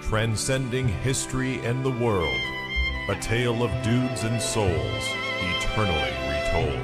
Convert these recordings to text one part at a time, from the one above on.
transcending history and the world, a tale of dudes and souls, eternally retold.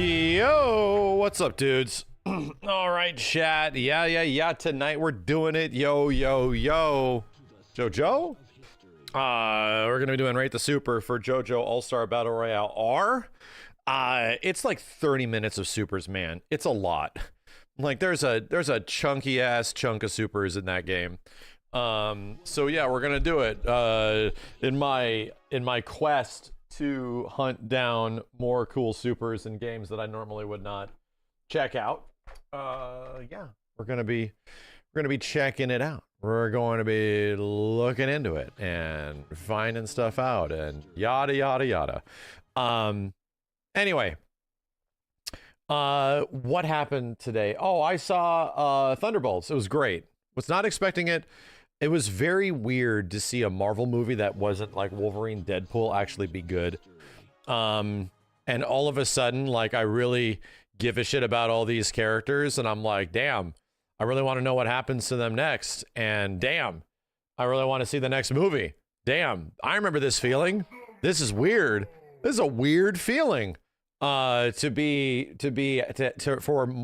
Yo, what's up, dudes? All right, chat. Yeah. Tonight we're doing it. Yo. JoJo? We're gonna be doing Rate the Super for JoJo All-Star Battle Royale R. It's like 30 minutes of supers, man. It's a lot. Like there's a chunky ass chunk of supers in that game. So yeah, we're gonna do it. In my quest to hunt down more cool supers in games that I normally would not check out. Yeah, we're gonna be checking it out. We're going to be looking into it and finding stuff out and yada. Anyway, what happened today? Oh, I saw Thunderbolts. It was great. Was not expecting it. It was very weird to see a Marvel movie that wasn't like Wolverine, Deadpool actually be good. And all of a sudden, like, I really give a shit about all these characters, and I'm like, damn, I really want to know what happens to them next. And damn, I really want to see the next movie. Damn, I remember this feeling. This is weird. This is a weird feeling. For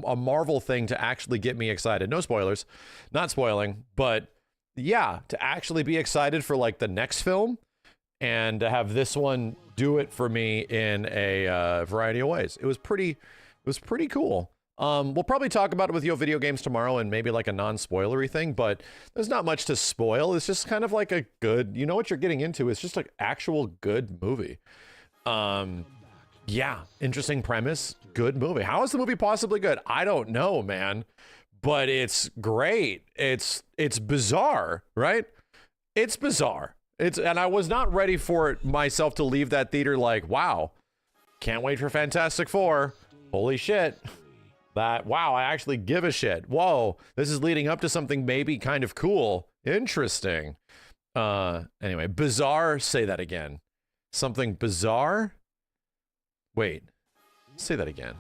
a Marvel thing to actually get me excited. No spoilers, not spoiling, but yeah, to actually be excited for like the next film and to have this one do it for me in a variety of ways. It was pretty cool. We'll probably talk about it with Yo Video Games tomorrow and maybe like a non-spoilery thing, but there's not much to spoil. It's just kind of like a good, you know what you're getting into. It's just like actual good movie. Yeah, interesting premise, good movie. How is the movie possibly good? I don't know, man, but it's great. It's bizarre, right? It's bizarre. And I was not ready for it myself to leave that theater like, wow, can't wait for Fantastic Four. Holy shit. Wow, I actually give a shit. Whoa, this is leading up to something maybe kind of cool. Interesting. Anyway, bizarre, say that again. Something bizarre? Wait, say that again.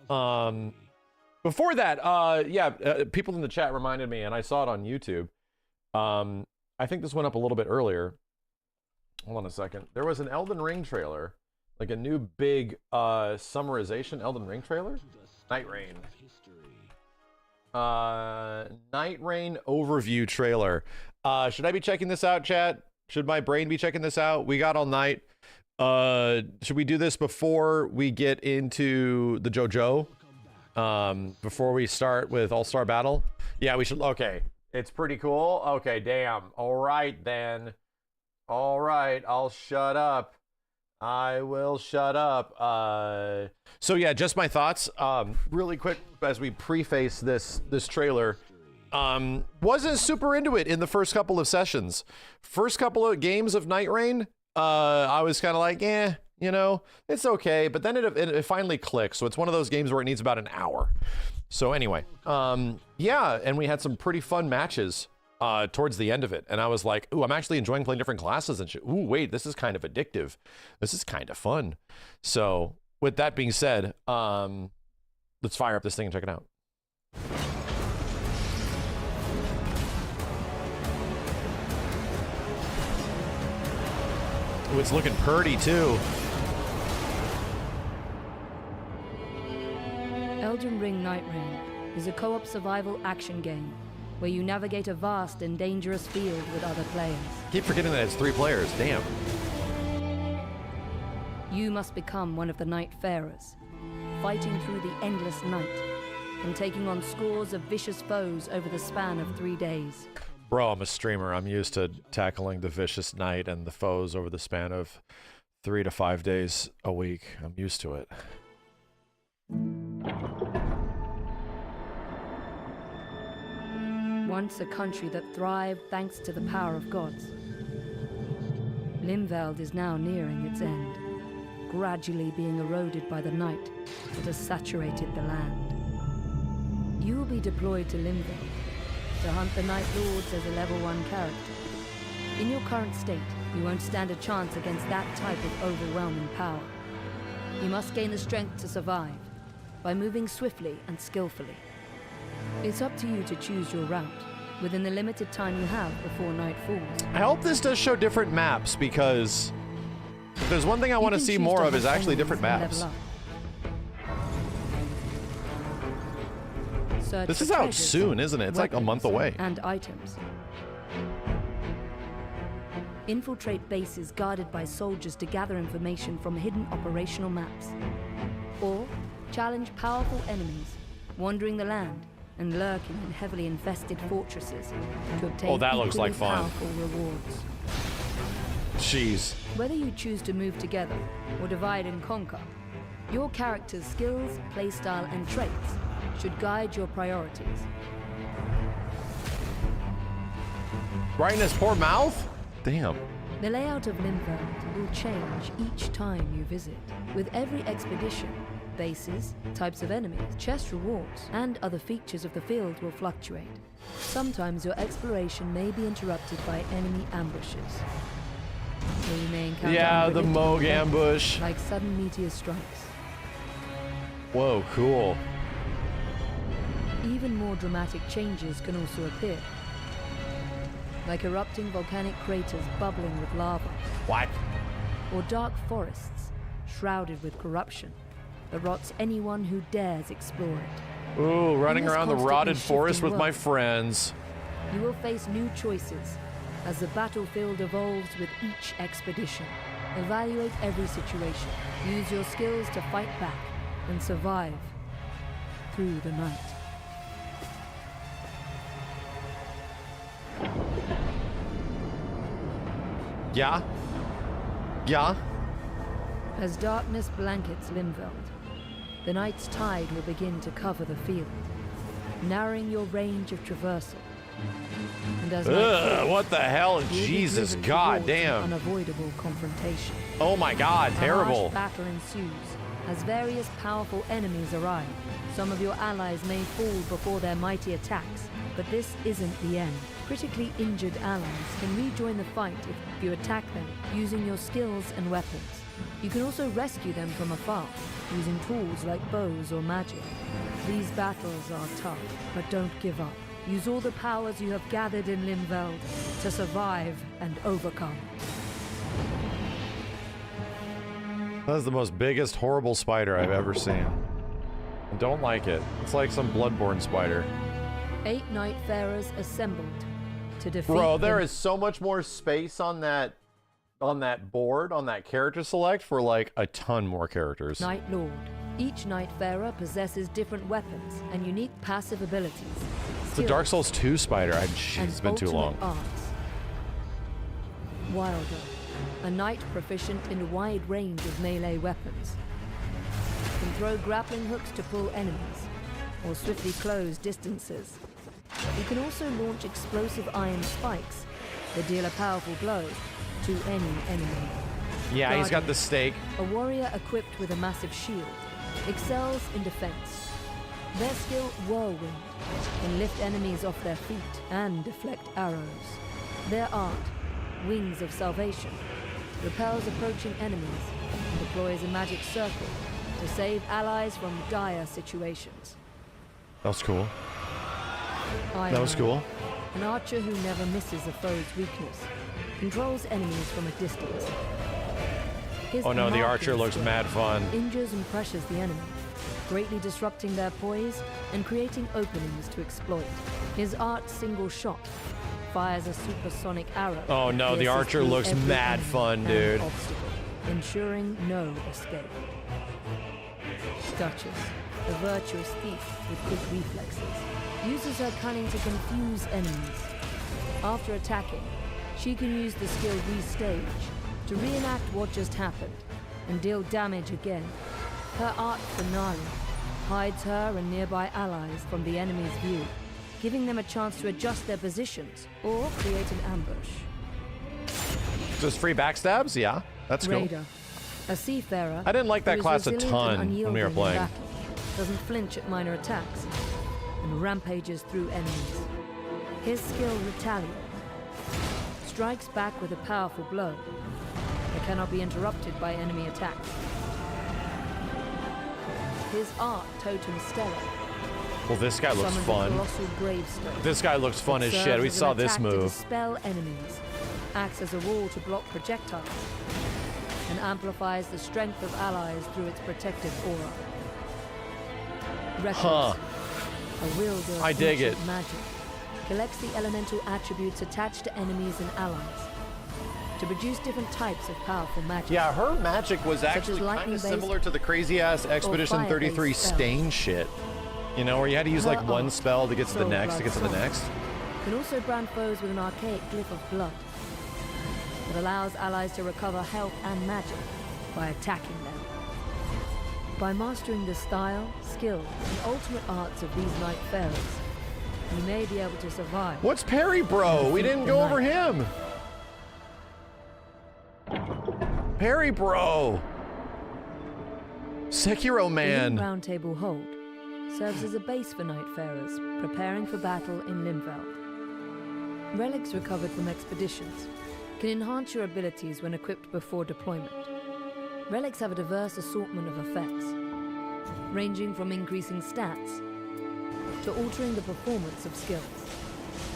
Before that, people in the chat reminded me, and I saw it on YouTube. I think this went up a little bit earlier. Hold on a second. There was an Elden Ring trailer, like a new big summarization Elden Ring trailer. Nightreign. Nightreign overview trailer. Should I be checking this out, chat? Should my brain be checking this out? We got all night. Should we do this before we get into the JoJo? Before we start with All-Star Battle? Yeah, we should. Okay. It's pretty cool. Okay, damn. All right, then. All right, I'll shut up. I will shut up. So yeah, just my thoughts. Really quick as we preface this trailer. Wasn't super into it in the first couple of sessions. First couple of games of Nightreign, I was kind of like, you know? It's okay, but then it finally clicks. So it's one of those games where it needs about an hour. So anyway, yeah, and we had some pretty fun matches towards the end of it. And I was like, ooh, I'm actually enjoying playing different classes and shit. Ooh, wait, this is kind of addictive. This is kind of fun. So with that being said, let's fire up this thing and check it out. Ooh, it's looking pretty too. Elden Ring Nightreign is a co-op survival action game where you navigate a vast and dangerous field with other players. Keep forgetting that it's 3 players, damn. You must become one of the Nightfarers, fighting through the endless night and taking on scores of vicious foes over the span of 3 days. Bro, I'm a streamer. I'm used to tackling the vicious night and the foes over the span of 3 to 5 days a week. I'm used to it. Once a country that thrived thanks to the power of gods, Limveld is now nearing its end, gradually being eroded by the night that has saturated the land. You will be deployed to Limveld to hunt the Night Lords as a level 1 character. In your current state, you won't stand a chance against that type of overwhelming power. You must gain the strength to survive by moving swiftly and skillfully. It's up to you to choose your route within the limited time you have before night falls. I hope this does show different maps, because if there's one thing I want to see more of is actually different maps. This is out soon, isn't it? It's like a month away. And items. Infiltrate bases guarded by soldiers to gather information from hidden operational maps. Or challenge powerful enemies wandering the land and lurking in heavily infested fortresses to obtain that looks like fun. Powerful rewards. Jeez. Whether you choose to move together or divide and conquer, your character's skills, playstyle, and traits should guide your priorities. Right in his poor mouth? Damn. The layout of Limveld will change each time you visit. With every expedition, bases, types of enemies, chest rewards, and other features of the field will fluctuate. Sometimes your exploration may be interrupted by enemy ambushes. Or you may encounter the Moog ambush. like sudden meteor strikes. Whoa, cool. Even more dramatic changes can also appear, like erupting volcanic craters bubbling with lava. What? Or dark forests shrouded with corruption that rots anyone who dares explore it. Ooh, running In this around the constantly rotted forest shifting with my world, friends. You will face new choices as the battlefield evolves with each expedition. Evaluate every situation. Use your skills to fight back and survive through the night. Yeah? Yeah? As darkness blankets Limveld, the night's tide will begin to cover the field, narrowing your range of traversal. And as Ugh, what the hell? you'll be Jesus, driven god towards an damn. unavoidable confrontation. Oh my god, A terrible. harsh battle ensues as various powerful enemies arrive. Some of your allies may fall before their mighty attacks, but this isn't the end. Critically injured allies can rejoin the fight if you attack them using your skills and weapons. You can also rescue them from afar, using tools like bows or magic. These battles are tough, but don't give up. Use all the powers you have gathered in Limveld to survive and overcome. That's the most biggest, horrible spider I've ever seen. I don't like it. It's like some bloodborne spider. 8 Nightfarers assembled to defeat Bro, there the is so much more space on that board, on that character select for like a ton more characters. Night Lord. Each Nightfarer possesses different weapons and unique passive abilities. It's the Dark Souls 2 spider. It's been too long. Arts. Wilder. A knight proficient in a wide range of melee weapons. Can throw grappling hooks to pull enemies, or swiftly close distances. You can also launch explosive iron spikes that deal a powerful blow to any enemy. Yeah, he's got Guardian, the stake. a warrior equipped with a massive shield, excels in defense. Their skill, Whirlwind, can lift enemies off their feet and deflect arrows. Their art, Wings of Salvation, repels approaching enemies and deploys a magic circle to save allies from dire situations. That was cool. Iron That was cool. An archer who never misses a foe's weakness, controls enemies from a distance. His Oh no, the marking archer looks skill mad fun. injures and pressures the enemy, greatly disrupting their poise and creating openings to exploit. His art, Single Shot, fires a supersonic arrow. Oh no, that the pierces archer through looks every mad enemy fun, and dude. obstacle, ensuring no escape. Duchess, a virtuous thief with quick reflexes, uses her cunning to confuse enemies. After attacking, she can use the skill Restage to reenact what just happened and deal damage again. Her art, Finale, hides her and nearby allies from the enemy's view, giving them a chance to adjust their positions or create an ambush. Just free backstabs? Yeah, that's cool. Raider, a seafarer. I didn't like that who is class a resilient ton and when we were unyielding in playing. battle, doesn't flinch at minor attacks, and rampages through enemies. His skill, Retaliate, strikes back with a powerful blow that cannot be interrupted by enemy attacks. His art, Totem Stellar, Well, this guy looks summons a fun. colossal gravestone. This guy looks fun It as serves shit. We as an saw this attack to move. dispel enemies, acts as a wall to block projectiles, and amplifies the strength of allies through its protective aura. Reckless, Huh. a wielder of I dig ancient it. magic, collects the elemental attributes attached to enemies and allies to produce different types of powerful magic. Yeah, her magic was actually kind of lightning-based similar to the crazy-ass Expedition fire-based 33 spells. stain shit. You know, where you had to use like Her one art, spell to get to the Soul next, to Blood get to the Song, next. can also brand foes with an archaic glyph of blood that allows allies to recover health and magic by attacking them. By mastering the style, skill, and ultimate arts of these Nightfarers, you may be able to survive. What's Perry Bro? We didn't go over him. Perry Bro. Sekiro The Man. Round Table Hold serves as a base for Nightfarers preparing for battle in Limveld. Relics recovered from expeditions can enhance your abilities when equipped before deployment. Relics have a diverse assortment of effects, ranging from increasing stats to altering the performance of skills.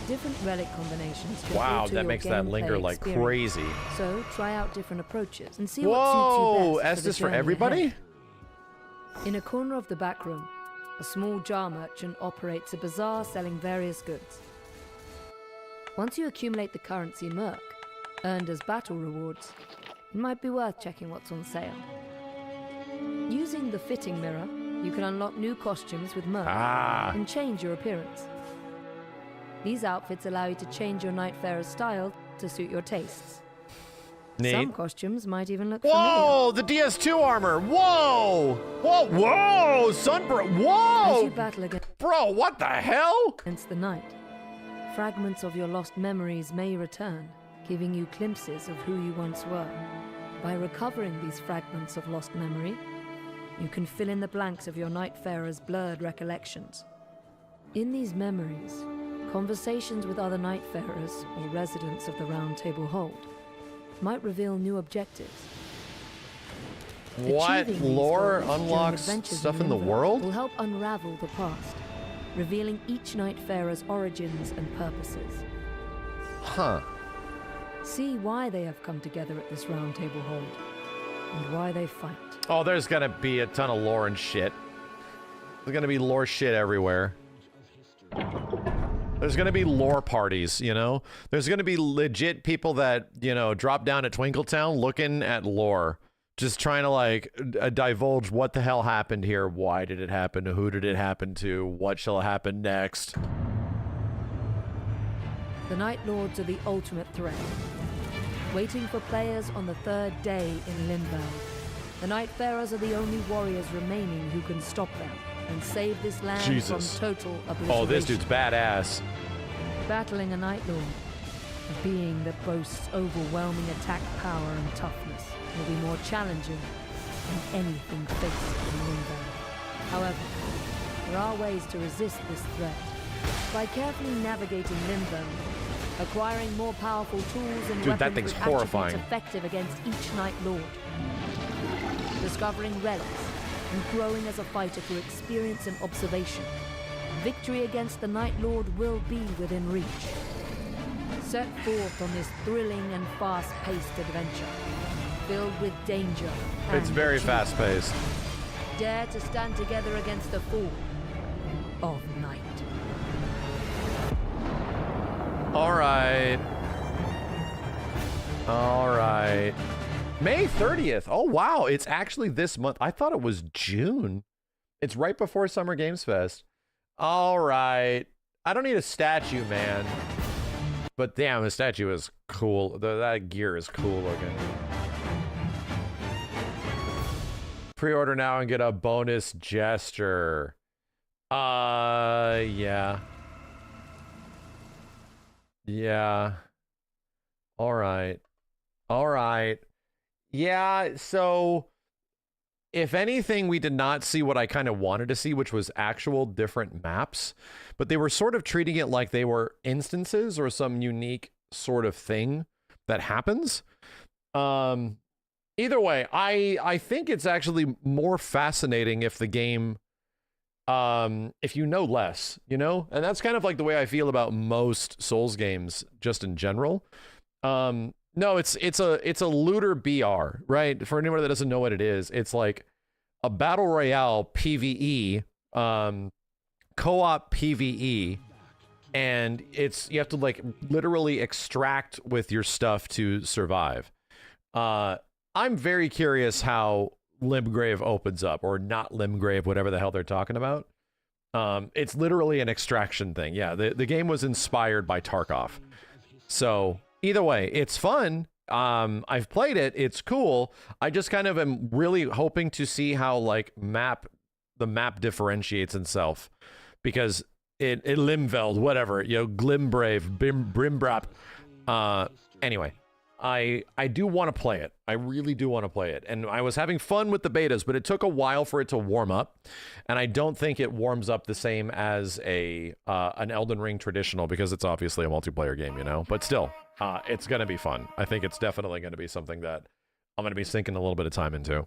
Different relic combinations can Wow, alter that your makes that gameplay linger like experience. crazy. So try out different approaches and see what suits Whoa, you best Estus for the journey everybody? ahead. In a corner of the back room, a small jar merchant operates a bazaar selling various goods. Once you accumulate the currency Merc, earned as battle rewards, it might be worth checking what's on sale. Using the fitting mirror, you can unlock new costumes with Merc and change your appearance. These outfits allow you to change your Nightfarer's style to suit your tastes. Neat. Some costumes might even look familiar. Whoa, the DS2 armor. Whoa. Whoa, whoa, Sunbro. As Whoa. you battle Bro, what the hell? against the night, fragments of your lost memories may return, giving you glimpses of who you once were. By recovering these fragments of lost memory, you can fill in the blanks of your Nightfarer's blurred recollections. In these memories, conversations with other Nightfarers or residents of the Round Table Hold might reveal new objectives. What Achieving these lore goals during unlocks adventures stuff in the Limveld world? will help unravel the past, revealing each Nightfarer's origins and purposes. Huh. See why they have come together at this Round Table Hold, and why they fight. Oh, there's gonna be a ton of lore and shit. There's gonna be lore shit everywhere. There's gonna be lore parties, you know? There's gonna be legit people that, you know, drop down at Twinkletown looking at lore. Just trying to, like, divulge what the hell happened here. Why did it happen? Who did it happen to? What shall happen next? The Night Lords are the ultimate threat, waiting for players on the third day in Limveld. The Nightfarers are the only warriors remaining who can stop them and save this land Jesus. from total obliteration. Oh, this dude's badass. Battling a Night Lord A being that boasts overwhelming attack power and toughness will be more challenging than anything faced in Limbo. However, there are ways to resist this threat. By carefully navigating Limbo, acquiring more powerful tools and Dude, that weapons thing's with horrifying. attributes effective against each Night Lord. Discovering relics and growing as a fighter through experience and observation, victory against the Night Lord will be within reach. Set forth on this thrilling and fast-paced adventure, filled with danger and It's very achievement. fast-paced. Dare to stand together against the fall of night. All right. All right. May 30th. Oh, wow. It's actually this month. I thought it was June. It's right before Summer Games Fest. All right. I don't need a statue, man. But damn, the statue is cool. That gear is cool looking. Pre-order now and get a bonus gesture. Yeah. Yeah. All right. All right. Yeah, so if anything, we did not see what I kind of wanted to see, which was actual different maps, but they were sort of treating it like they were instances or some unique sort of thing that happens. Either way, I think it's actually more fascinating if the game, if you know less, you know? And that's kind of like the way I feel about most Souls games just in general. No, it's a looter BR, right? For anyone that doesn't know what it is, it's like a battle royale PvE, co-op PvE, and you have to like literally extract with your stuff to survive. I'm very curious how Limgrave opens up, or not Limgrave, whatever the hell they're talking about. It's literally an extraction thing. Yeah, the game was inspired by Tarkov. So either way, it's fun. I've played it. It's cool. I just kind of am really hoping to see how like the map differentiates itself, because it Limveld, whatever, you know, Glimbrave, Brimbrap. Anyway, I do want to play it. I really do want to play it. And I was having fun with the betas, but it took a while for it to warm up. And I don't think it warms up the same as an Elden Ring traditional, because it's obviously a multiplayer game, you know? But still, it's going to be fun. I think it's definitely going to be something that I'm going to be sinking a little bit of time into.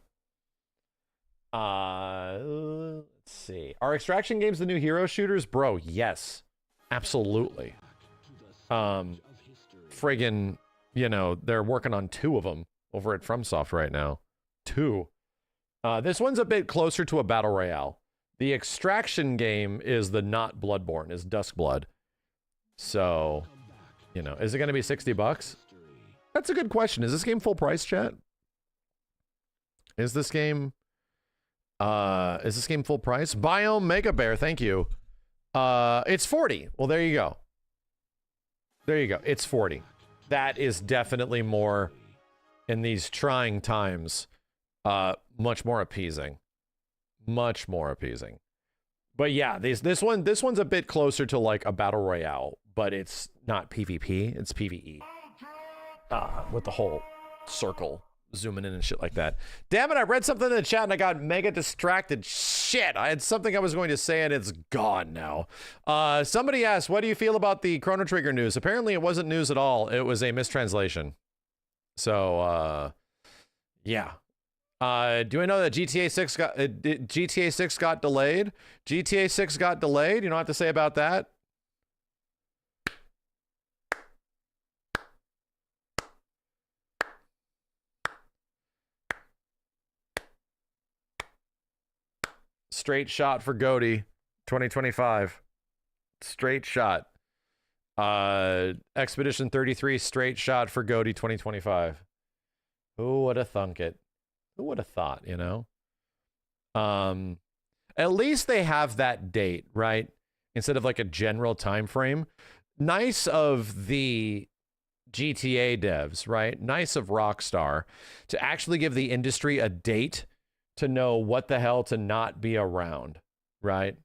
Let's see. Are extraction games the new hero shooters? Bro, yes. Absolutely. Friggin', you know, they're working on 2 of them over at FromSoft right now. 2. This one's a bit closer to a battle royale. The extraction game is the not Bloodborne, is Duskblood. So, you know, is it going to be $60? That's a good question. Is this game full price, chat? Is this game full price? Biome Mega Bear, thank you. It's 40. Well, there you go. There you go. It's 40. That is definitely more, in these trying times, much more appeasing. Much more appeasing. But yeah, this one's a bit closer to like a battle royale, but it's not PvP, it's PvE. With the whole circle zooming in and shit like that. Damn it, I read something in the chat and I got mega distracted. Shit, I had something I was going to say and it's gone now. Somebody asked, what do you feel about the Chrono Trigger news? Apparently it wasn't news at all. It was a mistranslation. So, yeah. Do I know that GTA 6 got delayed? GTA 6 got delayed? You know what I have to say about that? Straight shot for Goaty 2025. Straight shot. Expedition 33, straight shot for Goaty 2025. Who would have thunk it? Who would have thought, you know? At least they have that date, right? Instead of like a general time frame. Nice of the GTA devs, right? Nice of Rockstar to actually give the industry a date to know what the hell to not be around, right?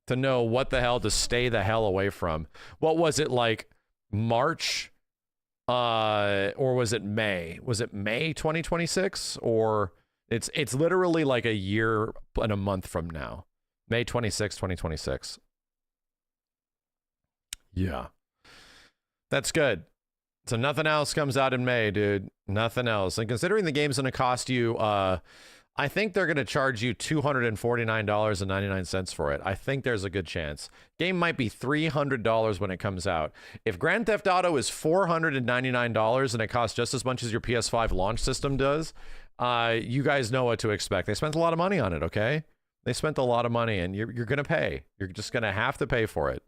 To know what the hell to stay the hell away from. What was it like March, or was it May? Was it May 2026? Or it's literally like a year and a month from now. May 26, 2026. Yeah. That's good. So nothing else comes out in May, dude. Nothing else. And considering the game's going to cost you, I think they're going to charge you $249.99 for it. I think there's a good chance. Game might be $300 when it comes out. If Grand Theft Auto is $499 and it costs just as much as your PS5 launch system does, you guys know what to expect. They spent a lot of money on it, okay? They spent a lot of money, and you're going to pay. You're just going to have to pay for it.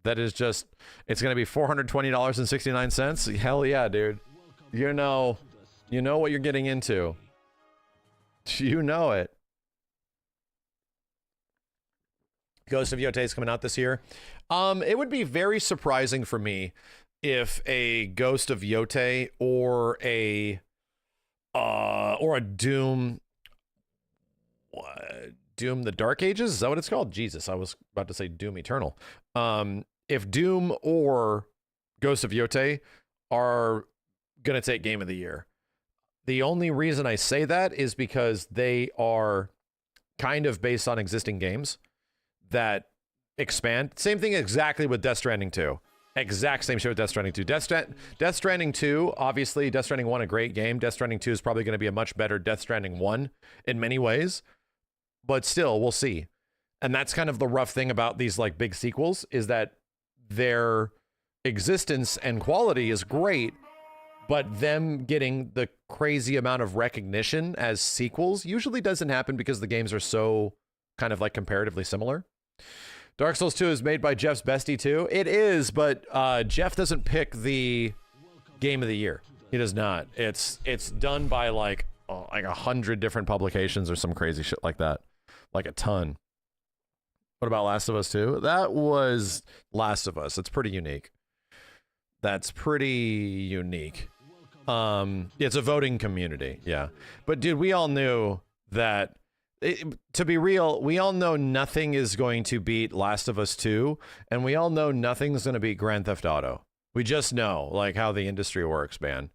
That is just, it's going to be $420.69. Hell yeah, dude. You know what you're getting into. You know it. Ghost of Yotei is coming out this year. It would be very surprising for me if a Ghost of Yotei or a Doom the Dark Ages, is that what it's called? Jesus, I was about to say Doom Eternal. If Doom or Ghost of Yotei are gonna take Game of the Year. The only reason I say that is because they are kind of based on existing games that expand. Same thing exactly with Death Stranding 2. Exact same shit with Death Stranding 2. Death Stranding 2, obviously, Death Stranding 1, a great game. Death Stranding 2 is probably going to be a much better Death Stranding 1 in many ways. But still, we'll see. And that's kind of the rough thing about these like big sequels, is that their existence and quality is great, but them getting the crazy amount of recognition as sequels usually doesn't happen because the games are so kind of like comparatively similar. Dark Souls 2 is made by Jeff's bestie too. It is, but Jeff doesn't pick the Game of the Year. He does not. It's done by like 100 different publications or some crazy shit like that. Like a ton. What about Last of Us 2? That was Last of Us. It's pretty unique. That's pretty unique. It's a voting community, yeah. But dude, we all knew that, to be real, we all know nothing is going to beat Last of Us 2, and we all know nothing's going to beat Grand Theft Auto. We just know, like, how the industry works, man.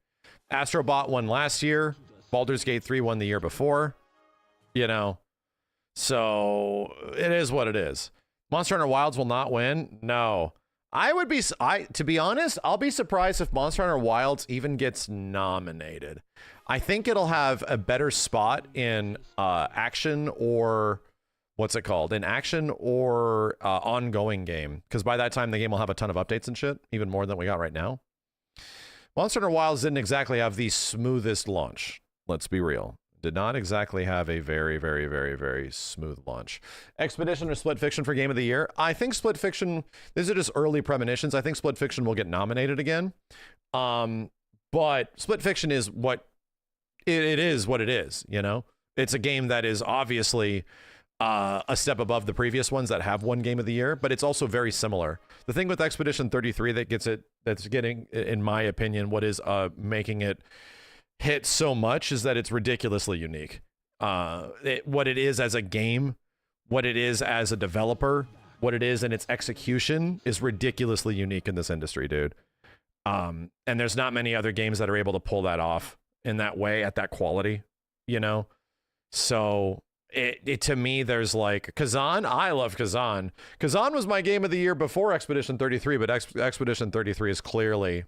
Astro Bot won last year. Baldur's Gate 3 won the year before. You know? So, it is what it is. Monster Hunter Wilds will not win? No. To be honest, I'll be surprised if Monster Hunter Wilds even gets nominated. I think it'll have a better spot in action or what's it called? In action or ongoing game. Because by that time, the game will have a ton of updates and shit, even more than we got right now. Monster Hunter Wilds didn't exactly have the smoothest launch. Let's be real. Did not exactly have a very, very, very, very smooth launch. Expedition or Split Fiction for Game of the Year? I think Split Fiction, these are just early premonitions. I think Split Fiction will get nominated again. But Split Fiction is what it is, what it is, you know? It's a game that is obviously a step above the previous ones that have won Game of the Year, but it's also very similar. The thing with Expedition 33 that's getting, in my opinion, what is making it hit so much is that it's ridiculously unique. What it is as a game, what it is as a developer, what it is in its execution is ridiculously unique in this industry, dude. And there's not many other games that are able to pull that off in that way at that quality, you know? So it to me, there's like Kazan. I love Kazan. Kazan was my Game of the Year before Expedition 33, but Expedition 33 is clearly,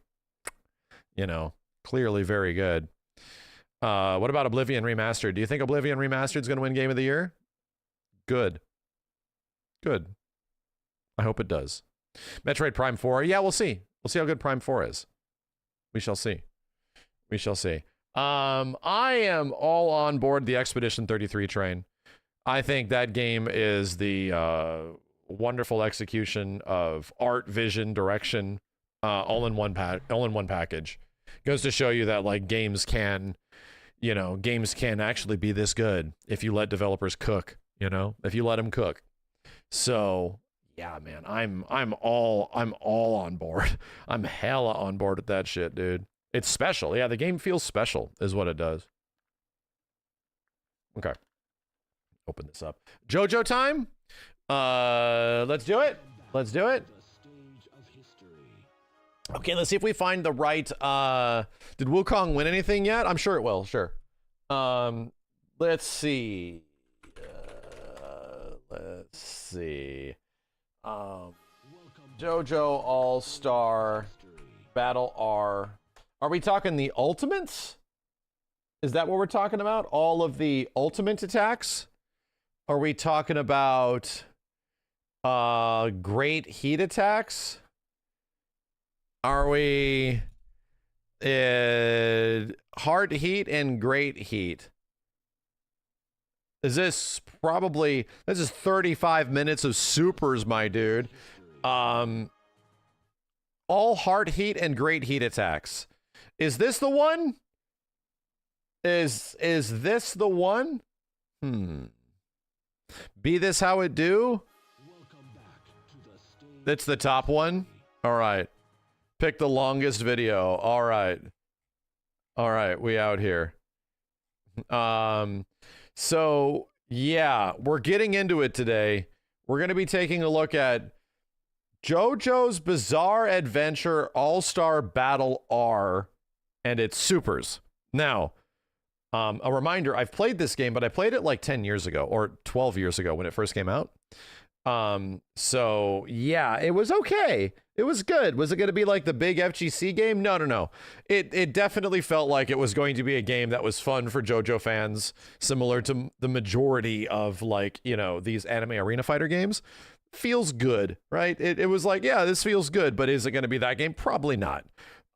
you know, clearly very good. What about Oblivion Remastered? Do you think Oblivion Remastered is going to win Game of the Year? Good. Good. I hope it does. Metroid Prime 4. Yeah, we'll see. We'll see how good Prime 4 is. We shall see. We shall see. I am all on board the Expedition 33 train. I think that game is the wonderful execution of art, vision, direction, all in one package. Goes to show you that like games can actually be this good if you let developers cook, you know, if you let them cook. So yeah, man, I'm all on board. I'm hella on board with that shit, dude. It's special. Yeah, the game feels special is what it does. Okay. Open this up. JoJo time? Let's do it. Let's do it. Okay, let's see if we find the right, did Wukong win anything yet? I'm sure it will, sure. Let's see. Let's see. JoJo All-Star Battle R. Are we talking the ultimates? Is that what we're talking about? All of the ultimate attacks? Are we talking about great heat attacks? Are we hard heat and great heat? Is this probably, this is 35 minutes of supers, my dude. All hard heat and great heat attacks. Is this the one? Is this the one? Be this how it do? That's the top one? All right. Pick the longest video. All right. All right, we out here. So, yeah, we're getting into it today. We're going to be taking a look at JoJo's Bizarre Adventure All-Star Battle R and its supers. Now, a reminder, I've played this game, but I played it like 10 years ago or 12 years ago when it first came out. So yeah, it was okay. It was good. Was it going to be like the big FGC game? No. It definitely felt like it was going to be a game that was fun for JoJo fans, similar to the majority of, like, you know, these anime arena fighter games. Feels good, right? It was like, yeah, this feels good, but is it going to be that game? Probably not.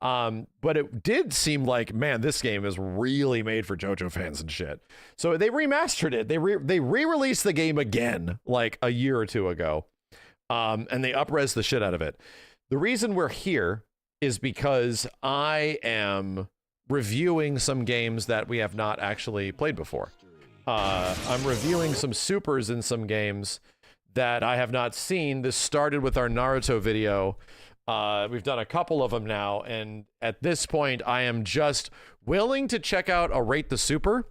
But it did seem like, man, this game is really made for JoJo fans and shit. So they remastered it. They re-released the game again, like a year or two ago. And they up-res the shit out of it. The reason we're here is because I am reviewing some games that we have not actually played before. I'm reviewing some supers in some games that I have not seen. This started with our Naruto video. We've done a couple of them now, and at this point, I am just willing to check out a Rate the Super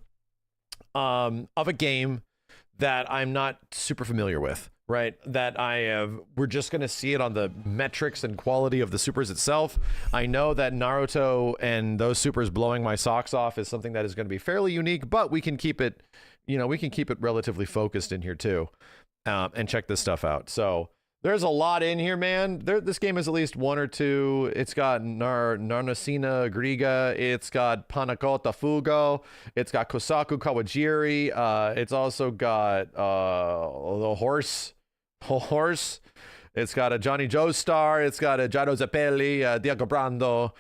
of a game that I'm not super familiar with, right? That we're just going to see it on the metrics and quality of the supers itself. I know that Naruto and those supers blowing my socks off is something that is going to be fairly unique, but we can keep it, you know, we can keep it relatively focused in here too, and check this stuff out. So there's a lot in here, man. This game is at least one or two. It's got Narnasina Griga. It's got Panakota Fugo. It's got Kosaku Kawajiri. It's also got the horse. It's got a Johnny Joestar. It's got a Jairo Zeppeli, Diego Brando.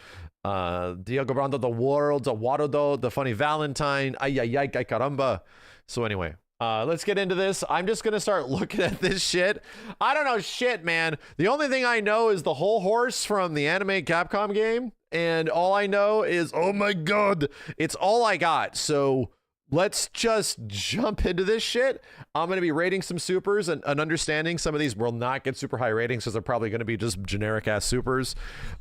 Diego Brando, the Worlds, a Warudo, the Funny Valentine. Ay, caramba. So anyway. Let's get into this. I'm just going to start looking at this shit. I don't know shit, man. The only thing I know is the whole horse from the anime Capcom game. And all I know is, oh my God, it's all I got. So let's just jump into this shit. I'm going to be rating some supers and understanding some of these will not get super high ratings because they're probably going to be just generic ass supers.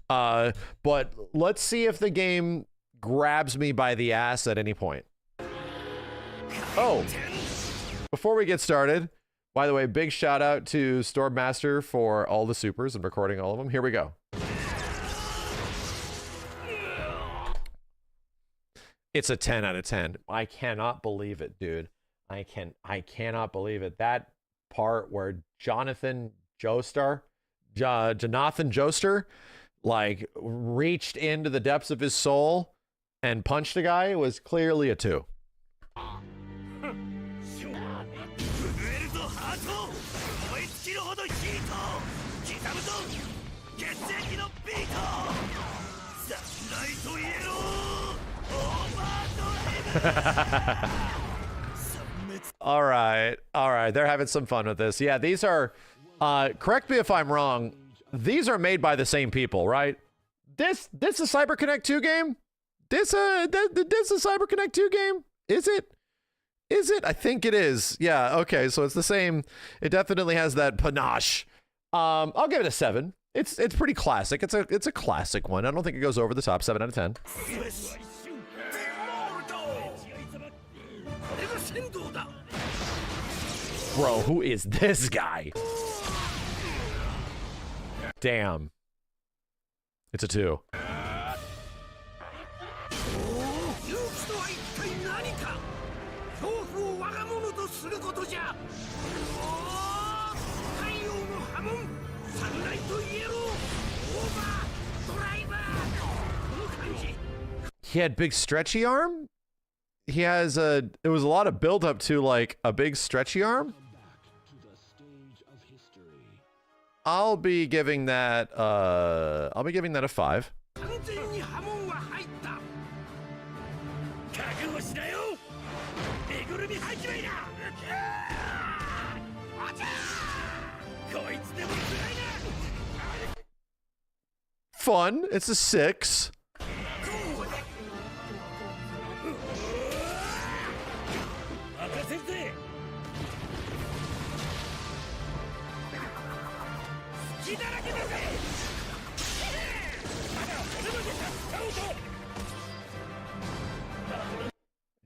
But let's see if the game grabs me by the ass at any point. Oh. Before we get started, by the way, big shout out to Stormmaster for all the supers and recording all of them. Here we go. It's a 10 out of 10. I cannot believe it, dude. I cannot believe it. That part where Jonathan Joestar, like, reached into the depths of his soul and punched a guy was clearly a 2. All right, they're having some fun with this. Yeah, these are correct me if I'm wrong, these are made by the same people, right? This a CyberConnect 2 game? This a CyberConnect 2 game? Is it? I think it is. Yeah, okay, so it's the same. It definitely has that panache. I'll give it a 7. It's pretty classic. It's a classic one. I don't think it goes over the top. 7 out of 10. Bro, who is this guy? Damn. It's a 2. He had big stretchy arm? He has it was a lot of build up to like a big stretchy arm? I'll be giving that a 5. Fun. It's a 6.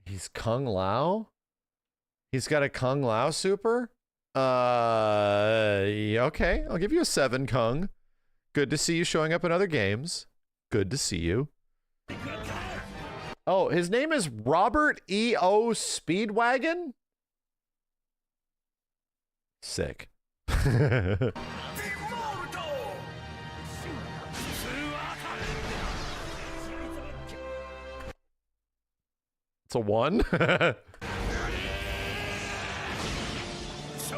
He's Kung Lao? He's got a Kung Lao super? Okay. I'll give you a 7, Kung. Good to see you showing up in other games. Good to see you. Oh, his name is Robert E.O. Speedwagon? Sick. It's a 1?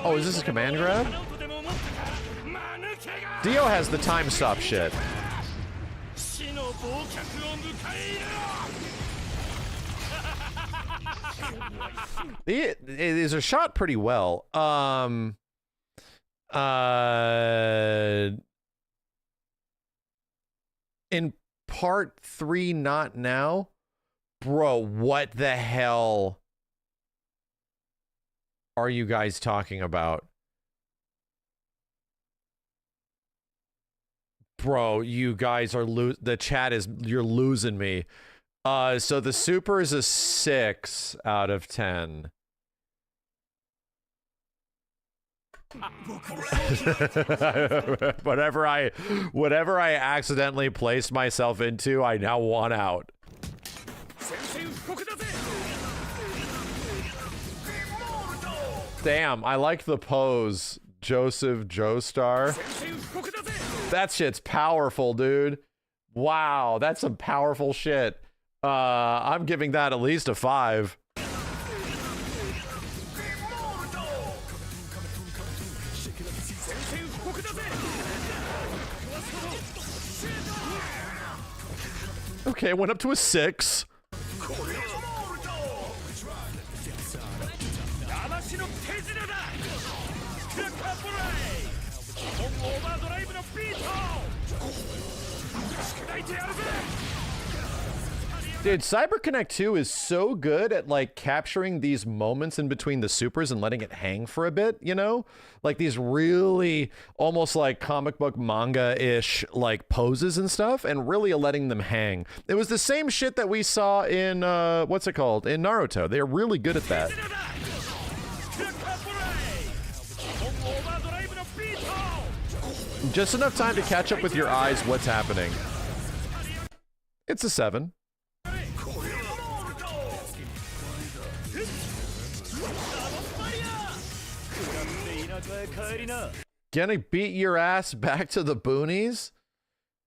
Oh, is this a command grab? Dio has the time stop shit. These are shot pretty well. In part 3, not now. Bro, what the hell are you guys talking about? Bro, you guys are the chat is, you're losing me. So the super is a 6 out of 10. whatever I accidentally placed myself into, I now want out. Damn, I like the pose, Joseph Joestar. That shit's powerful, dude. Wow, that's some powerful shit. I'm giving that at least a 5. Okay, went up to a 6. Dude, CyberConnect 2 is so good at like capturing these moments in between the supers and letting it hang for a bit, you know? Like these really almost like comic book manga-ish like poses and stuff, and really letting them hang. It was the same shit that we saw in what's it called? In Naruto. They're really good at that. Just enough time to catch up with your eyes what's happening. It's a 7. Gonna beat your ass back to the boonies?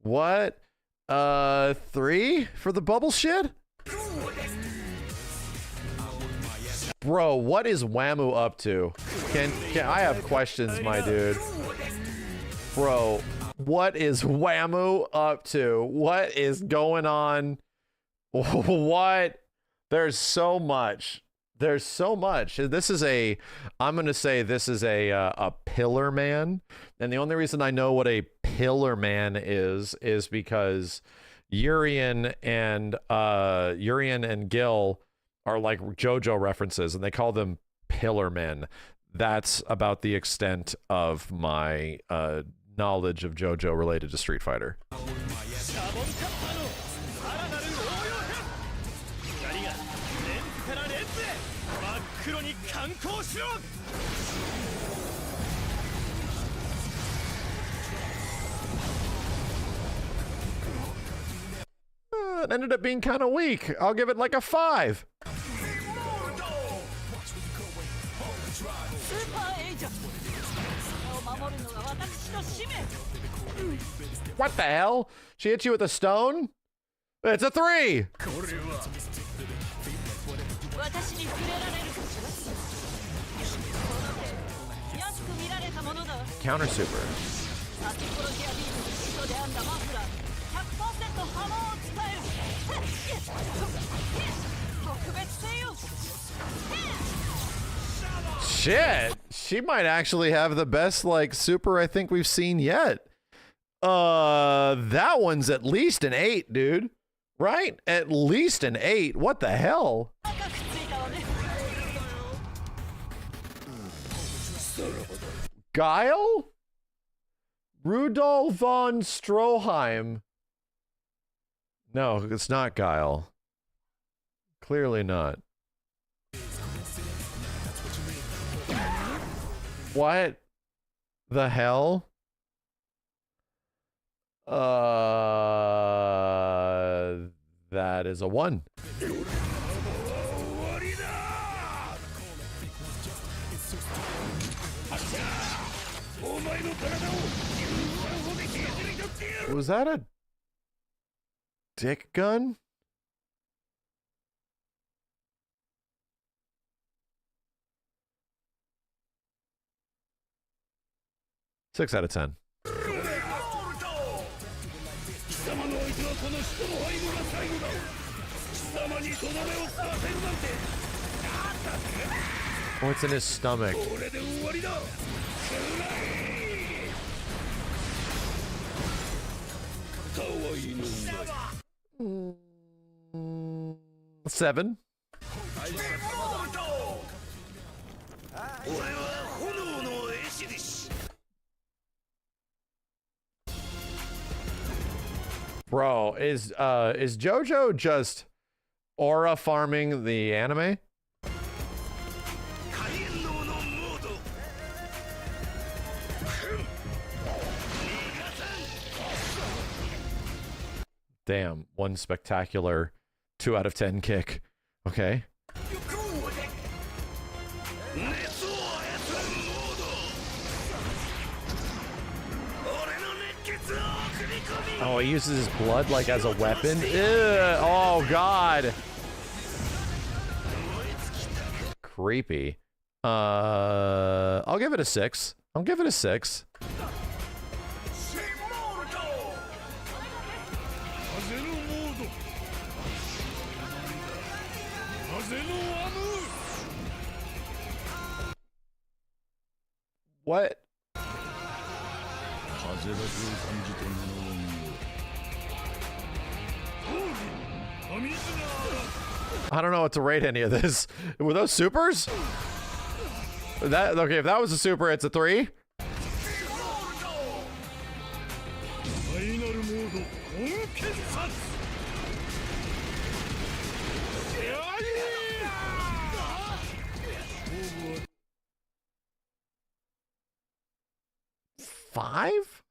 What? 3 for the bubble shit? Bro, what is Wamuu up to? Can I have questions, my dude? Bro, what is Wamuu up to? What is going on? What? There's so much. There's so much. This is a, I'm going to say this is a pillar man. And the only reason I know what a pillar man is because Urien and Gil are like JoJo references, and they call them pillar men. That's about the extent of my knowledge of JoJo related to Street Fighter. It ended up being kind of weak. I'll give it like a 5. What the hell? She hit you with a stone? It's a 3. Counter super. Shit, she might actually have the best like super I think we've seen yet. That one's at least an 8, dude. Right? At least an 8. What the hell? Guile? Rudolf von Stroheim. No, it's not Guile. Clearly not. What the hell? That is a 1. Was that a dick gun? Six out of 10. What's in his stomach? 7. Bro, is JoJo just aura farming the anime? Damn, one spectacular 2 out of 10 kick. Okay. Oh, he uses his blood like as a weapon? Ew. Oh, God. Creepy. I'll give it a 6. I'll give it a 6. What? I don't know what to rate any of this. Were those supers? That okay, if that was a super, it's a 3. Five?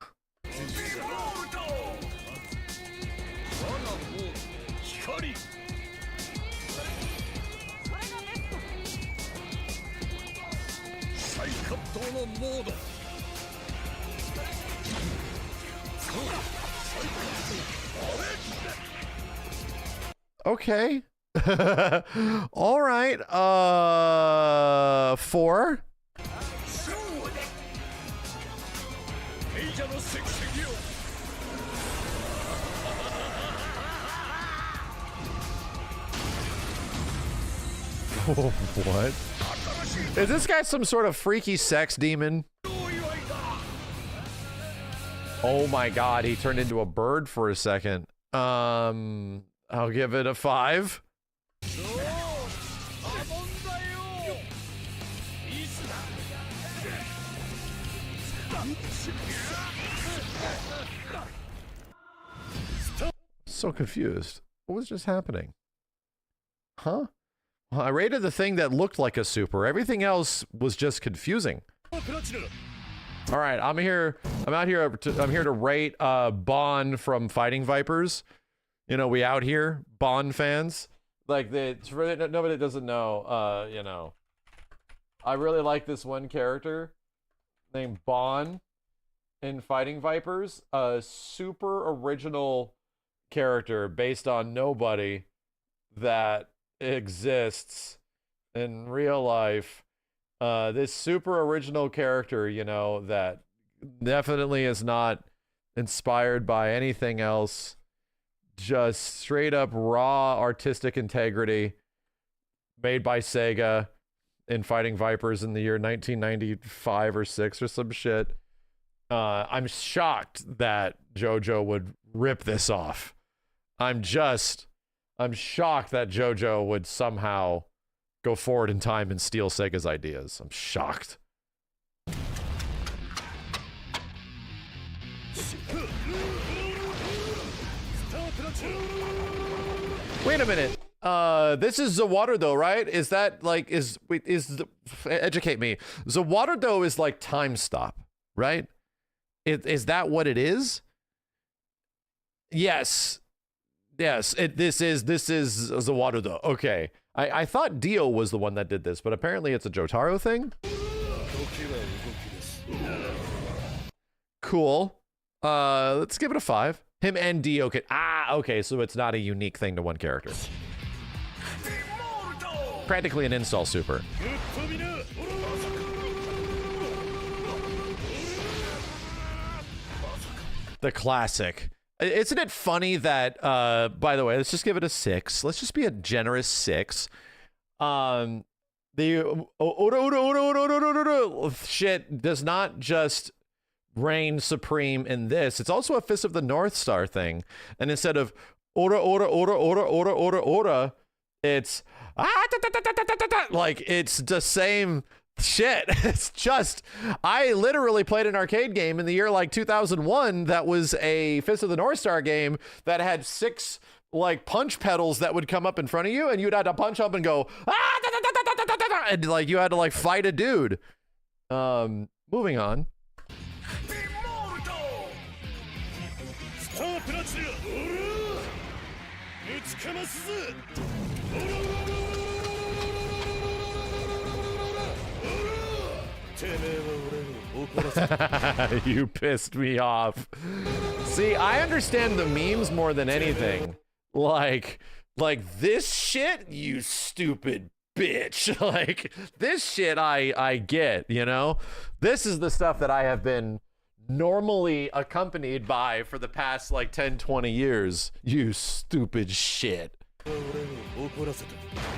Okay. All right. 4. What? Is this guy some sort of freaky sex demon? Oh my God, he turned into a bird for a second. I'll give it a 5. So confused. What was just happening? Huh? Well, I rated the thing that looked like a super. Everything else was just confusing. All right, I'm here to rate Bond from Fighting Vipers. You know, we out here, Bond fans. Like, nobody doesn't know, you know. I really like this one character named Bond in Fighting Vipers. A super original character based on nobody that exists in real life. This super original character, you know, that definitely is not inspired by anything else. Just straight up raw artistic integrity made by Sega in Fighting Vipers in the year 1995 or 6 or some shit. I'm shocked that JoJo would rip this off. I'm shocked that JoJo would somehow go forward in time and steal Sega's ideas. I'm shocked. Wait a minute. This is Zawarudo, right? Is that like educate me. Zawarudo is like time stop, right? Is that what it is? Yes. Yes, this is Zawarudo. Okay. I thought Dio was the one that did this, but apparently it's a Jotaro thing. Cool. Let's give it a 5. Him and Dio can okay, so it's not a unique thing to one character. Practically an install super. The classic. Isn't it funny that, by the way, let's just give it a 6. Let's just be a generous 6. The shit does not just reign supreme in this. It's also a Fist of the North Star thing. And instead of it's like it's the same shit. It's just, I literally played an arcade game in the year like 2001 that was a Fist of the North Star game that had 6 like punch pedals that would come up in front of you, and you'd have to punch up and go and like you had to like fight a dude. Moving on. You pissed me off. See, I understand the memes more than anything. Like this shit, you stupid bitch. Like this shit I get, you know? This is the stuff that I have been normally accompanied by for the past like 10-20 years. You stupid shit.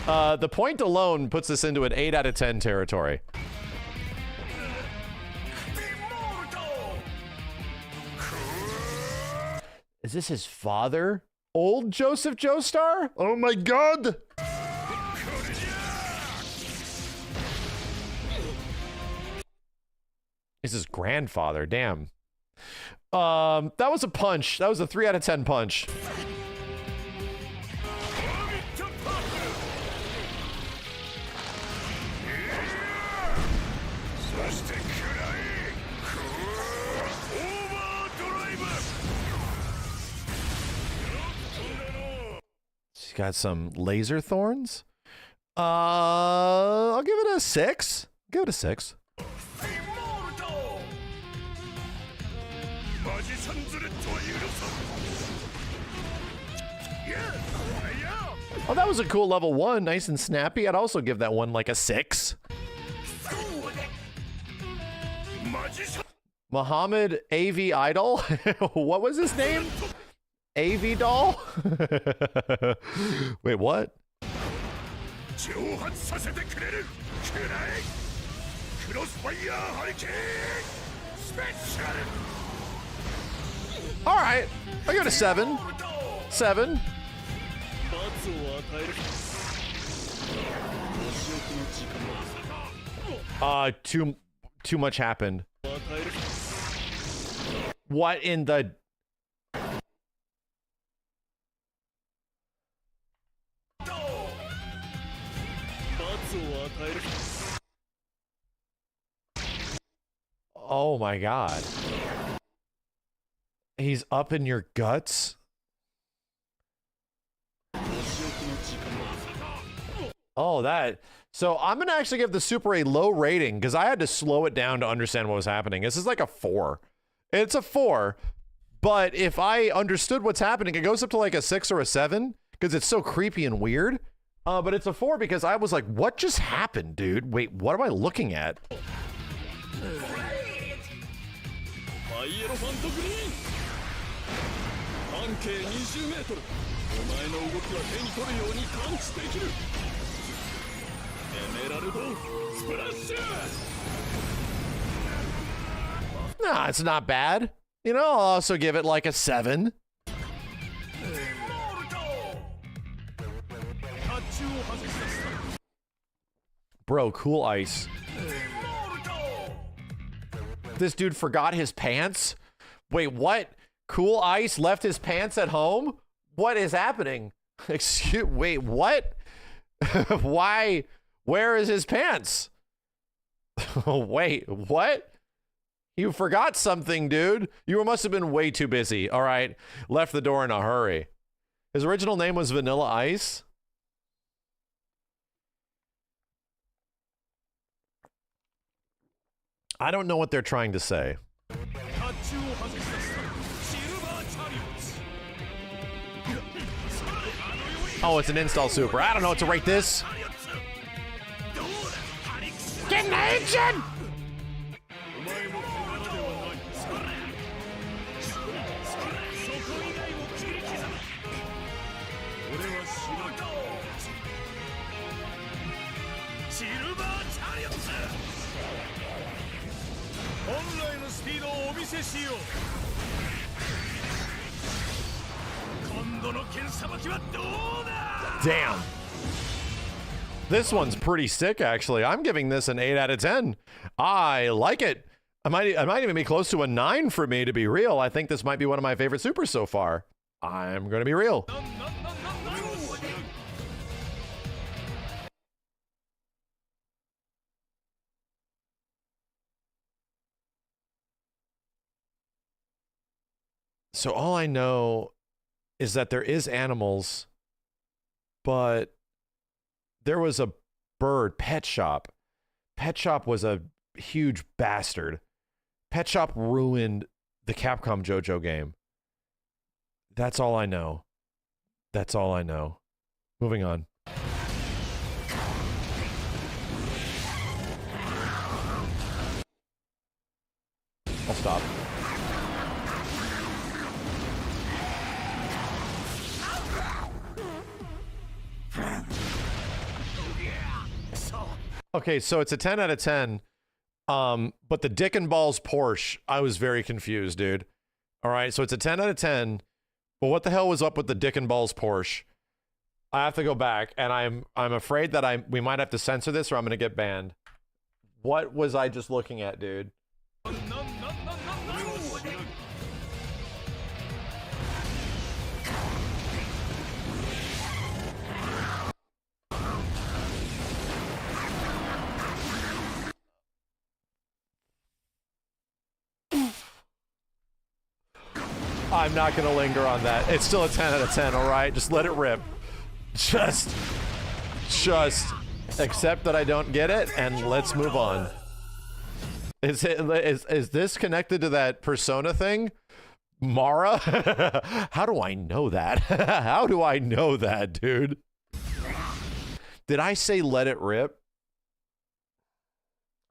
The point alone puts us into an 8 out of 10 territory. Is this his father? Old Joseph Joestar? Oh my god! Is his grandfather, damn. That was a punch. That was a 3 out of 10 punch. She's got some laser thorns. I'll give it a 6. Give it a 6. Oh, that was a cool level 1, nice and snappy. I'd also give that one like a 6. Muhammad AV Idol? What was his name? AV Doll? Wait, what? All right, I give it a 7. 7. Too much happened. What in the? Oh my god. He's up in your guts? Oh, that. So I'm going to actually give the super a low rating because I had to slow it down to understand what was happening. This is like a 4. It's a 4. But if I understood what's happening, it goes up to like a 6 or a 7 because it's so creepy and weird. But it's a 4 because I was like, what just happened, dude? Wait, what am I looking at? Nah, it's not bad. You know, I'll also give it like a 7. Bro, cool ice. This dude forgot his pants? Wait, what? Cool ice left his pants at home? What is happening? Wait, what? Why? Where is his pants? Wait, what? You forgot something, dude. You must have been way too busy. All right. Left the door in a hurry. His original name was Vanilla Ice. I don't know what they're trying to say. Oh, it's an install super. I don't know what to rate this. Get in the engine! Damn. This one's pretty sick, actually. I'm giving this an 8 out of 10. I like it. I might even be close to a 9 for me, to be real. I think this might be one of my favorite supers so far. I'm gonna be real. So all I know is that there is animals, but there was a bird. Pet Shop. Pet Shop was a huge bastard. Pet Shop ruined the Capcom JoJo game. That's all I know. That's all I know. Moving on. I'll stop. Okay, so it's a 10 out of 10. But the Dick and Balls Porsche, I was very confused, dude. All right, so it's a 10 out of 10. But what the hell was up with the Dick and Balls Porsche? I have to go back, and I'm afraid that we might have to censor this or I'm gonna get banned. What was I just looking at, dude? I'm not going to linger on that. It's still a 10 out of 10, all right? Just let it rip. Just accept that I don't get it, and let's move on. Is this connected to that Persona thing? Mara? How do I know that? How do I know that, dude? Did I say let it rip?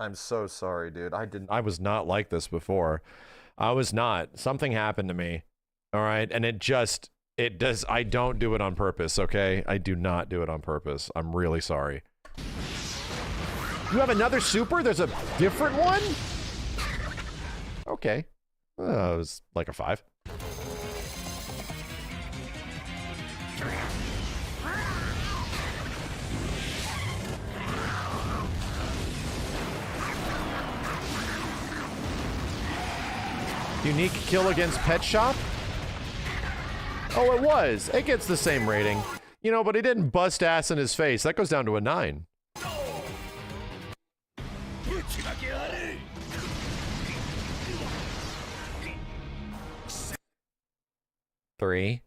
I'm so sorry, dude. I was not like this before. I was not. Something happened to me. All right. And it does. I don't do it on purpose. Okay. I do not do it on purpose. I'm really sorry. You have another super? There's a different one? Okay. It was like a 5. Unique kill against Pet Shop? Oh, it was. It gets the same rating. You know, but he didn't bust ass in his face. That goes down to a 9. Three.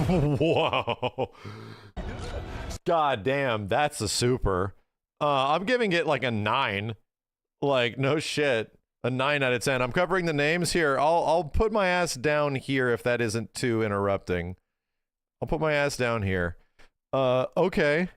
Whoa. God damn, that's a super. I'm giving it like a 9. Like, no shit. A 9 out of 10. I'm covering the names here. I'll put my ass down here if that isn't too interrupting. I'll put my ass down here. Okay.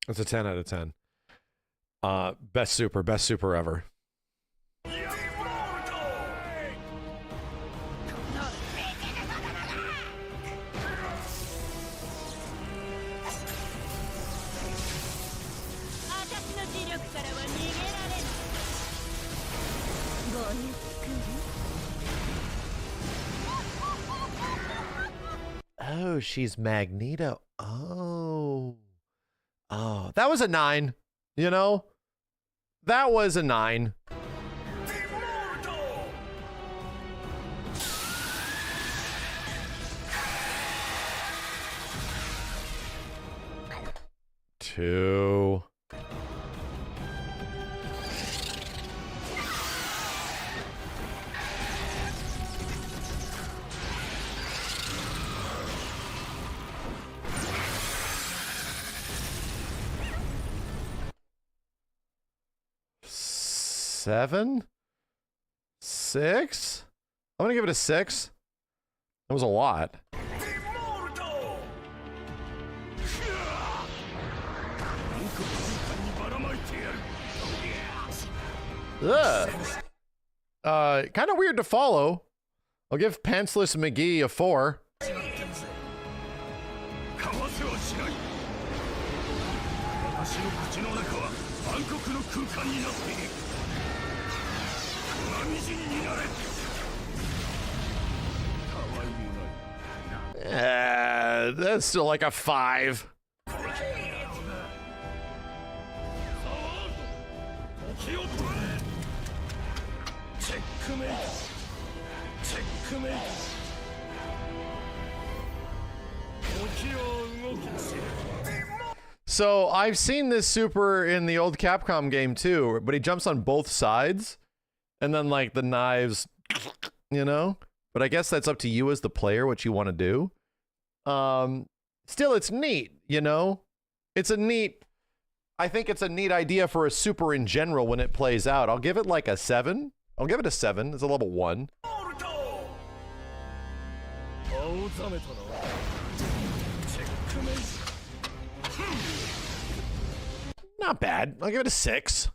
It's a 10 out of 10. Best super ever. Oh, she's Magneto. Oh, that was a 9. You know, that was a 9. Two. Seven? 6? I'm gonna give it a 6. That was a lot. Ugh. Kind of weird to follow. I'll give Pantsless McGee a 4. That's still like a 5. So I've seen this super in the old Capcom game too, but he jumps on both sides and then like the knives, you know, but I guess that's up to you as the player, what you want to do. Still, it's neat, you know, I think it's a neat idea for a super in general when it plays out. I'll give it like a 7. I'll give it a 7. It's a level 1. Not bad. I'll give it a 6.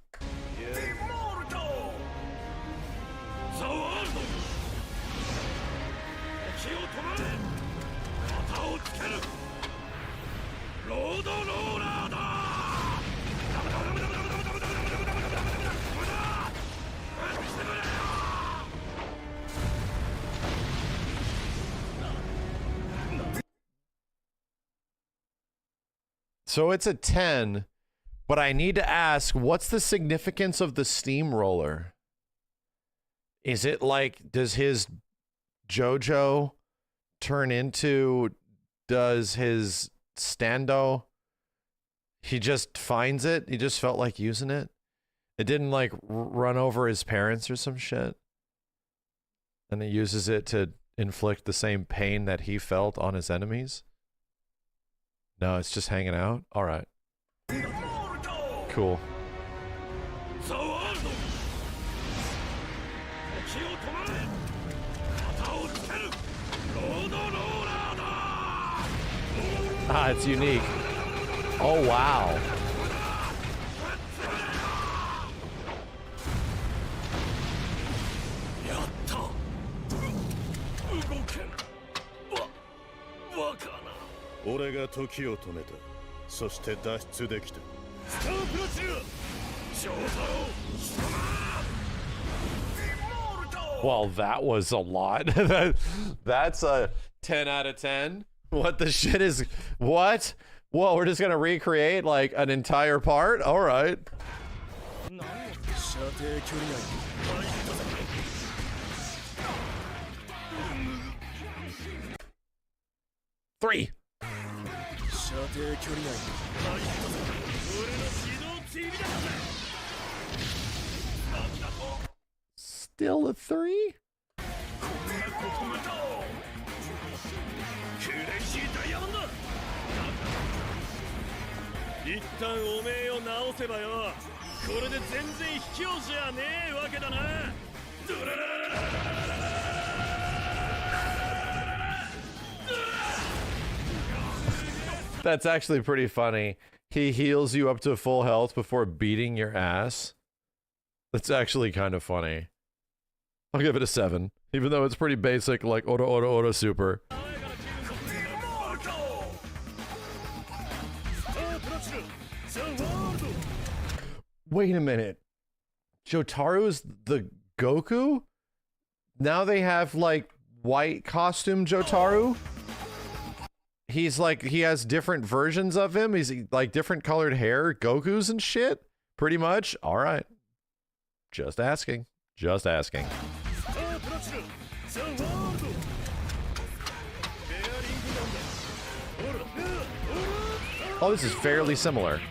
So it's a 10, but I need to ask, what's the significance of the steamroller? Is it like, does his JoJo turn into, does his Stando, he just finds it? He just felt like using it? It didn't like run over his parents or some shit? And he uses it to inflict the same pain that he felt on his enemies? No, it's just hanging out? All right. Cool. Ah, it's unique. Oh, wow. Well, that was a lot. That's a 10 out of 10. What the shit is... What? Whoa, we're just gonna recreate, like, an entire part? Alright. Three. Still a 3? That's actually pretty funny. He heals you up to full health before beating your ass. That's actually kind of funny. I'll give it a 7, even though it's pretty basic, like Ora Super. Wait a minute. Jotaro's the Goku? Now they have, like, white costume Jotaro? He's like, he has different versions of him? He's like different colored hair, Gokus and shit? Pretty much? Alright. Just asking. Just asking. Oh, this is fairly similar.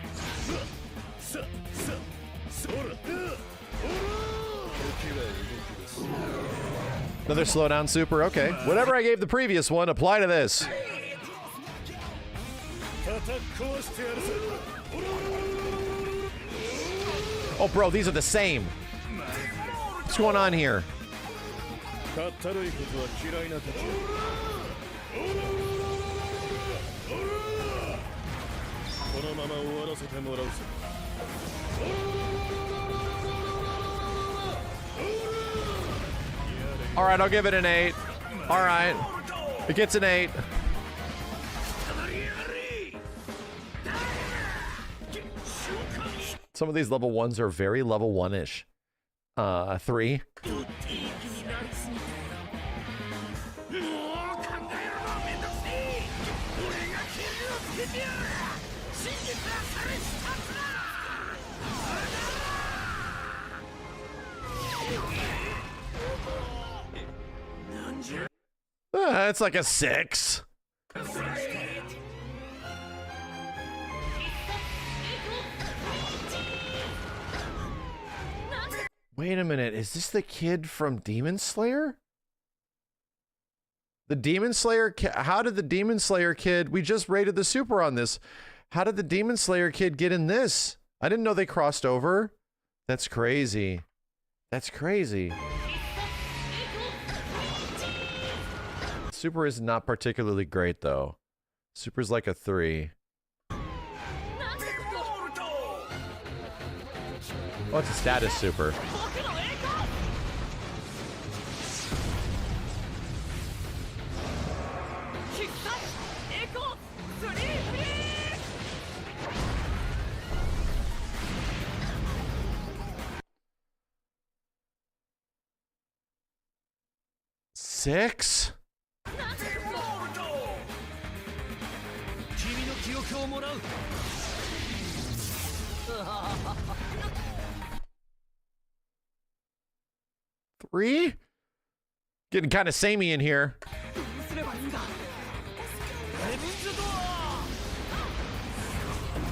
Another slowdown super, okay. Whatever I gave the previous one, apply to this. Oh, bro, these are the same. What's going on here? All right, I'll give it an 8. All right, it gets an 8. Some of these level 1s are very level 1-ish. 3. It's like a 6. Wait a minute, is this the kid from Demon Slayer? The Demon Slayer how did the Demon Slayer kid, we just rated the super on this. How did the Demon Slayer kid get in this? I didn't know they crossed over. That's crazy. That's crazy. Super is not particularly great though. Super's like a 3. Oh, it's a status super. Six? Three? Getting kind of samey in here.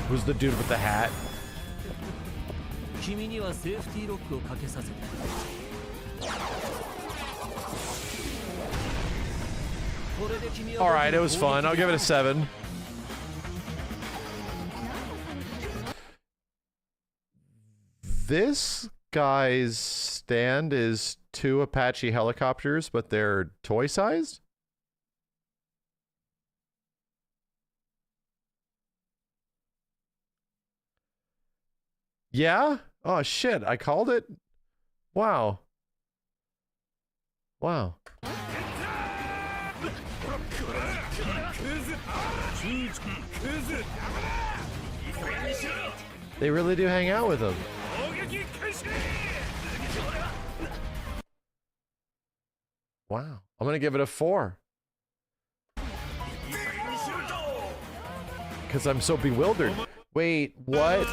Who's the dude with the hat? All right, it was fun. I'll give it a 7. This guy's stand is 2 Apache helicopters, but they're toy-sized? Yeah? Oh, shit. I called it? Wow. Wow. They really do hang out with him. Wow. I'm gonna give it a 4. Because I'm so bewildered. Wait, what?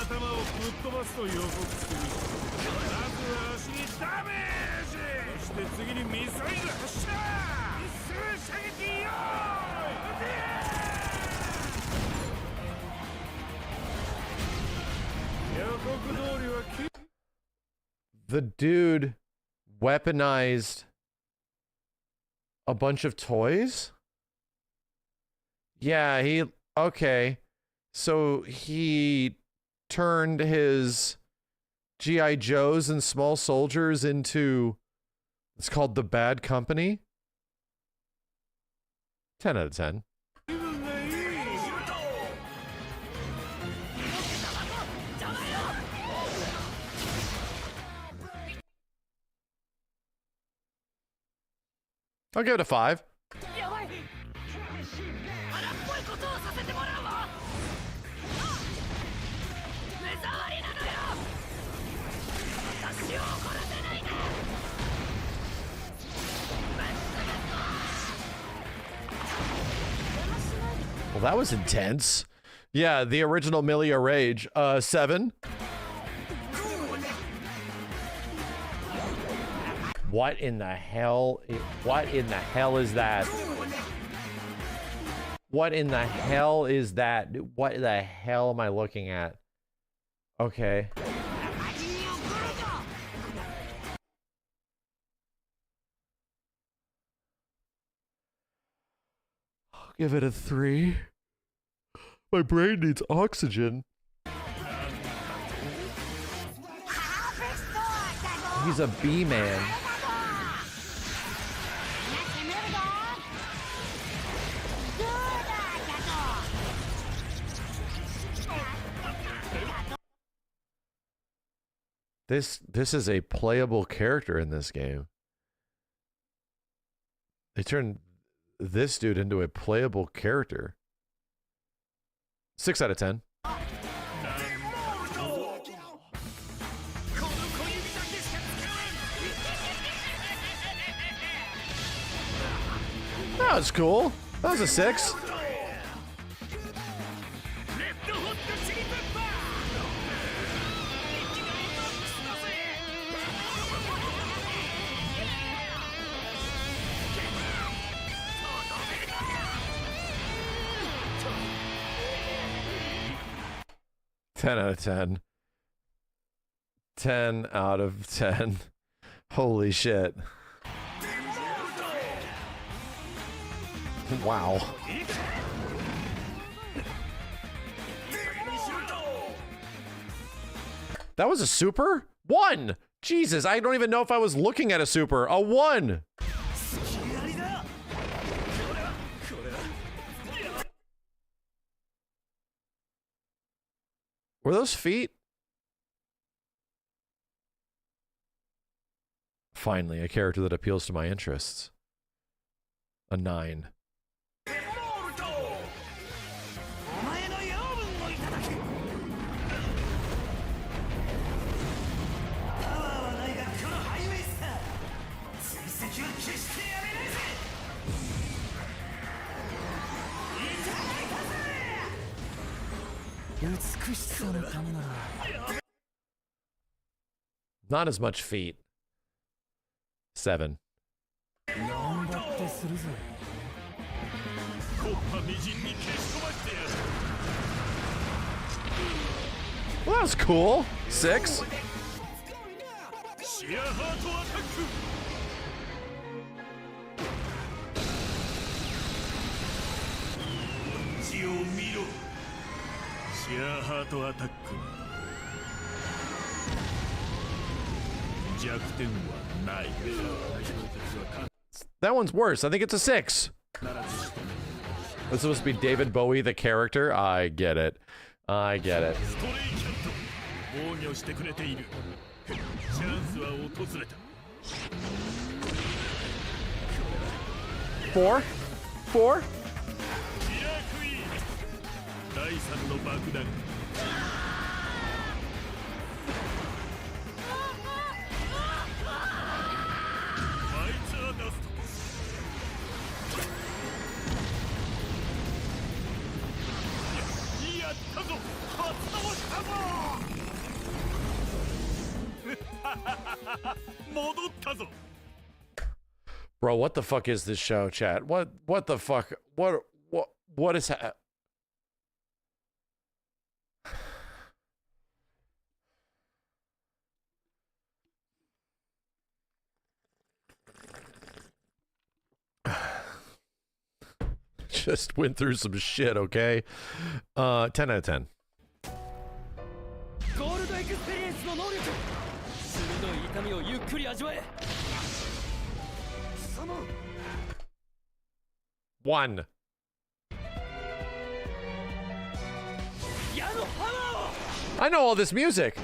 The dude weaponized a bunch of toys? Yeah, okay. So he turned his G.I. Joes and small soldiers into, it's called the Bad Company. 10 out of 10. I'll give it a 5. Well, that was intense. Yeah, the original Milia Rage. 7. What in the hell? What in the hell is that? What in the hell is that? What the hell am I looking at? Okay. I'll give it a 3. My brain needs oxygen. He's a B-man. This is a playable character in this game. They turned this dude into a playable character. 6 out of 10. That was cool. That was a 6. Ten out of 10. 10 out of 10. Holy shit. Wow. That was a super? 1! Jesus, I don't even know if I was looking at a super. A 1! Were those feet? Finally, a character that appeals to my interests. A 9. Not as much feet. 7. Well, that was cool. 6. That one's worse. I think it's a 6. That's supposed to be David Bowie, the character. I get it. I get it. 4? 4? Bro, what the fuck is this show, chat? What the fuck? What is that? Just went through some shit, okay? 10 out of 10. One. I know all this music.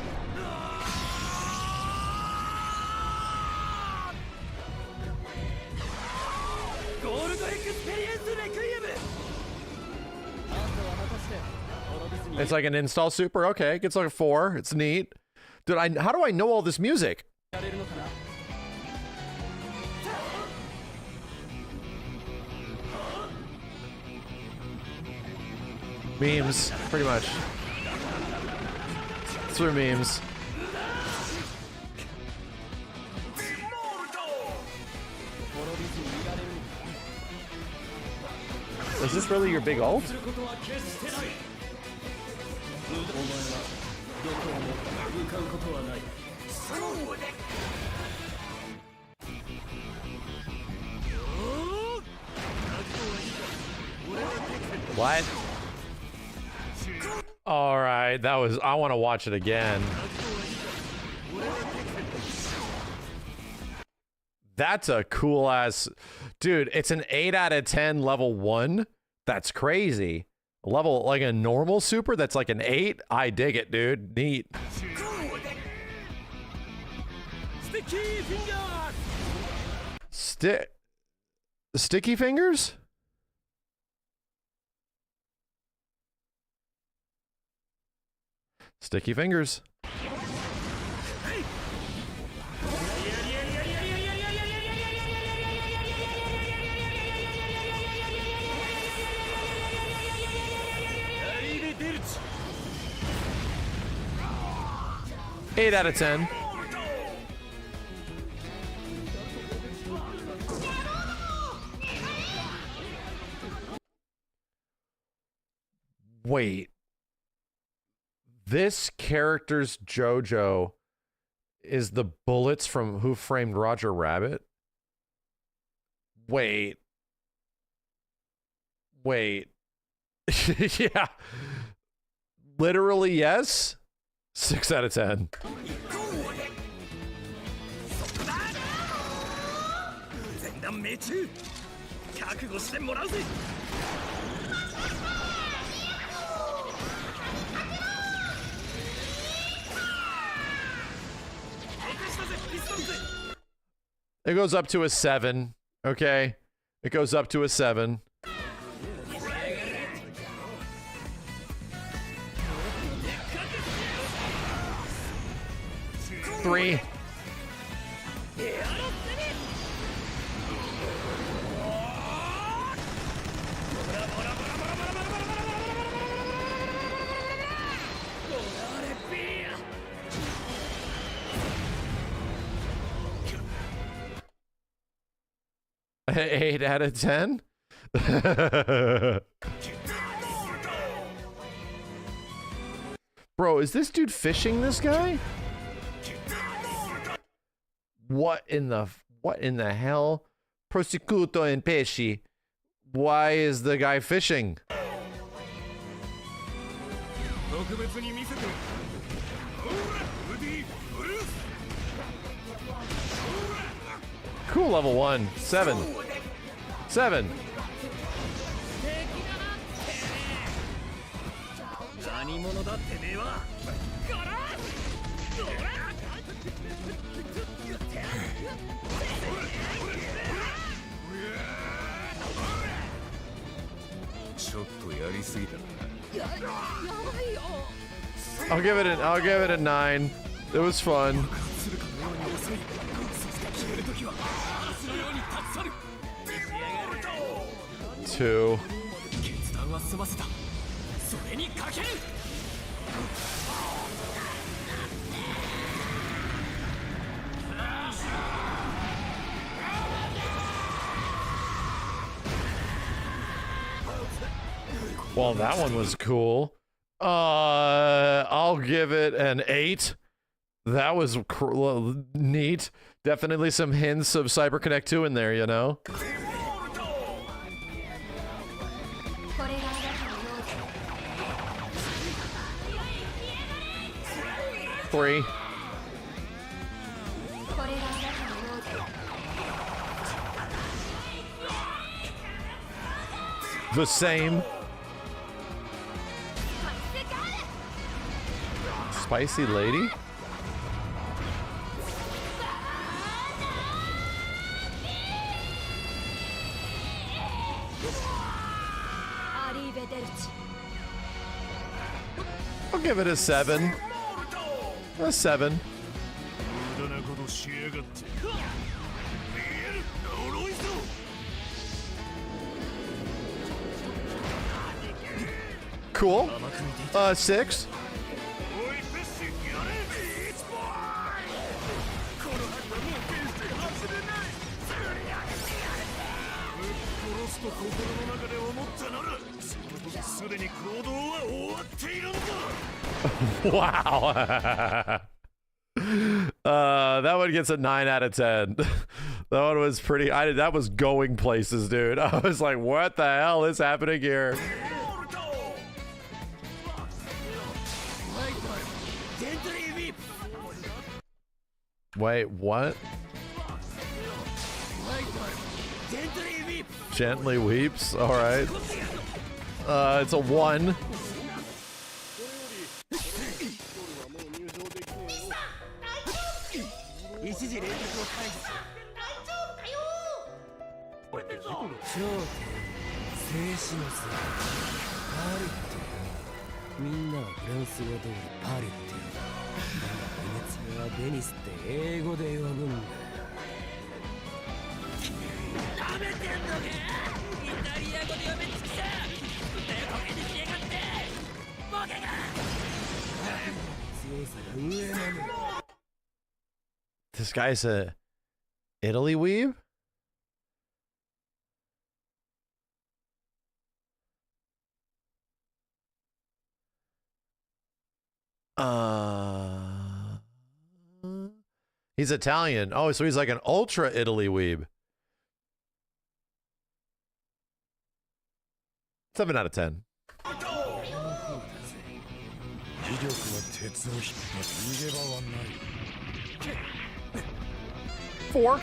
It's like an install super. Okay, it gets like a 4. It's neat. Dude, how do I know all this music? Memes, pretty much. Through memes. Is this really your big ult? What? All right, that was. I want to watch it again. That's a cool ass, dude. It's an 8 out of 10 level 1. That's crazy. Level like a normal super. That's like an 8. I dig it, dude. Neat. Sticky fingers. Sticky fingers. Eight out of 10. Wait. This character's JoJo is the bullets from Who Framed Roger Rabbit? Wait. Yeah. Literally, yes. 6 out of 10. It goes up to a 7, okay? It goes up to a 7. Three. Eight out of 10? Bro, is this dude fishing this guy? What in the hell? Prosecuto in pesci. Why is the guy fishing? Cool, level 1. 7. 7. I'll give it a 9. It was fun. 2. Well, that one was cool. I'll give it an 8. That was neat. Definitely some hints of CyberConnect 2 in there, you know? Three. The same. Spicy lady? I'll give it a 7. A 7. Cool. 6. Wow. That one gets a 9 out of 10. That one was pretty. That was going places, dude. I was like, what the hell is happening here? Wait, what? Gently weeps. All right. It's a 1. This guy's a Italy weeb? He's Italian. Oh, so he's like an ultra Italy weeb. 7 out of 10. Four.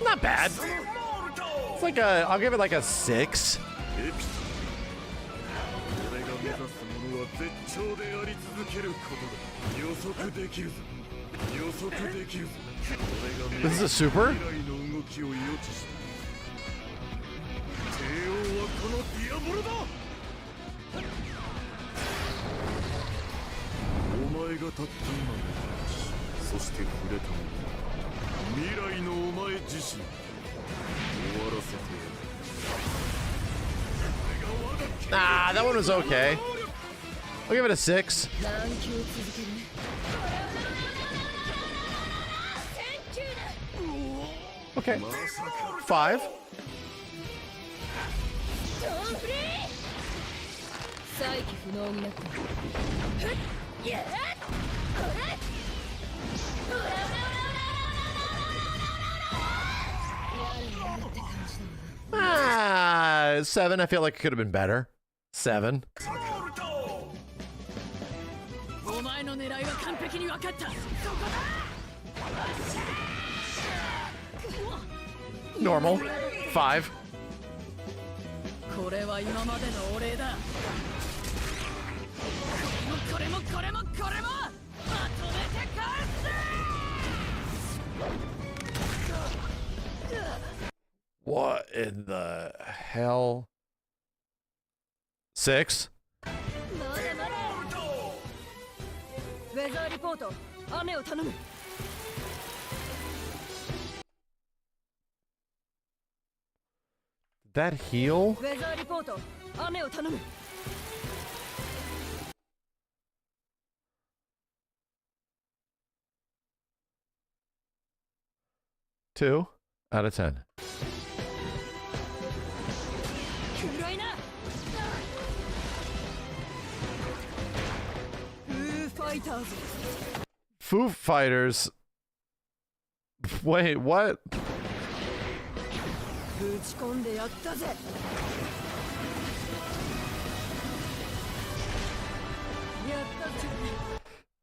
Not bad. It's like a, I'll give it like a 6. This is a super? Nah, that one was okay. I'll give it a 6. Okay. 5. Ah, 7. I feel like it could have been better. 7. Normal. 5. What in the hell? 6. That heal? Two out of 10. Foo Fighters. Wait, what?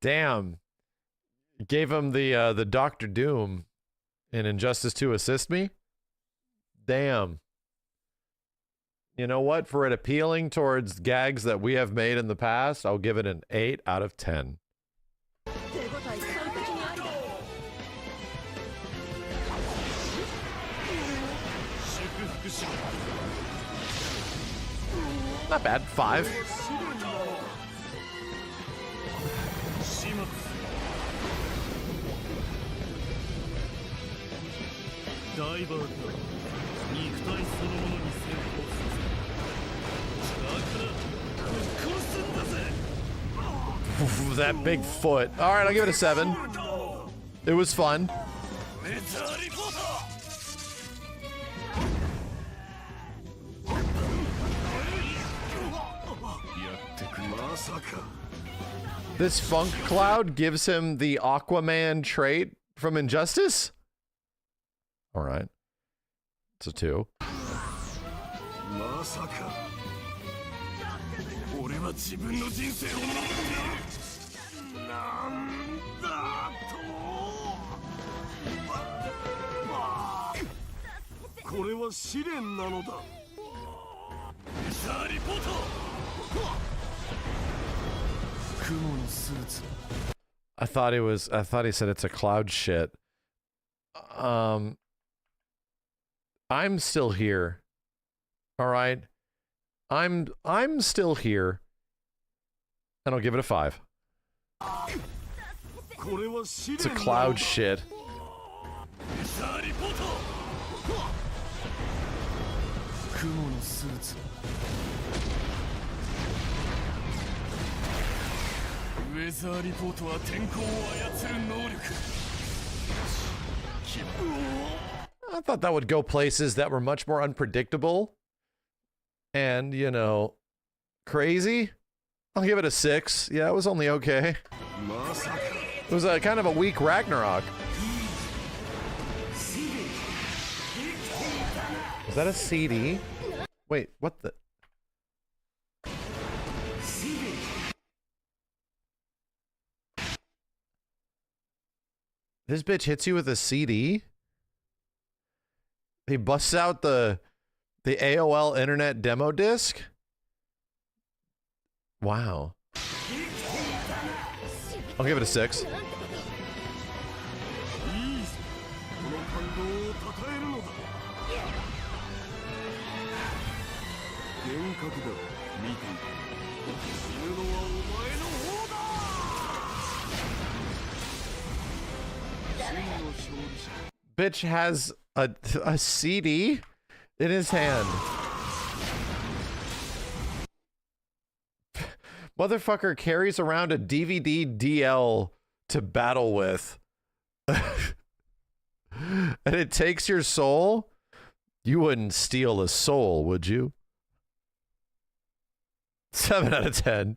Damn. Gave him the Doctor Doom in Injustice 2 assist me? Damn. You know what? For it appealing towards gags that we have made in the past, I'll give it an 8 out of 10. Not bad. 5. That big foot. All right, I'll give it a 7. It was fun. This funk cloud gives him the Aquaman trait from Injustice? All right. It's a 2. I thought he said it's a cloud shit. I'm still here. All right. I'm still here. And I'll give it a 5. It's a cloud shit. I thought that would go places that were much more unpredictable and, you know, crazy. I'll give it a 6. Yeah, it was only okay. It was a kind of a weak Ragnarok. Is that a CD? Wait, what the? This bitch hits you with a CD? He busts out the AOL internet demo disc? Wow. I'll give it a 6. Bitch has a CD in his hand. Motherfucker carries around a DVD DL to battle with. And it takes your soul? You wouldn't steal a soul, would you? 7 out of 10.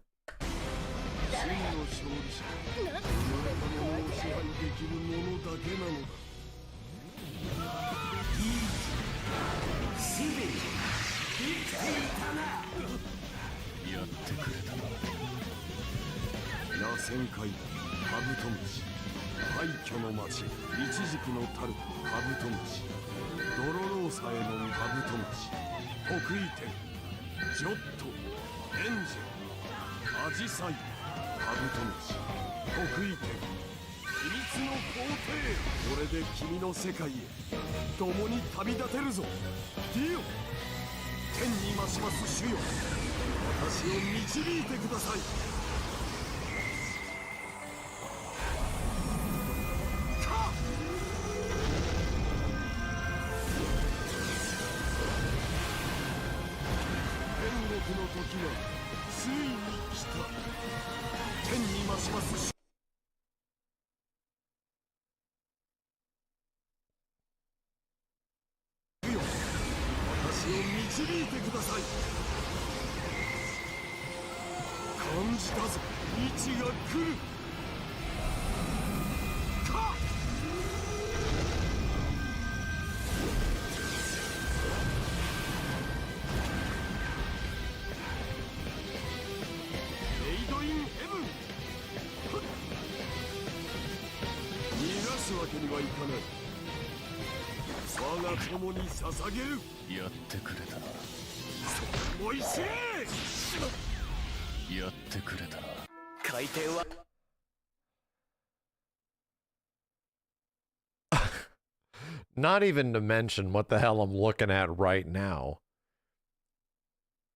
Not even to mention what the hell I'm looking at right now.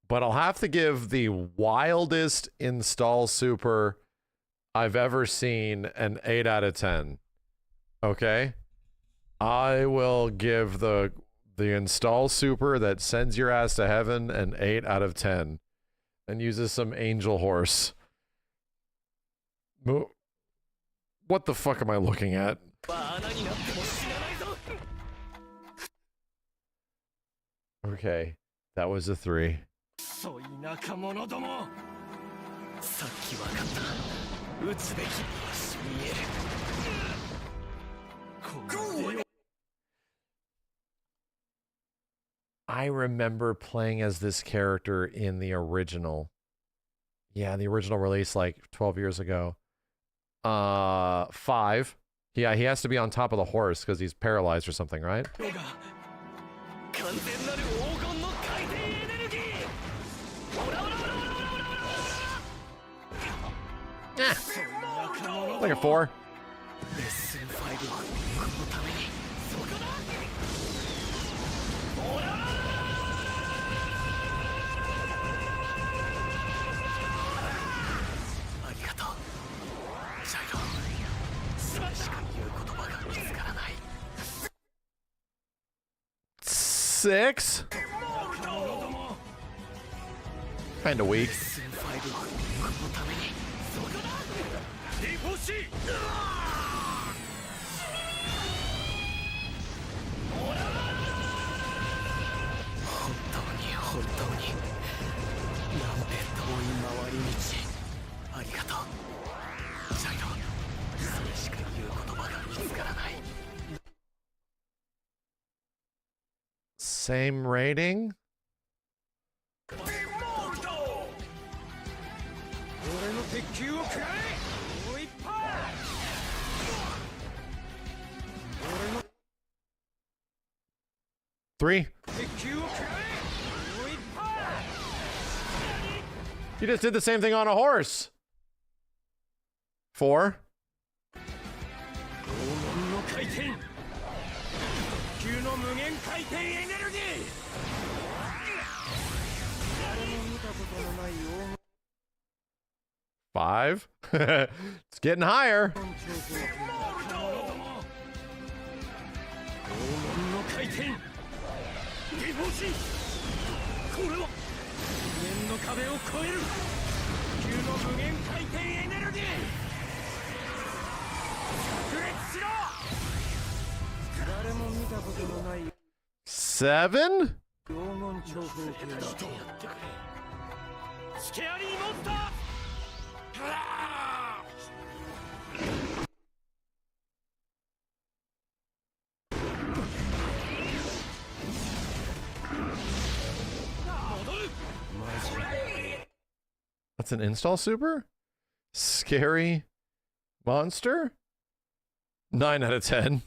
But I'll have to give the wildest install super I've ever seen an 8 out of 10. Okay? I will give the install super that sends your ass to heaven an 8 out of 10 and uses some angel horse. What the fuck am I looking at? Okay, that was a 3. I remember playing as this character in the original. Yeah, the original release like 12 years ago. 5. Yeah, he has to be on top of the horse because he's paralyzed or something, right? Like a 4. Six? Kinda weak. Same rating? Three. You just did the same thing on a horse. 4. Five. It's getting higher. Seven? That's an install super? Scary monster? 9 out of 10.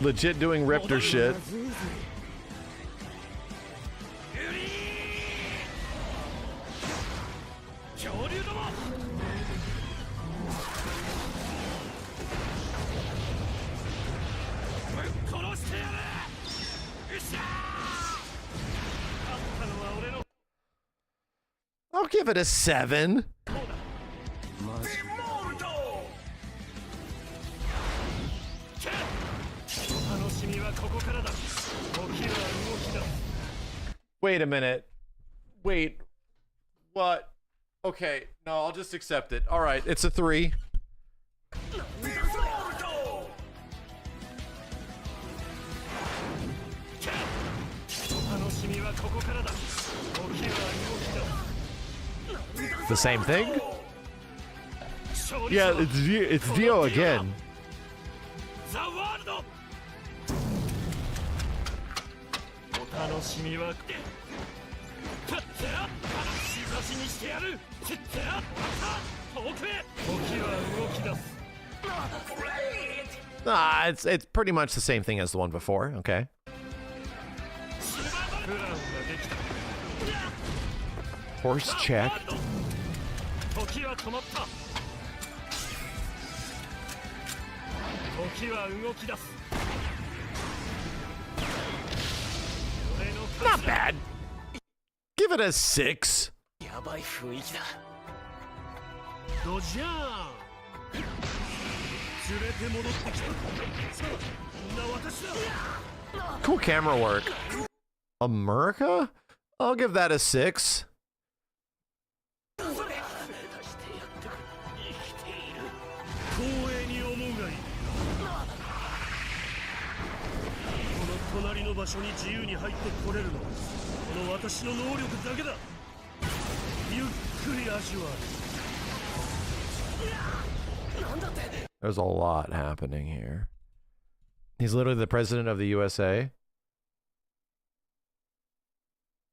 Legit doing Riptor shit. I'll give it a 7. Wait a minute. Wait. What? Okay. No, I'll just accept it. All right. It's a 3. The same thing? Yeah, it's Dio again. Nah, it's pretty much the same thing as the one before, okay. Horse check. Not bad. Give it a 6. Cool camera work. America? I'll give that a 6. There's a lot happening here. He's literally the president of the USA.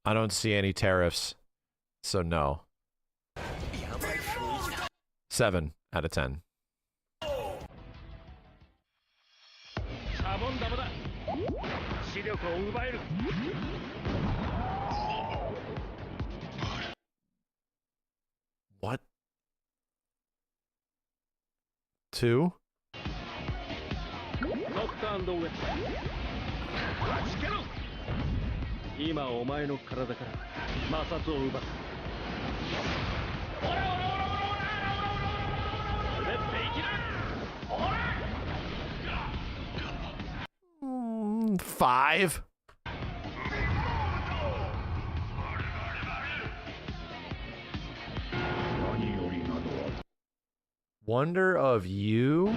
I don't see any tariffs, so no. 7 out of 10. What? 2? Mm, 5? Wonder of You?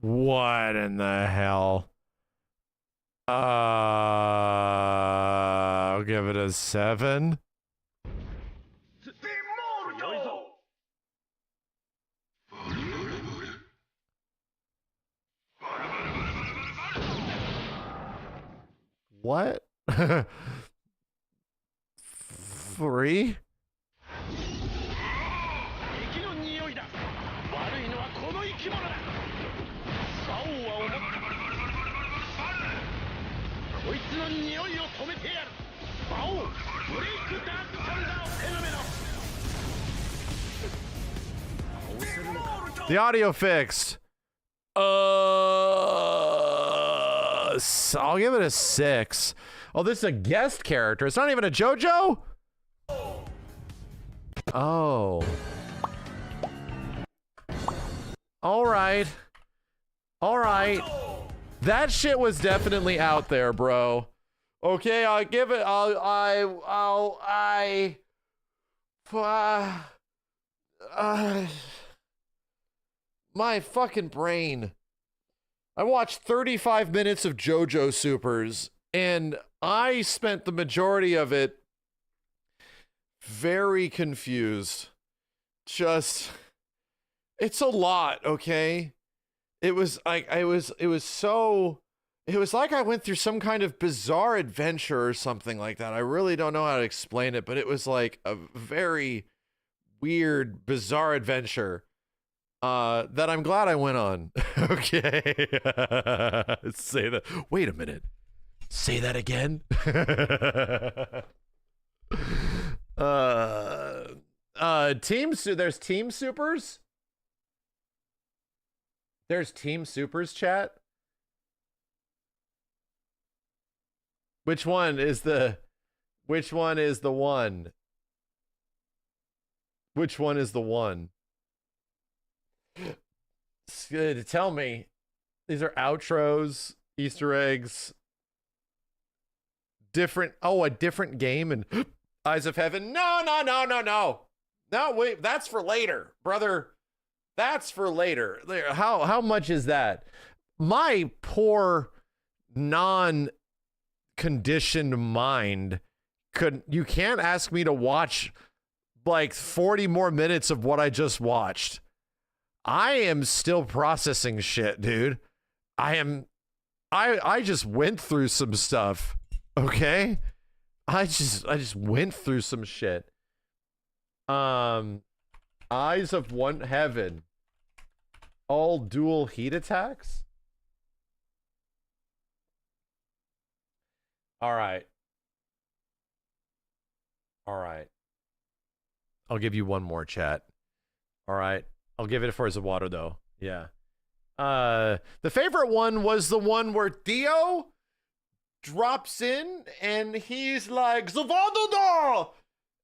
What in the hell? I'll give it a 7. What? 3? The audio fixed. I'll give it a 6. Oh, this is a guest character. It's not even a JoJo? Oh. All right. All right. That shit was definitely out there, bro. Okay, I'll give it. My fucking brain. I watched 35 minutes of JoJo Supers, and I spent the majority of it very confused. Just, it's a lot, okay? It was like, it was like I went through some kind of bizarre adventure or something like that. I really don't know how to explain it, but it was like a very weird, bizarre adventure. That I'm glad I went on. Okay. Say that. Wait a minute. Say that again. There's Team Supers. There's Team Supers chat. Which one is the one? Which one is the one? It's good to tell me. These are outros, Easter eggs. A different game and Eyes of Heaven. No, wait, that's for later, brother. That's for later. How much is that? My poor non-conditioned mind you can't ask me to watch like 40 more minutes of what I just watched. I am still processing shit, dude. I just went through some stuff. Okay? I just went through some shit. Eyes of Heaven. All dual heat attacks? All right. I'll give you one more, chat. All right. I'll give it for Zawato, though. Yeah. The favorite one was the one where Theo drops in and he's like, Zavado!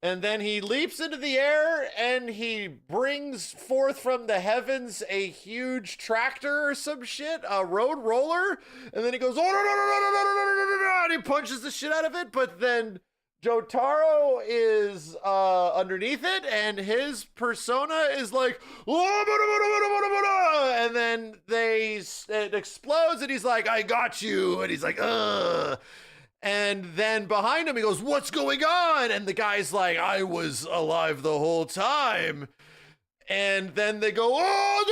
And then he leaps into the air and he brings forth from the heavens a huge tractor or some shit, a road roller. And then he goes, oh, no, and he punches the shit out of it. But then Jotaro is underneath it, and his persona is like, and then it explodes, and he's like, I got you, and he's like, ugh. And then behind him, he goes, what's going on? And the guy's like, I was alive the whole time. And then they go, oh,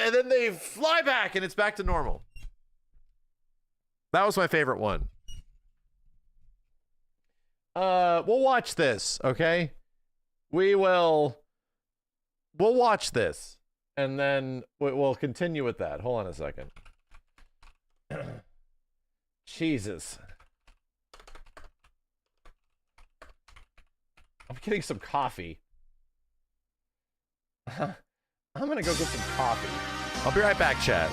and then they fly back, and it's back to normal. That was my favorite one. We'll watch this, okay? We'll watch this, and then we'll continue with that. Hold on a second. Jesus. I'm getting some coffee. I'm gonna go get some coffee. I'll be right back, chat.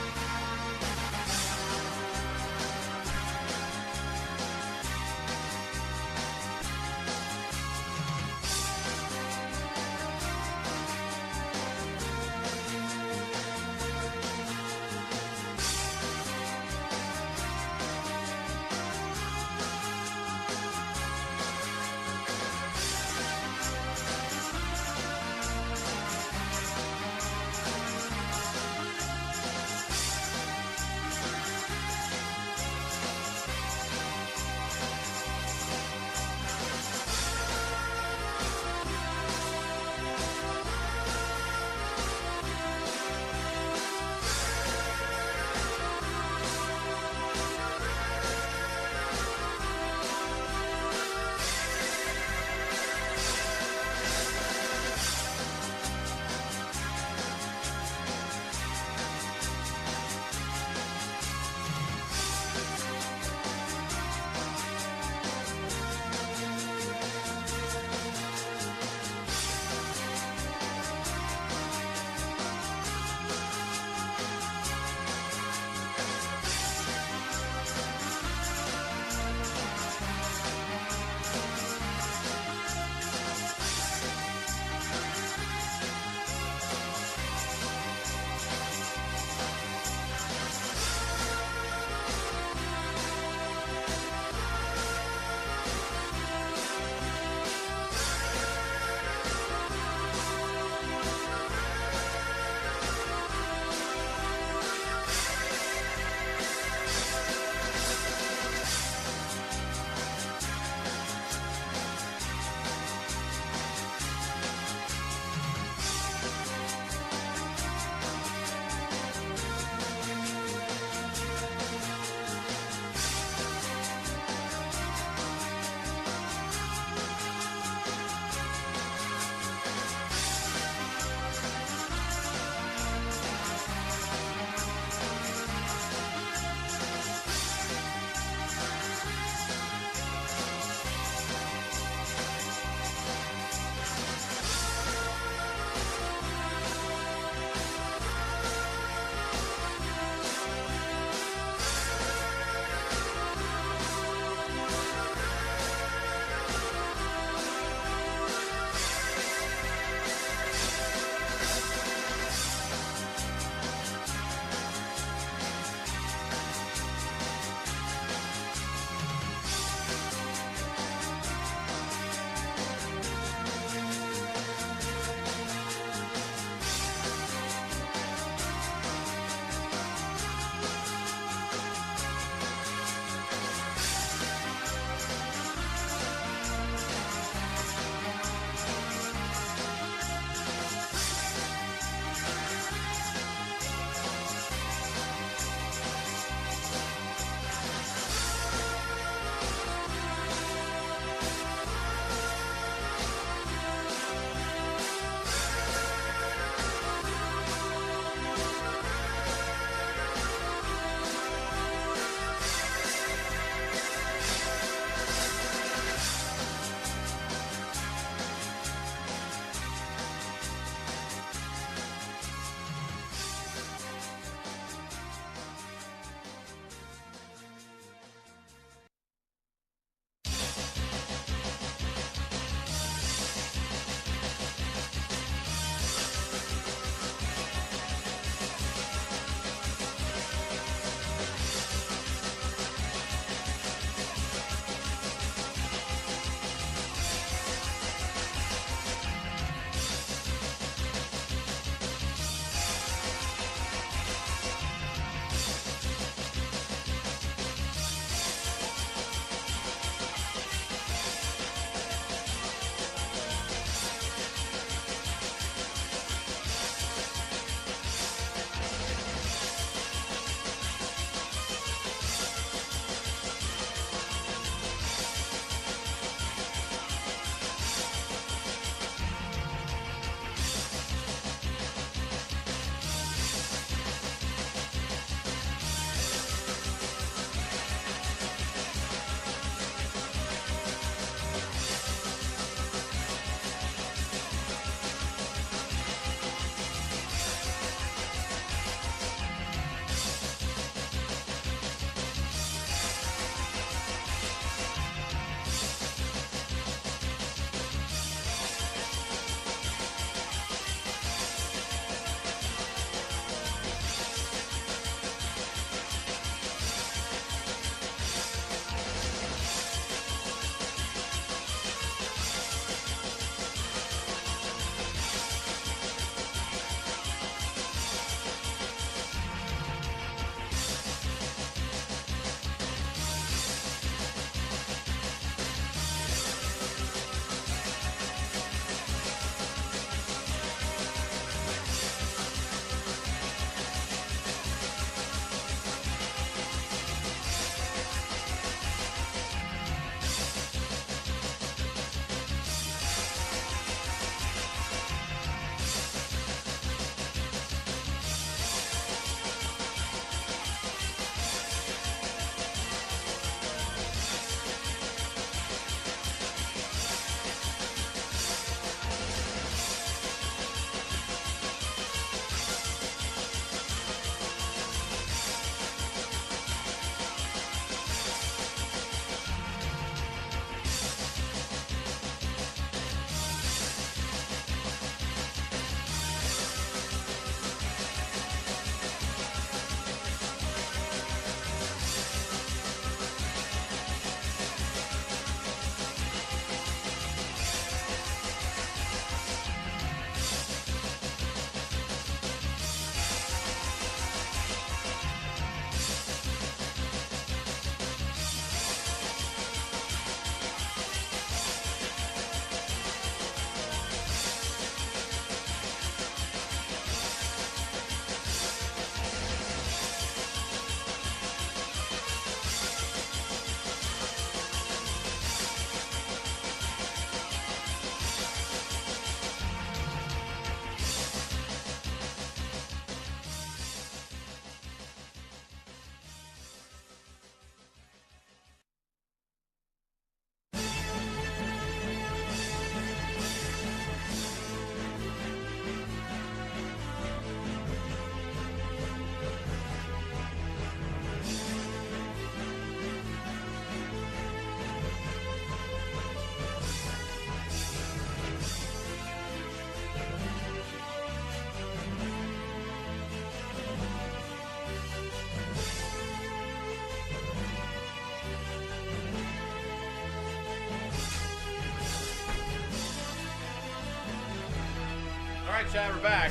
right, chat, we're back.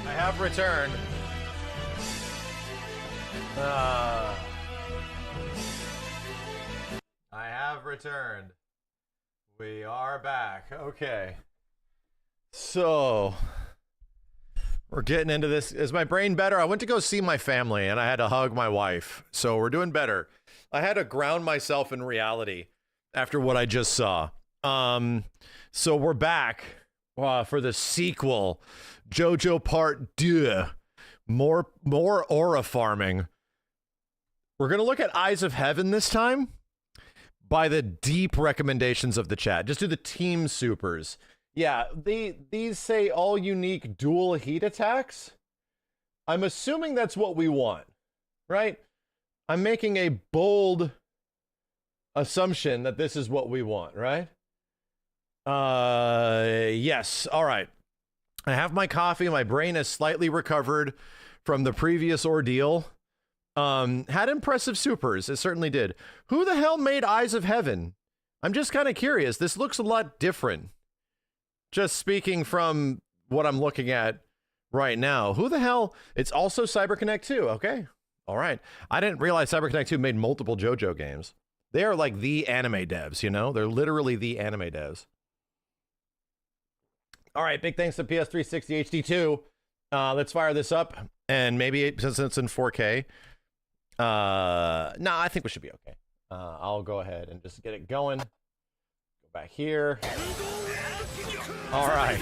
I have returned. I have returned. We are back. Okay. So, we're getting into this. Is my brain better? I went to go see my family and I had to hug my wife. So, we're doing better. I had to ground myself in reality after what I just saw. So, we're back for the sequel, JoJo Part 2. More aura farming. We're going to look at Eyes of Heaven this time by the deep recommendations of the chat. Just do the team supers. Yeah, these say all unique dual heat attacks. I'm assuming that's what we want, right? I'm making a bold assumption that this is what we want, right? Yes. All right. I have my coffee. My brain has slightly recovered from the previous ordeal. Had impressive supers. It certainly did. Who the hell made Eyes of Heaven? I'm just kind of curious. This looks a lot different. Just speaking from what I'm looking at right now. Who the hell? It's also CyberConnect 2. Okay. All right. I didn't realize CyberConnect 2 made multiple JoJo games. They are like the anime devs, you know? They're literally the anime devs. All right. Big thanks to PS360 HD2. Let's fire this up. And maybe since it's in 4K. No, I think we should be okay. I'll go ahead and just get it going. Go back here. All right.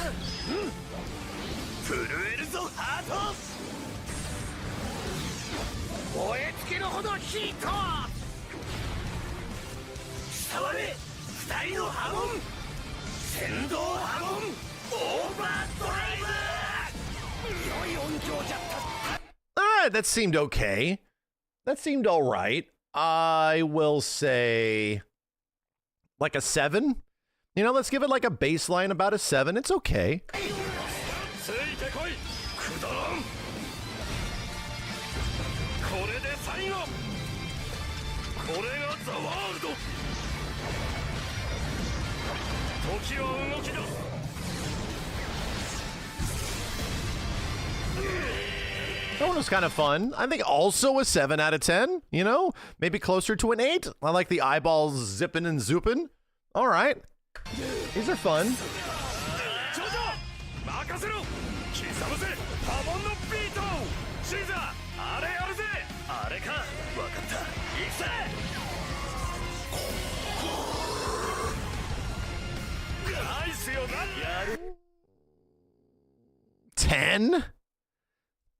All right, that seemed okay. That seemed all right. I will say like a 7. You know, let's give it like a baseline about a 7. It's okay. That one was kind of fun. I think also a 7 out of 10, you know? Maybe closer to an 8. I like the eyeballs zipping and zooping. All right. These are fun.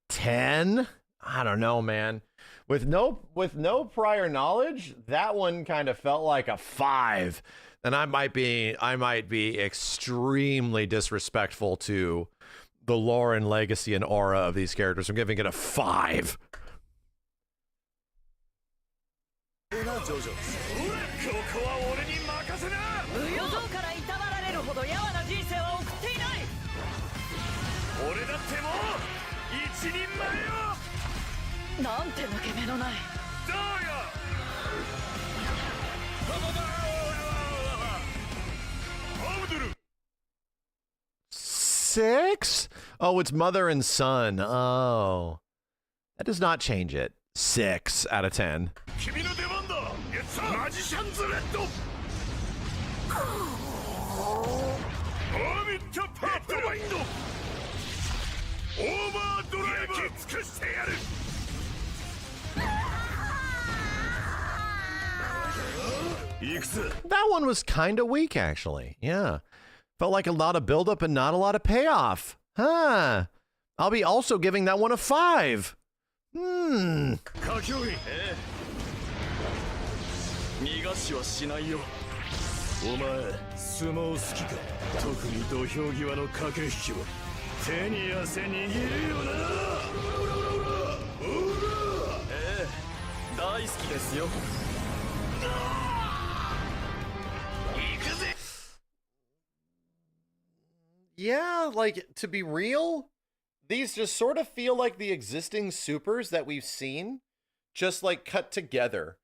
Ten? I don't know, man. With no prior knowledge, that one kind of felt like a 5. And I might be extremely disrespectful to the lore and legacy and aura of these characters. I'm giving it a 5. Six? Oh, it's mother and son. Oh, that does not change it. 6 out of 10. That one was kind of weak, actually. Yeah. Felt like a lot of buildup and not a lot of payoff. Huh. I'll be also giving that one a 5. Hmm. Yeah, like, to be real, these just sort of feel like the existing supers that we've seen, just like cut together.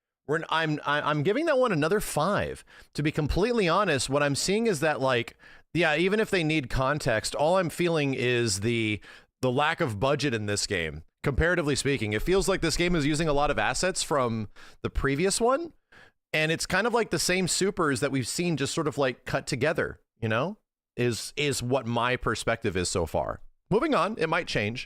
I'm giving that one another 5. To be completely honest, what I'm seeing is that like Yeah, even if they need context, all I'm feeling is the lack of budget in this game. Comparatively speaking, it feels like this game is using a lot of assets from the previous one, and it's kind of like the same supers that we've seen just sort of like cut together, you know, is what my perspective is so far. Moving on, it might change.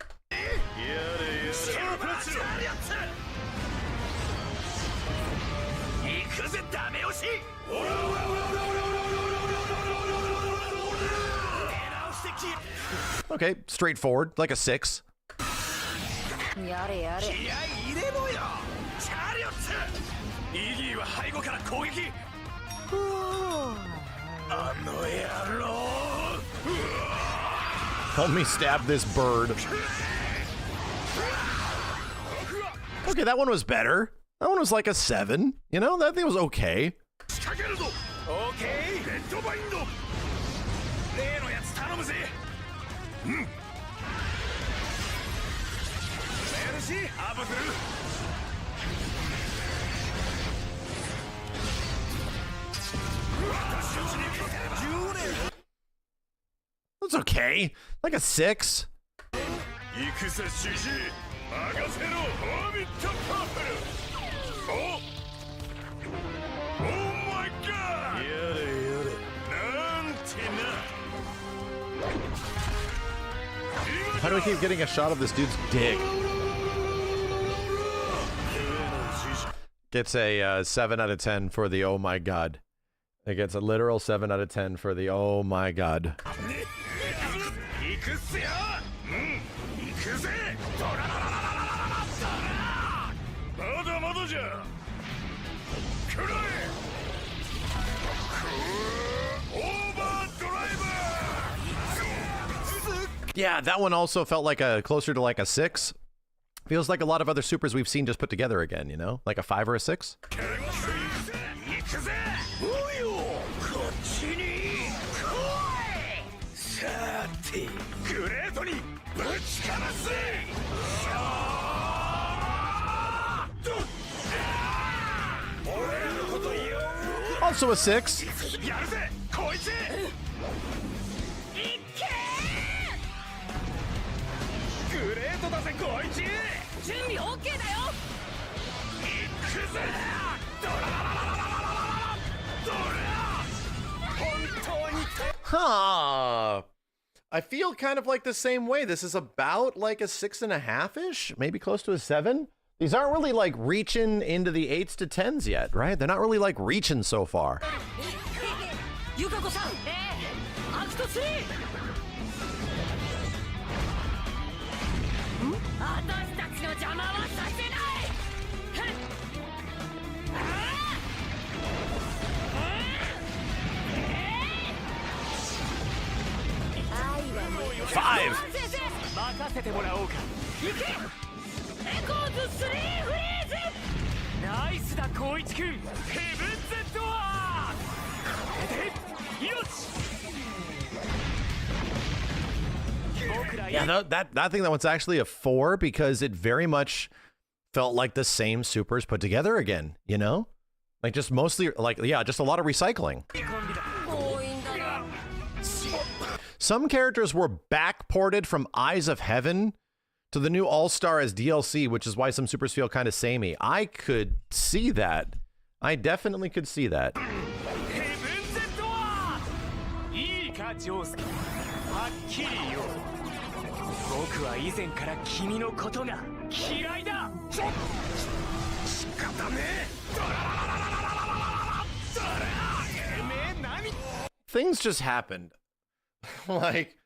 Okay, straightforward, like a 6. Help me stab this bird. Okay, that one was better. That one was like a 7. You know, that thing was okay. That's okay. Like a 6. How do we keep getting a shot of this dude's dick? Gets a 7 out of 10 for the oh my god. It gets a literal 7 out of 10 for the oh my god. Yeah, that one also felt like a closer to like a 6. Feels like a lot of other supers we've seen just put together again, you know? Like a 5 or a 6. Also a 6. Huh. I feel kind of like the same way. This is about like a 6.5-ish, maybe close to a 7. These aren't really like reaching into the 8s to 10s yet, right? They're not really like reaching so far. Five. Yeah, that thing, that one's actually a 4 because it very much felt like the same supers put together again, you know? Like just mostly like, yeah, just a lot of recycling. Some characters were back-ported from Eyes of Heaven to the new All-Star as DLC, which is why some supers feel kind of samey. I could see that. I definitely could see that. Things just happened. Like,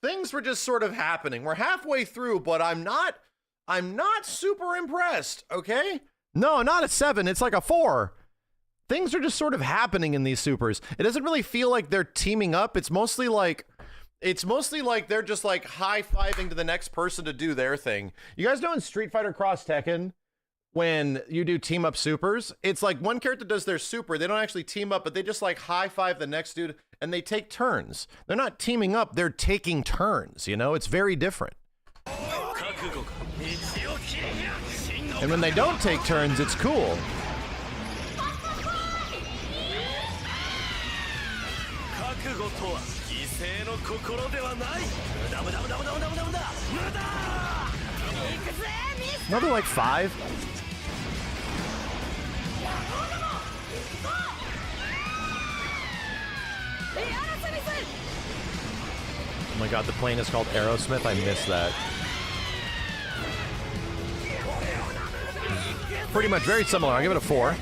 things were just sort of happening. We're halfway through, but I'm not super impressed, okay? No, not a 7. It's like a 4. Things are just sort of happening in these supers. It doesn't really feel like they're teaming up. It's mostly like they're just like high-fiving to the next person to do their thing. You guys know in Street Fighter Cross Tekken, when you do team up supers, it's like one character does their super, they don't actually team up, but they just like high-five the next dude, and they take turns. They're not teaming up, they're taking turns, you know? It's very different. And when they don't take turns, it's cool. Another like 5. Oh my god, the plane is called Aerosmith. I missed that. Pretty much very similar. I'll give it a 4.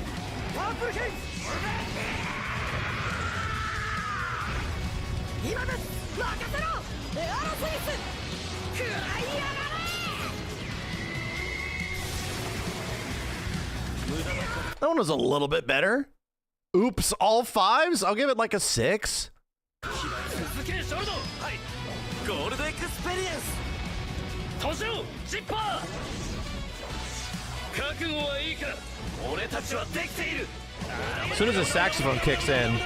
That one was a little bit better. Oops, all 5s? I'll give it like a 6. As soon as the saxophone kicks in.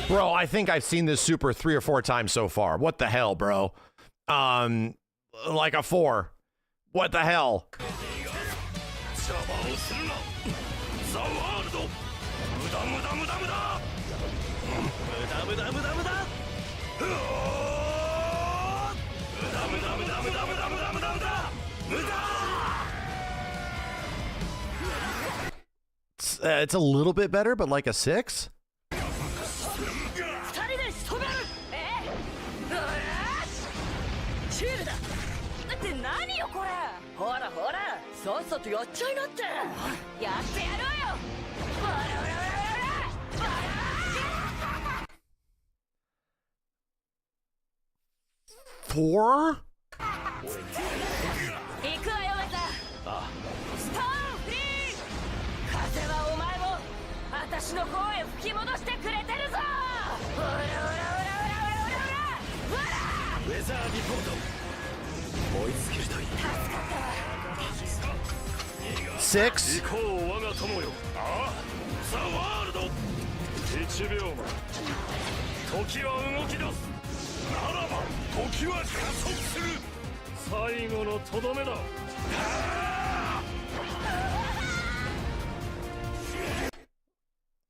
Bro, I think I've seen this super 3 or 4 times so far. What the hell, bro? Like a 4. What the hell? It's a little bit better, but like a 6? Four? Six?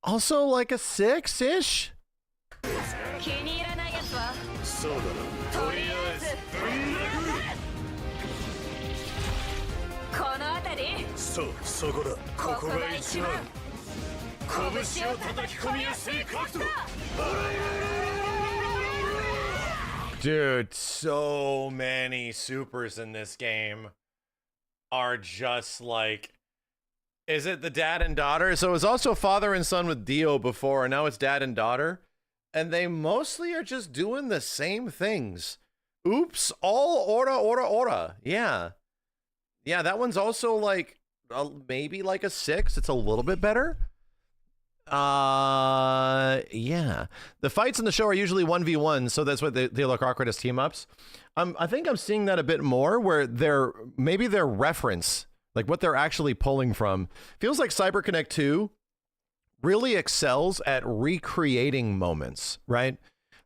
Also like a 6-ish? Dude, so many supers in this game are just like, is it the dad and daughter? So it was also father and son with Dio before, and now it's dad and daughter. And they mostly are just doing the same things. Oops, all ora. Yeah. Yeah, that one's also like maybe like a 6. It's a little bit better. Yeah. The fights in the show are usually 1v1, so that's what they look awkward as team-ups. I think I'm seeing that a bit more, where maybe their reference, like what they're actually pulling from, feels like CyberConnect 2 really excels at recreating moments, right?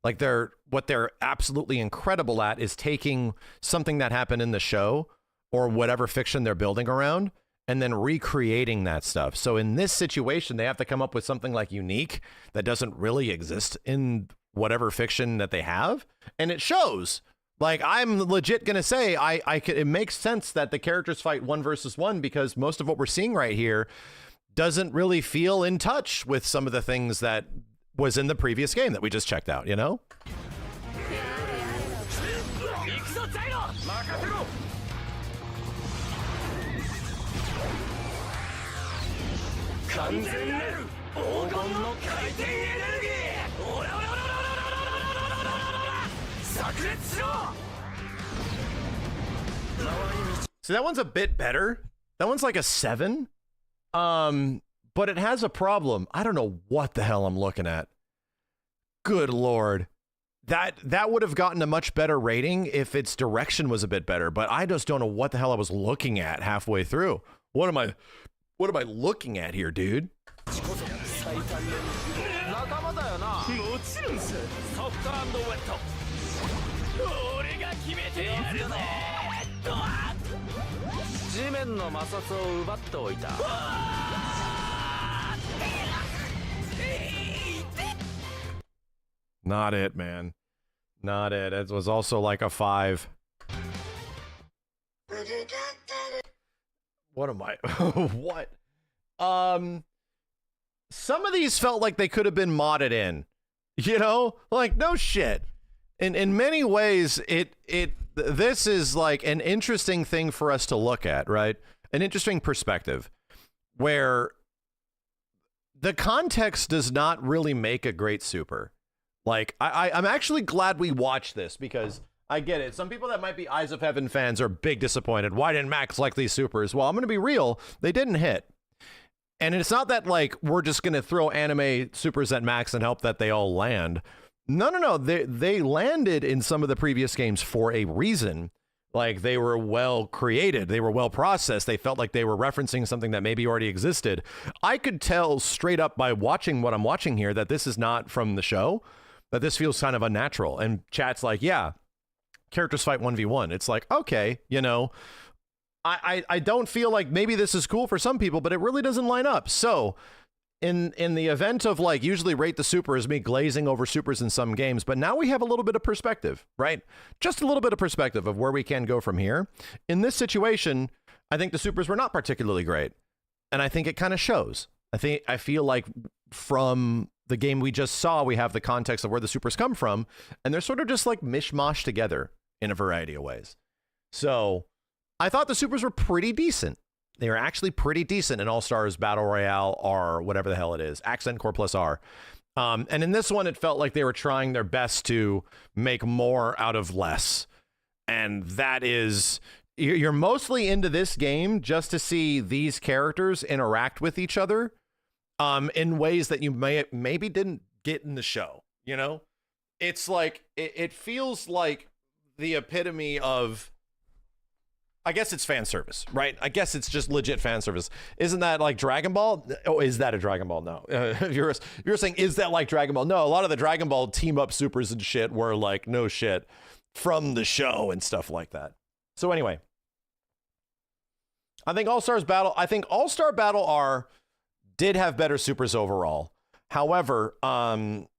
Like what they're absolutely incredible at is taking something that happened in the show or whatever fiction they're building around and then recreating that stuff. So in this situation, they have to come up with something like unique that doesn't really exist in whatever fiction that they have. And it shows. Like, I'm legit going to say, it makes sense that the characters fight 1 versus 1 because most of what we're seeing right here doesn't really feel in touch with some of the things that was in the previous game that we just checked out, you know? So that one's a bit better. That one's like a 7. But it has a problem. I don't know what the hell I'm looking at. Good Lord. That would have gotten a much better rating if its direction was a bit better, but I just don't know what the hell I was looking at halfway through. What am I looking at here, dude? Not it, man. Not it. It was also like a 5. What am I? What? Some of these felt like they could have been modded in. You know? Like, no shit. In many ways, this is like an interesting thing for us to look at, right? An interesting perspective where the context does not really make a great super. Like, I'm actually glad we watched this because I get it. Some people that might be Eyes of Heaven fans are big disappointed. Why didn't Max like these supers? Well, I'm going to be real. They didn't hit. And it's not that, like, we're just going to throw anime supers at Max and hope that they all land. No. They landed in some of the previous games for a reason. Like, they were well created. They were well processed. They felt like they were referencing something that maybe already existed. I could tell straight up by watching what I'm watching here that this is not from the show, that this feels kind of unnatural. And chat's like, yeah, characters fight 1v1. It's like, okay, you know, I don't feel like maybe this is cool for some people, but it really doesn't line up. So in the event of, like, usually rate the super is me glazing over supers in some games, but now we have a little bit of perspective, right? Just a little bit of perspective of where we can go from here. In this situation, I think the supers were not particularly great. And I think it kind of shows. I feel like from the game we just saw, we have the context of where the supers come from, and they're sort of just like mishmash together in a variety of ways. So I thought the supers were pretty decent. They were actually pretty decent in All-Stars Battle Royale R, whatever the hell it is, Accent Core plus R. And in this one, it felt like they were trying their best to make more out of less. And that is, you're mostly into this game just to see these characters interact with each other in ways that you maybe didn't get in the show, you know? It's like, it feels like the epitome of, I guess it's fan service, right? I guess it's just legit fan service. Isn't that like Dragon Ball? Oh, is that a Dragon Ball? No. If you're saying, is that like Dragon Ball? No, a lot of the Dragon Ball team up supers and shit were like, no shit, from the show and stuff like that. So anyway, I think All-Star Battle R did have better supers overall. However,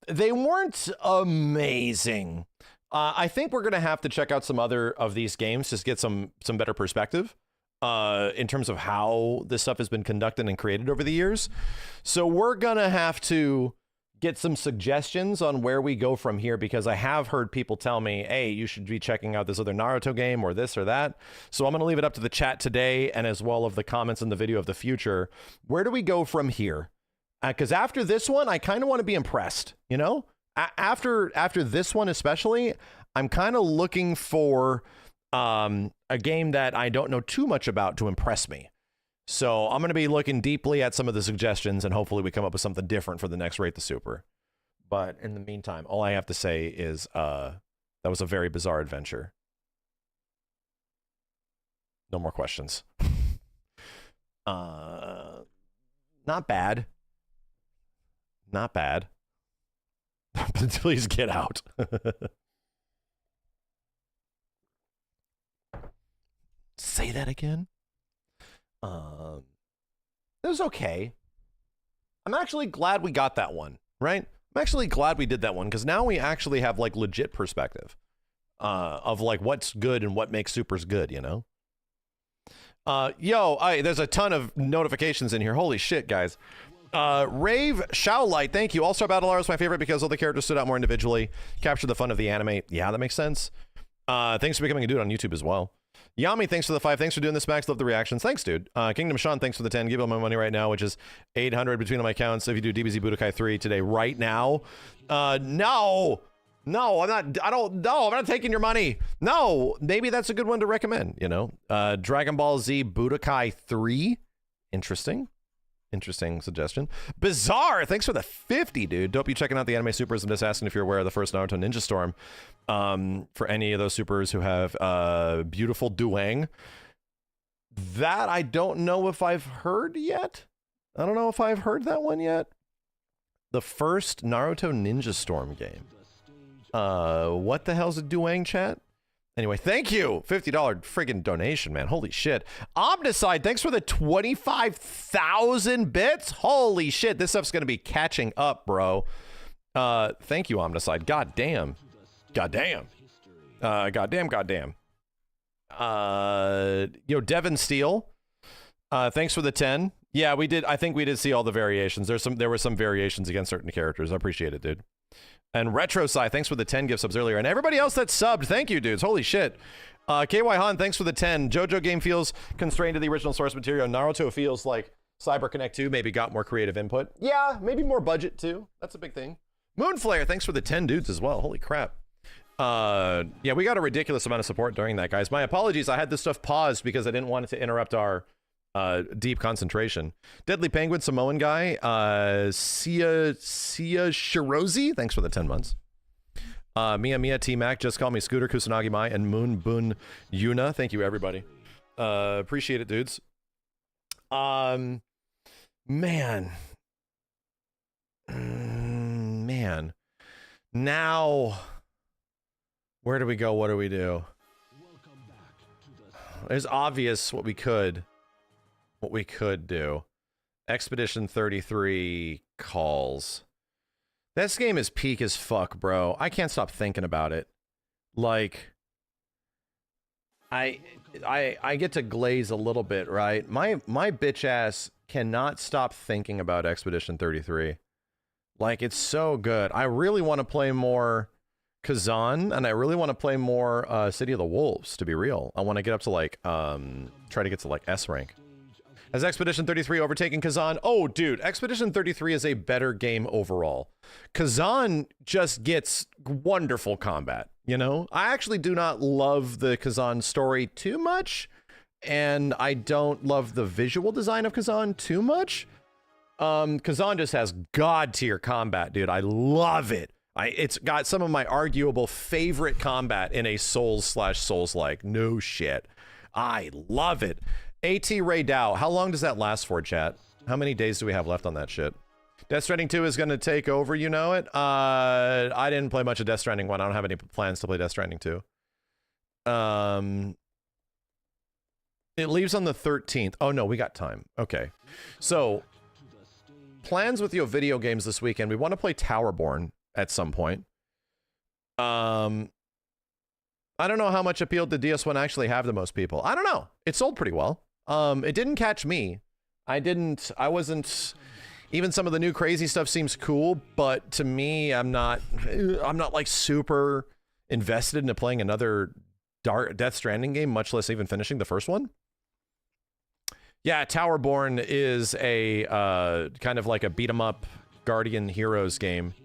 they weren't amazing. I think we're going to have to check out some other of these games to get some better perspective in terms of how this stuff has been conducted and created over the years. So we're going to have to get some suggestions on where we go from here, because I have heard people tell me, hey, you should be checking out this other Naruto game or this or that. So I'm going to leave it up to the chat today, and as well of the comments in the video of the future. Where do we go from here? Because after this one, I kind of want to be impressed, you know? After this one especially, I'm kind of looking for a game that I don't know too much about to impress me. So I'm going to be looking deeply at some of the suggestions, and hopefully we come up with something different for the next Rate the Super. But in the meantime, all I have to say is that was a very bizarre adventure. No more questions. Not bad. Not bad. Please get out. Say that again. It was okay. I'm actually glad we got that one, right? I'm actually glad we did that one, because now we actually have like legit perspective of like what's good and what makes supers good, you know? There's a ton of notifications in here. Holy shit, guys. Rave Showlight, thank you. All-Star Battle R is my favorite because all the characters stood out more individually, captured the fun of the anime. Yeah, that makes sense. Thanks for becoming a dude on YouTube as well. Yami, thanks for the 5. Thanks for doing this, Max. Love the reactions. Thanks, dude. Kingdom Sean, thanks for the 10. Give all my money right now, which is 800 between all my accounts. If you do DBZ Budokai 3 today, right now. No, I'm not taking your money. No, maybe that's a good one to recommend, you know. Dragon Ball Z Budokai 3. Interesting suggestion. Bizarre, thanks for the 50, dude. Dope you checking out the anime supers. I'm just asking if you're aware of the first Naruto Ninja Storm. For any of those supers who have beautiful Duang. That I don't know if I've heard yet. I don't know if I've heard that one yet. The first Naruto Ninja Storm game. What the hell's a Duang, chat? Anyway, thank you. $50 friggin' donation, man. Holy shit. Omnicide, thanks for the 25,000 bits. Holy shit. This stuff's going to be catching up, bro. Thank you, Omnicide. God damn. God damn. Goddamn. Devin Steele. Thanks for the 10. Yeah, we did. I think we did see all the variations. There were some variations against certain characters. I appreciate it, dude. And RetroSci, thanks for the 10 gift subs earlier. And everybody else that subbed, thank you, dudes. Holy shit. KY Han, thanks for the 10. JoJo game feels constrained to the original source material. Naruto feels like CyberConnect 2 maybe got more creative input. Yeah, maybe more budget too. That's a big thing. Moonflare, thanks for the 10 dudes as well. Holy crap. Yeah, we got a ridiculous amount of support during that, guys. My apologies. I had this stuff paused because I didn't want it to interrupt our deep concentration. Deadly Penguin, Samoan guy, Sia Shirozi, thanks for the 10 months. Mia T-Mac, just call me Scooter Kusanagi Mai, and Moon Boon Yuna. Thank you, everybody. Appreciate it, dudes. Man. Now, where do we go? What do we do? It's obvious what we could do. Expedition 33 calls. This game is peak as fuck, bro. I can't stop thinking about it. Like, I get to glaze a little bit, right? My bitch ass cannot stop thinking about Expedition 33. Like, it's so good. I really want to play more Kazan, and I really want to play more City of the Wolves, to be real. I want to get up to, like, try to get to, like, S rank. Has Expedition 33 overtaken Kazan? Oh, dude, Expedition 33 is a better game overall. Kazan just gets wonderful combat, you know? I actually do not love the Kazan story too much, and I don't love the visual design of Kazan too much. Kazan just has god-tier combat, dude. I love it. It's got some of my arguable favorite combat in a Souls/Souls-like. No shit. I love it. AT Ray Dow, how long does that last for, chat? How many days do we have left on that shit? Death Stranding 2 is going to take over, you know it? I didn't play much of Death Stranding 1. I don't have any plans to play Death Stranding 2. It leaves on the 13th. Oh, no, we got time. Okay. So, plans with your video games this weekend. We want to play Towerborn at some point. I don't know how much appeal did DS1 actually have to most people. I don't know. It sold pretty well. It didn't catch me. I wasn't, even some of the new crazy stuff seems cool, but to me, I'm not like super invested into playing another Death Stranding game, much less even finishing the first one. Yeah, Towerborn is a kind of like a beat 'em up Guardian Heroes game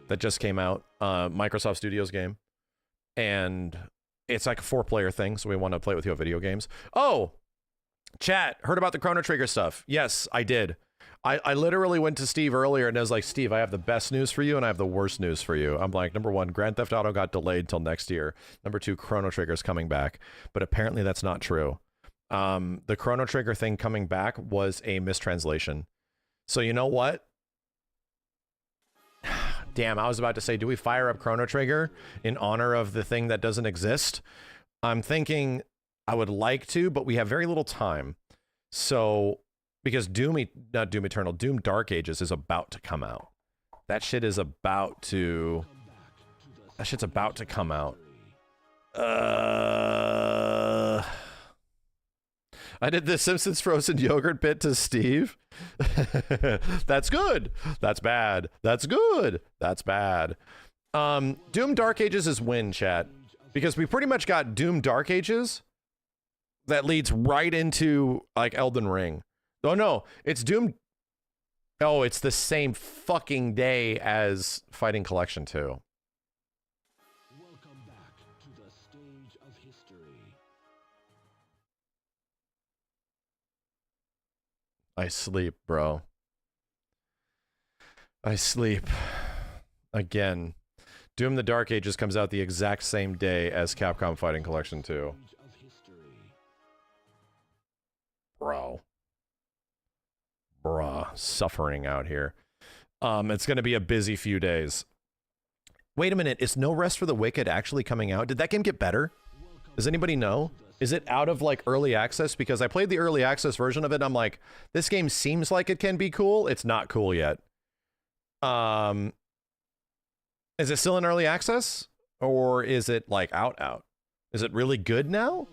that just came out, Microsoft Studios game. And it's like a 4-player thing, so we want to play with your video games. Oh, chat, heard about the Chrono Trigger stuff. Yes, I did. I literally went to Steve earlier and I was like, Steve, I have the best news for you and I have the worst news for you. I'm like, number 1, Grand Theft Auto got delayed till next year. Number 2, Chrono Trigger's coming back. But apparently that's not true. The Chrono Trigger thing coming back was a mistranslation. So you know what? Damn, I was about to say, do we fire up Chrono Trigger in honor of the thing that doesn't exist? I'm thinking I would like to, but we have very little time. So, because Doom Dark Ages is about to come out. That shit's about to come out. I did the Simpsons frozen yogurt bit to Steve. That's good. That's bad. That's good. That's bad. Doom Dark Ages is win, chat. Because we pretty much got Doom Dark Ages that leads right into, like, Elden Ring. Oh, no. It's Doom... Oh, it's the same fucking day as Fighting Collection 2. I sleep, bro. I sleep. Again. Doom the Dark Ages comes out the exact same day as Capcom Fighting Collection 2. Bro. Bruh. Suffering out here. It's going to be a busy few days. Wait a minute. Is No Rest for the Wicked actually coming out? Did that game get better? Does anybody know? Is it out of, like, early access? Because I played the early access version of it, and I'm like, this game seems like it can be cool. It's not cool yet. Is it still in early access? Or is it like out? Is it really good now?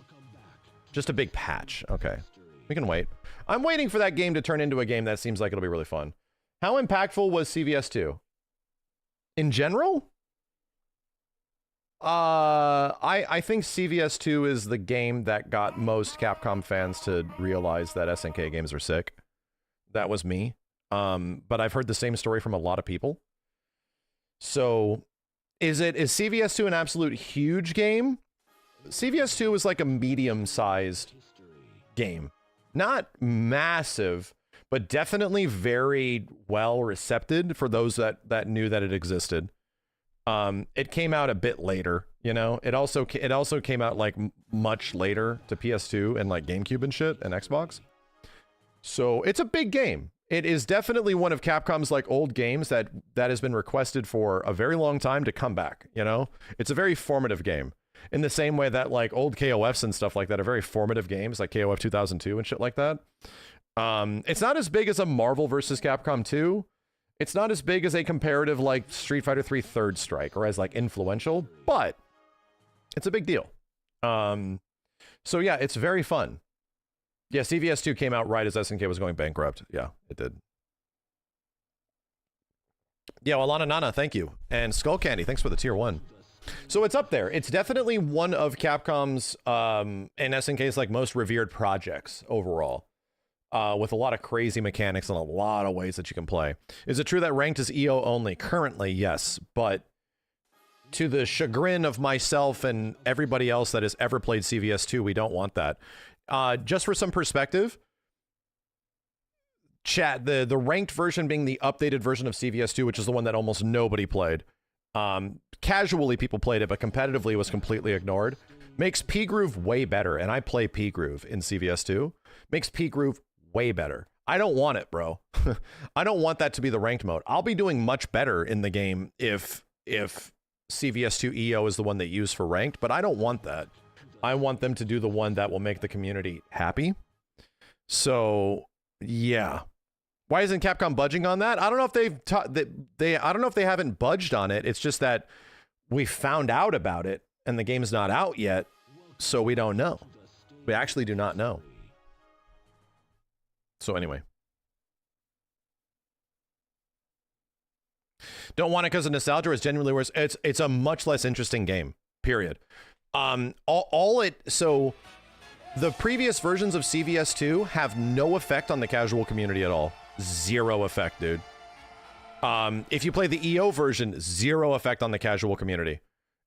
Just a big patch. Okay. We can wait. I'm waiting for that game to turn into a game that seems like it'll be really fun. How impactful was CVS 2? In general? I think CVS 2 is the game that got most Capcom fans to realize that SNK games are sick. That was me. But I've heard the same story from a lot of people. So, is CVS 2 an absolute huge game? CVS 2 is like a medium-sized game. Not massive, but definitely very well received for those that knew that it existed. It came out a bit later, you know. It also came out like much later to PS2 and like GameCube and shit and Xbox. So it's a big game. It is definitely one of Capcom's like old games that has been requested for a very long time to come back, you know? It's a very formative game. In the same way that like old KOFs and stuff like that are very formative games, like KOF 2002 and shit like that. It's not as big as a Marvel versus Capcom 2. It's not as big as a comparative like Street Fighter 3 Third Strike or as like influential, but it's a big deal. So yeah, it's very fun. Yeah, CVS 2 came out right as SNK was going bankrupt. Yeah, it did. Yeah, well, Alana Nana, thank you. And Skull Candy, thanks for the tier 1. So it's up there. It's definitely one of Capcom's and SNK's like most revered projects overall. With a lot of crazy mechanics and a lot of ways that you can play. Is it true that ranked is EO only? Currently, yes, but to the chagrin of myself and everybody else that has ever played CVS 2, we don't want that. Just for some perspective, chat, the ranked version being the updated version of CVS 2, which is the one that almost nobody played. Casually people played it, but competitively it was completely ignored. Makes P-Groove way better, and I play P-Groove in CVS 2. Makes P-Groove way better. I don't want it, bro. I don't want that to be the ranked mode. I'll be doing much better in the game if CVS 2 EO is the one they use for ranked, but I don't want that. I want them to do the one that will make the community happy. So, yeah. Why isn't Capcom budging on that? I don't know if I don't know if they haven't budged on it. It's just that we found out about it and the game's not out yet, so we don't know. We actually do not know. So anyway. Don't want it because of nostalgia, it's genuinely worse. It's a much less interesting game, period. So the previous versions of CVS 2 have no effect on the casual community at all. Zero effect, dude. If you play the EO version, zero effect on the casual community.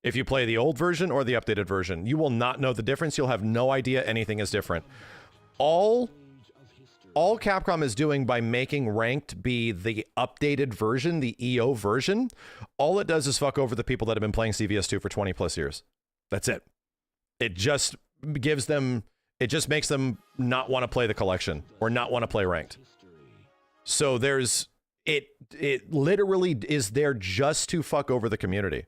If you play the old version or the updated version, you will not know the difference. You'll have no idea anything is different. All Capcom is doing by making ranked be the updated version, the EO version, all it does is fuck over the people that have been playing CVS 2 for 20 plus years. That's it. It just gives them, it just makes them not want to play the collection or not want to play ranked. So there's, it literally is there just to fuck over the community.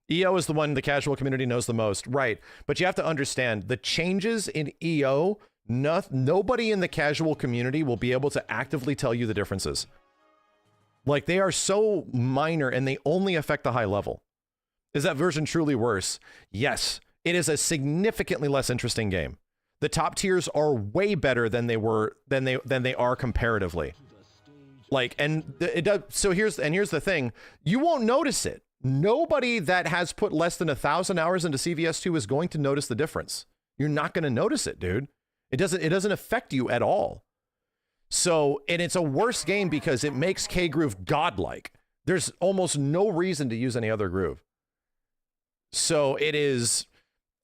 EO is the one the casual community knows the most, right? But you have to understand the changes in EO, nobody in the casual community will be able to actively tell you the differences. Like, they are so minor and they only affect the high level. Is that version truly worse? Yes, it is a significantly less interesting game. The top tiers are way better than they were than they are comparatively. Like, and it does. So here's the thing: you won't notice it. Nobody that has put less than 1,000 hours into CVS 2 is going to notice the difference. You're not going to notice it, dude. It doesn't affect you at all. So, and it's a worse game because it makes K-Groove godlike. There's almost no reason to use any other groove. So it is,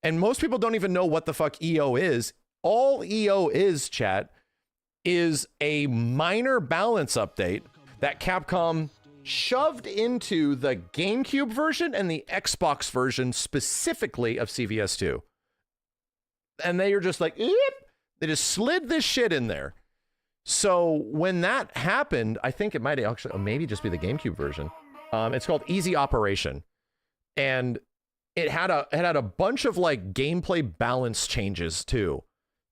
and most people don't even know what the fuck EO is. All EO is, chat, is a minor balance update that Capcom shoved into the GameCube version and the Xbox version specifically of CVS 2. And they are just like, eep! They just slid this shit in there. So when that happened, I think it might actually maybe just be the GameCube version. It's called Easy Operation. And it had a bunch of like gameplay balance changes too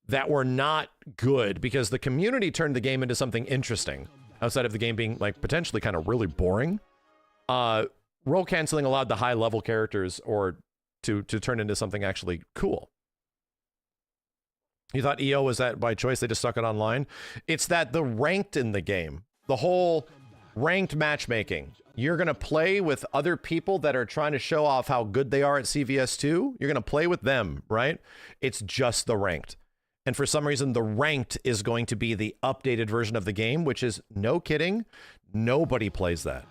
that were not good because the community turned the game into something interesting outside of the game being like potentially kind of really boring. role canceling allowed the high level characters or to turn into something actually cool. You thought EO was that by choice, they just stuck it online? It's that the ranked in the game, the whole ranked matchmaking, you're going to play with other people that are trying to show off how good they are at CVS2. You're going to play with them, right? It's just the ranked. And for some reason, the ranked is going to be the updated version of the game, which is, no kidding, nobody plays that.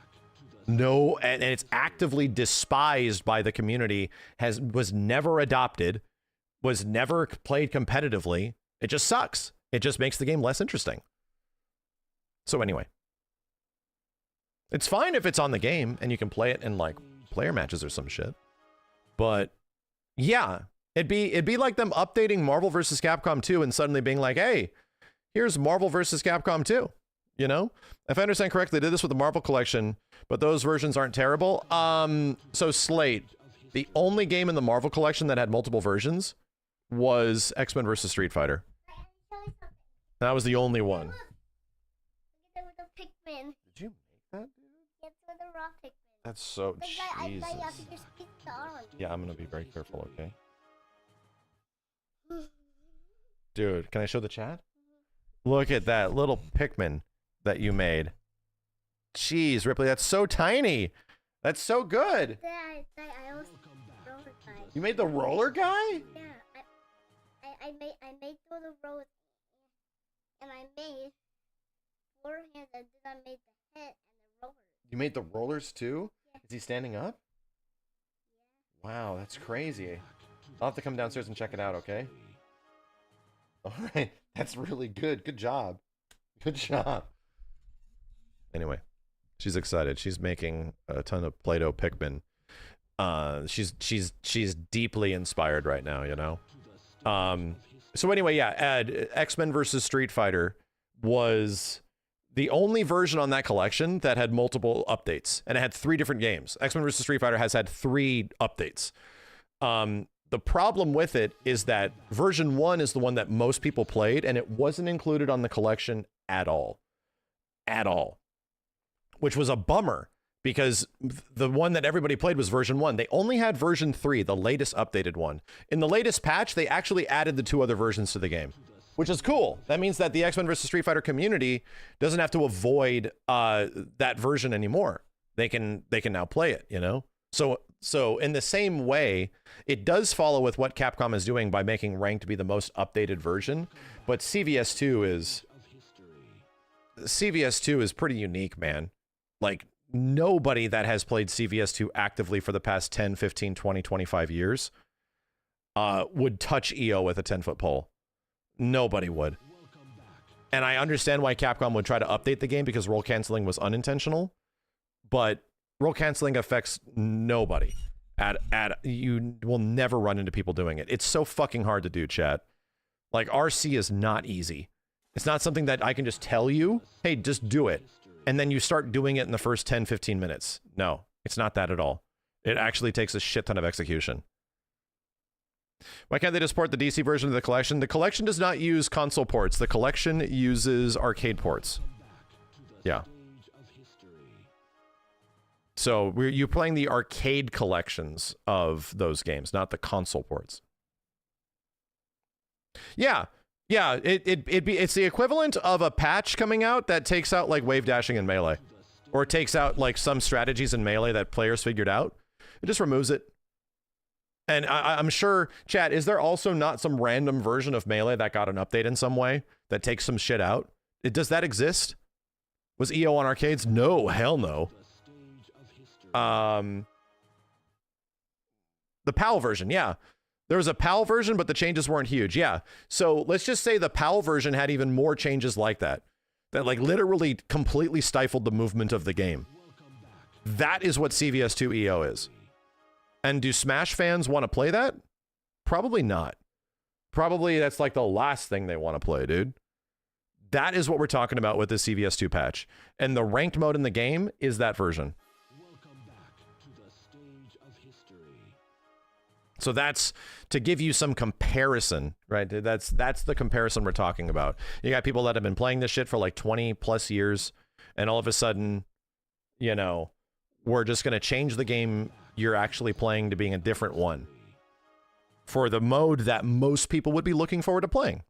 No, and it's actively despised by the community, was never adopted, was never played competitively. It just sucks. It just makes the game less interesting. So anyway, it's fine if it's on the game and you can play it in like player matches or some shit. But yeah, it'd be like them updating Marvel vs. Capcom 2 and suddenly being like, hey, here's Marvel vs. Capcom 2. You know, if I understand correctly, they did this with the Marvel collection, but those versions aren't terrible. So Slate, the only game in the Marvel collection that had multiple versions was X-Men vs. Street Fighter. That was the only one. With the Pikmin. Did you make that, dude? Yes, with the raw Pikmin. That's so Jesus. I have to just pick the orange. Yeah, I'm gonna be very careful, okay? Dude, can I show the chat? Look at that little Pikmin that you made. Jeez, Ripley, that's so tiny. That's so good. I also roller guy. You made the roller guy? Yeah, I made all the rollers, and I made 4 hands, and then I made the head and the rollers. You made the rollers too? Yeah. Is he standing up? Yeah. Wow, that's crazy. I'll have to come downstairs and check it out, okay? All right, that's really good. Good job. Good job. Anyway, she's excited. She's making a ton of Play-Doh Pikmin. She's deeply inspired right now, you know? So anyway, yeah, X-Men versus Street Fighter was the only version on that collection that had multiple updates, and it had 3 different games. X-Men versus Street Fighter has had 3 updates. The problem with it is that version 1 is the one that most people played, and it wasn't included on the collection at all. At all. Which was a bummer, because the one that everybody played was version 1. They only had version 3, the latest updated one. In the latest patch, they actually added the 2 other versions to the game, which is cool. That means that the X-Men vs. Street Fighter community doesn't have to avoid that version anymore. They can now play it, you know? So in the same way, it does follow with what Capcom is doing by making Ranked be the most updated version, but CVS2 is pretty unique, man. Like, nobody that has played CVS2 actively for the past 10, 15, 20, 25 years would touch EO with a 10-foot pole. Nobody would. And I understand why Capcom would try to update the game because role canceling was unintentional, but role canceling affects nobody. You will never run into people doing it. It's so fucking hard to do, chat. Like, RC is not easy. It's not something that I can just tell you, hey, just do it. And then you start doing it in the first 10, 15 minutes. No, it's not that at all. It actually takes a shit ton of execution. Why can't they just port the DC version of the collection? The collection does not use console ports. The collection uses arcade ports. Yeah. So you're playing the arcade collections of those games, not the console ports. Yeah. Yeah, it's the equivalent of a patch coming out that takes out like wave dashing in Melee, or takes out like some strategies in Melee that players figured out. It just removes it. And I'm sure, chat, is there also not some random version of Melee that got an update in some way that takes some shit out? Does that exist? Was EO on arcades? No, hell no. The PAL version, yeah. There was a PAL version, but the changes weren't huge. Yeah. So let's just say the PAL version had even more changes like that. That like literally completely stifled the movement of the game. That is what CVS2 EO is. And do Smash fans want to play that? Probably not. Probably that's like the last thing they want to play, dude. That is what we're talking about with the CVS2 patch. And the ranked mode in the game is that version. So that's to give you some comparison, right? That's the comparison we're talking about. You got people that have been playing this shit for like 20 plus years, and all of a sudden, you know, we're just going to change the game you're actually playing to being a different one for the mode that most people would be looking forward to playing.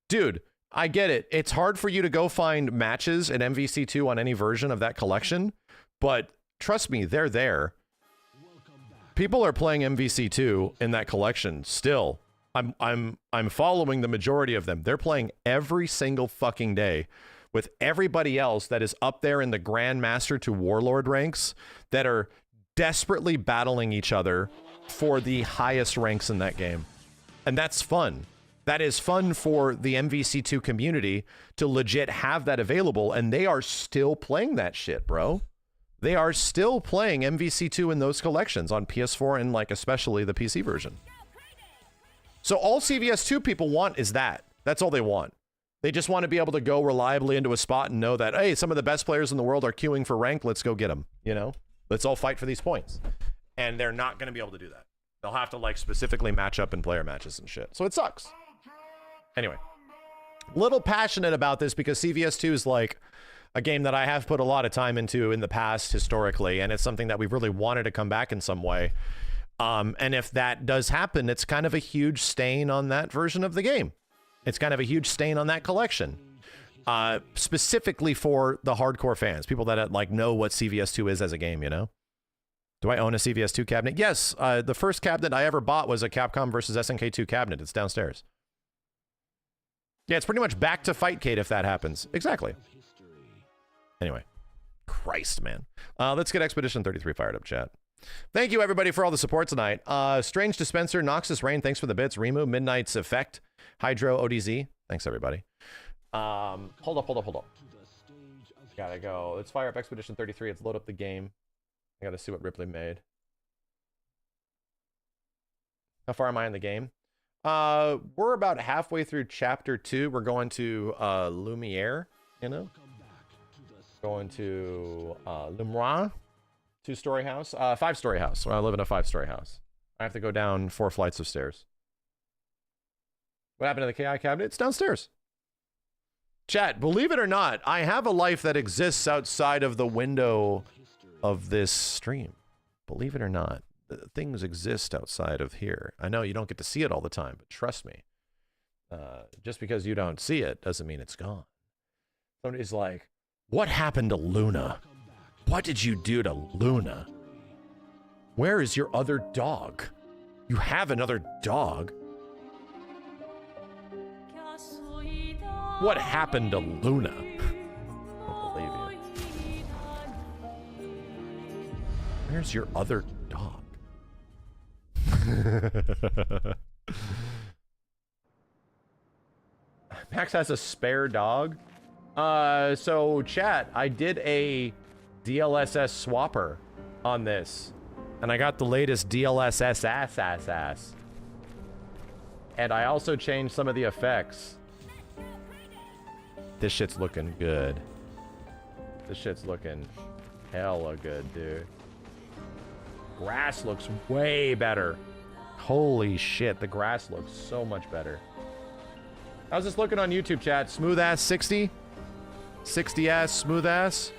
Dude, I get it. It's hard for you to go find matches in MVC2 on any version of that collection, but trust me, they're there. People are playing MVC2 in that collection still. I'm following the majority of them. They're playing every single fucking day with everybody else that is up there in the Grandmaster to Warlord ranks that are desperately battling each other for the highest ranks in that game. And that's fun. That is fun for the MVC2 community to legit have that available, and they are still playing that shit, bro. They are still playing MVC2 in those collections on PS4 and like especially the PC version. So all CVS2 people want is that. That's all they want. They just want to be able to go reliably into a spot and know that, hey, some of the best players in the world are queuing for rank. Let's go get them, you know? Let's all fight for these points. And they're not going to be able to do that. They'll have to like specifically match up in player matches and shit. So it sucks. Anyway, a little passionate about this because CVS2 is like a game that I have put a lot of time into in the past historically, and it's something that we've really wanted to come back in some way. And if that does happen, it's kind of a huge stain on that version of the game. It's kind of a huge stain on that collection, specifically for the hardcore fans, people that like know what CVS2 is as a game, you know? Do I own a CVS2 cabinet? Yes. The first cabinet I ever bought was a Capcom versus SNK2 cabinet. It's downstairs. Yeah, it's pretty much back to Fightcade if that happens. Exactly. Anyway. Christ, man. Let's get Expedition 33 fired up, chat. Thank you, everybody, for all the support tonight. Strange Dispenser, Noxus Rain, thanks for the bits. Remu, Midnight's Effect, Hydro, ODZ. Thanks, everybody. Hold up. Gotta go. Let's fire up Expedition 33. Let's load up the game. I gotta see what Ripley made. How far am I in the game? We're about halfway through chapter 2. We're going to Lumiere, you know? Going to Lumiere. 2-story house? 5-story house. I live in a 5-story house. I have to go down 4 flights of stairs. What happened to the KI cabinet? It's downstairs. Chat, believe it or not, I have a life that exists outside of the window of this stream. Believe it or not, things exist outside of here. I know you don't get to see it all the time, but trust me. Just because you don't see it doesn't mean it's gone. Somebody's like, what happened to Luna? What did you do to Luna? Where is your other dog? You have another dog? What happened to Luna? I don't believe you. Where's your other dog? Max has a spare dog. So chat, I did a DLSS swapper on this, and I got the latest DLSS ass. And I also changed some of the effects. This shit's looking good. This shit's looking hella good, dude. Grass looks way better. Holy shit, the grass looks so much better. How's this looking on YouTube, chat? Smooth ass 60? 60 ass, smooth ass?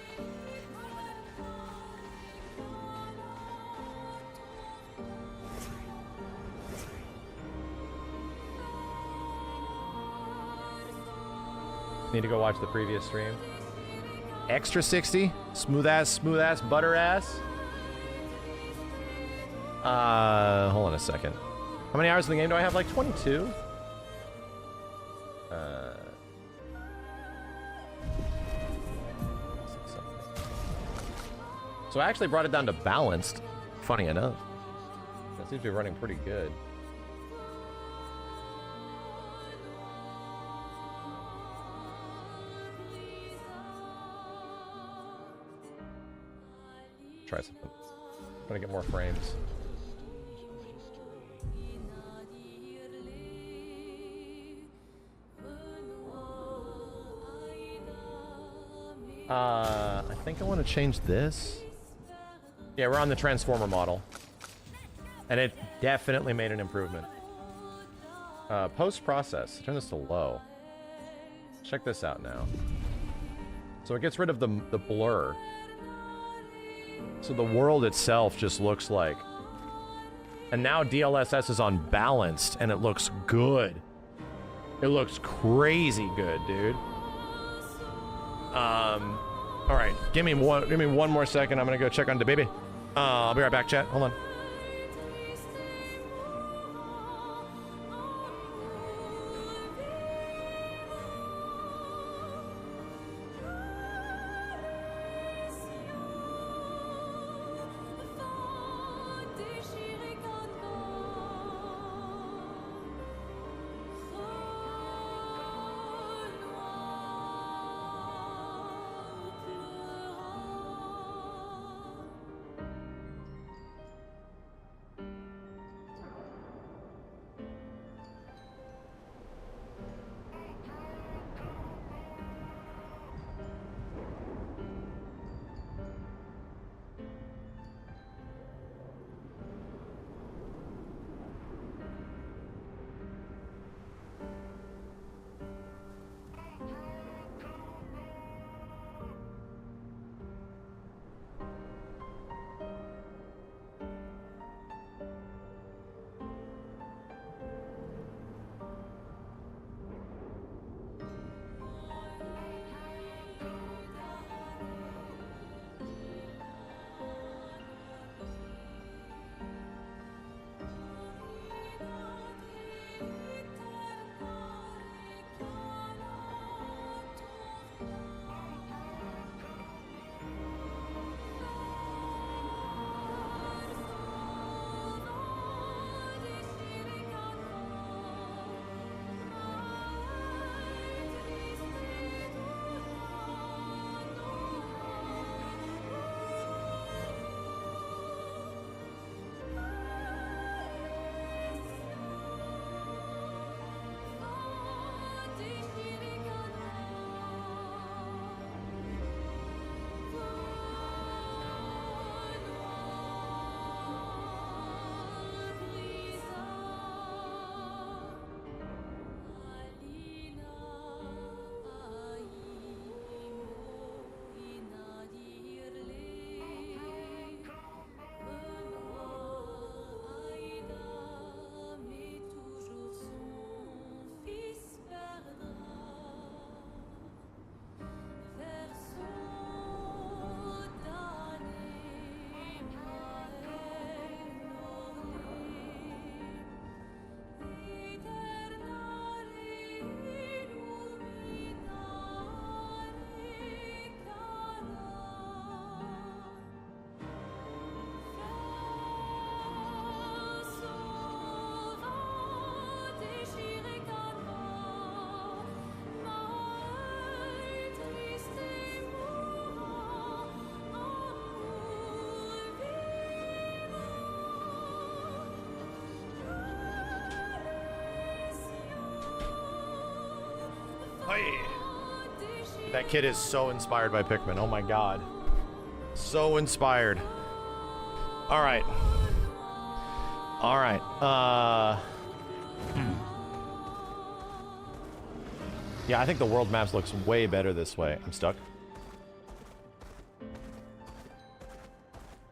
Need to go watch the previous stream. Extra 60? Smooth ass, butter ass? Hold on a second. How many hours in the game do I have? Like 22? So I actually brought it down to balanced, funny enough. That seems to be running pretty good. Try something. I'm gonna get more frames. I think I want to change this. Yeah, we're on the Transformer model. And it definitely made an improvement. Post-process. Turn this to low. Check this out now. So it gets rid of the blur. So the world itself just looks like. And now DLSS is on balanced, and it looks good. It looks crazy good, dude. All right, give me one more second. I'm gonna go check on the baby. I'll be right back, chat. Hold on. That kid is so inspired by Pikmin. Oh my god. So inspired. All right. All right. Yeah, I think the world maps looks way better this way. I'm stuck.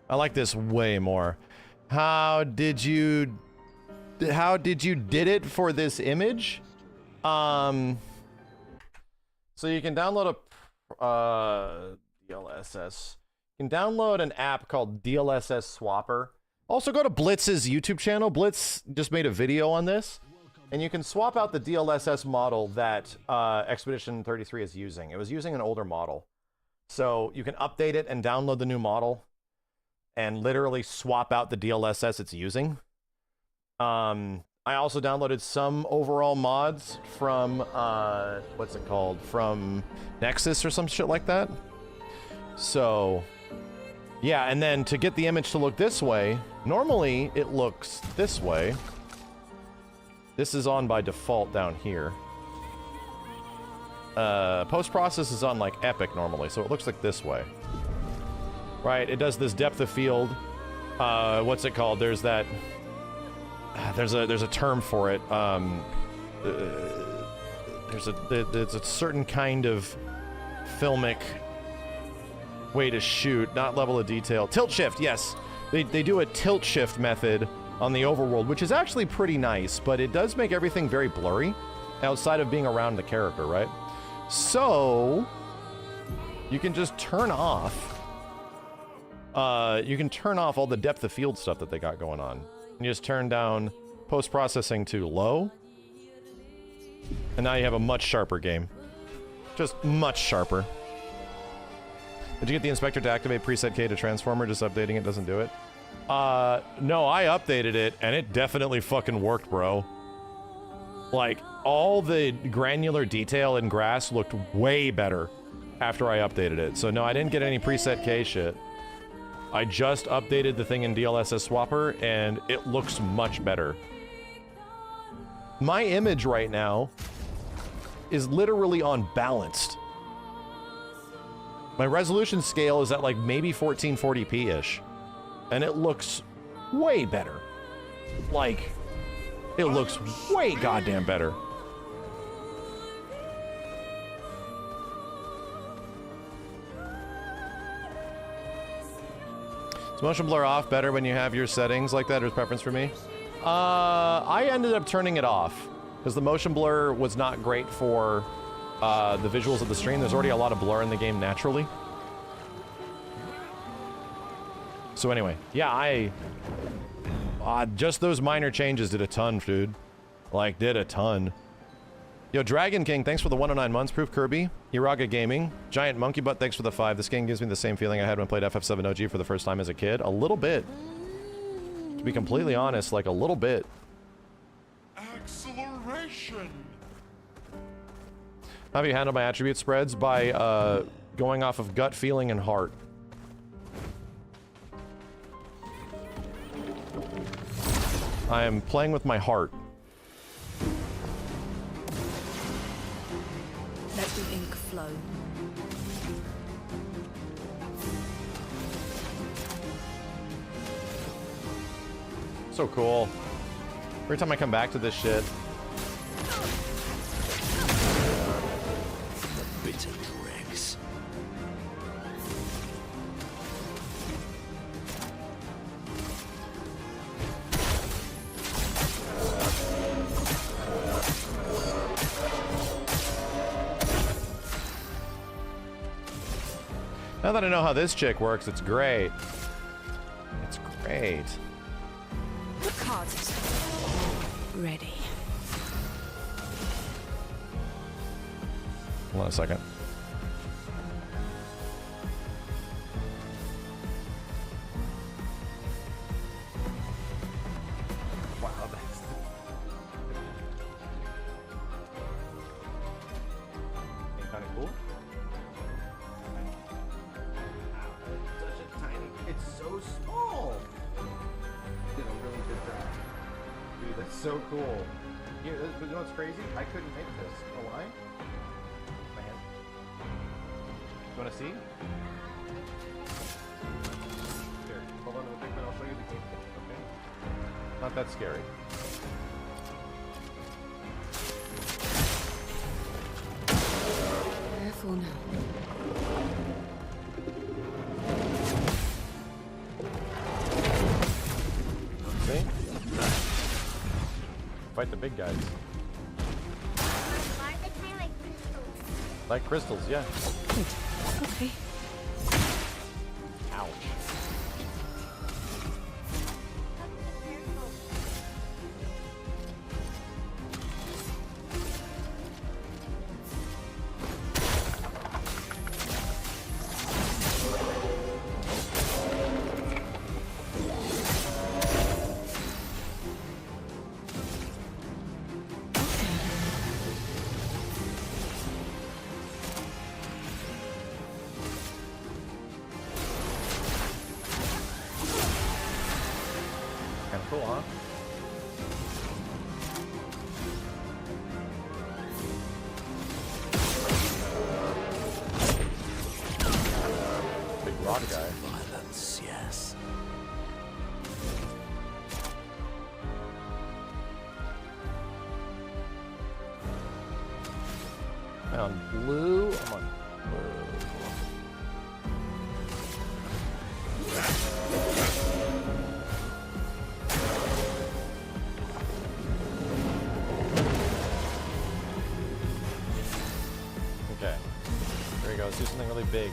I like this way more. How did you did it for this image? So you can download a DLSS. You can download an app called DLSS Swapper. Also go to Blitz's YouTube channel. Blitz just made a video on this. And you can swap out the DLSS model that Expedition 33 is using. It was using an older model. So you can update it and download the new model and literally swap out the DLSS it's using. I also downloaded some overall mods from, what's it called? From Nexus or some shit like that. So, yeah, and then to get the image to look this way, normally it looks this way. This is on by default down here. Post-process is on, like, Epic normally, so it looks like this way. Right, it does this depth of field. What's it called? There's that... There's a term for it. There's a certain kind of filmic way to shoot, not level of detail. Tilt shift, yes. They do a tilt shift method on the overworld, which is actually pretty nice, but it does make everything very blurry outside of being around the character, right? So you can just turn off all the depth of field stuff that they got going on. You just turn down post-processing to low, and now you have a much sharper game. Just much sharper. Did you get the inspector to activate preset K to transformer? Just updating it doesn't do it? No, I updated it, and it definitely fucking worked, bro. Like, all the granular detail in grass looked way better after I updated it. So no, I didn't get any preset K shit. I just updated the thing in DLSS Swapper, and it looks much better. My image right now is literally unbalanced. My resolution scale is at like maybe 1440p-ish, and it looks way better. Like, it looks way goddamn better. Is motion blur off better when you have your settings like that, or is preference for me? I ended up turning it off because the motion blur was not great for the visuals of the stream. There's already a lot of blur in the game naturally. So anyway, yeah, just those minor changes did a ton, dude. Like, did a ton. Yo, Dragon King, thanks for the 109 months. Proof Kirby. Iraga Gaming. Giant Monkey Butt, thanks for the 5. This game gives me the same feeling I had when I played FF7 OG for the first time as a kid. A little bit. To be completely honest, like a little bit. Acceleration. How have you handled my attribute spreads? By going off of gut feeling and heart. I am playing with my heart. Let the ink flow. So cool. Every time I come back to this shit. Bitter dregs. Now that I know how this chick works, it's great. It's great. The cards is ready. Hold on a second. Wow, that's kind of cool. It's so small. Did a really good job. Dude, that's so cool. You know what's crazy? I couldn't make this. You know why? My hand. You want to see? Here, hold on to the big one. I'll show you the game. Okay? Not that scary. Careful now. See? Fight the big guys. Why are they kind of like crystals? Like crystals, yeah. Good. Okay. Ouch. Kind of cool, huh? Big rock guy. Violence, yes. I'm on blue. I'm on blue. something really big.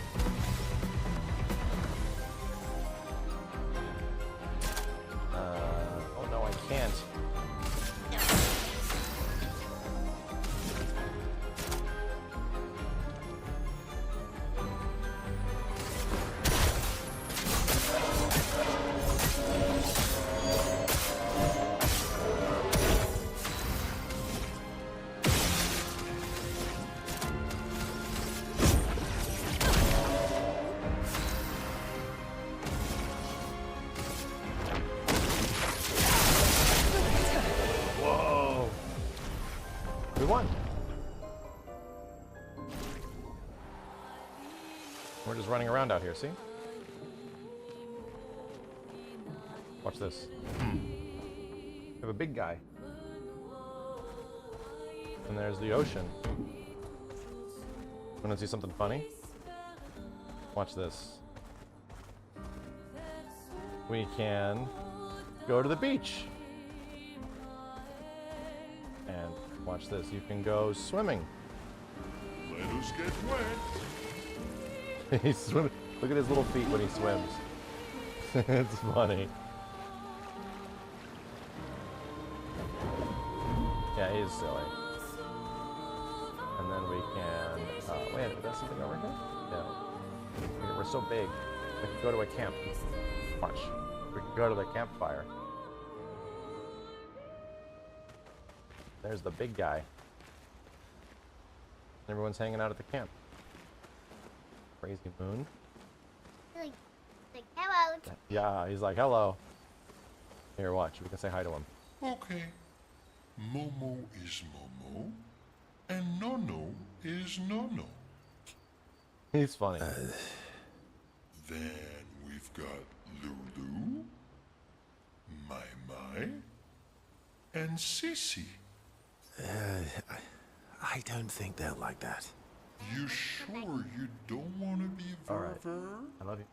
Oh no, I can't. We won. We're just running around out here, see? Watch this. We have a big guy. And there's the ocean. Wanna see something funny? Watch this. We can go to the beach. And watch this, you can go swimming. Let us get wet. He's swimming. Look at his little feet when he swims. It's funny. Yeah, he's silly. And then we can, wait, is there something over here? No. We're so big. We can go to a camp. Watch. We can go to the campfire. There's the big guy. Everyone's hanging out at the camp. Crazy moon. Like hello. Yeah, he's like, hello. Here, watch. We can say hi to him. Okay. Momo is Momo, and Nono is Nono. He's funny. Then we've got Lulu, Mai Mai, and Sissy. I don't think they're like that. You sure you don't want to be All right. Verver? I love you.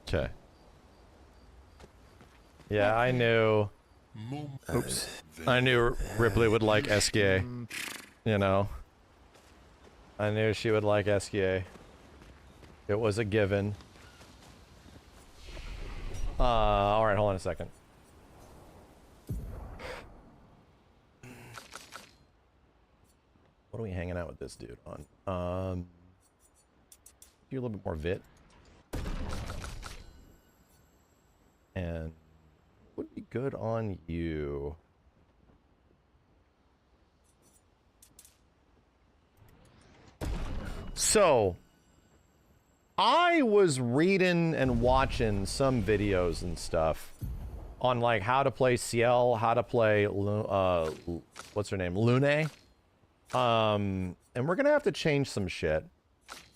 Okay. Yeah, I knew. Oops. I knew Ripley would like SKA. You know. I knew she would like SKA. It was a given. Alright, hold on a second. What are we hanging out with this dude on? Do a little bit more vit. And would be good on you. So, I was reading and watching some videos and stuff on like how to play Ciel, how to play what's her name, Lune. And we're gonna have to change some shit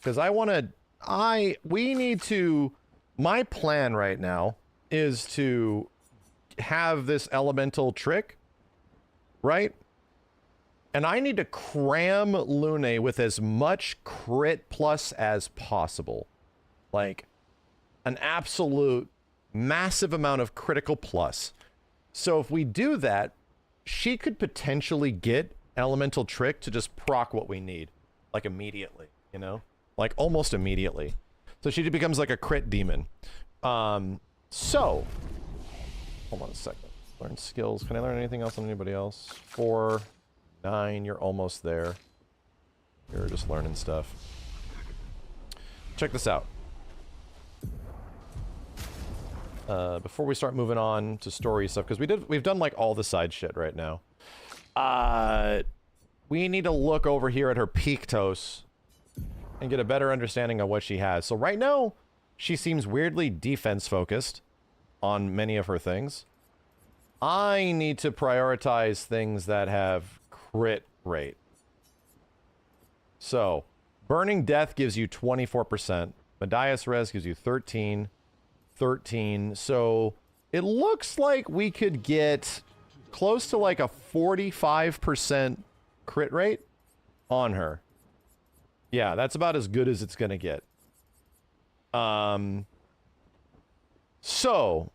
because we need to. My plan right now is to have this elemental trick, right? And I need to cram Lune with as much crit plus as possible. Like, an absolute massive amount of critical plus. So if we do that, she could potentially get elemental trick to just proc what we need. Like, immediately, you know? Like, almost immediately. So she becomes like a crit demon. So, hold on a second. Learn skills. Can I learn anything else on anybody else? 4, 9, you're almost there. You're just learning stuff. Check this out. Before we start moving on to story stuff, because we've done like all the side shit right now. We need to look over here at her Pictos and get a better understanding of what she has. So right now, she seems weirdly defense focused on many of her things. I need to prioritize things that have crit rate. So, Burning Death gives you 24%. Medias Res gives you 13. So, it looks like we could get close to like a 45% crit rate on her. Yeah, that's about as good as it's gonna get. So,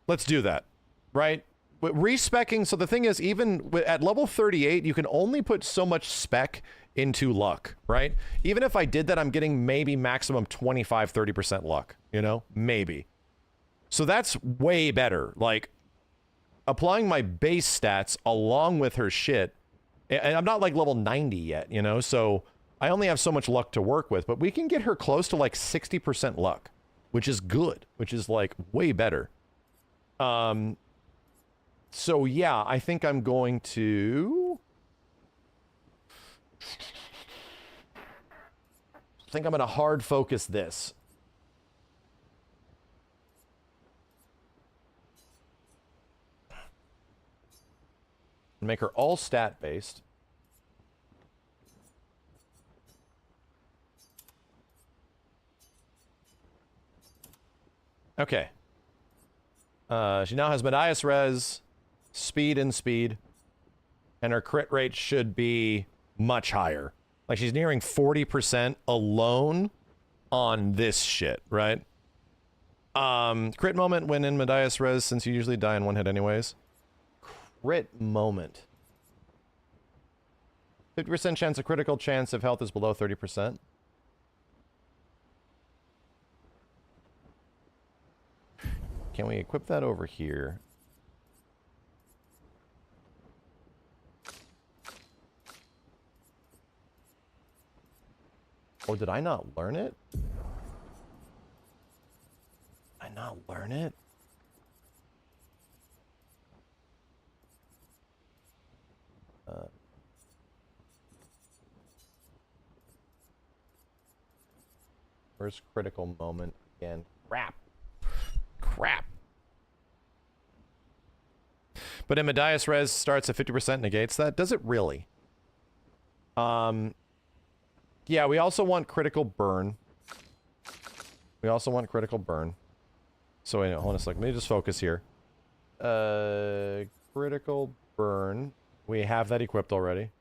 let's do that, right? respecking, so the thing is, even at level 38, you can only put so much spec into luck, right? Even if I did that, I'm getting maybe maximum 25, 30% luck, you know? Maybe. So that's way better. Like, applying my base stats along with her shit, and I'm not like level 90 yet, you know? So I only have so much luck to work with, but we can get her close to like 60% luck, which is good, which is like way better. So yeah, I think I'm going to... I think I'm going to hard focus this. Make her all stat based. Okay. She now has Medias Res, speed, and her crit rate should be much higher. Like, she's nearing 40% alone on this shit, right? Crit moment when in Medias Res, since you usually die in one hit anyways. Crit moment. 50% chance of critical chance if health is below 30%. Can we equip that over here? Or did I not learn it? Did I not learn it? Where's critical moment again? Crap. Crap. But in Medias Res starts at 50%, negates that. Does it really? Yeah, we also want critical burn. We also want critical burn. So wait, hold on a second. Let me just focus here. Critical burn. We have that equipped already.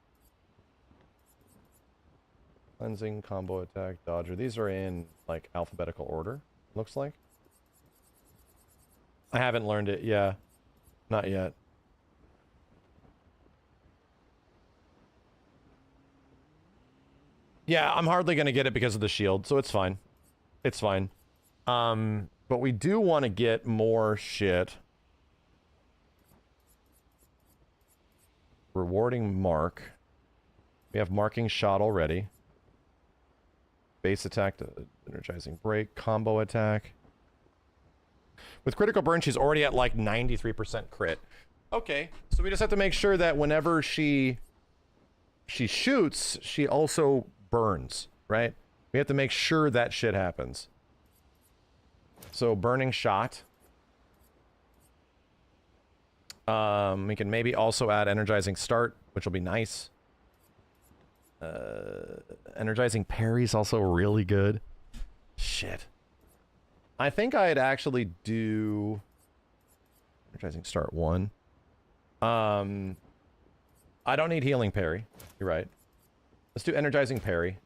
Cleansing, combo attack, dodger. These are in, like, alphabetical order, looks like. I haven't learned it, yeah. Not yet. Yeah, I'm hardly gonna get it because of the shield, so it's fine. It's fine. But we do want to get more shit. Rewarding mark. We have marking shot already. Base attack to energizing break, combo attack. With critical burn, she's already at like 93% crit. Okay, so we just have to make sure that whenever she shoots, she also burns, right? We have to make sure that shit happens. So burning shot. We can maybe also add energizing start, which will be nice. Energizing parry is also really good. Shit. I think I'd actually do energizing start 1. I don't need healing parry. You're right. Let's do energizing parry.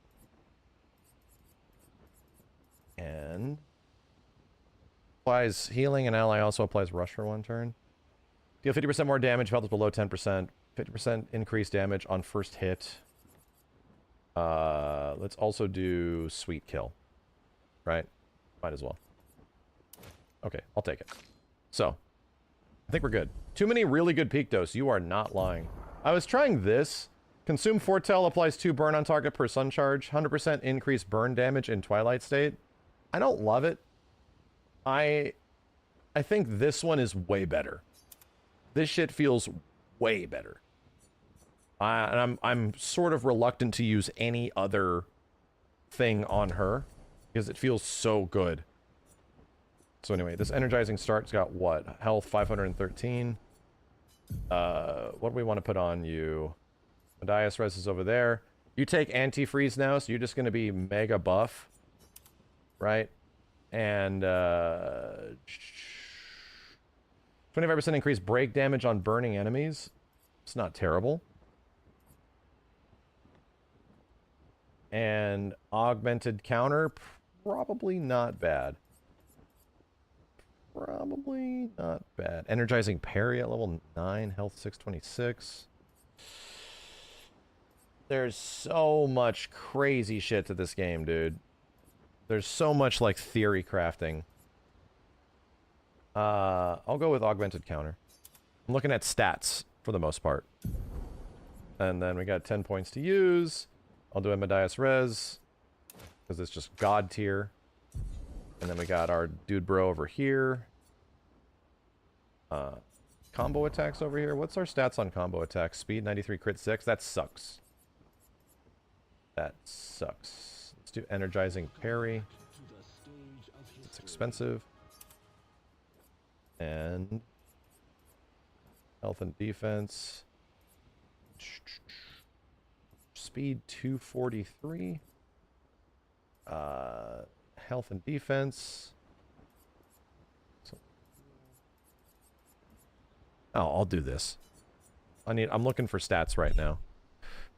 And applies healing, and ally also applies rush for 1 turn. Deal 50% more damage if health is below 10%. 50% increased damage on first hit. Let's also do sweet kill. Right? Might as well. Okay, I'll take it. So, I think we're good. Too many really good peak dose. You are not lying. I was trying this. Consume Foretell applies 2 burn on target per sun charge. 100% increased burn damage in Twilight State. I don't love it. I think this one is way better. This shit feels way better. And I'm sort of reluctant to use any other thing on her because it feels so good. So anyway, this energizing start's got what? Health 513. What do we want to put on you? Medias Res is over there. You take antifreeze now, so you're just going to be mega buff. Right? And 25% increased break damage on burning enemies. It's not terrible. And augmented counter, probably not bad. probably not bad. Energizing parry at level 9, health 626. There's so much crazy shit to this game, dude. There's so much, like, theory crafting. I'll go with augmented counter. I'm looking at stats, for the most part. And then we got 10 points to use. I'll do a Medias Res, because it's just God tier. And then we got our dude bro over here. Combo attacks over here. What's our stats on combo attacks? Speed 93, crit 6. That sucks. That sucks. Let's do energizing parry. It's expensive. And health and defense. Speed 243. Health and defense. Oh, I'll do this. I'm looking for stats right now.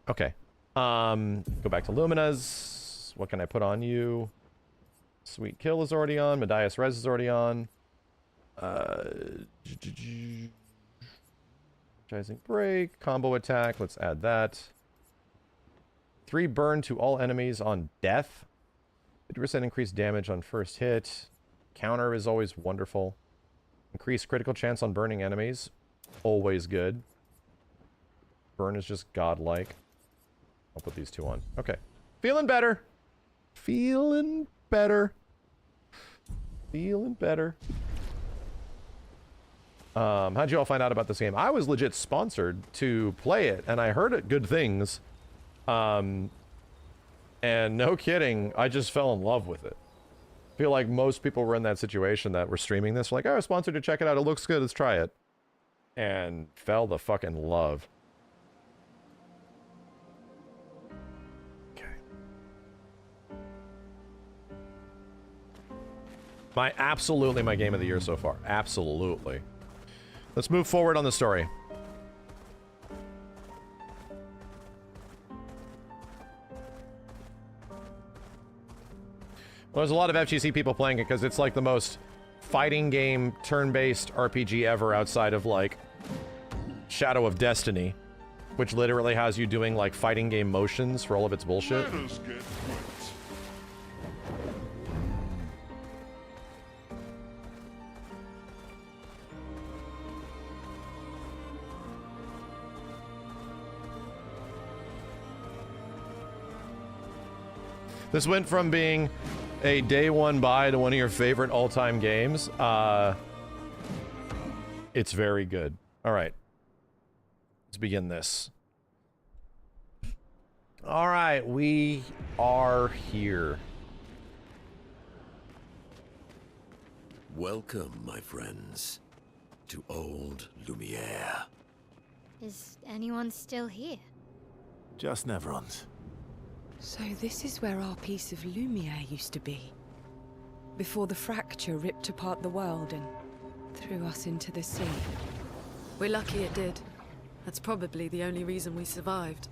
Okay. Go back to Lumina's. What can I put on you? Sweet Kill is already on. Medias Res is already on. Energizing Break. Combo attack. Let's add that. 3 burn to all enemies on death. 50% increased damage on first hit. Counter is always wonderful. Increased critical chance on burning enemies. Always good. Burn is just godlike. I'll put these 2 on. Okay. Feeling better. Feeling better. Feeling better. How'd you all find out about this game? I was legit sponsored to play it, and I heard good things. And no kidding, I just fell in love with it. I feel like most people were in that situation that were streaming this. Like, oh, I was sponsored to check it out. It looks good. Let's try it. And fell the fucking love. Okay. Absolutely my game of the year so far. Absolutely. Let's move forward on the story. Well, there's a lot of FGC people playing it because it's like the most fighting game, turn-based RPG ever outside of, like, Shadow of Destiny, which literally has you doing, like, fighting game motions for all of its bullshit. Let us get wet. This went from being a day one buy to one of your favorite all-time games. It's very good. All right. Let's begin this. All right, we are here. Welcome, my friends, to old Lumiere. Is anyone still here? Just Nevrons. So this is where our piece of Lumiere used to be. Before the fracture ripped apart the world and threw us into the sea. We're lucky it did. That's probably the only reason we survived.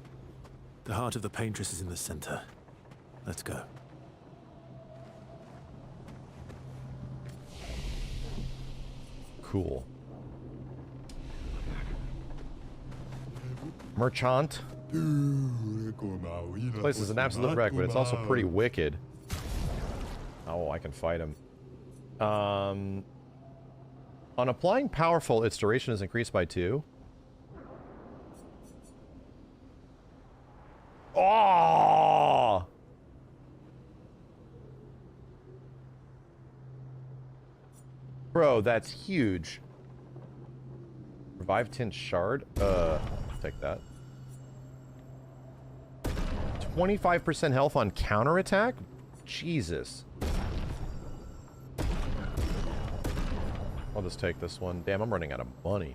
The heart of the Paintress is in the center. Let's go. Cool. Merchant. This place is an absolute wreck, but it's also pretty wicked. Oh, I can fight him. On applying powerful, its duration is increased by 2. Oh! Bro, that's huge. Revive Tint Shard? Take that. 25% health on counterattack? Jesus. I'll just take this one. Damn, I'm running out of money.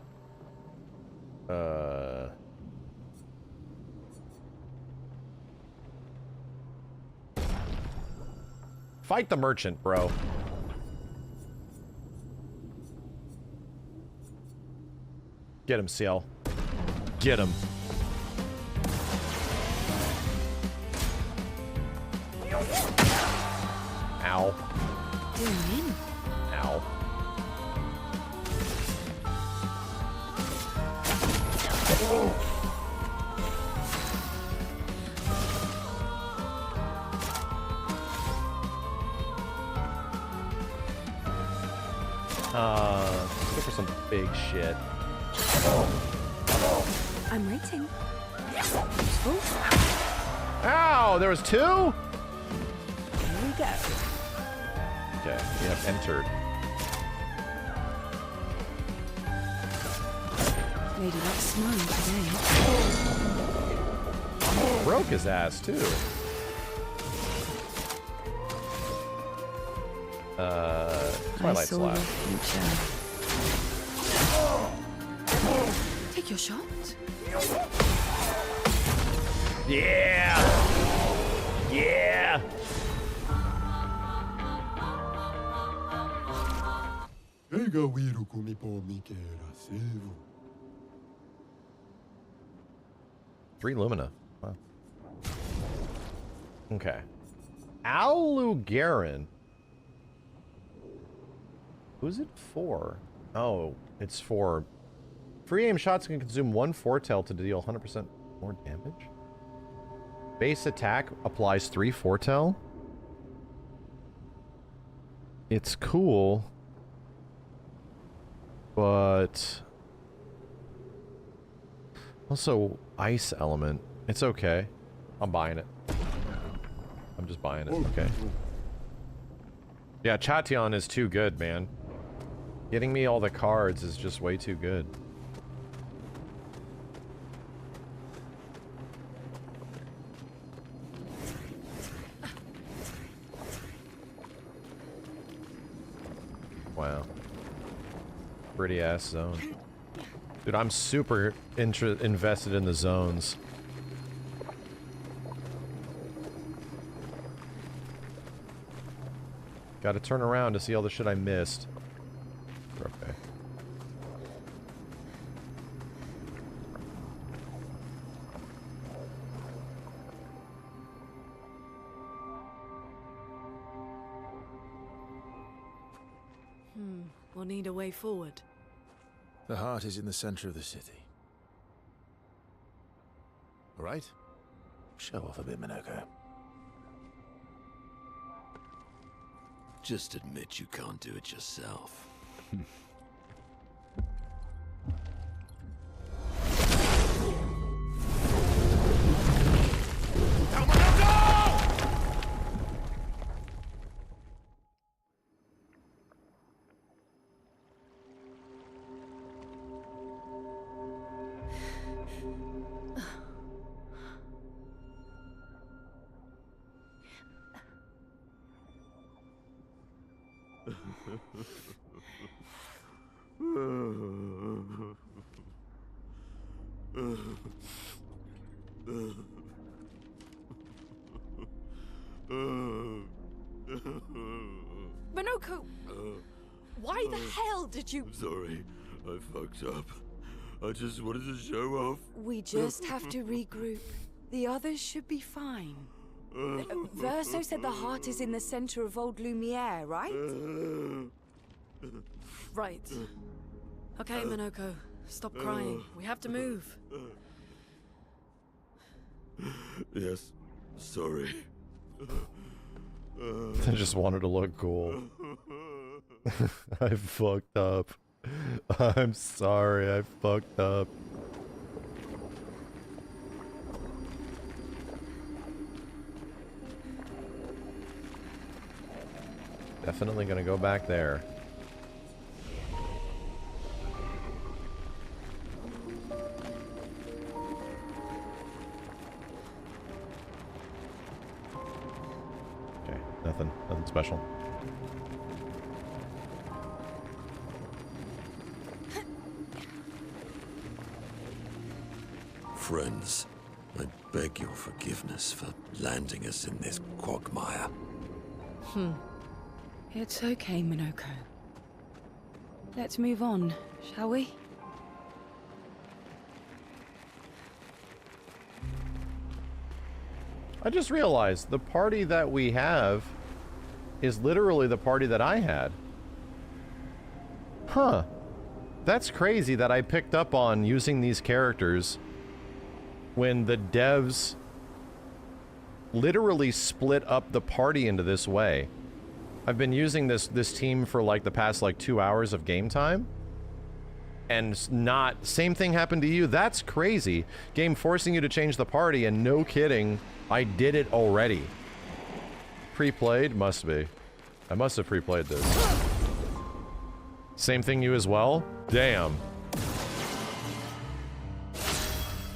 Fight the merchant, bro. Get him, CL. Get him. Ow. Doing in. Ow. Let's go for some big shit. I'm waiting. Ow! There was 2? Here we go. Okay, we have entered. Lady likes smiling today. Broke his ass, too. Twilight Slash. Take your shot. Yeah! Yeah! Three Lumina. Wow. Okay. Alugarin. Who's it for? Oh, it's for... Free aim shots can consume 1 foretell to deal 100% more damage. Base attack applies 3 foretell. It's cool. But... Also, ice element. It's okay. I'm buying it. I'm just buying it. Okay. Yeah, Chation is too good, man. Getting me all the cards is just way too good. Wow. Pretty ass zone. Dude, I'm super invested in the zones. Gotta turn around to see all the shit I missed. Okay. We'll need a way forward. The heart is in the center of the city. All right? Show off a bit, Minoko. Just admit you can't do it yourself. Minoko! Why the hell did you... I'm sorry, I fucked up. I just wanted to show off. We just have to regroup. The others should be fine. Verso said the heart is in the center of old Lumiere, right? Right. Okay, Minoko. Stop crying. We have to move. Yes, sorry. I just wanted to look cool. I fucked up. I'm sorry, I fucked up. Definitely gonna go back there. Okay, nothing special. Friends, I beg your forgiveness for landing us in this quagmire. It's okay, Minoko. Let's move on, shall we? I just realized the party that we have is literally the party that I had. Huh. That's crazy that I picked up on using these characters when the devs literally split up the party into this way. I've been using this team for like the past like 2 hours of game time. And not, same thing happened to you. That's crazy. Game forcing you to change the party, and no kidding, I did it already. Pre-played? Must be. I must have pre-played this. Same thing you as well? Damn.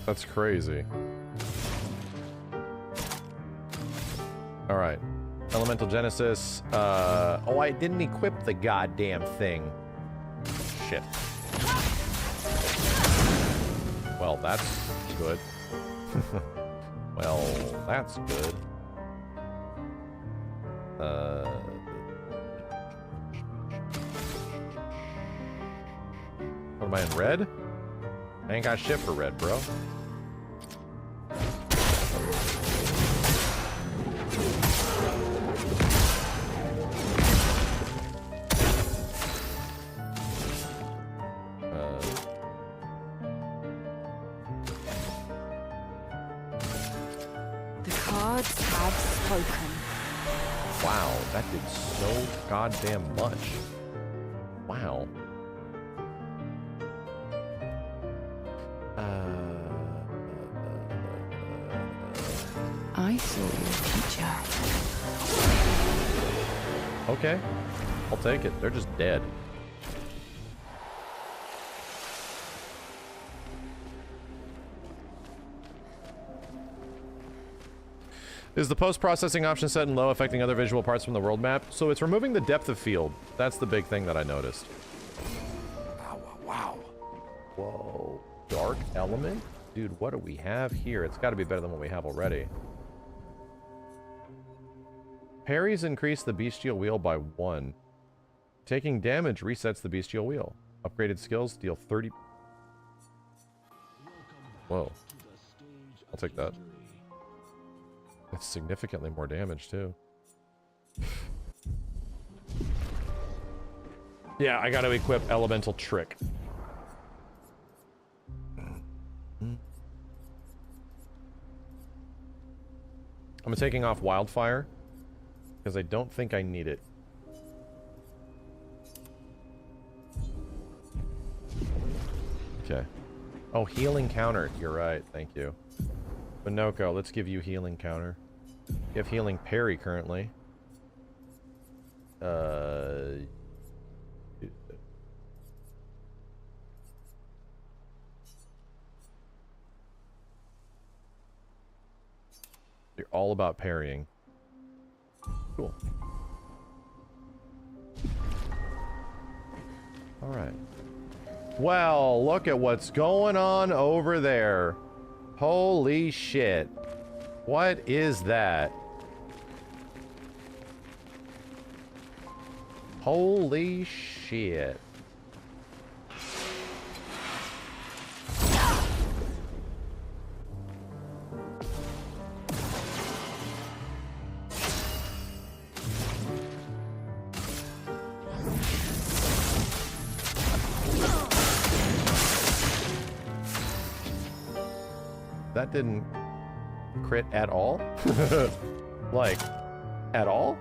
That's crazy. Alright. Elemental Genesis. Oh, I didn't equip the goddamn thing. Shit. Well, that's good. Well, that's good. What am I in red? I ain't got shit for red, bro. Have spoken. Wow, that did so goddamn much. Wow. I saw your future. Okay. I'll take it. They're just dead. Is the post-processing option set in low, affecting other visual parts from the world map? So it's removing the depth of field. That's the big thing that I noticed. Wow, wow. Whoa. Dark element? Dude, what do we have here? It's got to be better than what we have already. Parries increase the bestial wheel by 1. Taking damage resets the bestial wheel. Upgraded skills deal 30... Whoa. I'll take that. It's significantly more damage, too. Yeah, I gotta equip Elemental Trick. I'm taking off Wildfire, because I don't think I need it. Okay. Oh, Healing Counter. You're right. Thank you. Minoko, let's give you Healing Counter. You have Healing Parry currently. You're all about parrying. Cool. Alright. Well, look at what's going on over there. Holy shit. What is that? Holy shit. That didn't crit at all? Like, at all?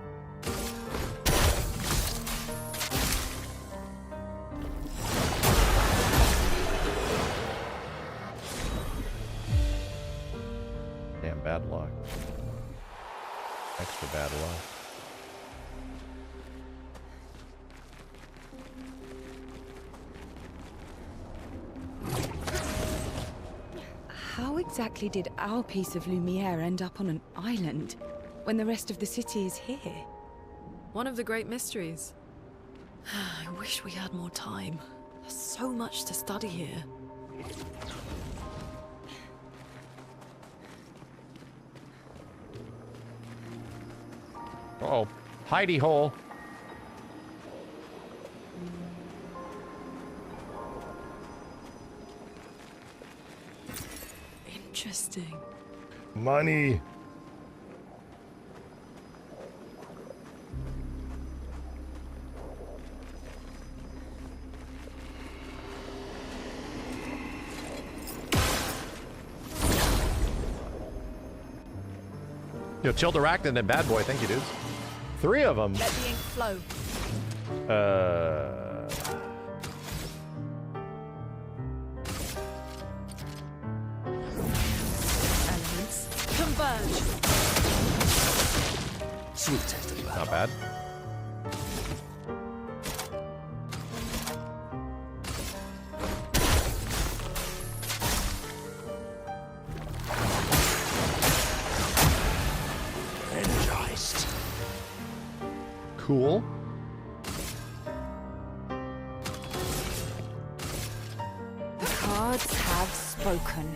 Damn bad luck. Extra bad luck. How exactly did our piece of Lumiere end up on an island when the rest of the city is here? One of the great mysteries. I wish we had more time. There's so much to study here. Uh-oh. Hidey hole. Interesting. Money. Yo, chilled Arachnid and Bad Boy. Thank you, dudes. 3 of them. Let the ink flow. Elements converge. Sweet taste of battle. Not bad. Energized. Cool. The cards have spoken.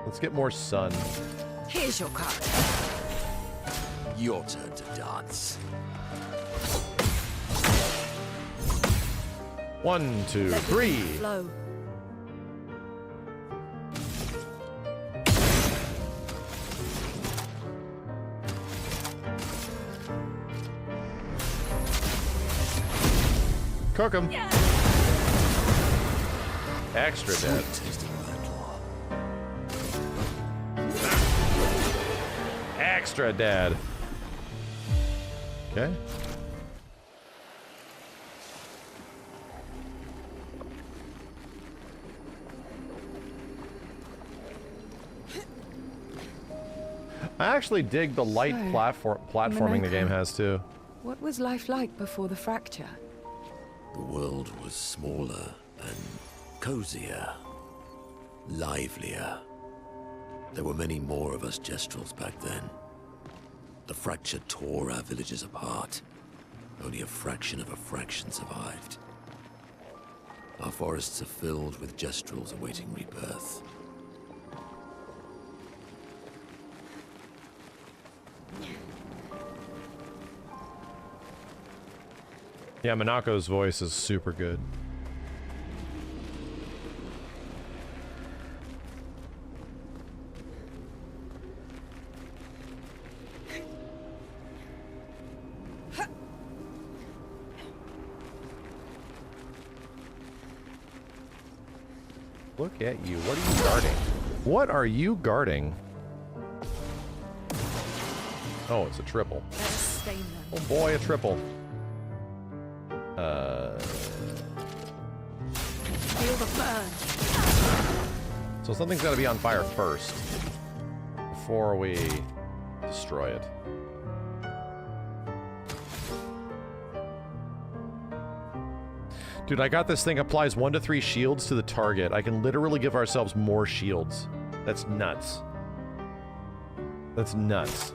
Let's get more sun. Here's your card. Your turn to dance. 1, 2, Let the 3. ink flow. Cook 'em. Extra dead. Sweet taste of battle. Extra dead. Okay. I actually dig the light So, platforming the game Minoko. has too. What was life like before the fracture? The world was smaller and cozier, livelier. There were many more of us Jestrels back then. The fracture tore our villages apart. Only a fraction of a fraction survived. Our forests are filled with Jestrels awaiting rebirth. Yeah, Monaco's voice is super good. Look at you. What are you guarding? What are you guarding? Oh, it's a triple. Let us stain them. Oh boy, a triple. Feel the burn. So something's got to be on fire first before we destroy it. Dude, I got this thing applies 1 to 3 shields to the target. I can literally give ourselves more shields. That's nuts. That's nuts.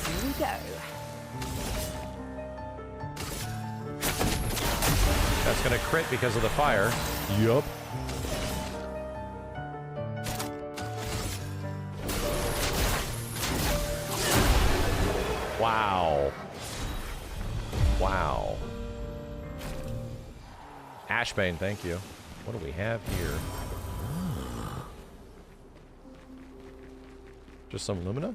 Here we go. That's gonna crit because of the fire. Yup. Wow. Wow. Ashbane, thank you. What do we have here? Just some Lumina?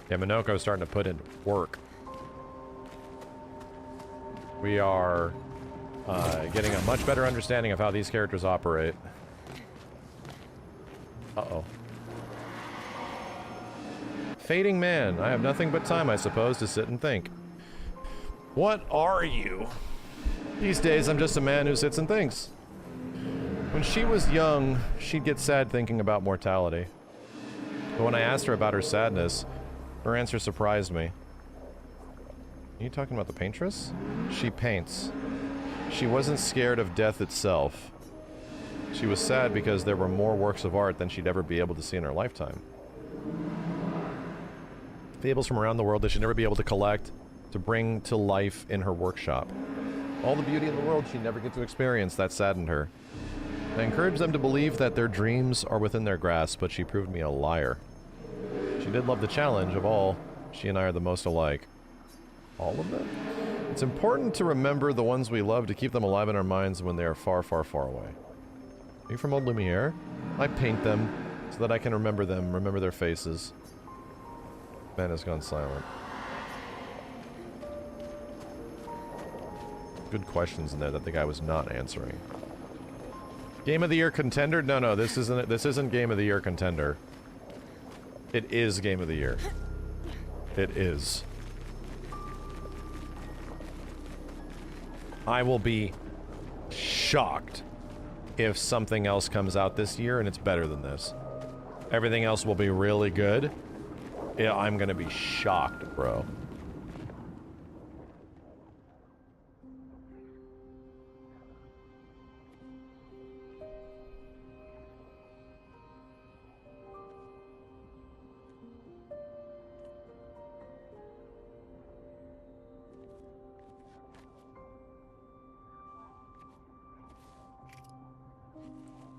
Yeah, Minoko's starting to put in work. We are getting a much better understanding of how these characters operate. Uh-oh. Fading man. I have nothing but time, I suppose, to sit and think. What are you? These days, I'm just a man who sits and thinks. When she was young, she'd get sad thinking about mortality. But when I asked her about her sadness, her answer surprised me. Are you talking about the paintress? She paints. She wasn't scared of death itself. She was sad because there were more works of art than she'd ever be able to see in her lifetime. Fables from around the world that she'd never be able to collect, to bring to life in her workshop. All the beauty in the world she'd never get to experience, that saddened her. I encouraged them to believe that their dreams are within their grasp, but she proved me a liar. She did love the challenge of all. She and I are the most alike. All of them? It's important to remember the ones we love to keep them alive in our minds when they are far, far, far away. Are you from old Lumiere? I paint them so that I can remember them, remember their faces. Man has gone silent. Good questions in there that the guy was not answering. Game of the Year contender? No, this isn't Game of the Year contender. It is Game of the Year. It is. I will be shocked if something else comes out this year and it's better than this. Everything else will be really good. Yeah, I'm gonna be shocked, bro.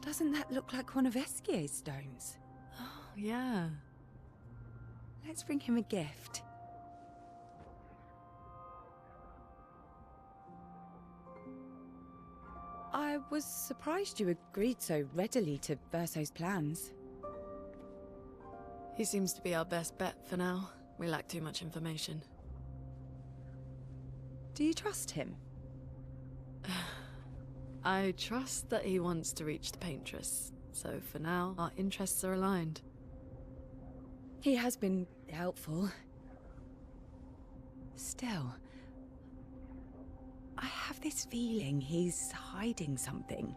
Doesn't that look like one of Esquier's stones? Oh, yeah. Let's bring him a gift. I was surprised you agreed so readily to Verso's plans. He seems to be our best bet for now. We lack too much information. Do you trust him? I trust that he wants to reach the Paintress, so for now, our interests are aligned. He has been helpful. Still, I have this feeling he's hiding something.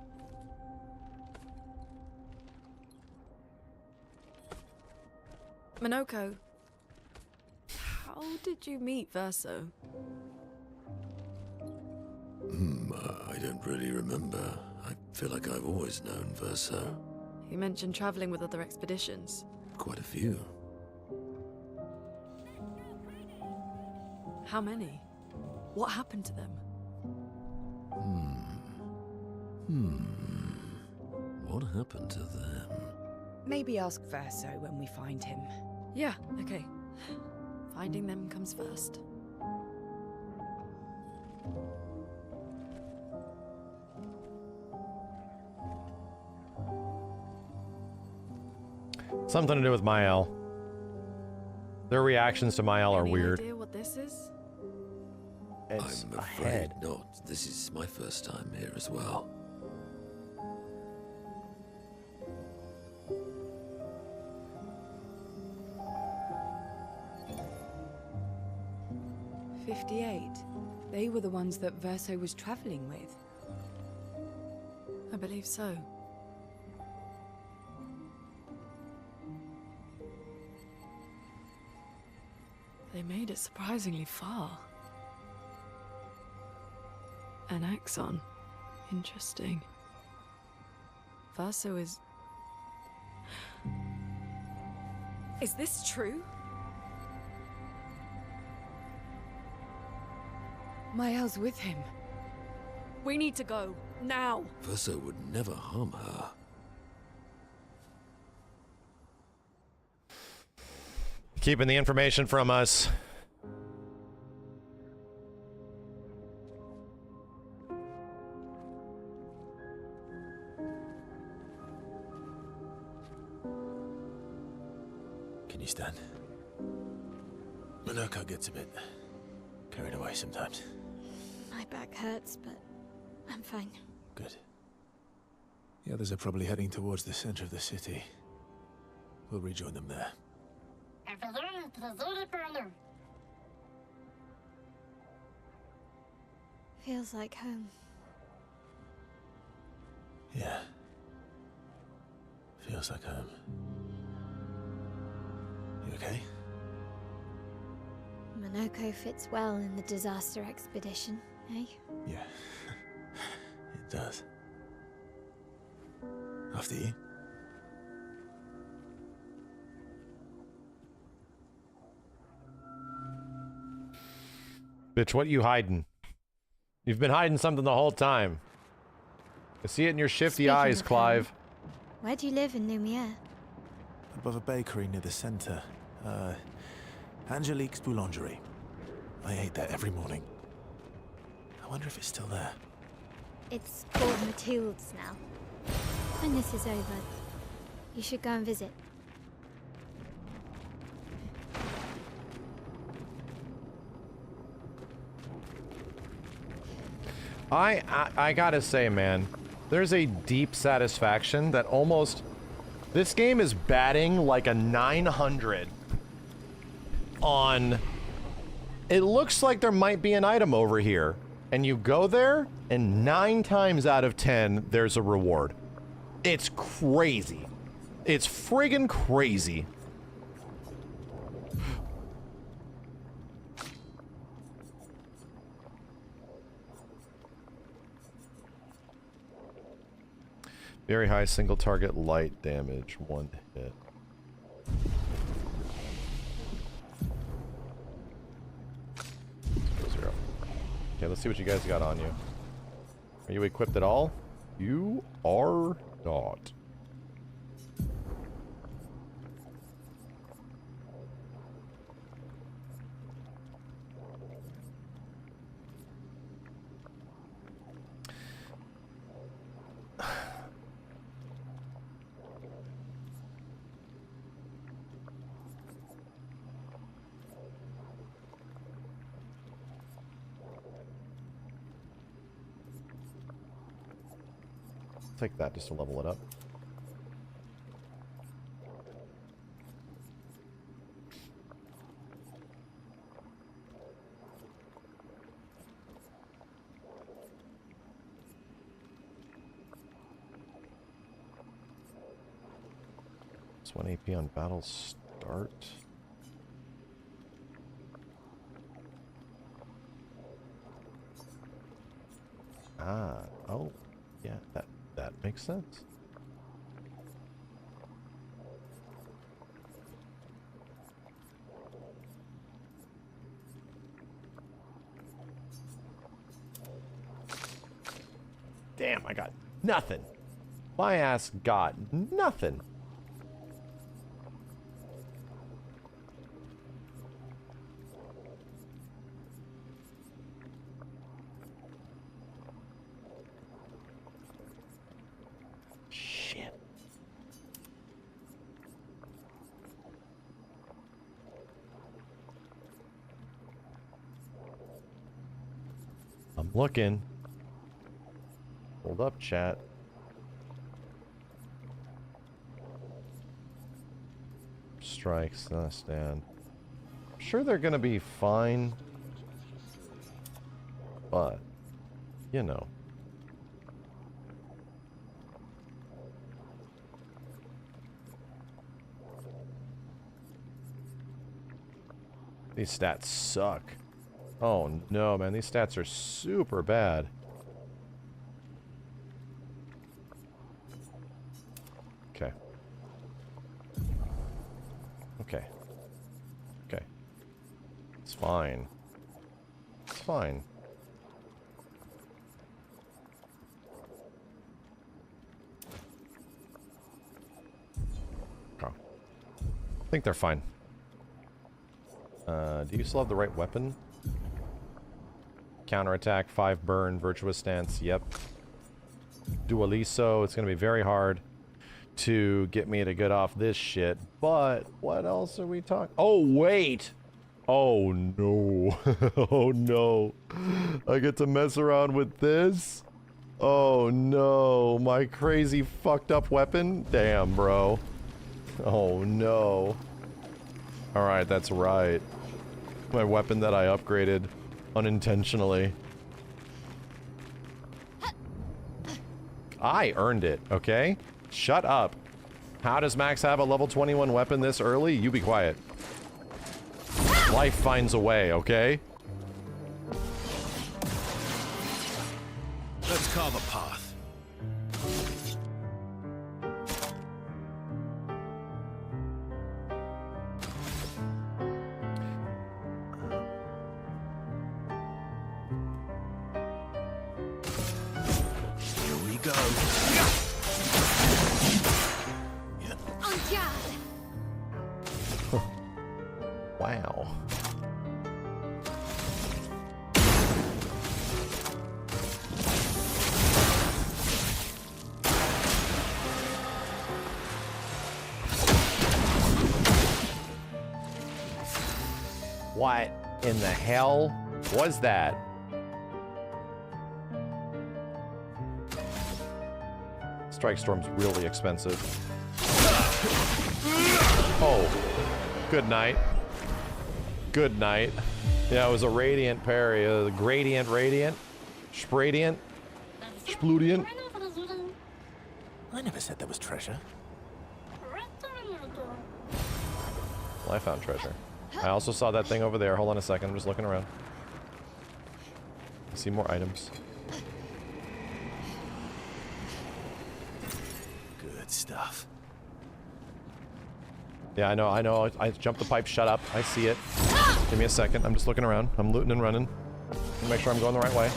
Minoko, how did you meet Verso? I don't really remember. I feel like I've always known Verso. You mentioned traveling with other expeditions. Quite a few. How many? What happened to them? What happened to them? Maybe ask Verso when we find him. Yeah, okay. Finding them comes first. Something to do with Mael. Their reactions to Mael are weird. Any idea what this is? It's I'm a afraid head. not. This is my first time here as well. They were the ones that Verso was traveling with. I believe so. They made it surprisingly far. An axon. Interesting. Verso is... Is this true? Mael's with him. We need to go. Now! Verso would never harm her. Keeping the information from us. Can you stand? Minoko gets a bit carried away sometimes. My back hurts, but I'm fine. Good. The others are probably heading towards the center of the city. We'll rejoin them there. Feels like home. Yeah. Feels like home. You okay? Minoko fits well in the disaster expedition, eh? Yeah. It does. After you. Bitch, what you hiding? You've been hiding something the whole time. I see it in your shifty Speaking eyes, of Clive. home, where do you live in Lumiere? Above a bakery near the center. Angelique's Boulangerie. I ate there every morning. I wonder if it's still there. It's called Mathilde's now. I when this is over, you should go and visit. I gotta say, man, there's a deep satisfaction that almost... This game is batting like a 900 on... It looks like there might be an item over here. And you go there, and 9 times out of 10, there's a reward. It's crazy. It's friggin' crazy. Very high single target light damage, 1 hit. Zero. Okay, let's see what you guys got on you. Are you equipped at all? You are not. Take that just to level it up. It's 1 AP on battle start. Ah, oh, yeah, that makes sense. Damn, I got nothing. My ass got nothing. Looking. Hold up, chat. Strikes, not stand. I'm sure they're gonna be fine. But, you know. These stats suck. Oh no, man, these stats are super bad. Okay. Okay. Okay. It's fine. It's fine. Oh. I think they're fine. Do you still have the right weapon? Counterattack, 5 burn, virtuous stance, yep. Dualiso, it's gonna be very hard to get me to get off this shit. But what else are we talking? Oh wait! Oh no. Oh no. I get to mess around with this? Oh no. My crazy fucked up weapon? Damn, bro. Oh no. Alright, that's right. My weapon that I upgraded unintentionally. I earned it, okay? Shut up. How does Max have a level 21 weapon this early? You be quiet. Life finds a way, okay? Let's carve a path. Wow. What in the hell was that? Strike Storm's really expensive. Oh, good night. Good night. Yeah, it was a radiant parry. Gradient, radiant, spradiant, spludient. I never said there was treasure. Well, I found treasure. I also saw that thing over there. Hold on a second. I'm just looking around. I see more items. Good stuff. Yeah, I know. I jumped the pipe. Shut up. I see it. Give me a second. I'm just looking around. I'm looting and running. Make sure I'm going the right way.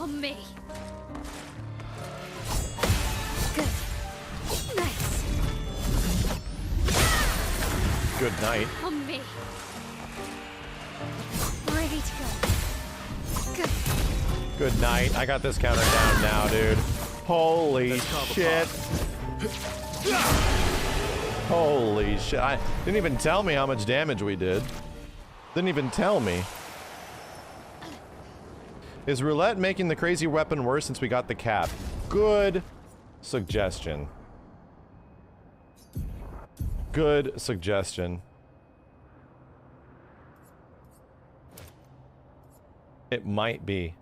On me. Good. Nice. Good night. On me. Ready to go. Good. Good night. I got this counter down now, dude. Holy shit. Holy shit. I didn't even tell me how much damage we did. Didn't even tell me. Is roulette making the crazy weapon worse since we got the cap? Good suggestion. Good suggestion. It might be.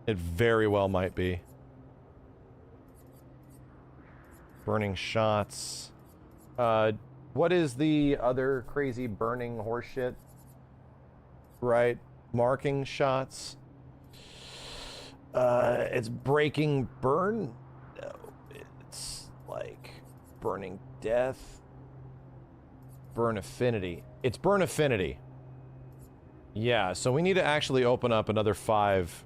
It very well might be. Burning shots. What is the other crazy burning horseshit? Right? Marking shots. It's breaking burn. No, it's like burning death. Burn affinity. It's burn affinity. Yeah, so we need to actually open up another 5.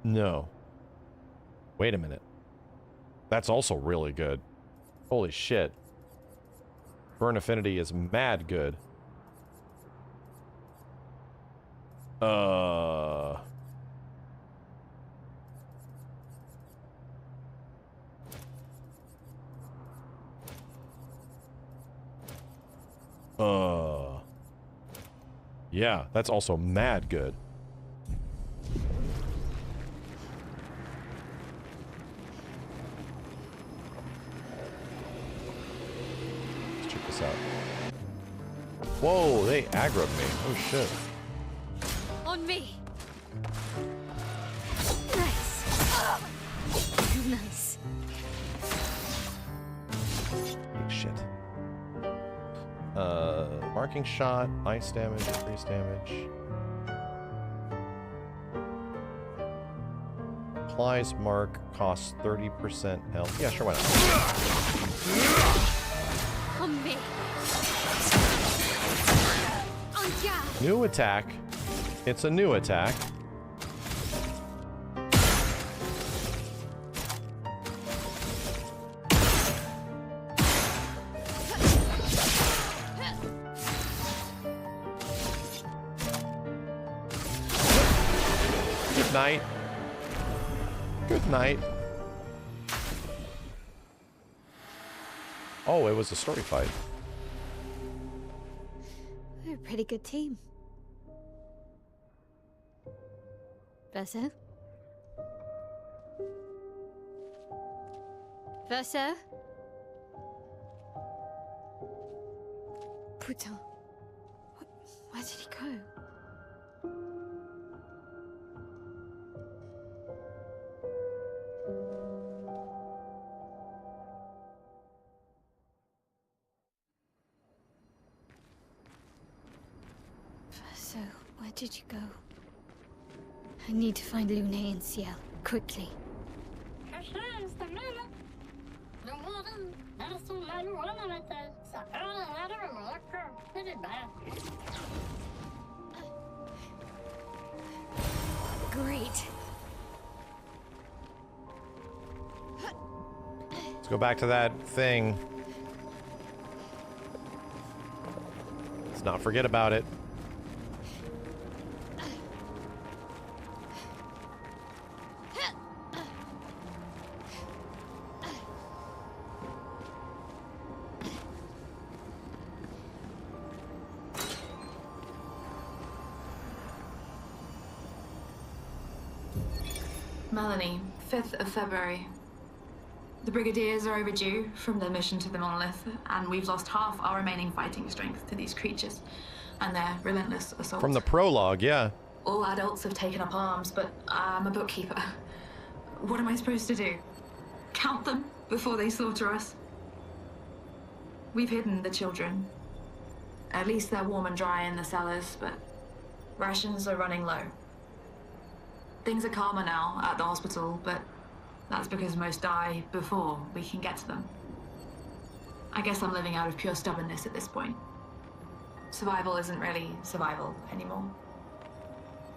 No. Wait a minute. That's also really good. Holy shit. Burn affinity is mad good. Yeah, that's also mad good. Let's check this out. Whoa, they aggroed me. Oh shit. On me. Nice. Nice. Big shit. Marking shot, ice damage, increased damage. Applies mark, costs 30% health. Yeah, sure, why not? On me. On ya. New attack. It's a new attack. Good night. Good night. Oh, it was a story fight. We're a pretty good team. Verso? Verso? Putain. Where did he go? Verso, where did you go? I need to find Lune and Ciel, quickly. Great. Let's go back to that thing. Let's not forget about it. Melanie, 5th of February. The Brigadiers are overdue from their mission to the Monolith, and we've lost half our remaining fighting strength to these creatures and their relentless assault. From the prologue, yeah. All adults have taken up arms, but I'm a bookkeeper. What am I supposed to do? Count them before they slaughter us? We've hidden the children. At least they're warm and dry in the cellars, but rations are running low. Things are calmer now at the hospital, but that's because most die before we can get to them. I guess I'm living out of pure stubbornness at this point. Survival isn't really survival anymore.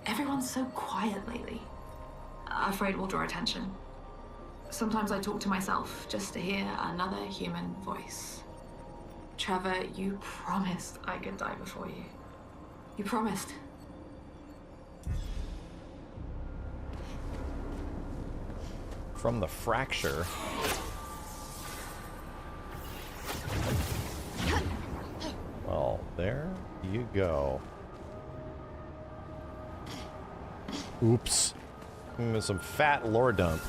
Everyone's so quiet lately. Afraid we'll draw attention. Sometimes I talk to myself just to hear another human voice. Trevor, you promised I could die before you. You promised. From the fracture. Well, there you go. Oops. Some fat lore dump.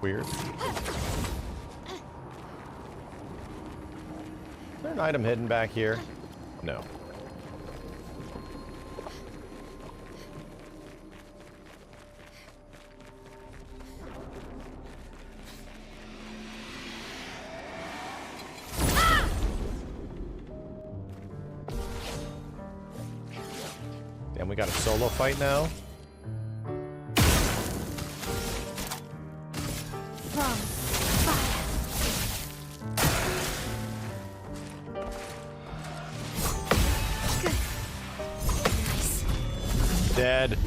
Weird. Is there an item hidden back here? No. Damn, we got a solo fight now? Dead.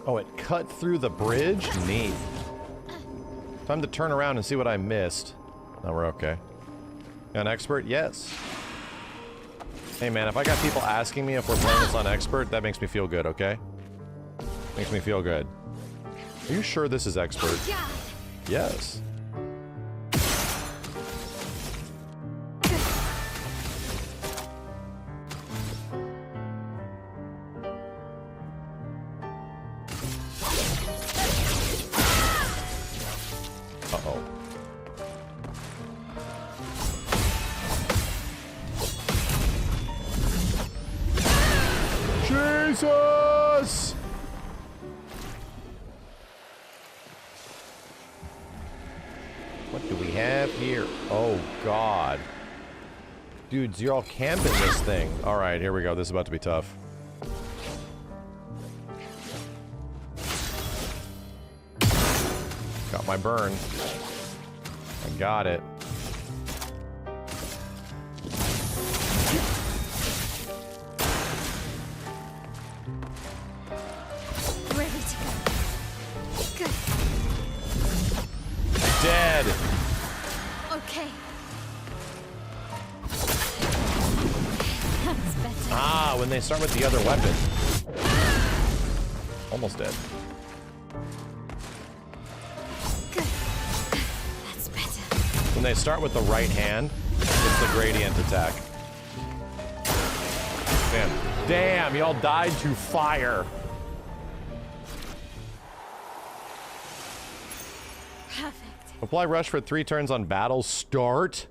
Oh, it cut through the bridge? Neat. Time to turn around and see what I missed. No, we're okay. An expert? Yes. Hey man, if I got people asking me if we're playing this on expert, that makes me feel good, okay? Makes me feel good. Are you sure this is expert? Yes. Jesus! What do we have here? Oh, God. Dudes, you're all camping this thing. Alright, here we go. This is about to be tough. Got my burn. I got it. Dead. Okay. That's better. Ah, when they start with the other weapon. Almost dead. Good. That's better. When they start with the right hand, it's the gradient attack. Damn. Damn, y'all died to fire. Apply rush for 3 turns on battle start.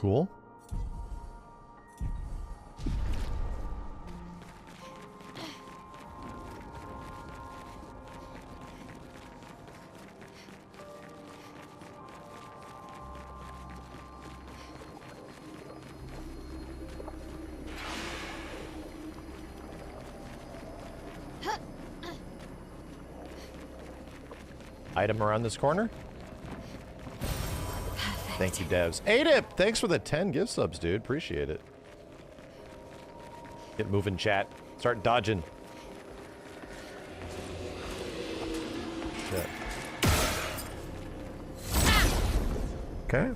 Cool. Item around this corner. Perfect. Thank you, devs. Adip, thanks for the 10 gift subs, dude. Appreciate it. Get moving, chat. Start dodging. Shit. Okay.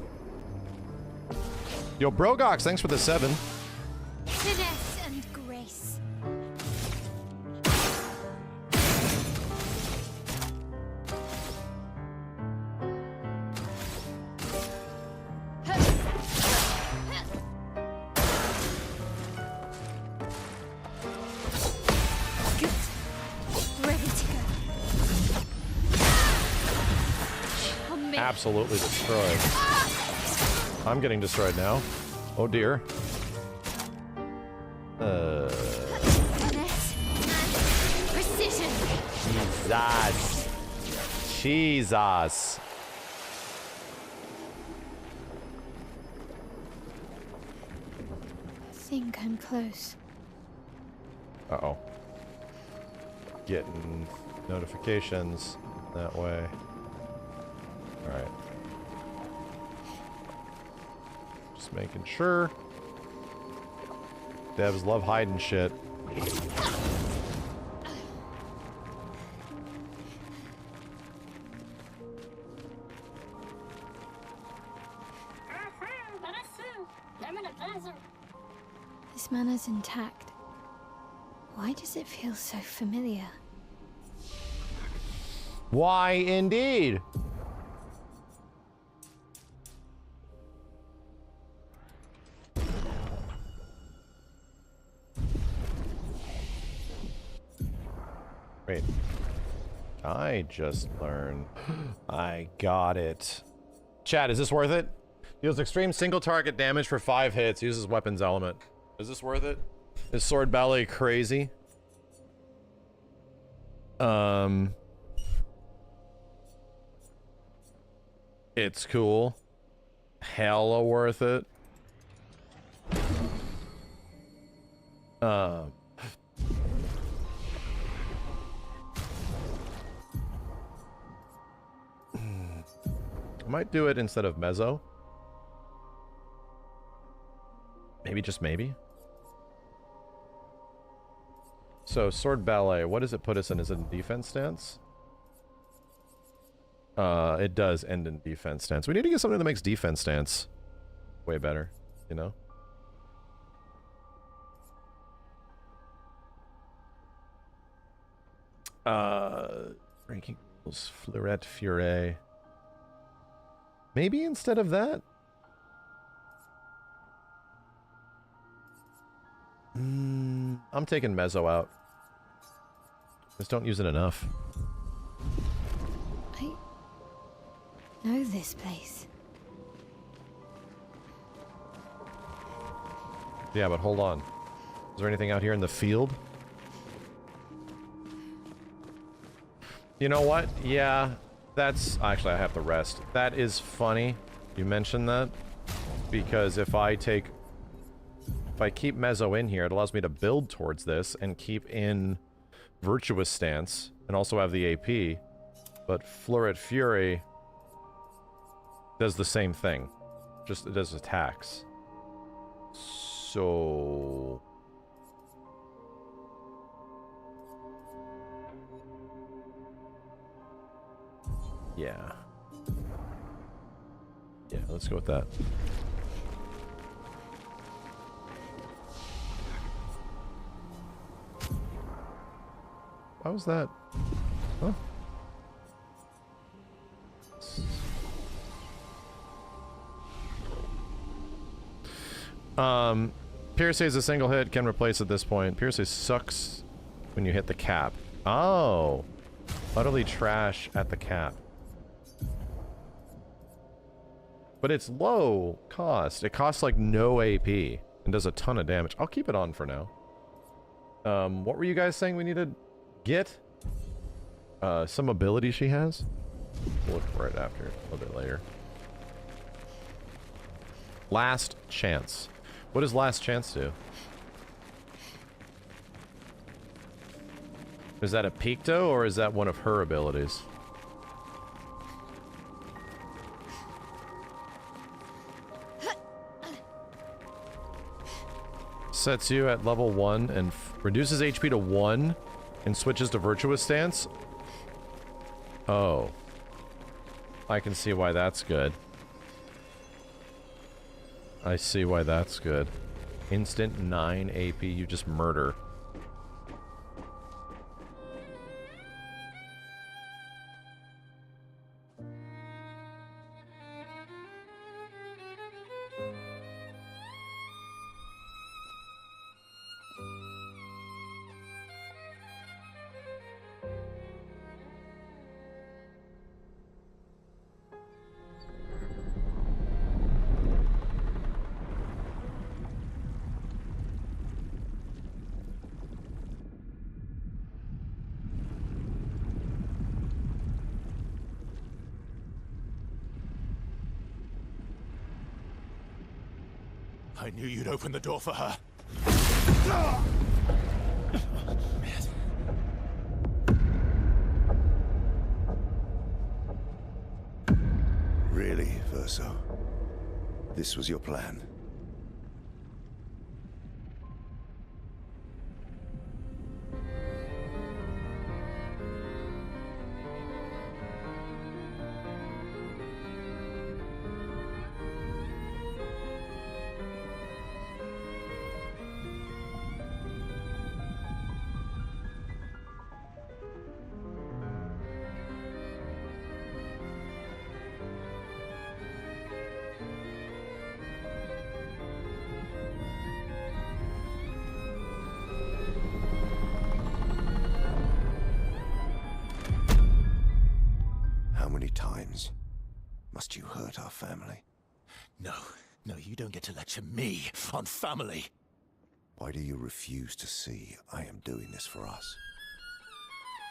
Yo, Brogox, thanks for the 7. Finesse and grace. Good. Ready to go. On me. Absolutely destroyed. I'm getting destroyed now. Oh dear. Finesse and precision. Jesus. Jesus. Think I'm close. Uh-oh. Getting notifications that way. Alright. Just making sure. Devs love hiding shit. This manner's intact. Why does it feel so familiar? Why indeed? Wait. I just learned. I got it. Chat, is this worth it? Deals extreme single target damage for 5 hits. Uses weapons element. Is this worth it? Is sword ballet crazy? It's cool. Hella worth it. I might do it instead of mezzo. Maybe, just maybe. So, sword ballet, what does it put us in? Is it in defense stance? It does end in defense stance. We need to get something that makes defense stance way better, you know? Ranking rules, Fleuret Furet. Maybe instead of that? I'm taking mezzo out. Just don't use it enough. I know this place. Yeah, but hold on. Is there anything out here in the field? You know what? Yeah, that's... Actually, I have to rest. That is funny you mentioned that. Because if I keep mezzo in here, it allows me to build towards this and keep in virtuous stance and also have the AP. But Fleuret Fury does the same thing. Just, it does attacks. So... Yeah. Yeah, let's go with that. Why was that? Huh? Pierce is a single hit, can replace at this point. Pierce sucks when you hit the cap. Oh. Utterly trash at the cap. But it's low cost. It costs like no AP and does a ton of damage. I'll keep it on for now. What were you guys saying we need to get? Some ability she has? We'll look for it after, a little bit later. Last chance. What does last chance do? Is that a Picto or is that one of her abilities? Sets you at level 1 and reduces HP to 1 and switches to Virtuous Stance? Oh. I can see why that's good. I see why that's good. Instant 9 AP, you just murder. I knew you'd open the door for her. Really, Verso? This was your plan? Must you hurt our family? No, you don't get to lecture me on family. Why do you refuse to see I am doing this for us?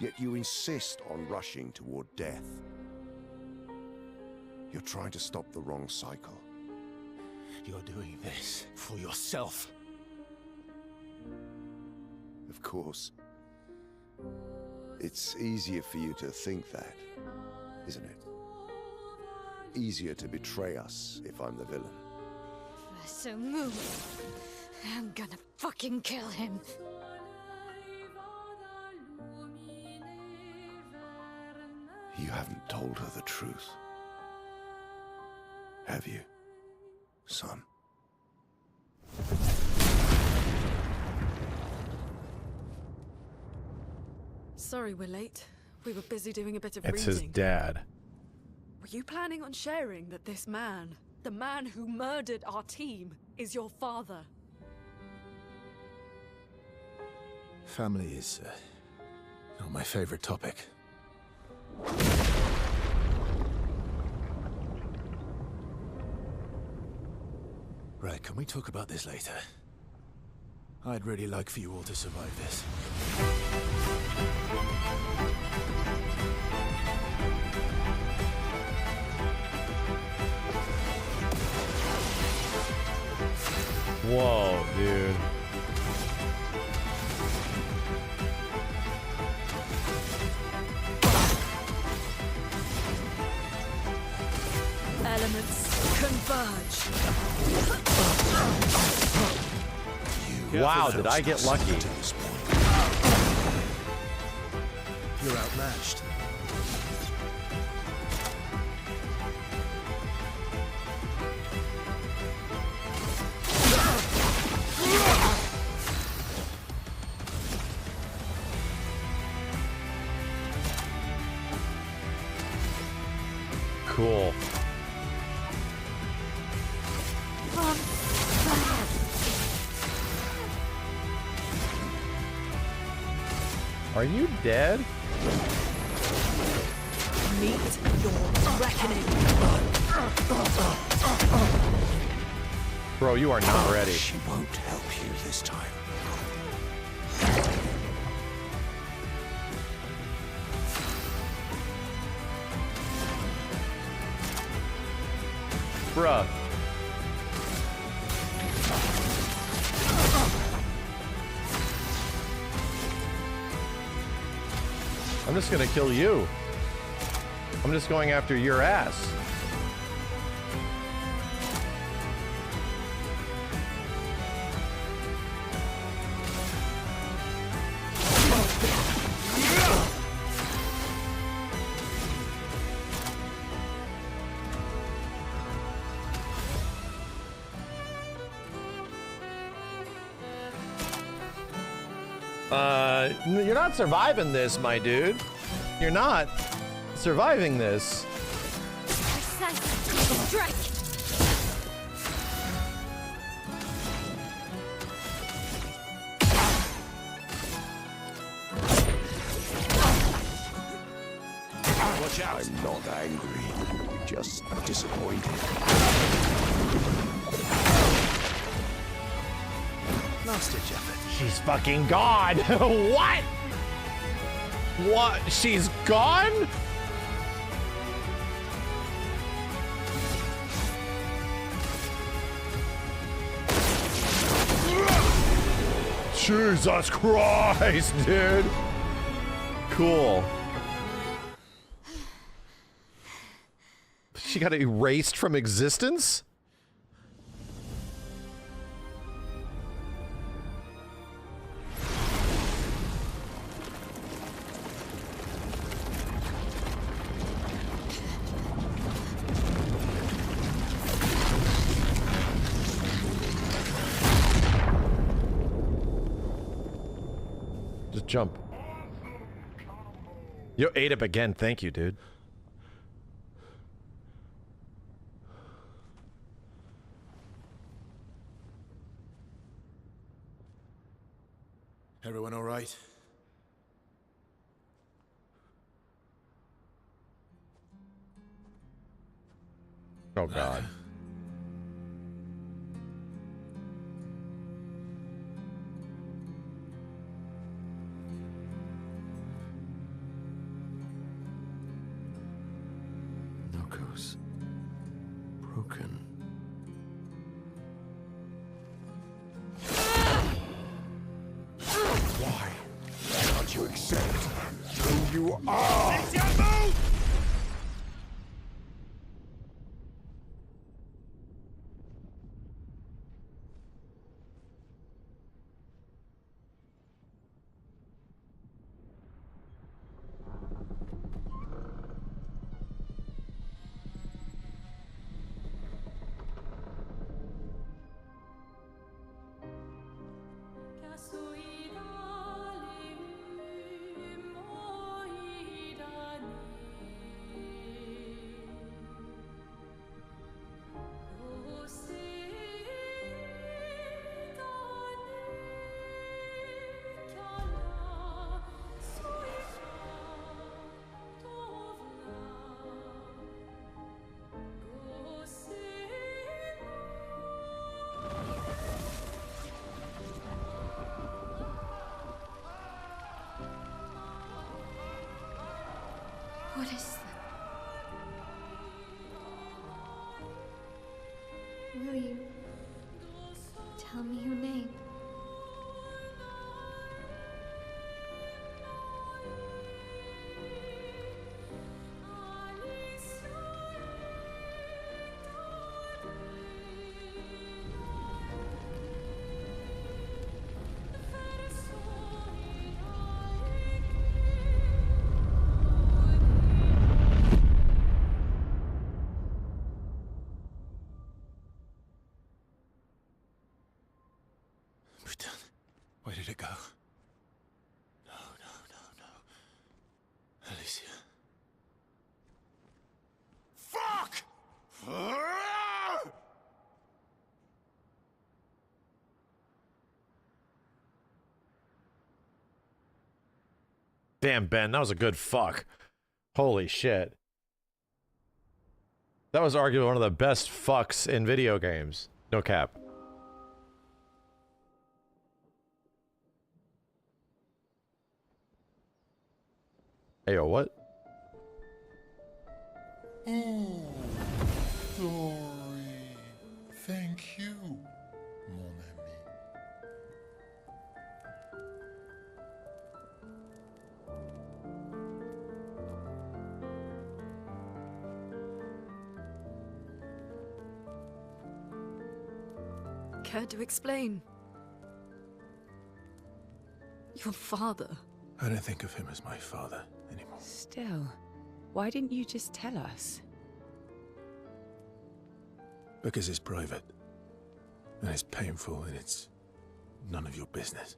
Yet you insist on rushing toward death. You're trying to stop the wrong cycle. You're doing this for yourself. Of course. It's easier for you to think that, isn't it? Easier to betray us if I'm the villain. So move. I'm gonna fucking kill him. You haven't told her the truth. Have you, son? Sorry we're late. We were busy doing a bit of It's reading. his dad. Were you planning on sharing that this man, the man who murdered our team, is your father? Family is not my favorite topic. Right, can we talk about this later? I'd really like for you all to survive this. Whoa, dude. Elements converge. Wow, did I get lucky? You're outmatched. Cool. Are you dead? Meet your reckoning. Bro, you are not ready. She won't help you this time. Bruh. I'm just gonna kill you. I'm just going after your ass. You're not surviving this, my dude. You're not surviving this. Strike. Watch out. I'm not angry, just disappointed. Last ditch effort. She's fucking gone. What? What? She's gone? Jesus Christ, dude. Cool. She got erased from existence? Just jump. Yo, ate up again. Thank you, dude. Everyone all right? Oh, God. Knuckles. Broken. Why can't you accept who you are? What is that? Will you tell me your name? Where did it go? No. Alicia. Fuck! Damn, Ben, that was a good fuck. Holy shit. That was arguably one of the best fucks in video games. No cap. Hey, yo, what? Oh, Dory. Thank you, mon ami. Care to explain? Your father. I don't think of him as my father anymore. Still, why didn't you just tell us? Because it's private. And it's painful and it's none of your business.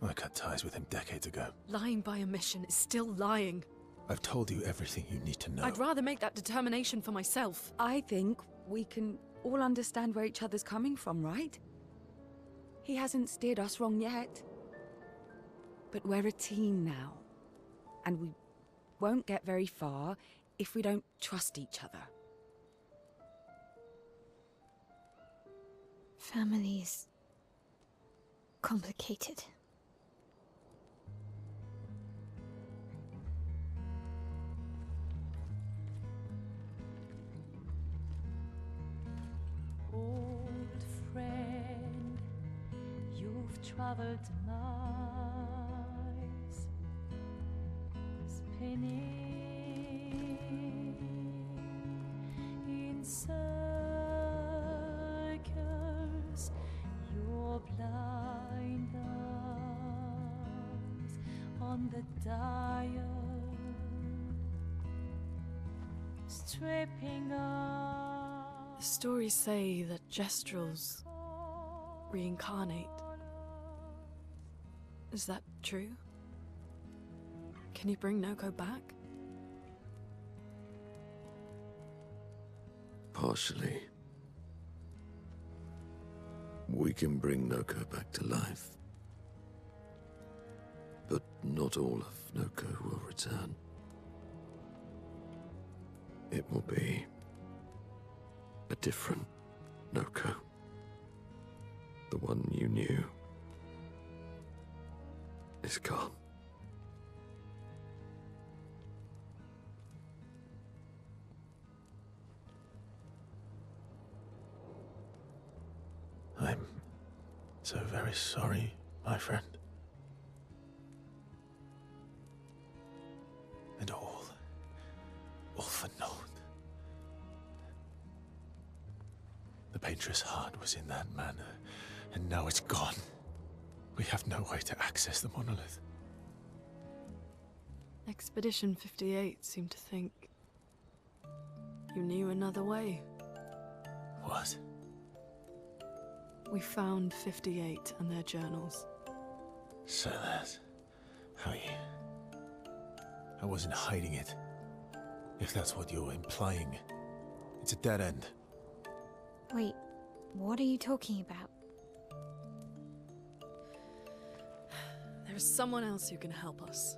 I cut ties with him decades ago. Lying by omission is still lying. I've told you everything you need to know. I'd rather make that determination for myself. I think we can all understand where each other's coming from, right? He hasn't steered us wrong yet. But we're a team now. And we won't get very far if we don't trust each other. Family is complicated. Old friend, you've traveled miles, spinning in circles, your blind eyes on the dial, stripping off. The stories say that Gestrels reincarnate. Is that true? Can you bring Noko back? Partially. We can bring Noko back to life. But not all of Noko will return. It will be a different Noko. The one you knew is gone. I'm so very sorry, my friend. And all for naught. The Painter's heart was in that manor, and now it's gone. We have no way to access the monolith. Expedition 58 seemed to think you knew another way. What? We found 58 and their journals. So that's how you... I wasn't hiding it. If that's what you're implying. It's a dead end. Wait, what are you talking about? There is someone else who can help us.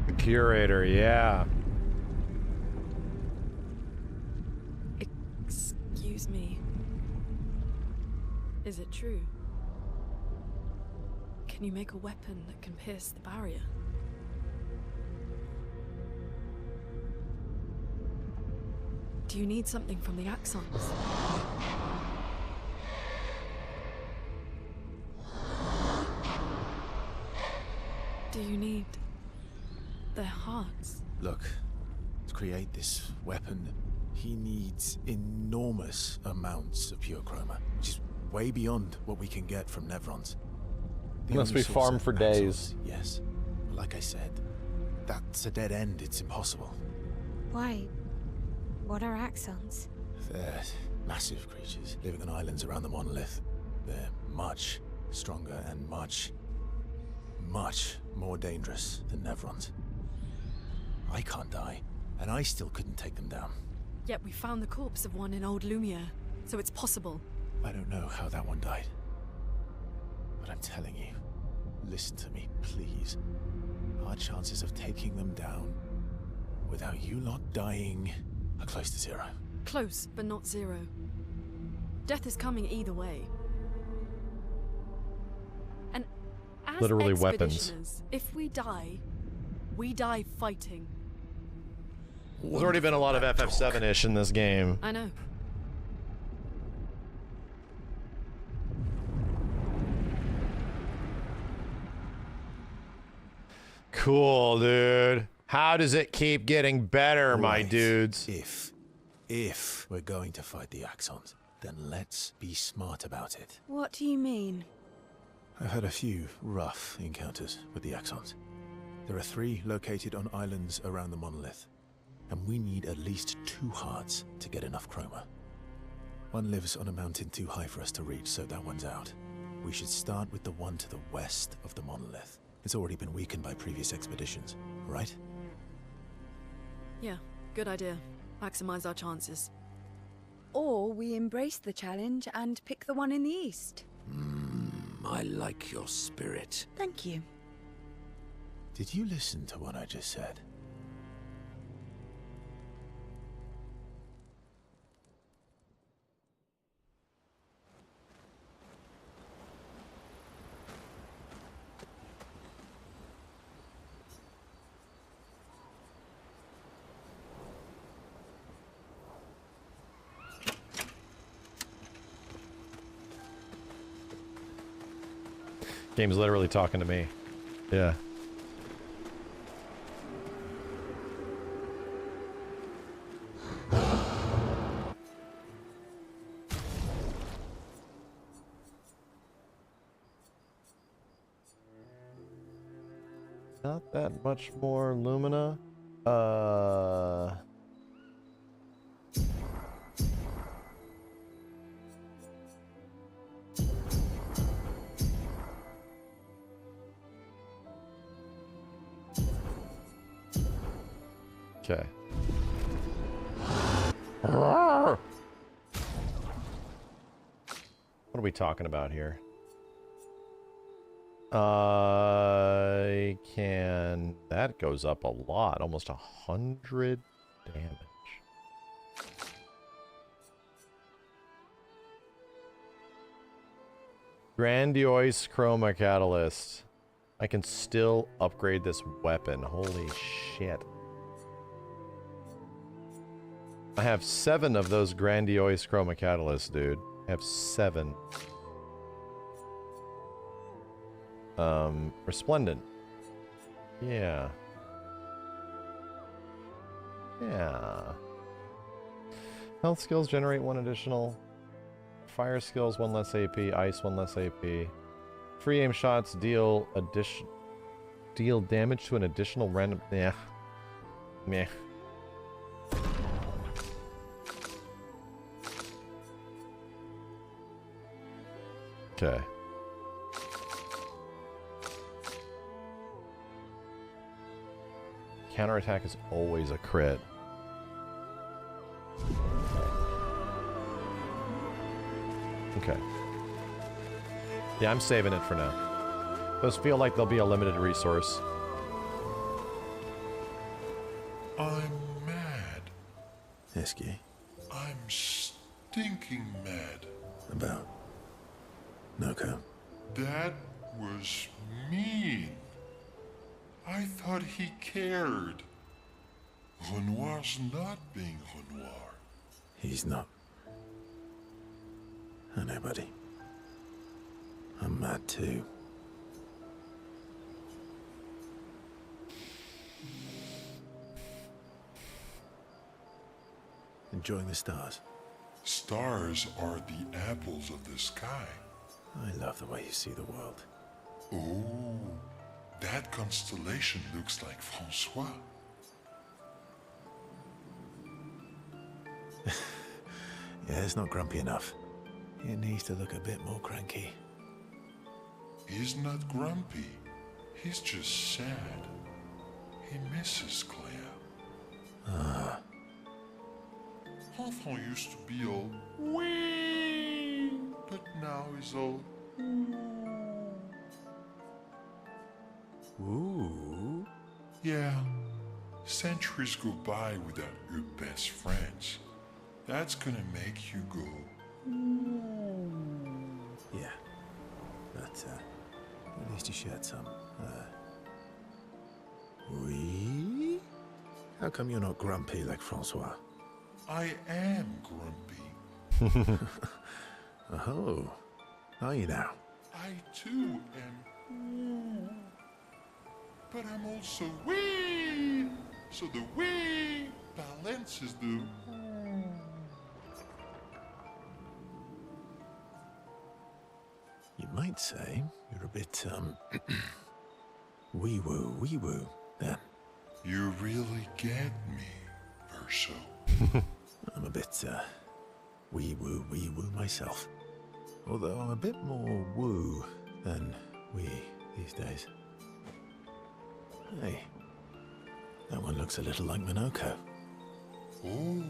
The curator, yeah. Excuse me. Is it true? Can you make a weapon that can pierce the barrier? Do you need something from the Axons? Do you need their hearts? Look, to create this weapon, he needs enormous amounts of pure chroma, which is way beyond what we can get from Nevrons. The Must only be source farmed of for Axons, days. Yes. Like I said, that's a dead end. It's impossible. Why? What are Axons? They're massive creatures living on islands around the monolith. They're much stronger and much more dangerous than Nevrons. I can't die, and I still couldn't take them down. Yet we found the corpse of one in old Lumiere, so it's possible. I don't know how that one died. But I'm telling you, listen to me, please. Our chances of taking them down without you lot dying are close to zero. Close, but not zero. Death is coming either way. And as Literally weapons. expeditioners, if we die fighting. There's already been a lot of FF7-ish in this game. I know. Cool, dude. How does it keep getting better, my dudes? If we're going to fight the Axons, then let's be smart about it. What do you mean? I've had a few rough encounters with the Axons. There are 3 located on islands around the monolith, and we need at least 2 hearts to get enough chroma. One lives on a mountain too high for us to reach, so that one's out. We should start with the one to the west of the monolith. It's already been weakened by previous expeditions, right? Yeah, good idea. Maximize our chances. Or we embrace the challenge and pick the one in the east. I like your spirit. Thank you. Did you listen to what I just said? Game's literally talking to me. Yeah. Not that much more Lumina. Okay. What are we talking about here? I can... That goes up a lot. Almost 100 damage. Grandiose Chroma Catalyst. I can still upgrade this weapon. Holy shit. I have 7 of those Grandiose Chroma Catalysts, dude. I have 7. Resplendent. Yeah. Yeah. Health skills generate 1 additional. Fire skills 1 less AP. Ice 1 less AP. Free aim shots deal damage to an additional random. Yeah. Meh. Okay. Counterattack is always a crit. Okay. Yeah, I'm saving it for now. Those feel like they'll be a limited resource. I'm mad. Esky. I'm stinking mad. About Noko. That was mean. I thought he cared. Renoir's not being Renoir. He's not. I know, buddy. I'm mad too. Enjoying the stars? Stars are the apples of the sky. I love the way you see the world. Oh, that constellation looks like Francois. Yeah, it's not grumpy enough. It needs to look a bit more cranky. He's not grumpy. He's just sad. He misses Claire. Ah. Enfant used to be all wee, but now he's all ooh. Yeah. Centuries go by without your best friends. That's gonna make you go. least you shared some. Oui? How come you're not grumpy like Francois? I am grumpy. Oh, are you now? I too am. But I'm also wee. So the wee balances the. You might say you're a bit, wee-woo, then. You really get me, Verso. I'm a bit, wee-woo myself. Although I'm a bit more woo than wee these days. Hey, that one looks a little like Minoko. Oh,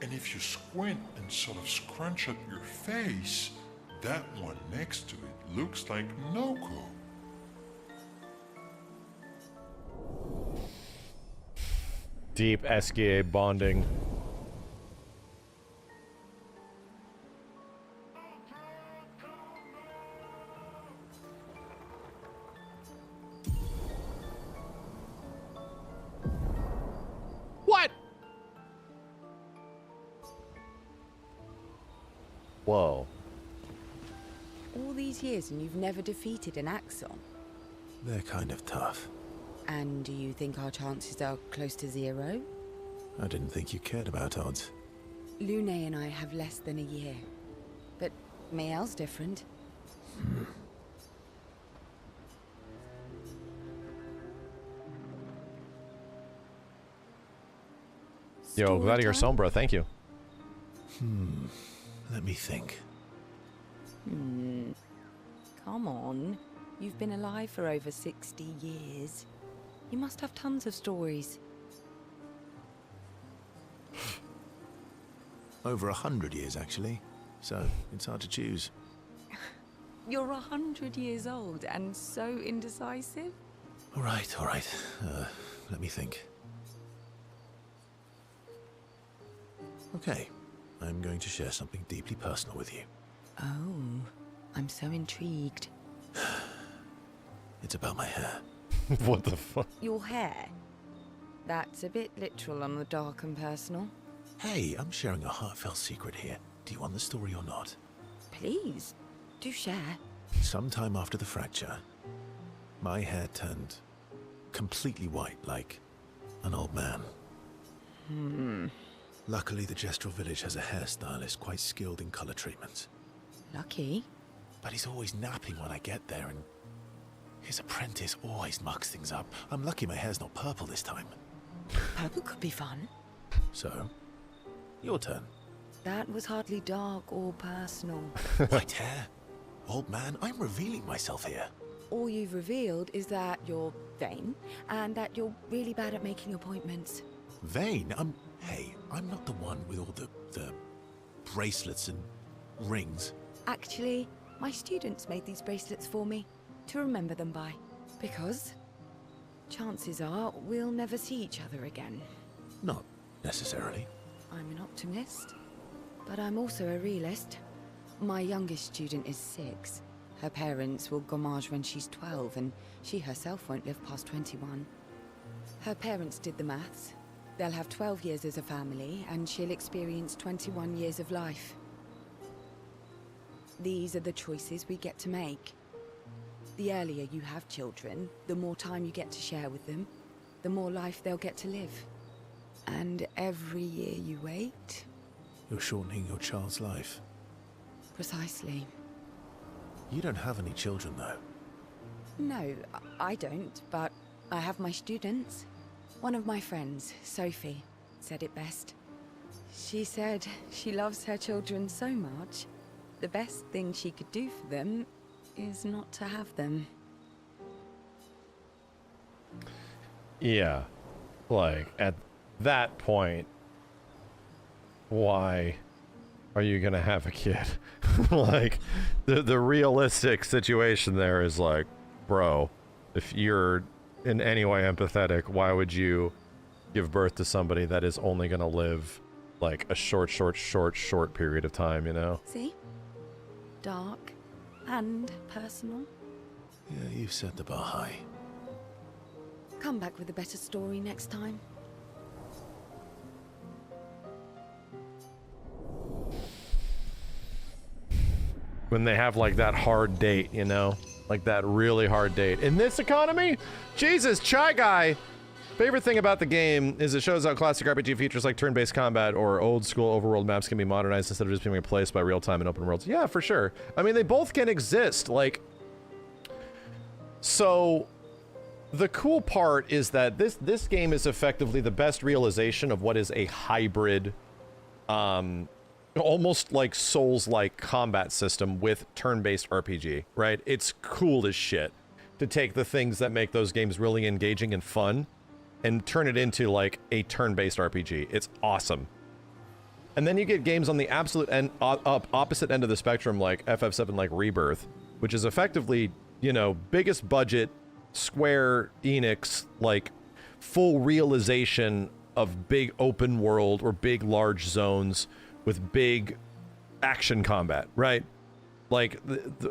and if you squint and sort of scrunch up your face, that one next to it looks like Noko. Deep SKA bonding. What? Whoa. All these years and you've never defeated an Axon? They're kind of tough. And do you think our chances are close to 0? I didn't think you cared about odds. Lune and I have less than a year. But Miel's different. Yo, glad you're sombra, thank you. Let me think. Come on. You've been alive for over 60 years. You must have tons of stories. Over 100 years, actually. So, it's hard to choose. You're 100 years old and so indecisive? All right. Let me think. Okay, I'm going to share something deeply personal with you. Oh, I'm so intrigued. It's about my hair. What the fuck? Your hair? That's a bit literal on the dark and personal. Hey, I'm sharing a heartfelt secret here. Do you want the story or not? Please, do share. Sometime after the fracture, my hair turned completely white, like an old man. Luckily, the Gestural village has a hairstylist quite skilled in color treatments. Lucky? But he's always napping when I get there, and his apprentice always mucks things up. I'm lucky my hair's not purple this time. Purple could be fun. So, your turn. That was hardly dark or personal. White hair? Old man, I'm revealing myself here. All you've revealed is that you're vain, and that you're really bad at making appointments. Vain? Hey, I'm not the one with all the bracelets and rings. Actually, my students made these bracelets for me, to remember them by. Because chances are we'll never see each other again. Not necessarily. I'm an optimist, but I'm also a realist. My youngest student is 6. Her parents will gommage when she's 12, and she herself won't live past 21. Her parents did the maths. They'll have 12 years as a family, and she'll experience 21 years of life. These are the choices we get to make. The earlier you have children, the more time you get to share with them, the more life they'll get to live. And every year you wait... You're shortening your child's life. Precisely. You don't have any children, though. No, I don't, but I have my students. One of my friends, Sophie, said it best. She said she loves her children so much, the best thing she could do for them is not to have them. Yeah. Like, at that point, why are you gonna have a kid? Like, the realistic situation there is like, bro, if you're in any way empathetic, why would you give birth to somebody that is only gonna live like a short period of time, you know? See? Dark and personal. Yeah, you've set the bar high. Come back with a better story next time. When they have like that hard date, you know? Like that really hard date. In this economy? Jesus, Chai Guy! Favorite thing about the game is it shows how classic RPG features like turn-based combat or old school overworld maps can be modernized instead of just being replaced by real-time and open worlds. Yeah, for sure. I mean, they both can exist. Like, so the cool part is that this game is effectively the best realization of what is a hybrid, almost like Souls-like combat system with turn-based RPG, right? It's cool as shit to take the things that make those games really engaging and fun and turn it into like a turn-based RPG. It's awesome. And then you get games on the absolute end, opposite end of the spectrum, like FF7 like Rebirth, which is effectively, you know, biggest budget Square Enix, like full realization of big open world or big large zones with big action combat, right? Like,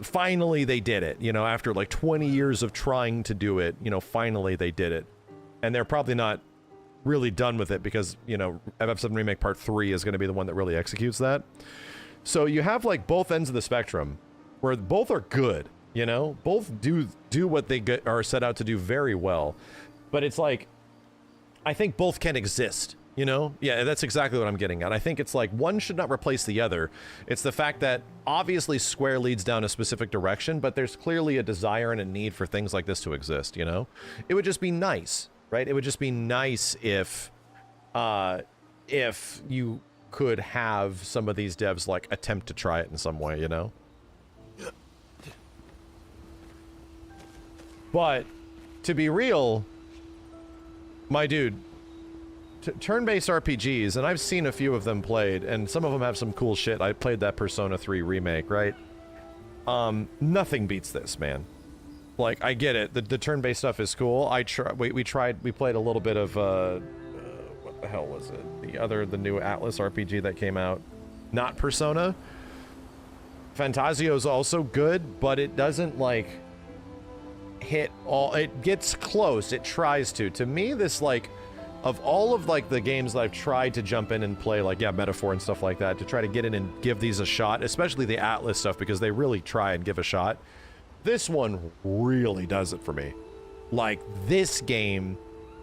finally they did it, you know, after like 20 years of trying to do it, you know, finally they did it. And they're probably not really done with it because, you know, FF7 Remake Part 3 is going to be the one that really executes that. So you have like both ends of the spectrum where both are good, you know? Both do what they are set out to do very well. But it's like, I think both can exist. You know? Yeah, that's exactly what I'm getting at. I think it's like one should not replace the other. It's the fact that obviously Square leads down a specific direction, but there's clearly a desire and a need for things like this to exist, you know? It would just be nice, right? It would just be nice if you could have some of these devs like attempt to try it in some way, you know? But to be real, my dude, turn-based RPGs, and I've seen a few of them played, and some of them have some cool shit. I played that Persona 3 remake, right? Nothing beats this, man. Like, I get it. The turn-based stuff is cool. We played a little bit of, what the hell was it? The new Atlas RPG that came out. Not Persona. Fantasio's also good, but it doesn't, like, hit all... It gets close. It tries to. To me, this, like... Of all of like the games that I've tried to jump in and play, like, yeah, Metaphor and stuff like that, to try to get in and give these a shot, especially the Atlas stuff, because they really try and give a shot, this one really does it for me. Like, this game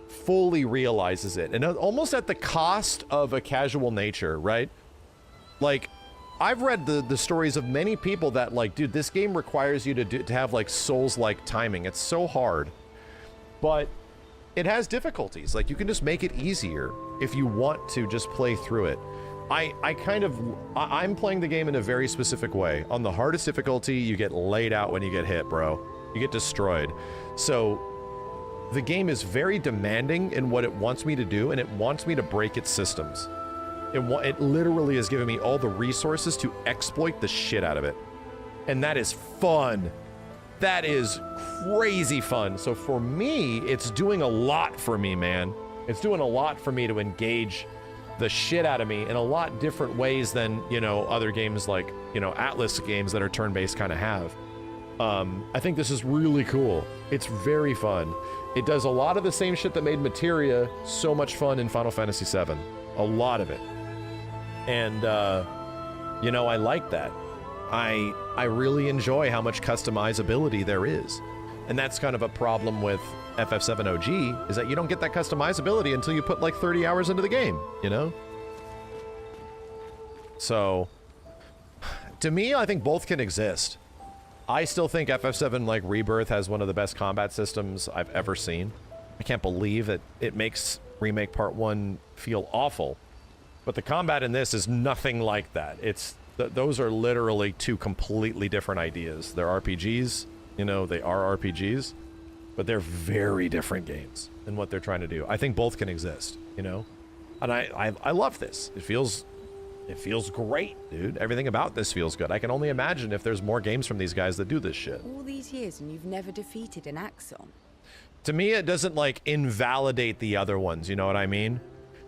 fully realizes it, and almost at the cost of a casual nature, right? Like, I've read the stories of many people that, like, dude, this game requires you to have, like, Souls-like timing. It's so hard. But... it has difficulties. Like, you can just make it easier if you want to just play through it. I'm playing the game in a very specific way. On the hardest difficulty, you get laid out when you get hit, bro. You get destroyed. So the game is very demanding in what it wants me to do, and it wants me to break its systems. It literally is giving me all the resources to exploit the shit out of it. And that is fun. That is crazy fun. So for me, it's doing a lot for me, man. It's doing a lot for me to engage the shit out of me in a lot different ways than, you know, other games like, you know, Atlas games that are turn-based kind of have. I think this is really cool. It's very fun. It does a lot of the same shit that made Materia so much fun in Final Fantasy VII. A lot of it. And, you know, I like that. I really enjoy how much customizability there is. And that's kind of a problem with FF7 OG, is that you don't get that customizability until you put like 30 hours into the game, you know? So, to me, I think both can exist. I still think FF7 like Rebirth has one of the best combat systems I've ever seen. I can't believe that it makes Remake Part 1 feel awful. But the combat in this is nothing like that. Those are literally two completely different ideas. They're RPGs, you know, they are RPGs, but they're very different games in what they're trying to do. I think both can exist, you know? And I love this. It feels great, dude. Everything about this feels good. I can only imagine if there's more games from these guys that do this shit. All these years and you've never defeated an Axon. To me, it doesn't, like, invalidate the other ones, you know what I mean?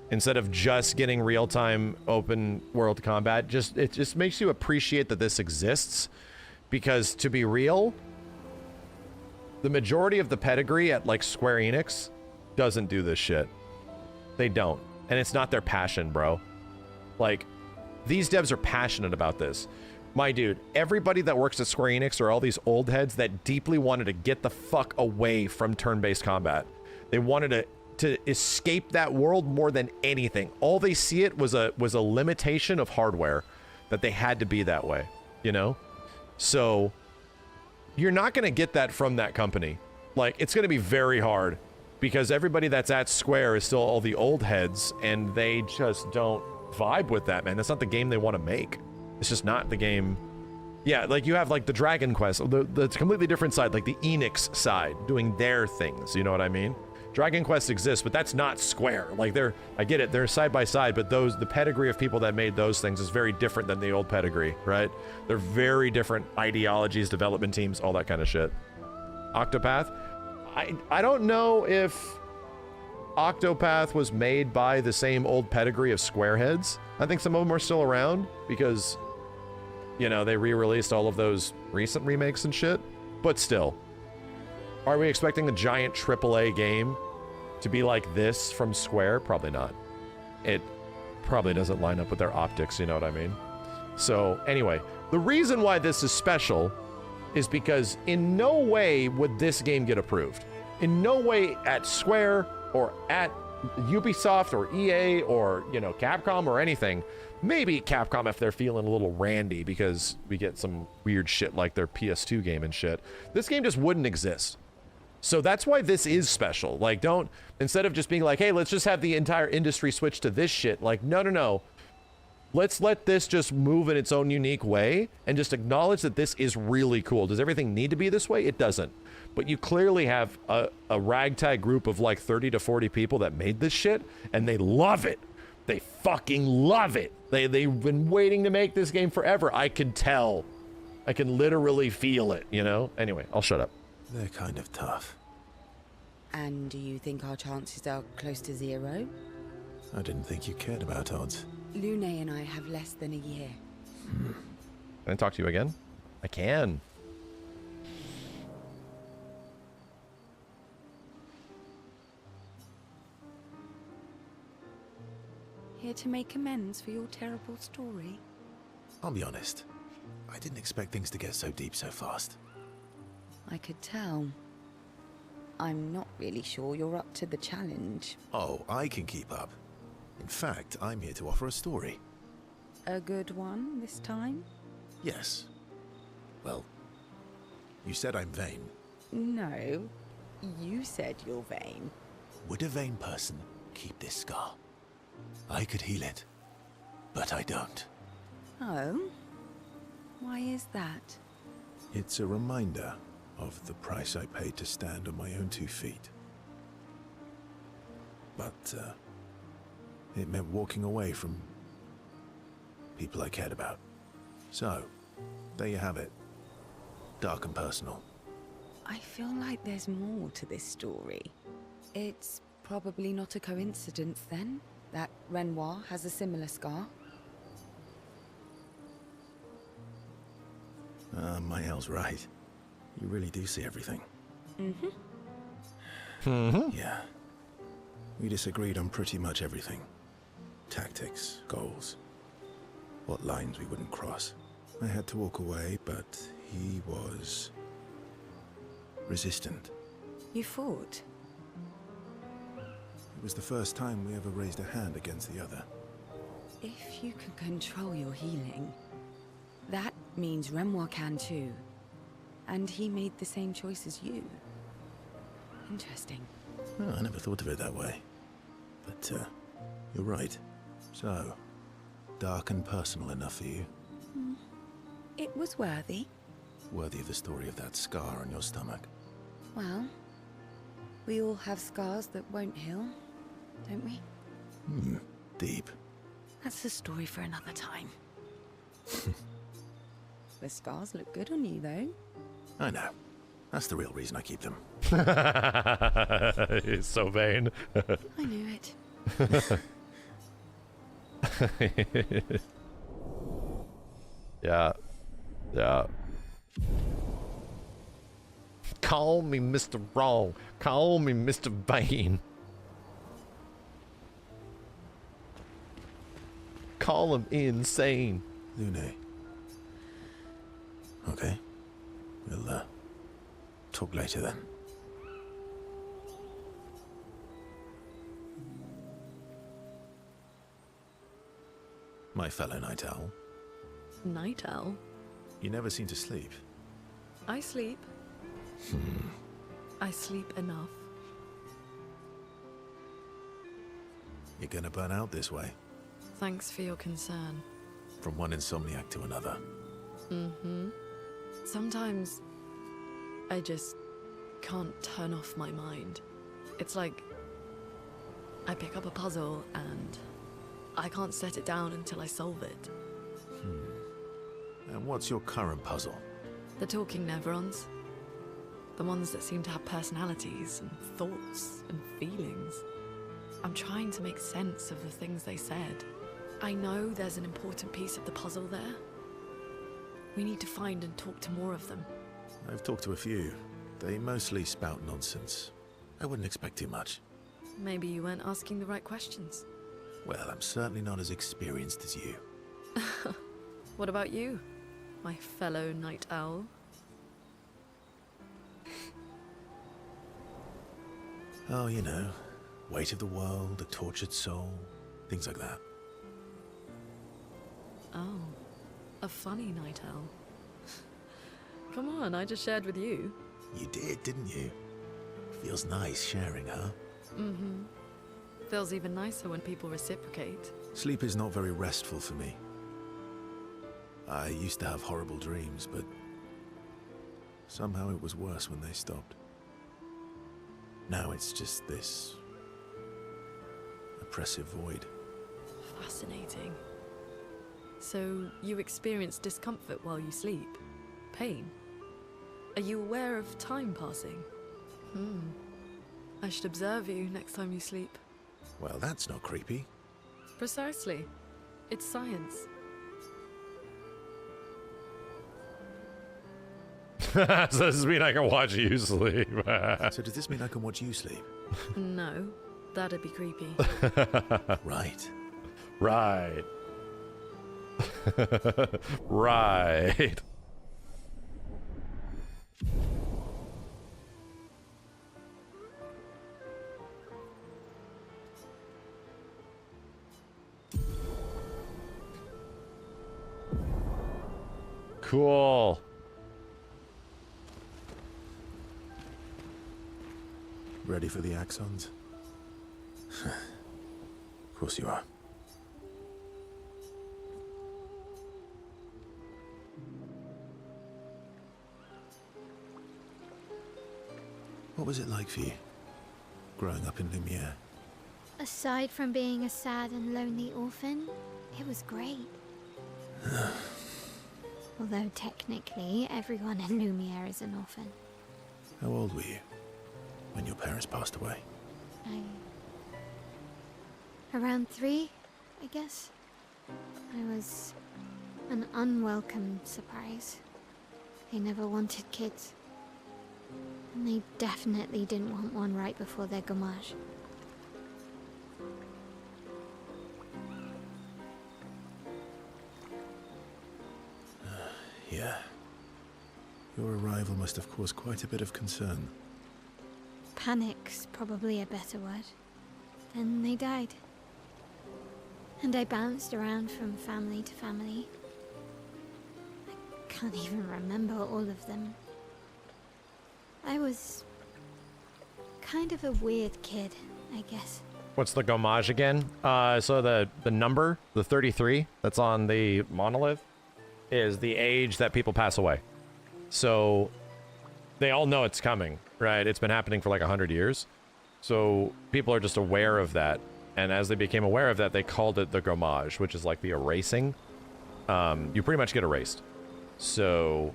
Instead of just getting real-time open world combat, it just makes you appreciate that this exists. Because to be real, the majority of the pedigree at like Square Enix doesn't do this shit. They don't. And it's not their passion, bro. Like, these devs are passionate about this. My dude, everybody that works at Square Enix are all these old heads that deeply wanted to get the fuck away from turn-based combat. They wanted to escape that world more than anything. All they see it was a limitation of hardware, that they had to be that way, you know? So you're not going to get that from that company. Like, it's going to be very hard because everybody that's at Square is still all the old heads and they just don't vibe with that, man. That's not the game they want to make. It's just not the game. Yeah, like you have like the Dragon Quest, the completely different side, like the Enix side doing their things. You know what I mean? Dragon Quest exists, but that's not Square. Like I get it, they're side by side, but the pedigree of people that made those things is very different than the old pedigree, right? They're very different ideologies, development teams, all that kind of shit. Octopath, I don't know if Octopath was made by the same old pedigree of Square heads. I think some of them are still around because, you know, they re-released all of those recent remakes and shit, but still. Are we expecting a giant AAA game to be like this from Square? Probably not. It probably doesn't line up with their optics, you know what I mean? So anyway, the reason why this is special is because in no way would this game get approved. In no way at Square or at Ubisoft or EA or, you know, Capcom or anything. Maybe Capcom if they're feeling a little randy because we get some weird shit like their PS2 game and shit. This game just wouldn't exist. So that's why this is special. Like, don't, instead of just being like, hey, let's just have the entire industry switch to this shit. Like, no. Let's let this just move in its own unique way and just acknowledge that this is really cool. Does everything need to be this way? It doesn't. But you clearly have a ragtag group of like 30 to 40 people that made this shit and they love it. They fucking love it. They've been waiting to make this game forever. I could tell. I can literally feel it, you know? Anyway, I'll shut up. They're kind of tough. And do you think our chances are close to zero? I didn't think you cared about odds. Lune and I have less than a year. Can I talk to you again? I can. Here to make amends for your terrible story? I'll be honest. I didn't expect things to get so deep so fast. I could tell. I'm not really sure you're up to the challenge. Oh, I can keep up. In fact, I'm here to offer a story. A good one this time? Yes. Well, you said I'm vain. No, you said you're vain. Would a vain person keep this scar? I could heal it, but I don't. Oh? Why is that? It's a reminder of the price I paid to stand on my own 2 feet. But, it meant walking away from people I cared about. So, there you have it. Dark and personal. I feel like there's more to this story. It's probably not a coincidence, then, that Renoir has a similar scar. Mael's right. You really do see everything. Yeah. We disagreed on pretty much everything. Tactics, goals, what lines we wouldn't cross. I had to walk away, but he was resistant. You fought? It was the first time we ever raised a hand against the other. If you can control your healing, that means Renoir can too. And he made the same choice as you. Interesting. Oh, I never thought of it that way. But, you're right. So, dark and personal enough for you? It was worthy. Worthy of the story of that scar on your stomach. Well, we all have scars that won't heal, don't we? Deep. That's a story for another time. The scars look good on you, though. I know. That's the real reason I keep them. He's so vain. I knew it. Yeah. Call me Mr. Wrong. Call me Mr. Vain. Call him insane. Lune. Okay. We'll, talk later then. My fellow night owl. Night owl? You never seem to sleep. I sleep. I sleep enough. You're gonna burn out this way. Thanks for your concern. From one insomniac to another. Mm-hmm. Sometimes I just can't turn off my mind. It's like I pick up a puzzle and I can't set it down until I solve it. And what's your current puzzle? The talking Nevrons. The ones that seem to have personalities and thoughts and feelings. I'm trying to make sense of the things they said. I know there's an important piece of the puzzle there. We need to find and talk to more of them. I've talked to a few. They mostly spout nonsense. I wouldn't expect too much. Maybe you weren't asking the right questions. Well, I'm certainly not as experienced as you. What about you, my fellow night owl? Oh, you know, weight of the world, a tortured soul, things like that. Oh, a funny night owl. Come on, I just shared with you. You did, didn't you? Feels nice sharing, huh? Mm-hmm. Feels even nicer when people reciprocate. Sleep is not very restful for me. I used to have horrible dreams, but somehow it was worse when they stopped. Now it's just this oppressive void. Fascinating. So you experience discomfort while you sleep? Pain? Are you aware of time passing? I should observe you next time you sleep. Well, that's not creepy. Precisely. It's science. So does this mean I can watch you sleep? So does this mean I can watch you sleep? No, that'd be creepy. Right. Right. Right. Cool. Ready for the axons? Of course you are. What was it like for you, growing up in Lumiere? Aside from being a sad and lonely orphan, it was great. Although technically, everyone in Lumiere is an orphan. How old were you when your parents passed away? Around 3, I guess. I was an unwelcome surprise. They never wanted kids. And they definitely didn't want one right before their gommage. Yeah. Your arrival must have caused quite a bit of concern. Panic's probably a better word. Then they died. And I bounced around from family to family. I can't even remember all of them. I was kind of a weird kid, I guess. What's the gommage again? So the number, the 33 that's on the monolith, is the age that people pass away. So they all know it's coming, right? It's been happening for like 100 years. So people are just aware of that. And as they became aware of that, they called it the gommage, which is like the erasing. You pretty much get erased. So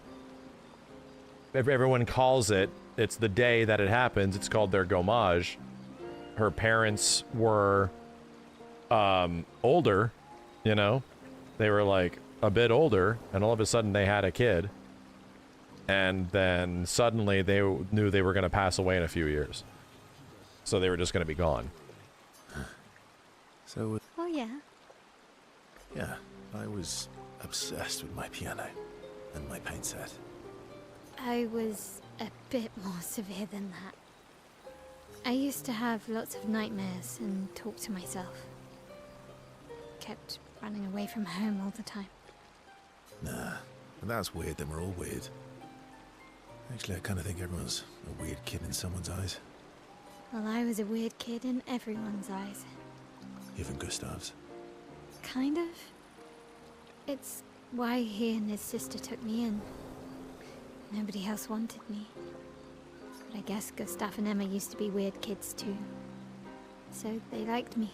if everyone calls it, it's the day that it happens. It's called their gommage. Her parents were older, you know? They were like a bit older, and all of a sudden they had a kid. and then suddenly they knew they were going to pass away in a few years. So they were just going to be gone. So, Oh, yeah. yeah, I was obsessed with my piano and my paint set. I was a bit more severe than that. I used to have lots of nightmares and talk to myself. Kept running away from home all the time. Nah, if that's weird, then we're all weird. Actually, I kind of think everyone's a weird kid in someone's eyes. Well, I was a weird kid in everyone's eyes. Even Gustav's. Kind of. It's why he and his sister took me in. Nobody else wanted me. But I guess Gustav and Emma used to be weird kids too. So they liked me.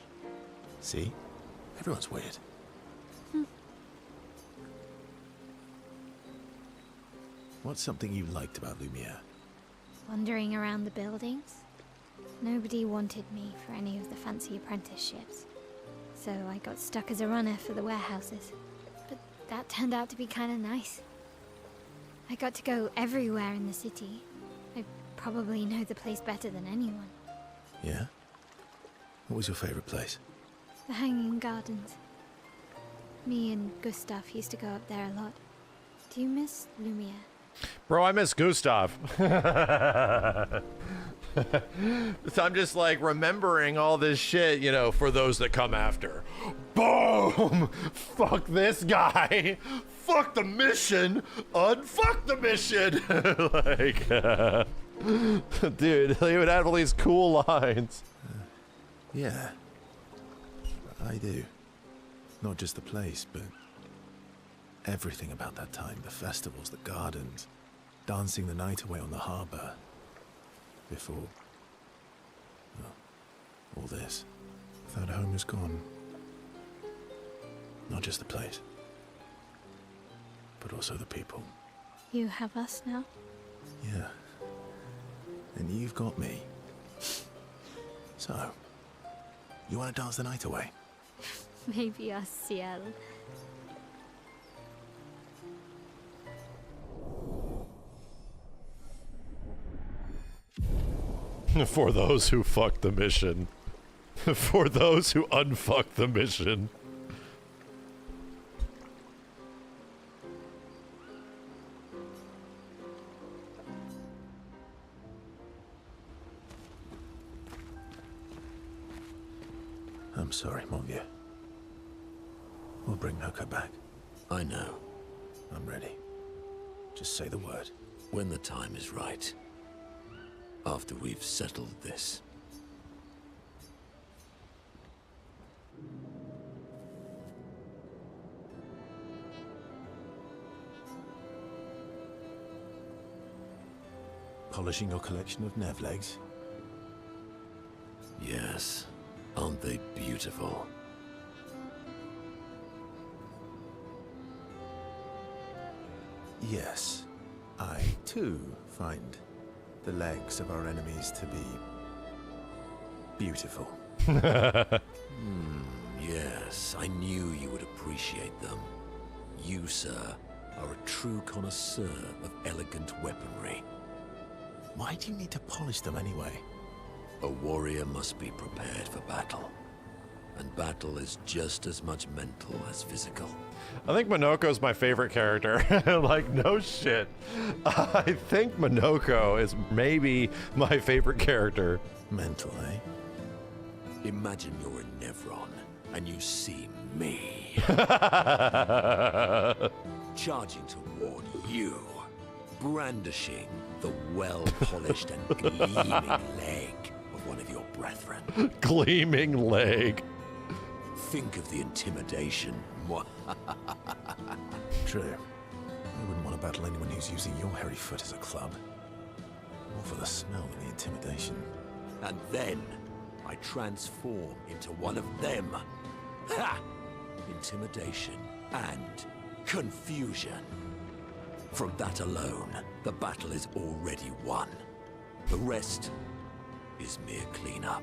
See? Everyone's weird. What's something you liked about Lumiere? Wandering around the buildings. Nobody wanted me for any of the fancy apprenticeships. So I got stuck as a runner for the warehouses. But that turned out to be kind of nice. I got to go everywhere in the city. I probably know the place better than anyone. Yeah? What was your favorite place? The Hanging Gardens. Me and Gustav used to go up there a lot. Do you miss Lumiere? Bro, I miss Gustav. So I'm just like remembering all this shit, you know, for those that come after. Boom! Fuck this guy. Fuck the mission. Unfuck the mission. Dude, he would have all these cool lines. Yeah. I do. Not just the place, but everything about that time. The festivals, the gardens, dancing the night away on the harbor. Before, well, all this. That home is gone. Not just the place, but also the people. You have us now? Yeah. And you've got me. So, you want to dance the night away? Maybe us, Ciel. For those who fuck the mission. For those who unfuck the mission. I'm sorry, mon vieux. We'll bring Noko back. I know. I'm ready. Just say the word. When the time is right. After we've settled this. Polishing your collection of Nev legs? Yes. Aren't they beautiful? Yes. I, too, find the legs of our enemies to be beautiful. Yes, I knew you would appreciate them. You, sir, are a true connoisseur of elegant weaponry. Why do you need to polish them anyway? A warrior must be prepared for battle. And battle is just as much mental as physical. I think Minoko's my favorite character. Like, no shit. I think Minoko is maybe my favorite character. Mental, eh? Imagine you're a Nevron, and you see me. Charging toward you, brandishing the well-polished and gleaming leg of one of your brethren. Gleaming leg. Think of the intimidation. True. I wouldn't want to battle anyone who's using your hairy foot as a club. More for the smell than the intimidation. And then I transform into one of them. Ha! Intimidation and confusion. From that alone, the battle is already won. The rest is mere cleanup.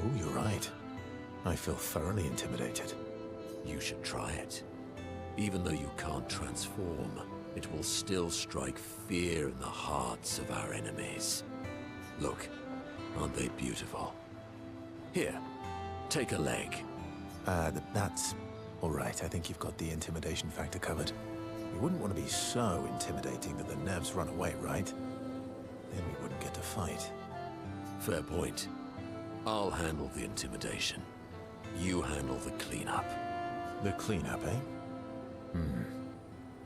Oh, you're right. I feel thoroughly intimidated. You should try it. Even though you can't transform, it will still strike fear in the hearts of our enemies. Look, aren't they beautiful? Here, take a leg. That's all right. I think you've got the intimidation factor covered. We wouldn't want to be so intimidating that the Nevs run away, right? Then we wouldn't get to fight. Fair point. I'll handle the intimidation. You handle the cleanup. The cleanup, eh?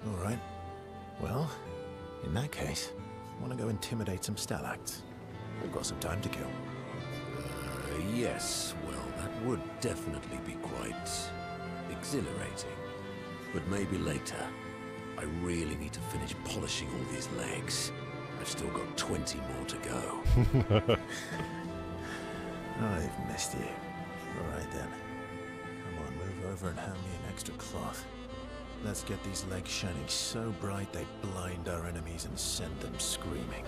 All right. Well, in that case, I want to go intimidate some stalacts. We've got some time to kill. Yes, well, that would definitely be quite exhilarating. But maybe later. I really need to finish polishing all these legs. I've still got 20 more to go. I've missed you. All right then. Come on, move over and hand me an extra cloth. Let's get these legs shining so bright they blind our enemies and send them screaming.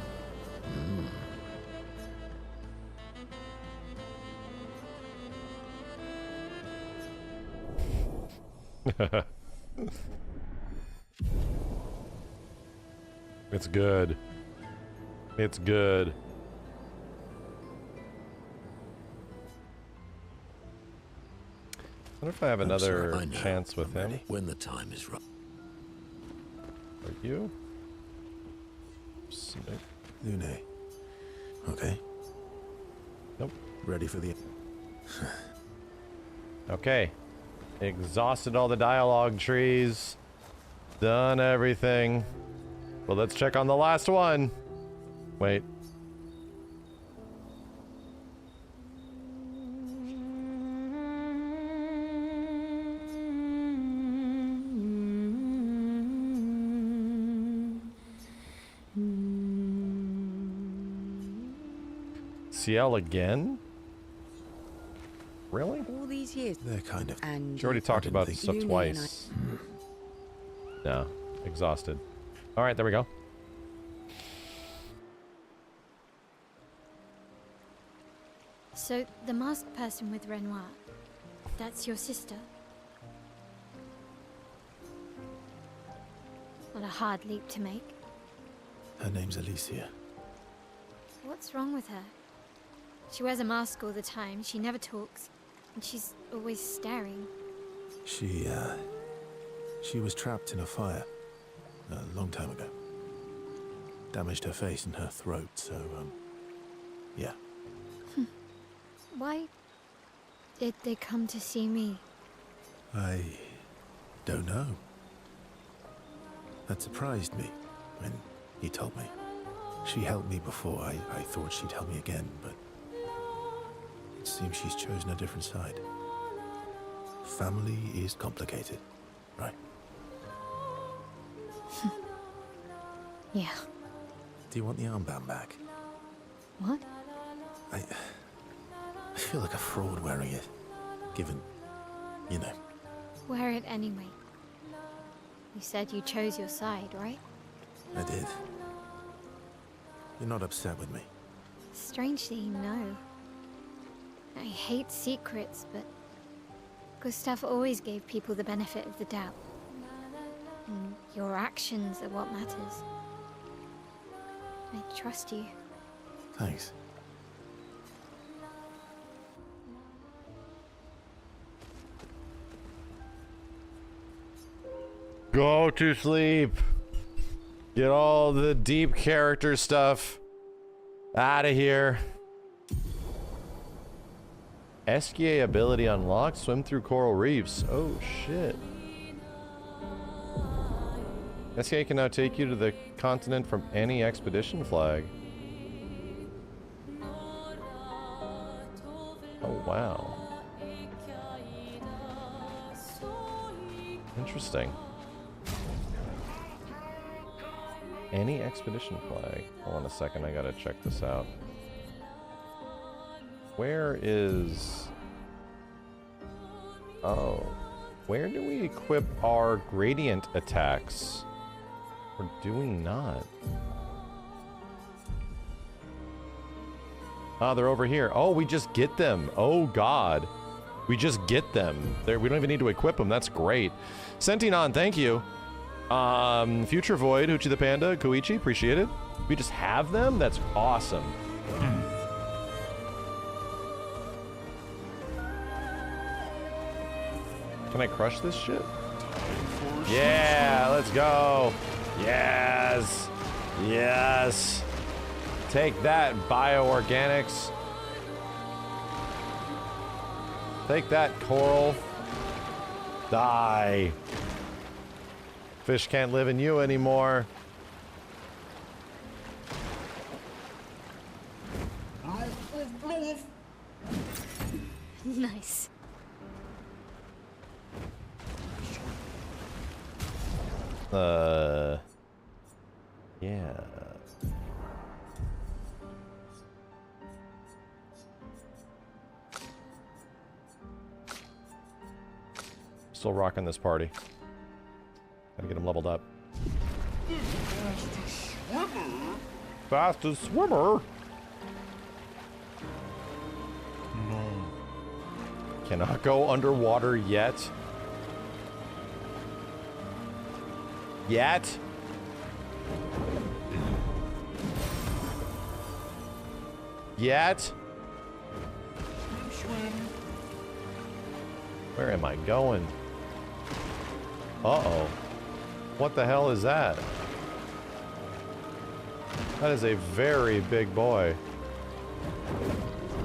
It's good. It's good. I wonder if I have another chance with him. When the time is right. Are you? Snake. Lune. Okay. Nope. Ready for the... Okay. Exhausted all the dialogue trees. Done everything. Well, let's check on the last one. Wait. CL again? Really? All these years. They're kind of... And She already talked about stuff twice. No. Exhausted. Alright, there we go. So, the masked person with Renoir, that's your sister? What a hard leap to make. Her name's Alicia. What's wrong with her? She wears a mask all the time, she never talks, and she's always staring. She was trapped in a fire a long time ago. Damaged her face and her throat, so, yeah. Why did they come to see me? I don't know. That surprised me when he told me. She helped me before. I thought she'd help me again, but it seems she's chosen a different side. Family is complicated, right? Yeah. Do you want the armband back? What? I feel like a fraud wearing it, given, you know. Wear it anyway. You said you chose your side, right? I did. You're not upset with me? Strangely, no. I hate secrets, but Gustav always gave people the benefit of the doubt. And your actions are what matters. I trust you. Thanks. Go to sleep. Get all the deep character stuff out of here. SKA ability unlocked. Swim through coral reefs. Oh shit. SKA can now take you to the continent from any expedition flag. Oh wow. Interesting. Any expedition flag. Hold on a second, I gotta check this out. Where is... Oh. Where do we equip our gradient attacks? Or do we not? Ah, they're over here. Oh, we just get them. Oh, God. We just get them. There, we don't even need to equip them. That's great. Sentinon, thank you. Future Void, Hoochie the Panda, Koichi, appreciate it. We just have them? That's awesome. Can I crush this shit? Yeah, let's go. Yes. Yes. Take that, bioorganics. Take that, coral. Die. Fish can't live in you anymore. Nice. Yeah. Still rocking this party. Gotta get him leveled up. Fastest swimmer? No. Cannot go underwater yet. Yet? Yet? Where am I going? Uh-oh. What the hell is that? That is a very big boy.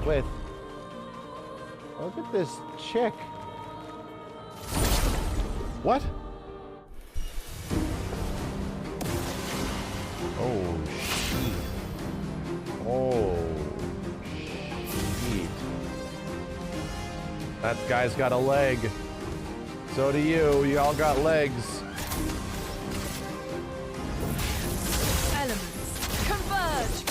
With... Look at this chick. What? Oh, shit. Oh, shit. That guy's got a leg. So do you. You all got legs. Elements, converge!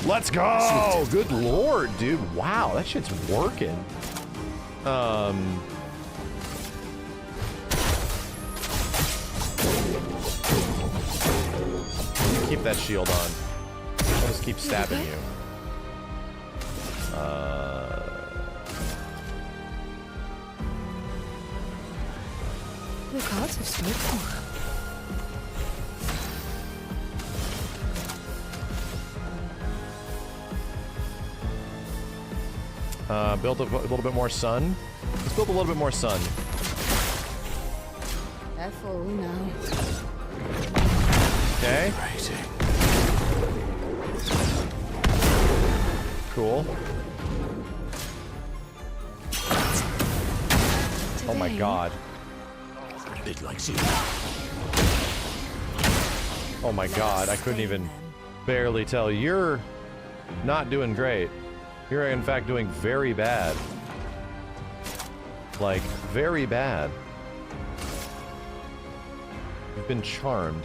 Let's go! Good lord, dude. Wow, that shit's working. Keep that shield on. I'll just keep stabbing you. The gods have spoken. Build a little bit more sun. Let's build a little bit more sun. Careful now. Okay. Cool. Oh my god. It likes you. Oh my god, I couldn't even barely tell. You're not doing great. You're in fact doing very bad. Like, very bad. You've been charmed.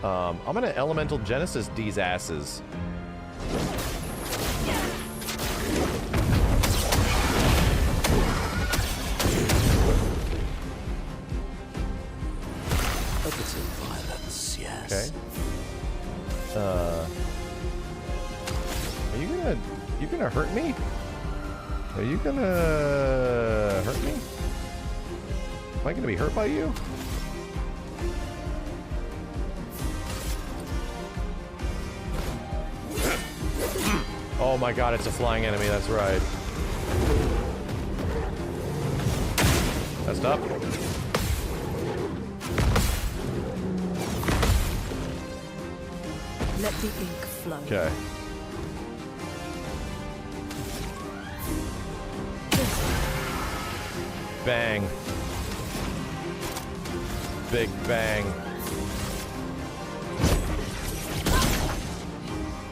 I'm gonna Elemental Genesis these asses. Focus in violence, yes. Okay. Are you gonna hurt me? Are you gonna hurt me? Am I gonna be hurt by you? Oh my god, it's a flying enemy, that's right. Messed up. Let the ink flow. Okay. Bang. Big bang.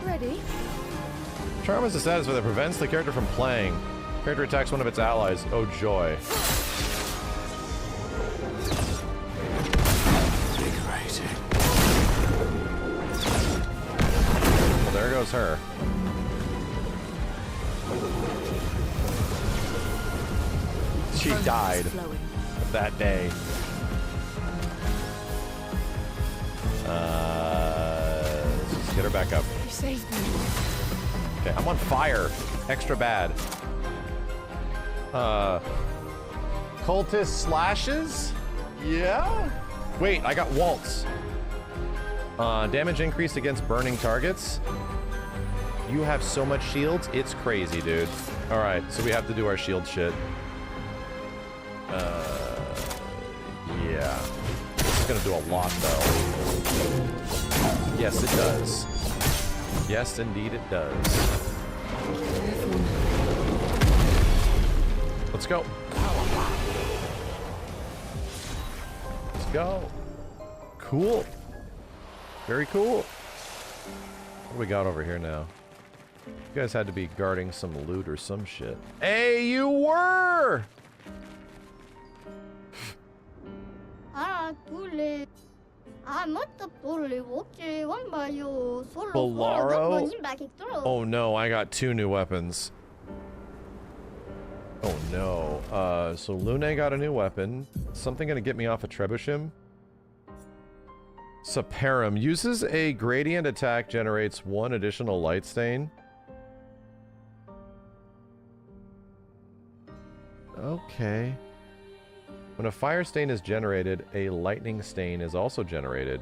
Ready? Charm is a status that prevents the character from playing. Character attacks one of its allies. Oh joy. Well, there goes her. She died that day. Let's just get her back up. You saved me. Okay, I'm on fire. Extra bad. Cultist slashes? Yeah? Wait, I got Waltz. Damage increased against burning targets. You have so much shields, it's crazy, dude. Alright, so we have to do our shield shit. Yeah. This is gonna do a lot, though. Yes, it does. Yes, indeed it does. Let's go. Let's go. Cool. Very cool. What do we got over here now? You guys had to be guarding some loot or some shit. Hey, you were! Bolaro? Oh no, I got 2 new weapons. Oh no. So Lune got a new weapon. Something gonna get me off of Trebuchem? Saparum uses a gradient attack, generates 1 additional light stain. Okay. When a fire stain is generated, a lightning stain is also generated.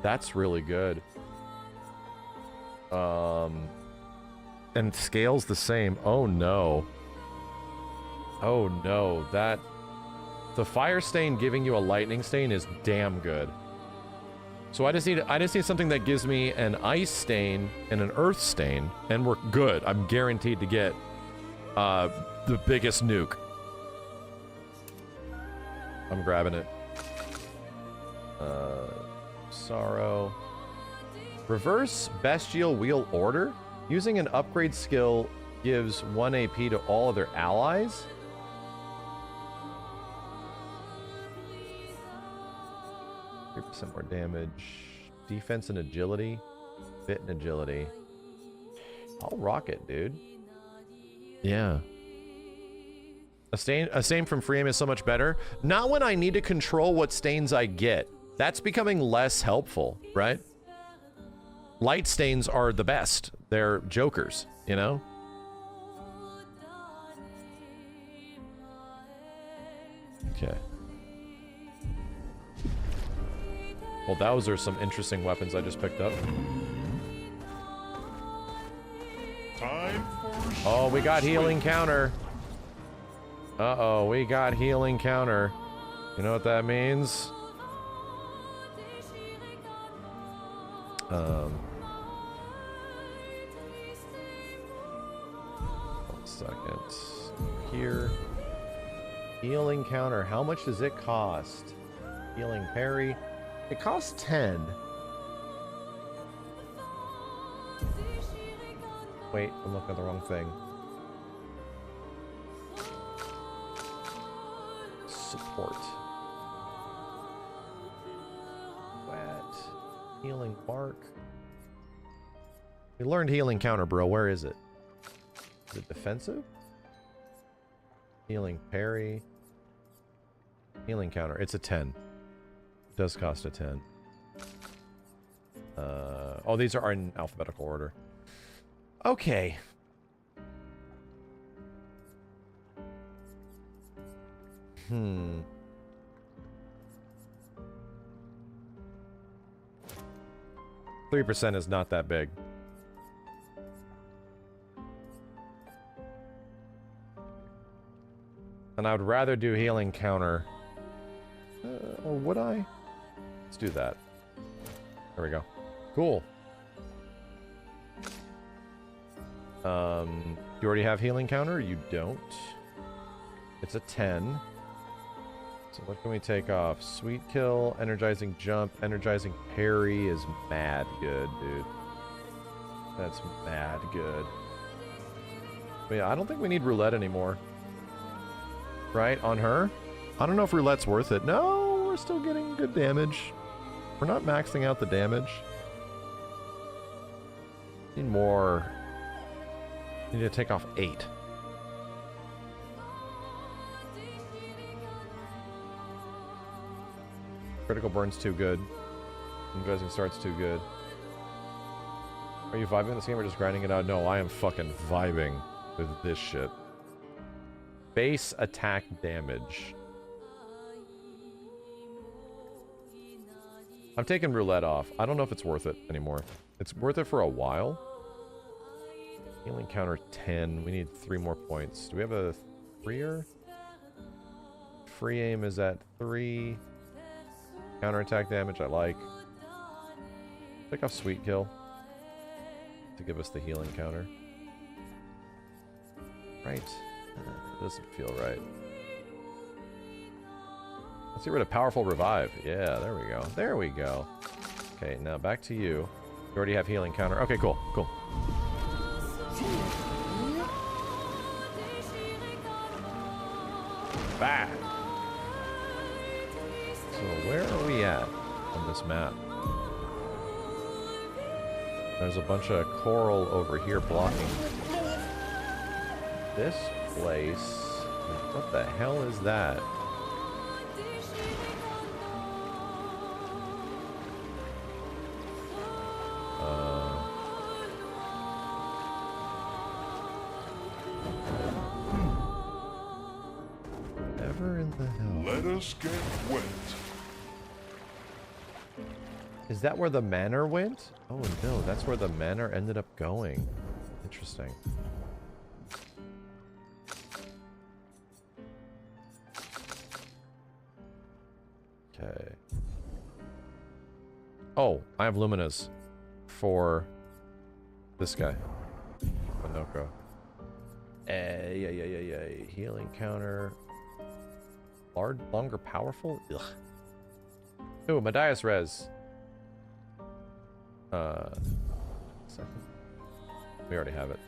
That's really good. And scale's the same. Oh no. Oh no, that... The fire stain giving you a lightning stain is damn good. So I just need something that gives me an ice stain and an earth stain, and we're good. I'm guaranteed to get the biggest nuke. I'm grabbing it. Sorrow. Reverse Bestial Wheel Order. Using an upgrade skill gives 1 AP to all other allies. Some more damage. Defense and agility. Fit and agility. I'll rock it, dude. Yeah. A stain from free aim is so much better. Not when I need to control what stains I get. That's becoming less helpful, right? Light stains are the best. They're jokers, you know? Okay. Well, those are some interesting weapons I just picked up. Time for oh, we got healing counter. Uh-oh, we got healing counter. You know what that means? One second. Here. Healing counter. How much does it cost? Healing parry. It costs 10. Wait, I'm looking at the wrong thing. Support. Wet. Healing bark. We learned healing counter, bro. Where is it? Is it defensive? Healing parry. Healing counter. It's a 10. Does cost a 10. Oh, these are in alphabetical order. Okay. Hmm. %3 is not that big. And I would rather do healing counter. Or would I? Let's do that. There we go. Cool. You already have healing counter? You don't. It's a 10. So what can we take off? Sweet kill, energizing jump, energizing parry is mad good, dude. That's mad good. But yeah, I don't think we need roulette anymore. Right? On her? I don't know if roulette's worth it. No, we're still getting good damage. We're not maxing out the damage. Need more. Need to take off 8. Critical burn's too good. Energizing start's too good. Are you vibing this game or just grinding it out? No, I am fucking vibing with this shit. Base attack damage. I'm taking roulette off. I don't know if it's worth it anymore. It's worth it for a while. Healing counter 10. We need 3 more points. Do we have a 3-er? Free aim is at 3. Counterattack damage I like. Pick off Sweet Kill to give us the healing counter. Right. Doesn't feel right. Let's get rid of Powerful Revive. Yeah, there we go. There we go. Okay, now back to you. You already have healing counter. Okay, cool. Cool. Back. So where are we at on this map? There's a bunch of coral over here blocking this place. What the hell is that? Whatever in the hell? Let us get wet. Is that where the manor went? Oh no, that's where the manor ended up going. Interesting. Okay. Oh, I have Luminas for this guy. Minoko. Yeah. Healing counter. Longer powerful? Ugh. Ooh, Medias Res. Second. We already have it.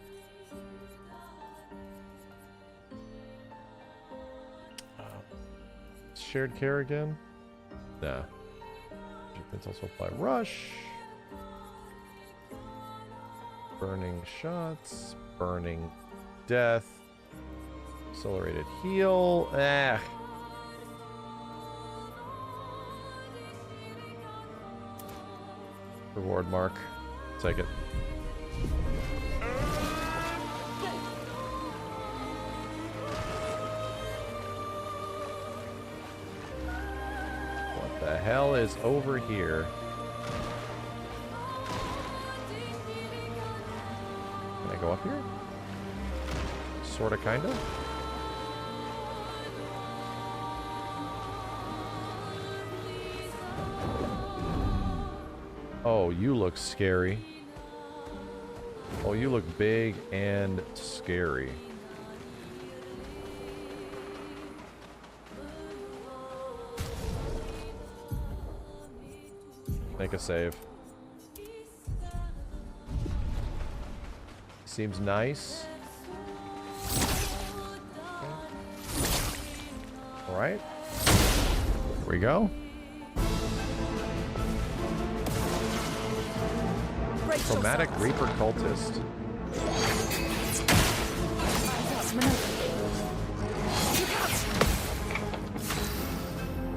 Shared care again? Nah. Defense also apply rush. Burning shots. Burning death. Accelerated heal. Ah. Reward mark. Take it. What the hell is over here? Can I go up here? Sorta, kinda. Oh, you look scary. Oh, you look big and scary. Make a save. Seems nice. All right. Here we go. Chromatic Reaper Cultist.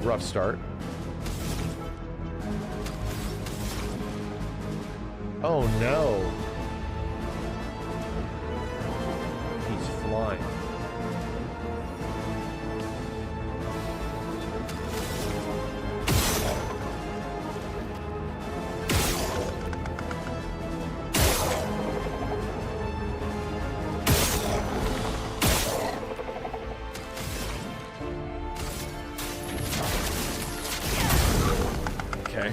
Rough start. Oh no. He's flying. Okay.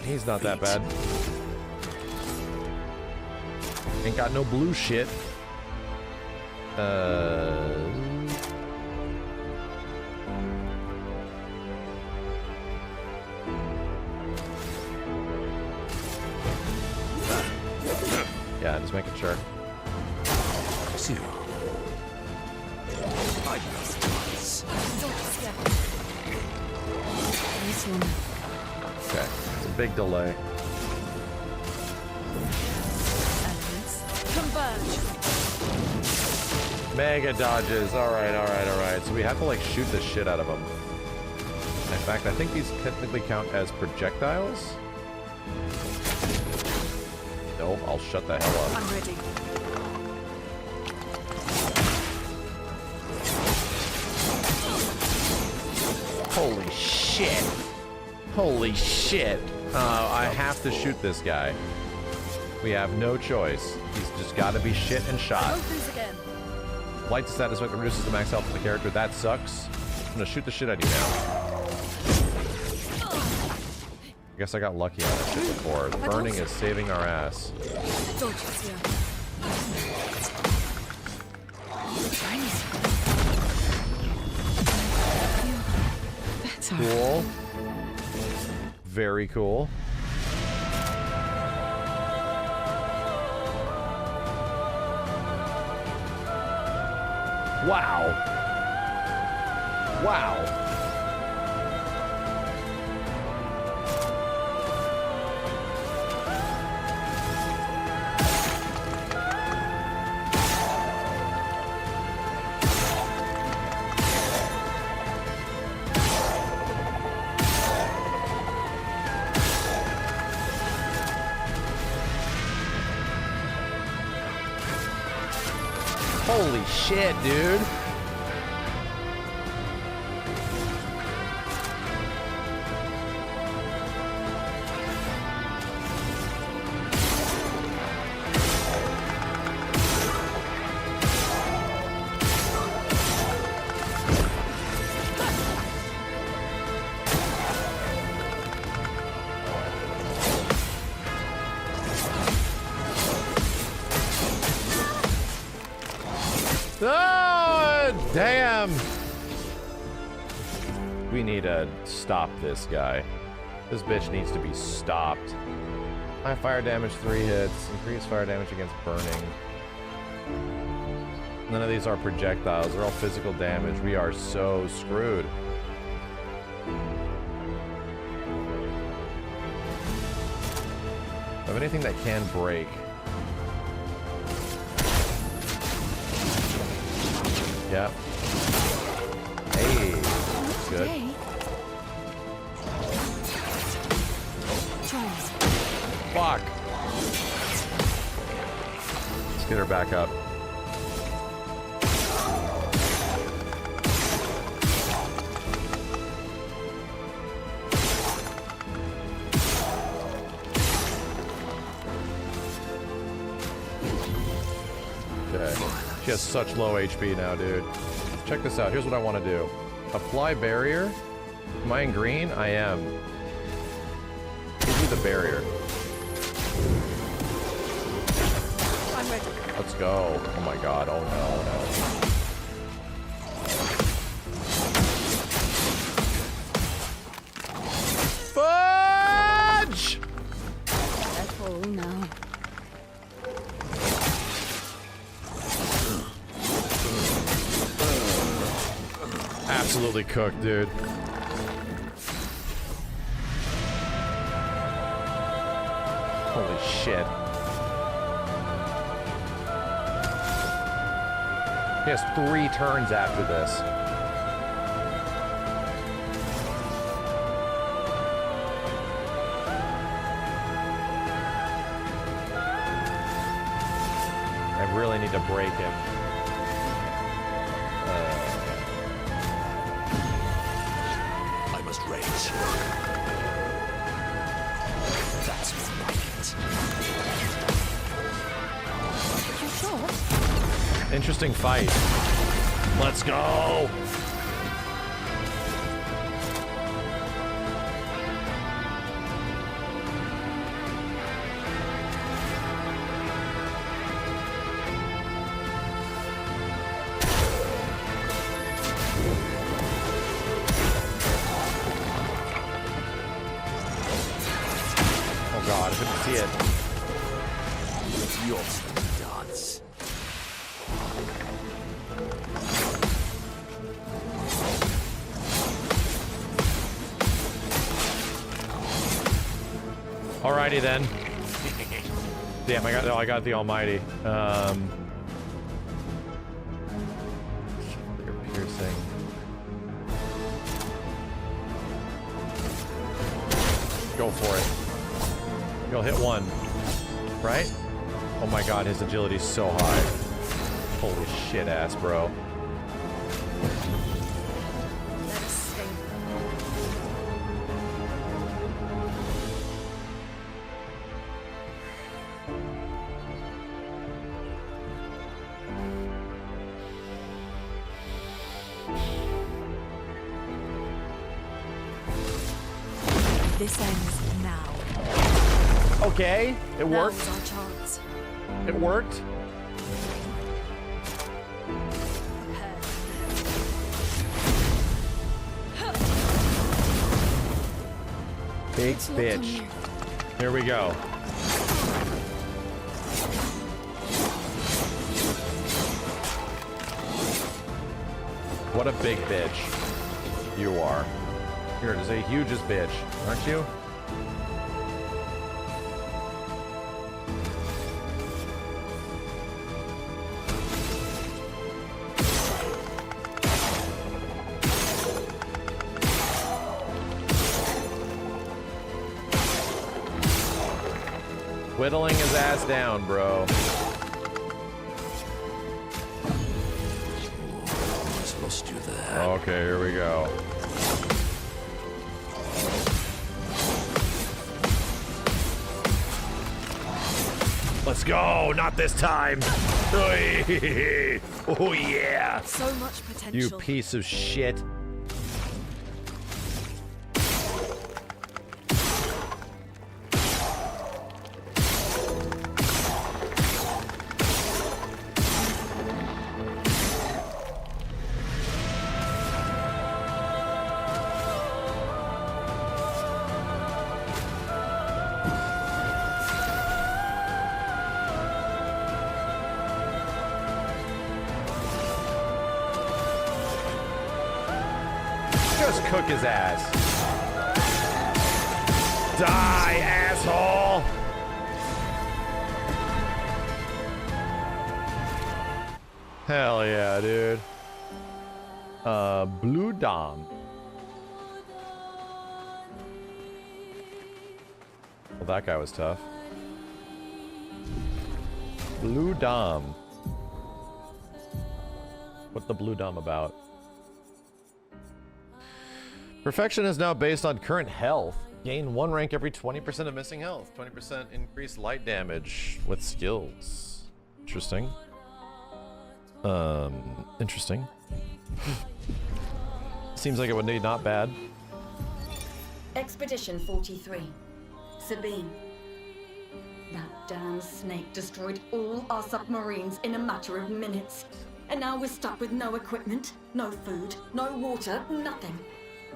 He's not that bad. Ain't got no blue shit. Yeah, just making sure. Okay, it's a big delay. Converge. Mega dodges. Alright. So we have to like shoot the shit out of them. In fact, I think these technically count as projectiles. Nope, I'll shut the hell up. I'm ready. Holy shit. Holy shit. I have to shoot this guy. We have no choice. He's just got to be shit and shot. Opens again. Light to satisfy reduces the max health of the character. That sucks. I'm gonna shoot the shit out of you now. I guess I got lucky on that shit before. Burning is saving our ass. Cool. Very cool. Wow. Wow. Holy shit, dude. Oh, damn. We need to stop this guy. This bitch needs to be stopped. High fire damage, 3 hits. Increased fire damage against burning. None of these are projectiles. They're all physical damage. We are so screwed. Have anything that can break? Yep. Hey, that's good. Fuck. Let's get her back up. Okay. She has such low HP now, dude. Check this out. Here's what I want to do. Apply barrier. Am I in green? I am. Give me the barrier. I'm ready. Let's go. Oh my god. Oh no, no. Fudge! Careful now. Absolutely cooked, dude. Holy shit. He has 3 turns after this. I really need to break him. I must rage. That's more like it. You shot? Interesting fight. Let's go! God, I couldn't see it. It's your dance. Alrighty then. Damn, I got the almighty. They're piercing. Go for it. You'll hit 1. right? Oh my god, his agility's so high. Holy shit ass, bro. This ends now. Okay, it worked. Now's our chance. It worked. Big bitch. Here we go. What a big bitch you are. You're just a hugest bitch, aren't you? Whittling his ass down, bro. Almost lost you there. Okay, here we go. Let's go! Not this time! Oh yeah! So much potential. You piece of shit. Just cook his ass. Die, asshole! Hell yeah, dude. Blue Dom. Well, that guy was tough. Blue Dom. What the Blue Dom about? Perfection is now based on current health. Gain 1 rank every 20% of missing health. 20% increased light damage with skills. Interesting. Interesting. Seems like it would be not bad. Expedition 43. Sabine. That damn snake destroyed all our submarines in a matter of minutes. And now we're stuck with no equipment, no food, no water, nothing.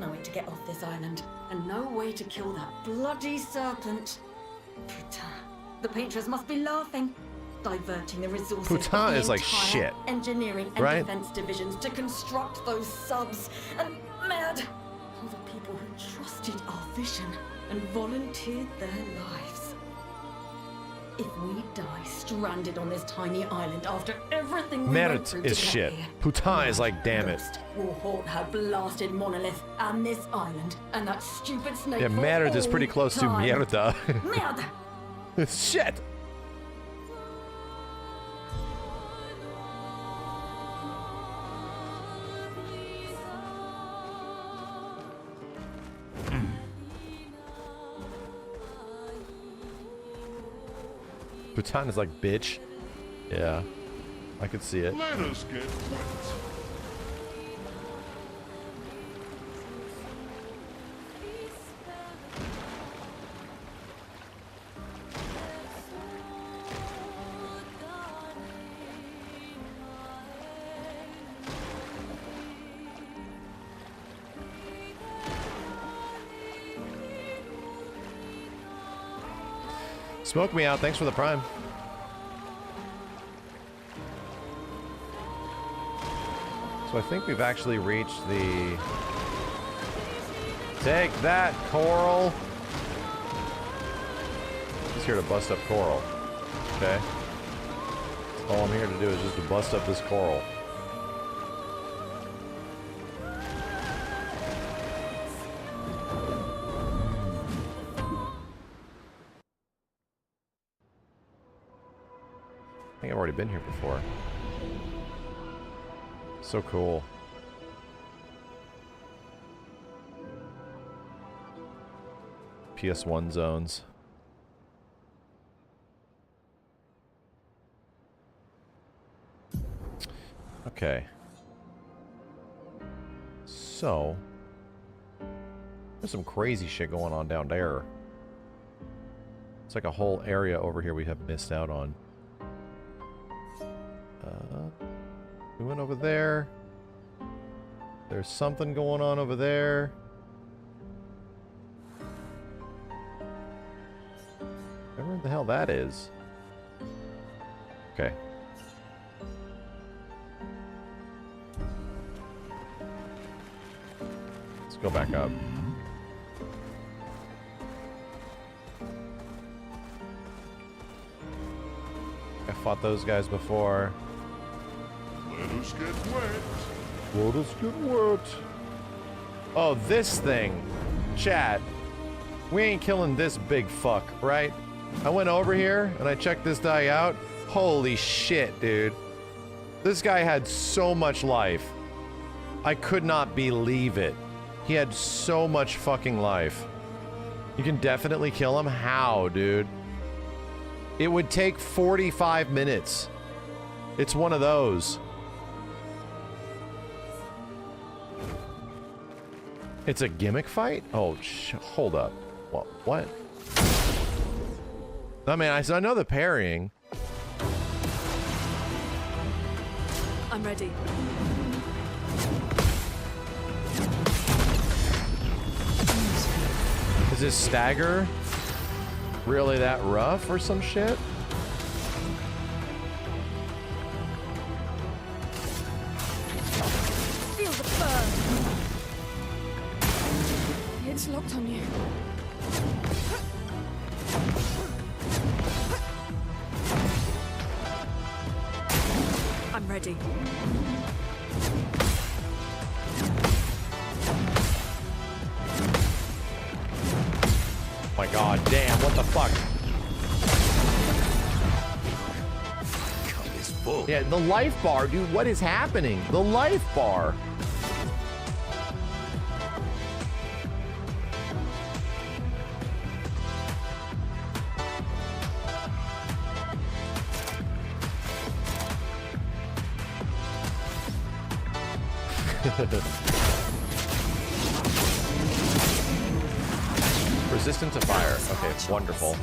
No way to get off this island, and no way to kill that bloody serpent. Putain. The painters must be laughing. Diverting the resources Putain of the is like entire shit, engineering and right? defense divisions to construct those subs. And mad. All the people who trusted our vision and volunteered their lives. If we die stranded on this tiny island after everything we went through Merit is to get shit. here, Putain is like, damn it. will haunt her blasted monolith and this island and that stupid snake. Yeah, for Merit is all pretty close to time. Mierda. Merde. Shit. Putain is like, bitch. Yeah, I could see it. Let us get wet. Smoke me out. Thanks for the prime. So I think we've actually reached the... Take that, Coral. Just here to bust up Coral. Okay? All I'm here to do is just to bust up this Coral. already been here before. So cool. PS1 zones. Okay. So, there's some crazy shit going on down there. It's like a whole area over here we have missed out on. We went over there. There's something going on over there. I don't know what the hell that is. Okay. Let's go back up. I fought those guys before. Let us get wet. Let us get wet. Oh, this thing. Chat. We ain't killing this big fuck, right? I went over here and I checked this guy out. Holy shit, dude. This guy had so much life. I could not believe it. He had so much fucking life. You can definitely kill him? How, dude? It would take 45 minutes. It's one of those. It's a gimmick fight? Oh, hold up. What? I mean, I know the parrying. I'm ready. Is this stagger really that rough or some shit? Feel the burn. It's locked on you. I'm ready. My god, damn, what the fuck? Yeah, the life bar, dude, what is happening? The life bar. Resistant to fire. Okay, wonderful.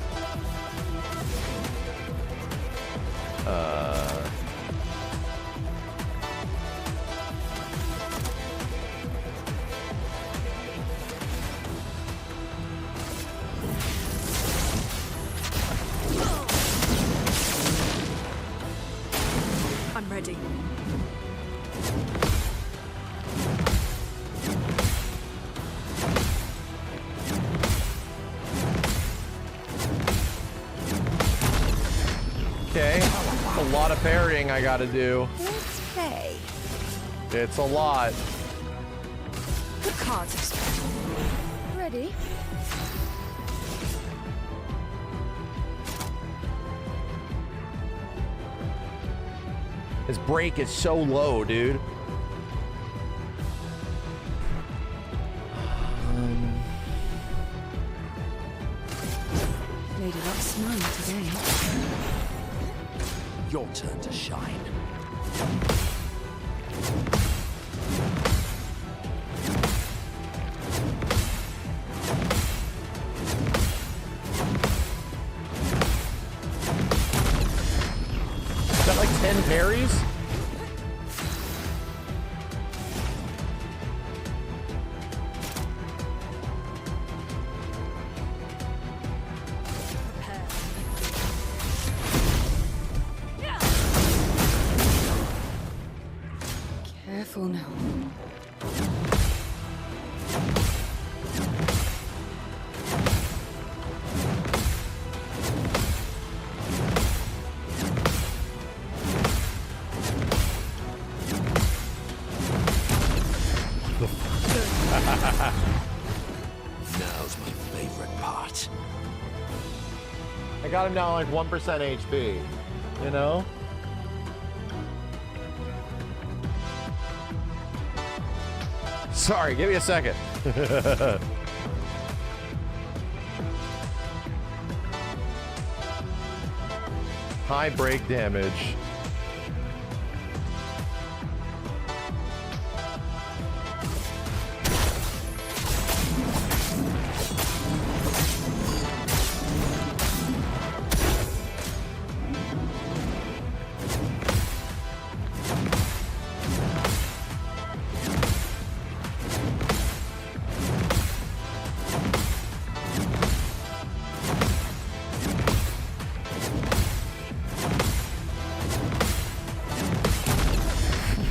I'm ready. Okay, a lot of parrying I gotta do. Let's play. It's a lot. The cards are spread. Ready? His break is so low, dude. Lady Luck's smiling today. Your turn to shine. Is that like 10 parries? Careful now. Now's my favorite part. I got him down like 1% HP, you know? Sorry, give me a second. High break damage.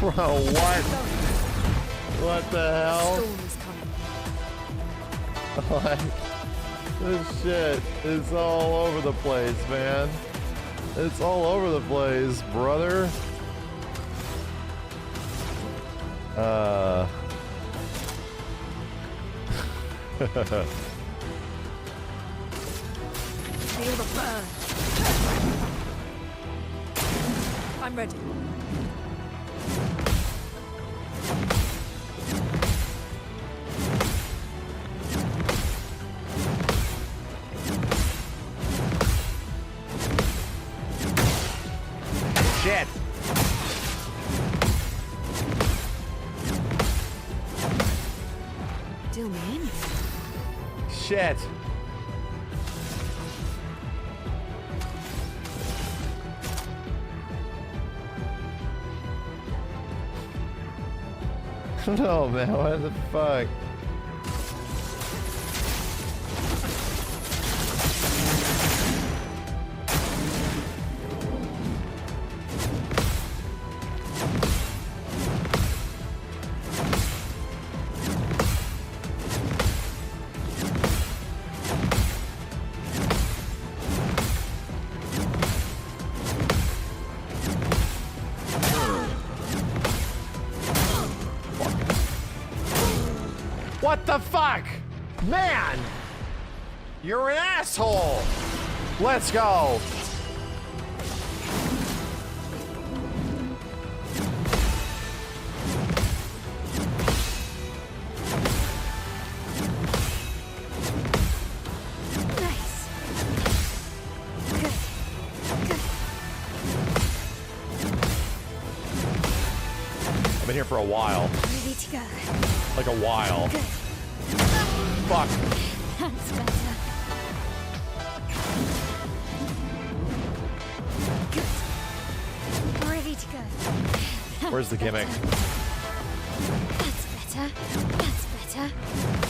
Bro, what? What the hell? Like, this shit is all over the place, man. It's all over the place, brother. Feel the burn. I'm ready. Shit. Still in. Shit. No, man, what the fuck? What the fuck? Man! You're an asshole! Let's go! Nice. Good. Good. I've been here for a while. Ready to go. Like a while. Good. Fuck. That's better. Good. Ready to go. Where's the gimmick? That's better. That's better.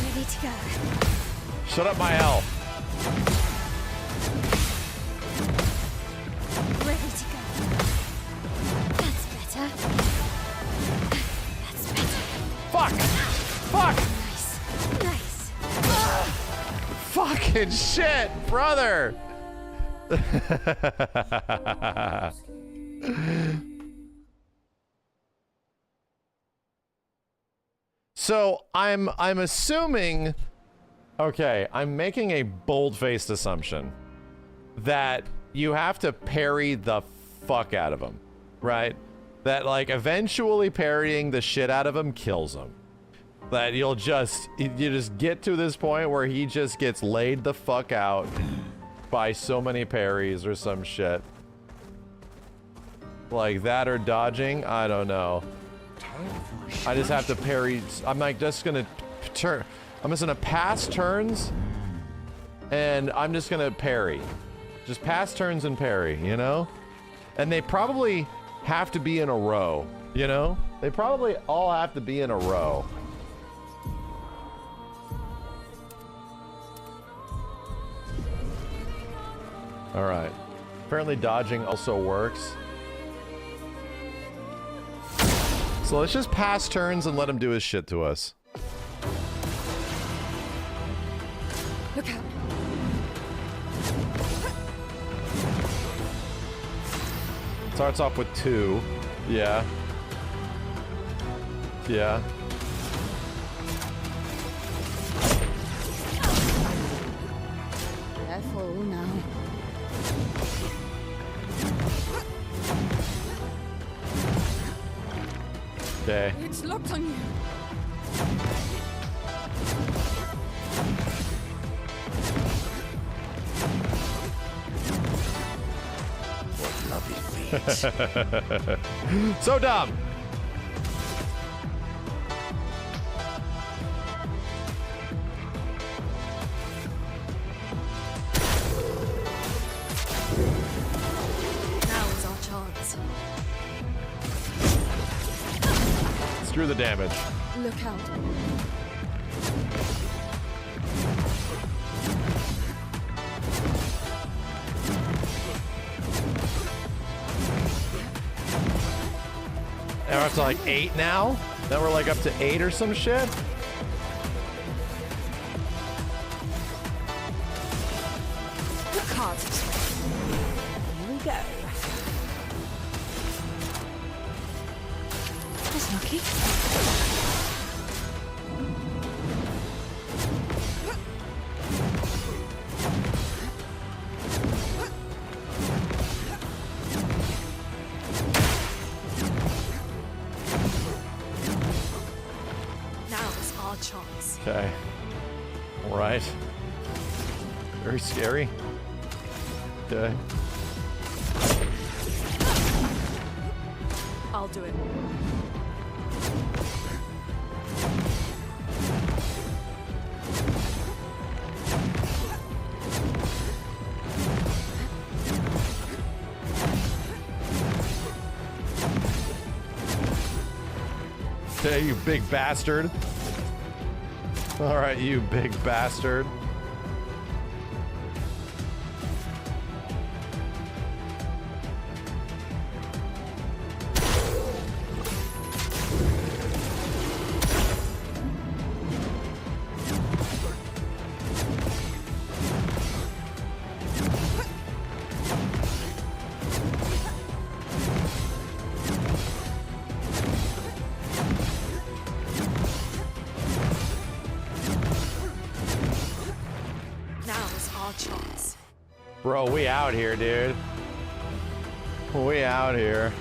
Ready to go. Shut up my health. Ready to go. That's better. That's better. Fuck! Fuck! Nice. Nice. Fucking shit, brother! So I'm assuming, okay, I'm making a bold-faced assumption that you have to parry the fuck out of him, right? That like eventually parrying the shit out of him kills him. That you just get to this point where he just gets laid the fuck out by so many parries or some shit. Like that or dodging, I don't know. I just have to parry. I'm like just gonna turn. I'm just gonna pass turns and I'm just gonna parry. Just pass turns and parry, you know? And they probably have to be in a row, you know? They probably all have to be in a row. All right. Apparently dodging also works. So let's just pass turns and let him do his shit to us. Look out. Starts off with 2. Yeah. Yeah. Careful now. Okay. It's locked on you. What lovely feet. So dumb. Now is our chance. Screw the damage. Look out. And we're up to like 8 now? Then we're like up to 8 or some shit? Cards. Here we go. That's lucky. Now is our chance. Okay. Alright. Very scary. Okay. I'll do it. Okay, you big bastard. Alright, you big bastard. Now is our chance. Bro, we out here, dude. We out here.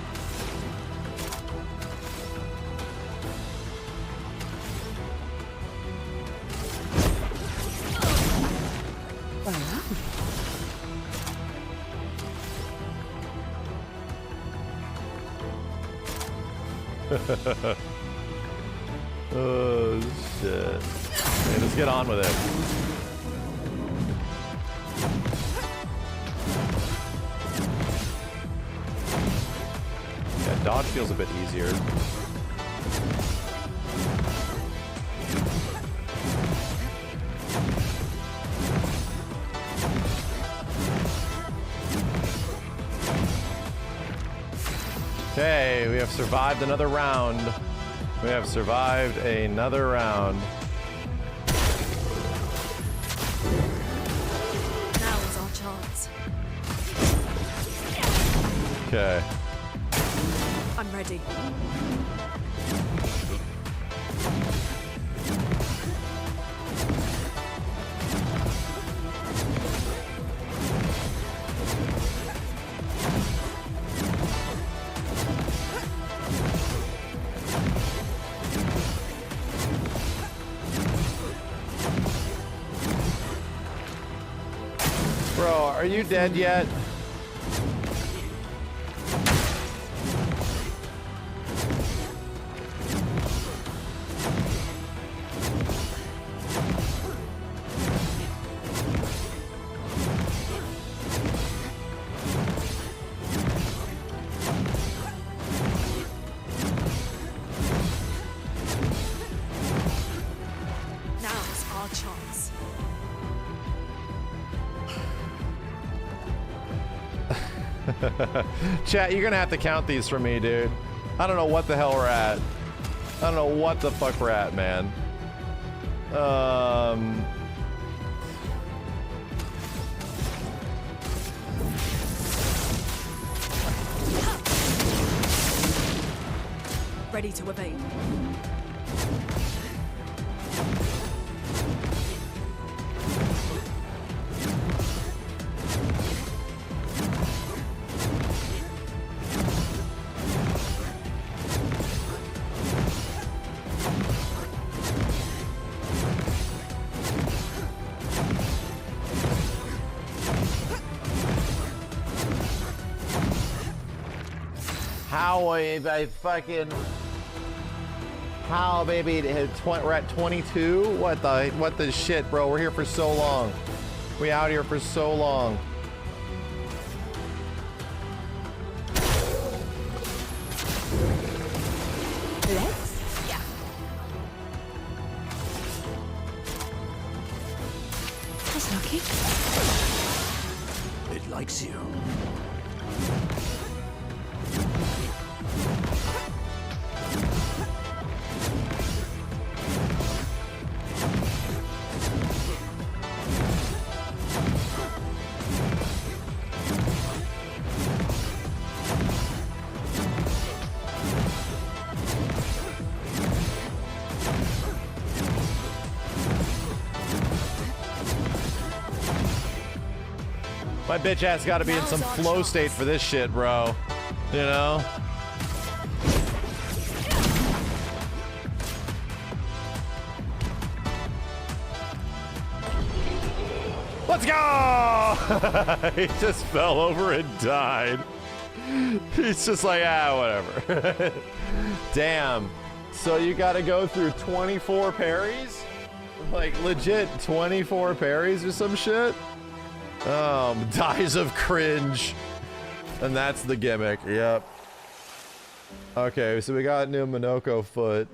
Oh, shit. Okay, let's get on with it. Yeah, dodge feels a bit easier. Okay, we have survived another round. We have survived another round. Now is our chance. Okay. I'm ready. Bro, are you dead yet? Now is our chance. Chat, you're gonna have to count these for me, dude. I don't know what the hell we're at. I don't know what the fuck we're at, man. Ready to evade. how I fucking... How, baby? We're at 22? What the shit, bro? We're here for so long. We out here for so long. Let's? Yeah. That's lucky. It likes you. My bitch ass gotta be in some flow state for this shit, bro. You know? Let's go! He just fell over and died. He's just like, whatever. Damn. So you gotta go through 24 parries? Like, legit 24 parries or some shit? Dies of cringe. And that's the gimmick, yep. Okay, so we got new Minoko foot.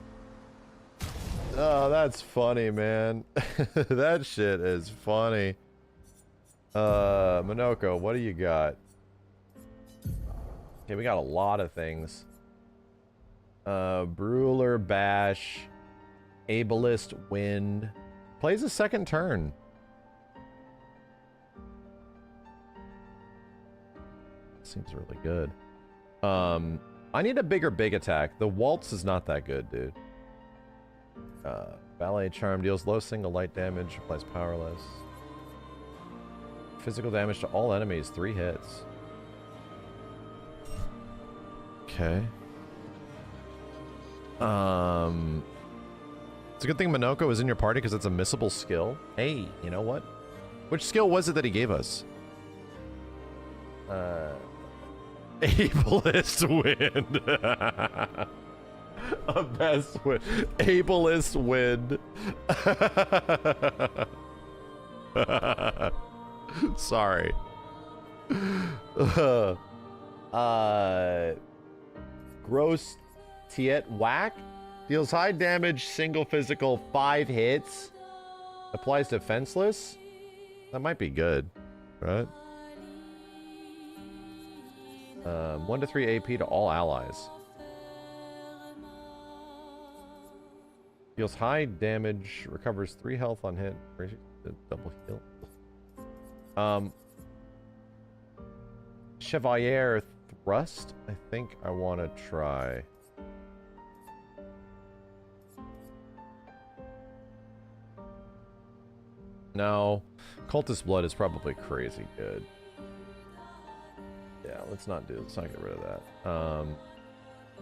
Oh, that's funny, man. That shit is funny. Minoko, what do you got? Okay, we got a lot of things. Brawler, Bash, Ableist, Wind. Plays a second turn. Seems really good. I need a bigger big attack. The Waltz is not that good, dude. Ballet Charm deals low single light damage, applies powerless. Physical damage to all enemies, 3 hits. Okay. It's a good thing Minoko is in your party because it's a missable skill. Hey, you know what? Which skill was it that he gave us? Ableist Wind. A best win. Ableist Wind. Sorry. Gross Tiet Whack. Deals high damage, single physical, 5 hits. Applies defenseless. That might be good, right? 1 to 3 AP to all allies. Deals high damage, recovers 3 health on hit, double heal. Chevalier Thrust, I think I want to try. No, Cultist Blood is probably crazy good. Yeah, let's not get rid of that.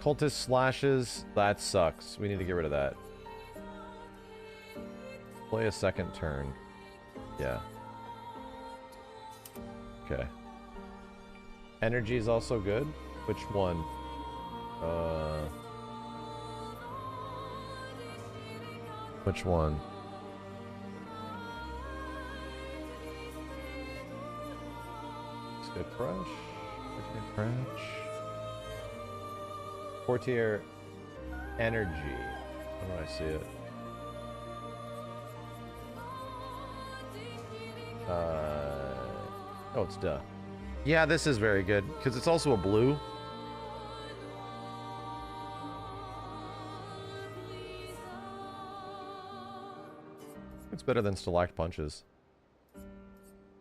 Cultist Slashes, that sucks. We need to get rid of that. Play a second turn. Yeah. Okay. Energy is also good. Which one? Which one? Let's go Crush. Crouch. Portier Energy. How do I see it? Oh, it's duh. Yeah, this is very good because it's also a blue. It's better than Stalactite Punches. Do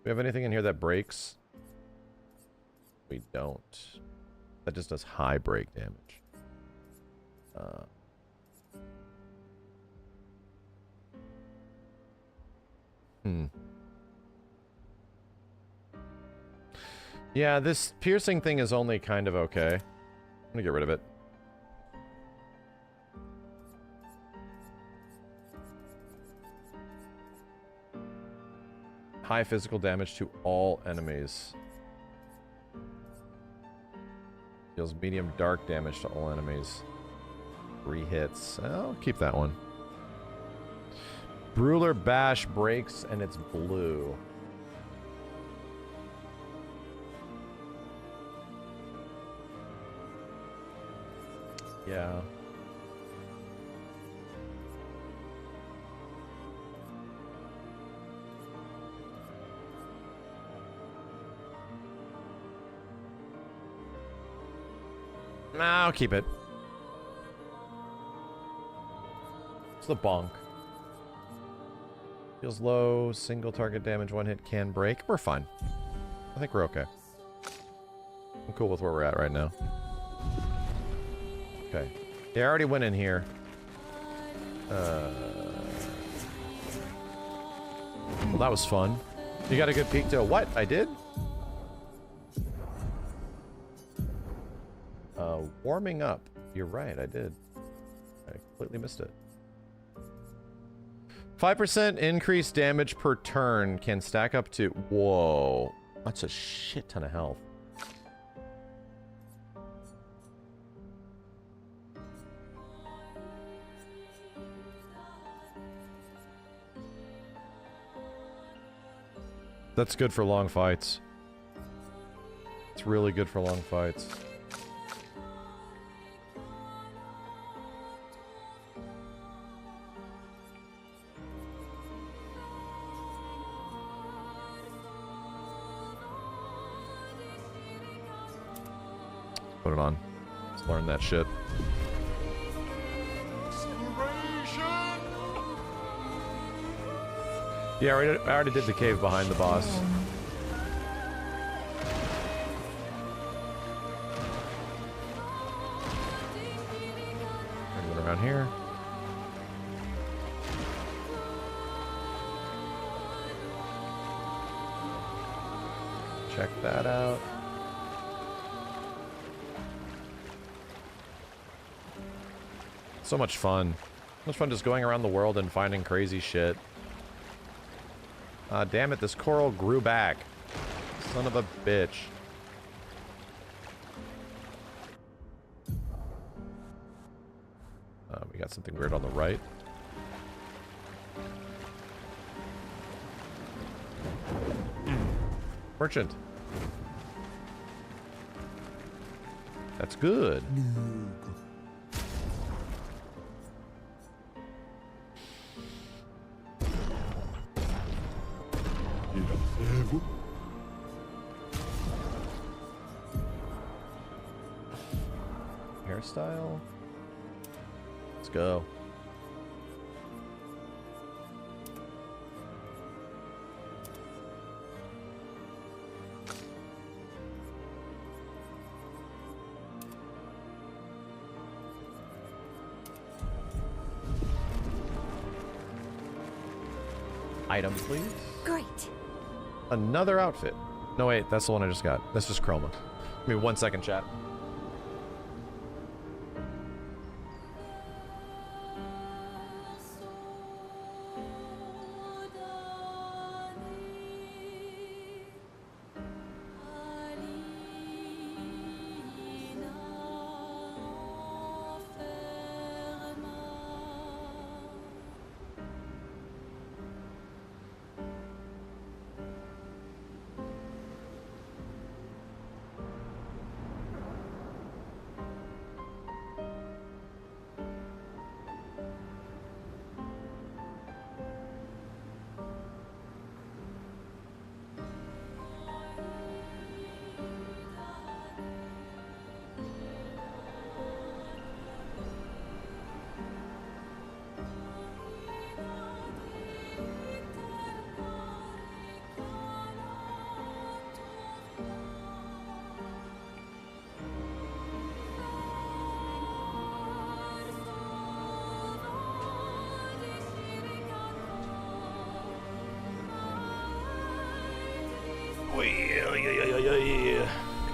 we have anything in here that breaks? We don't. That just does high break damage. Yeah, this piercing thing is only kind of okay. I'm gonna get rid of it. High physical damage to all enemies. Deals medium dark damage to all enemies. 3 hits. I'll keep that one. Brawler Bash breaks and it's blue. Yeah. Nah, I'll keep it. It's the bonk. Feels low, single target damage, 1 hit can break. We're fine. I think we're okay. I'm cool with where we're at right now. Okay. Yeah, I already went in here. Well, that was fun. You got a good peek to what? I did? Warming up. You're right, I did. I completely missed it. 5% increased damage per turn can stack up to... Whoa. That's a shit ton of health. That's good for long fights. It's really good for long fights. Put it on. Let's learn that shit. Yeah, I already did the cave behind the boss. Anyone around here? Check that out. So much fun. So much fun just going around the world and finding crazy shit. Damn it, this coral grew back. Son of a bitch. We got something weird on the right. Merchant. That's good. Hairstyle. Let's go. Item, please. Great. Another outfit. No, wait, that's the one I just got. That's just Chroma. Give me 1 second, chat.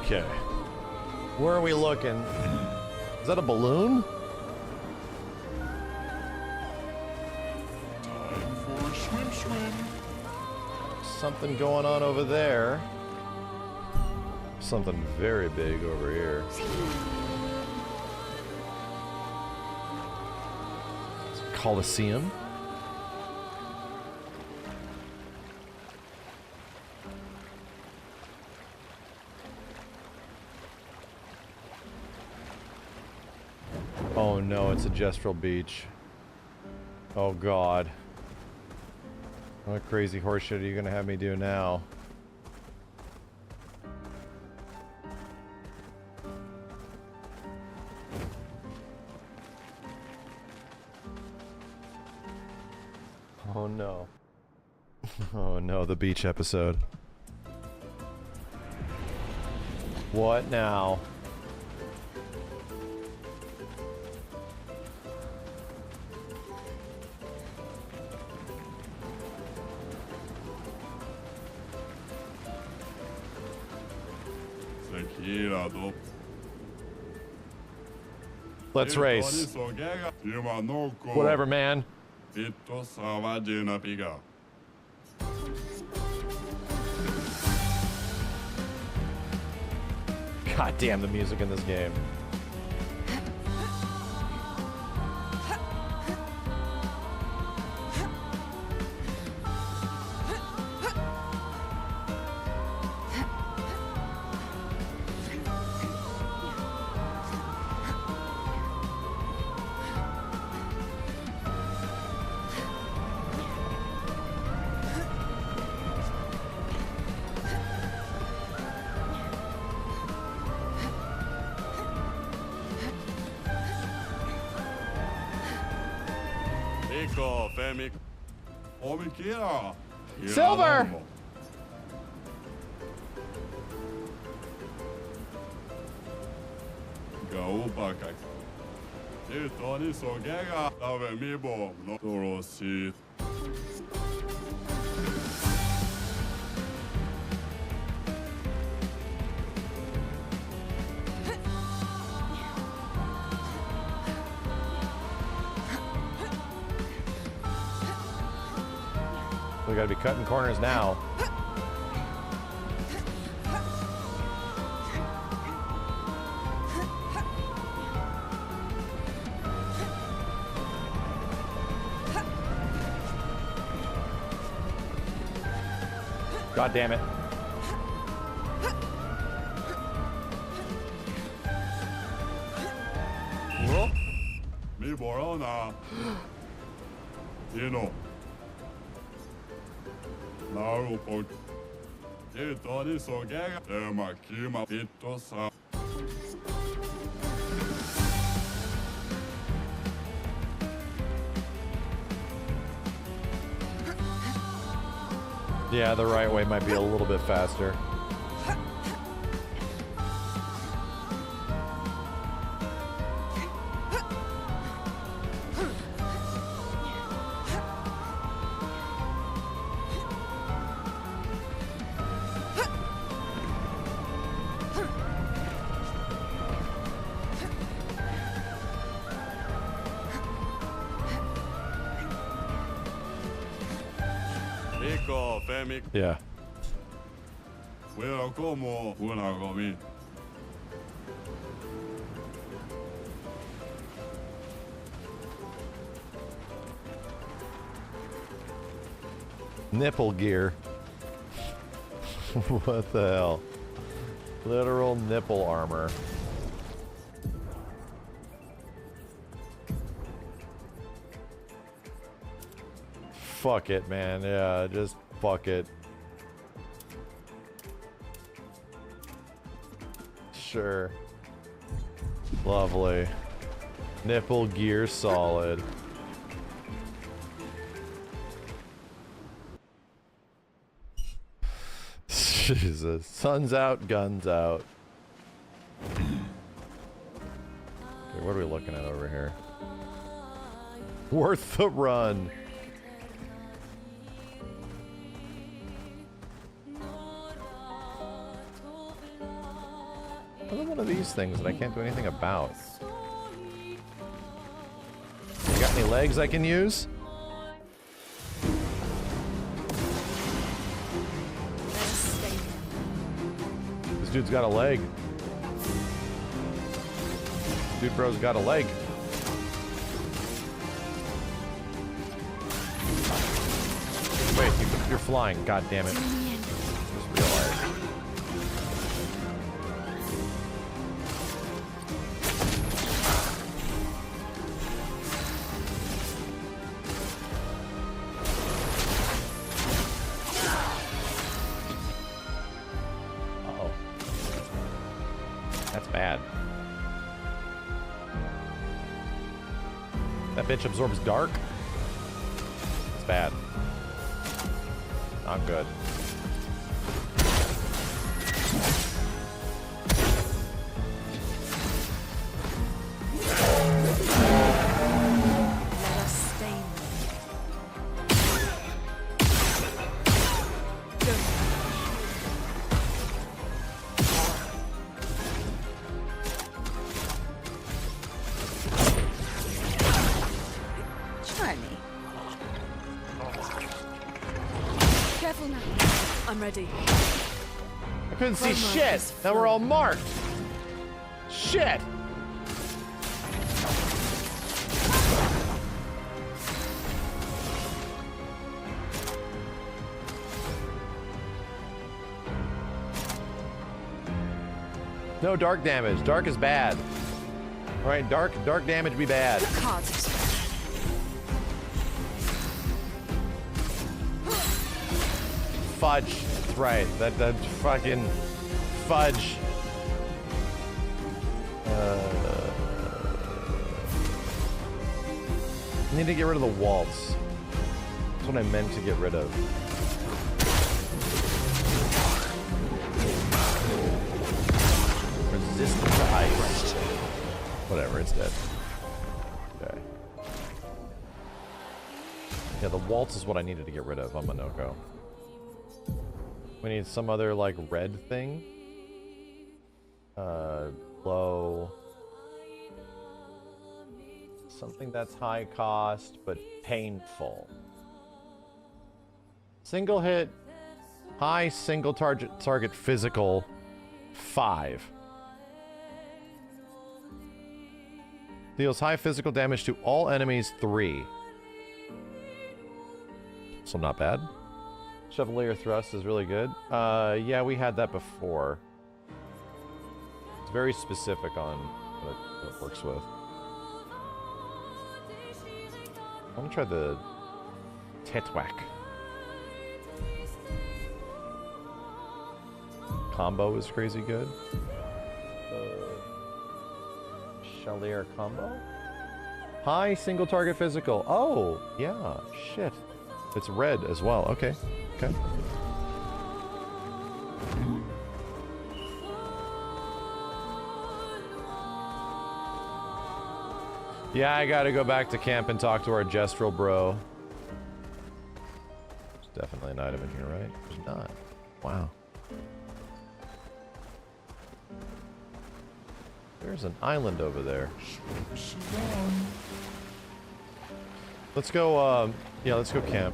Okay. Where are we looking? Is that a balloon? Time for a swim. Something going on over there. something very big over here. Coliseum. Oh no, it's a Gestrel Beach. Oh god. What crazy horseshit are you gonna have me do now? Oh no. Oh no, the beach episode. What now? Let's race. Whatever, man. God damn the music in this game. Silver! We gotta be cutting corners now. God damn it. Me borona. You know. Yeah, the right way might be a little bit faster. Yeah. Nipple gear. What the hell? Literal nipple armor. Fuck it, man. Yeah, just fuck it. Sure. Lovely. Nipple gear solid. Jesus. Sun's out, guns out. Okay, what are we looking at over here? Worth the run. Another one of these things that I can't do anything about. You got any legs I can use? This dude's got a leg. Dude bro's got a leg. Wait, you're flying. God damn it. Just realized. Uh-oh. That's bad. That bitch absorbs dark? It's bad. Not good. Let us stay. Try me. Careful now. I'm ready. I couldn't see shit. Now we're all marked. Shit. No dark damage. Dark is bad. All right, dark damage be bad. Fudge. That's right. That fucking fudge. I need to get rid of the waltz. That's what I meant to get rid of. Resistant to ice. Whatever, it's dead. Okay. Yeah, the waltz is what I needed to get rid of on Minoko. We need some other, like, red thing. Low. Something that's high cost, but painful. Single hit, high single target physical, 5. Deals high physical damage to all enemies, 3. So not bad. Chevalier Thrust is really good. Yeah, we had that before. It's very specific on what it works with. I want to try the Tetwhack. Combo is crazy good. Chevalier combo? High single target physical. Oh, yeah. Shit. It's red as well. Okay. Okay. Yeah, I gotta go back to camp and talk to our Gestrel bro. There's definitely an item in here, right? There's not. Wow. There's an island over there. Let's go, yeah, let's go camp.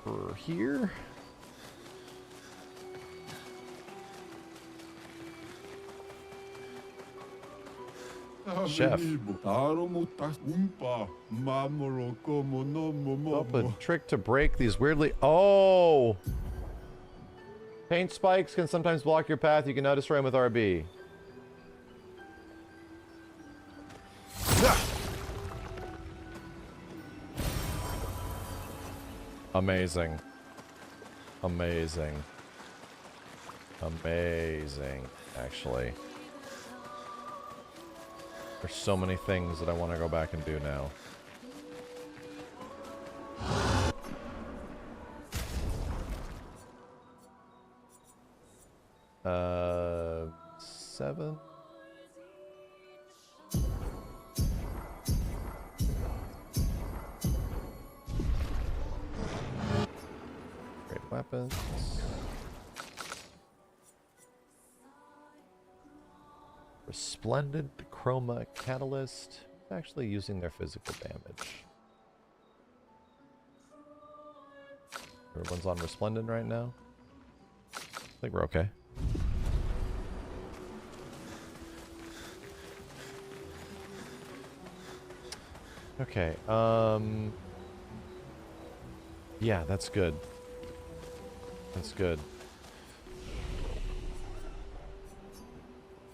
Over here. Chef. Open trick to break these weirdly. Oh! Paint spikes can sometimes block your path. You can now destroy them with RB. Amazing. Amazing. Amazing, actually. There's so many things that I want to go back and do now. weapons. Resplendent Chroma Catalyst. Actually using their physical damage. Everyone's on Resplendent right now. I think we're okay. Okay, yeah, that's good. That's good.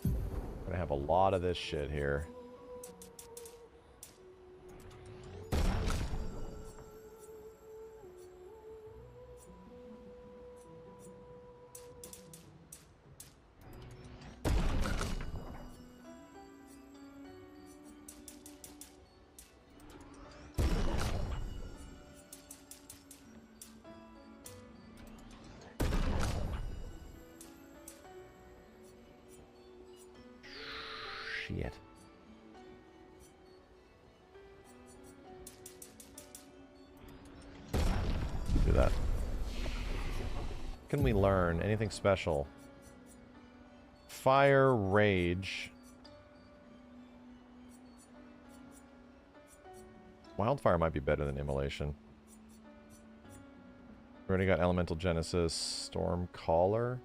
I'm gonna have a lot of this shit here. Shit. Do that. Can we learn anything special? Fire, rage. Wildfire might be better than immolation. We already got elemental genesis, storm caller.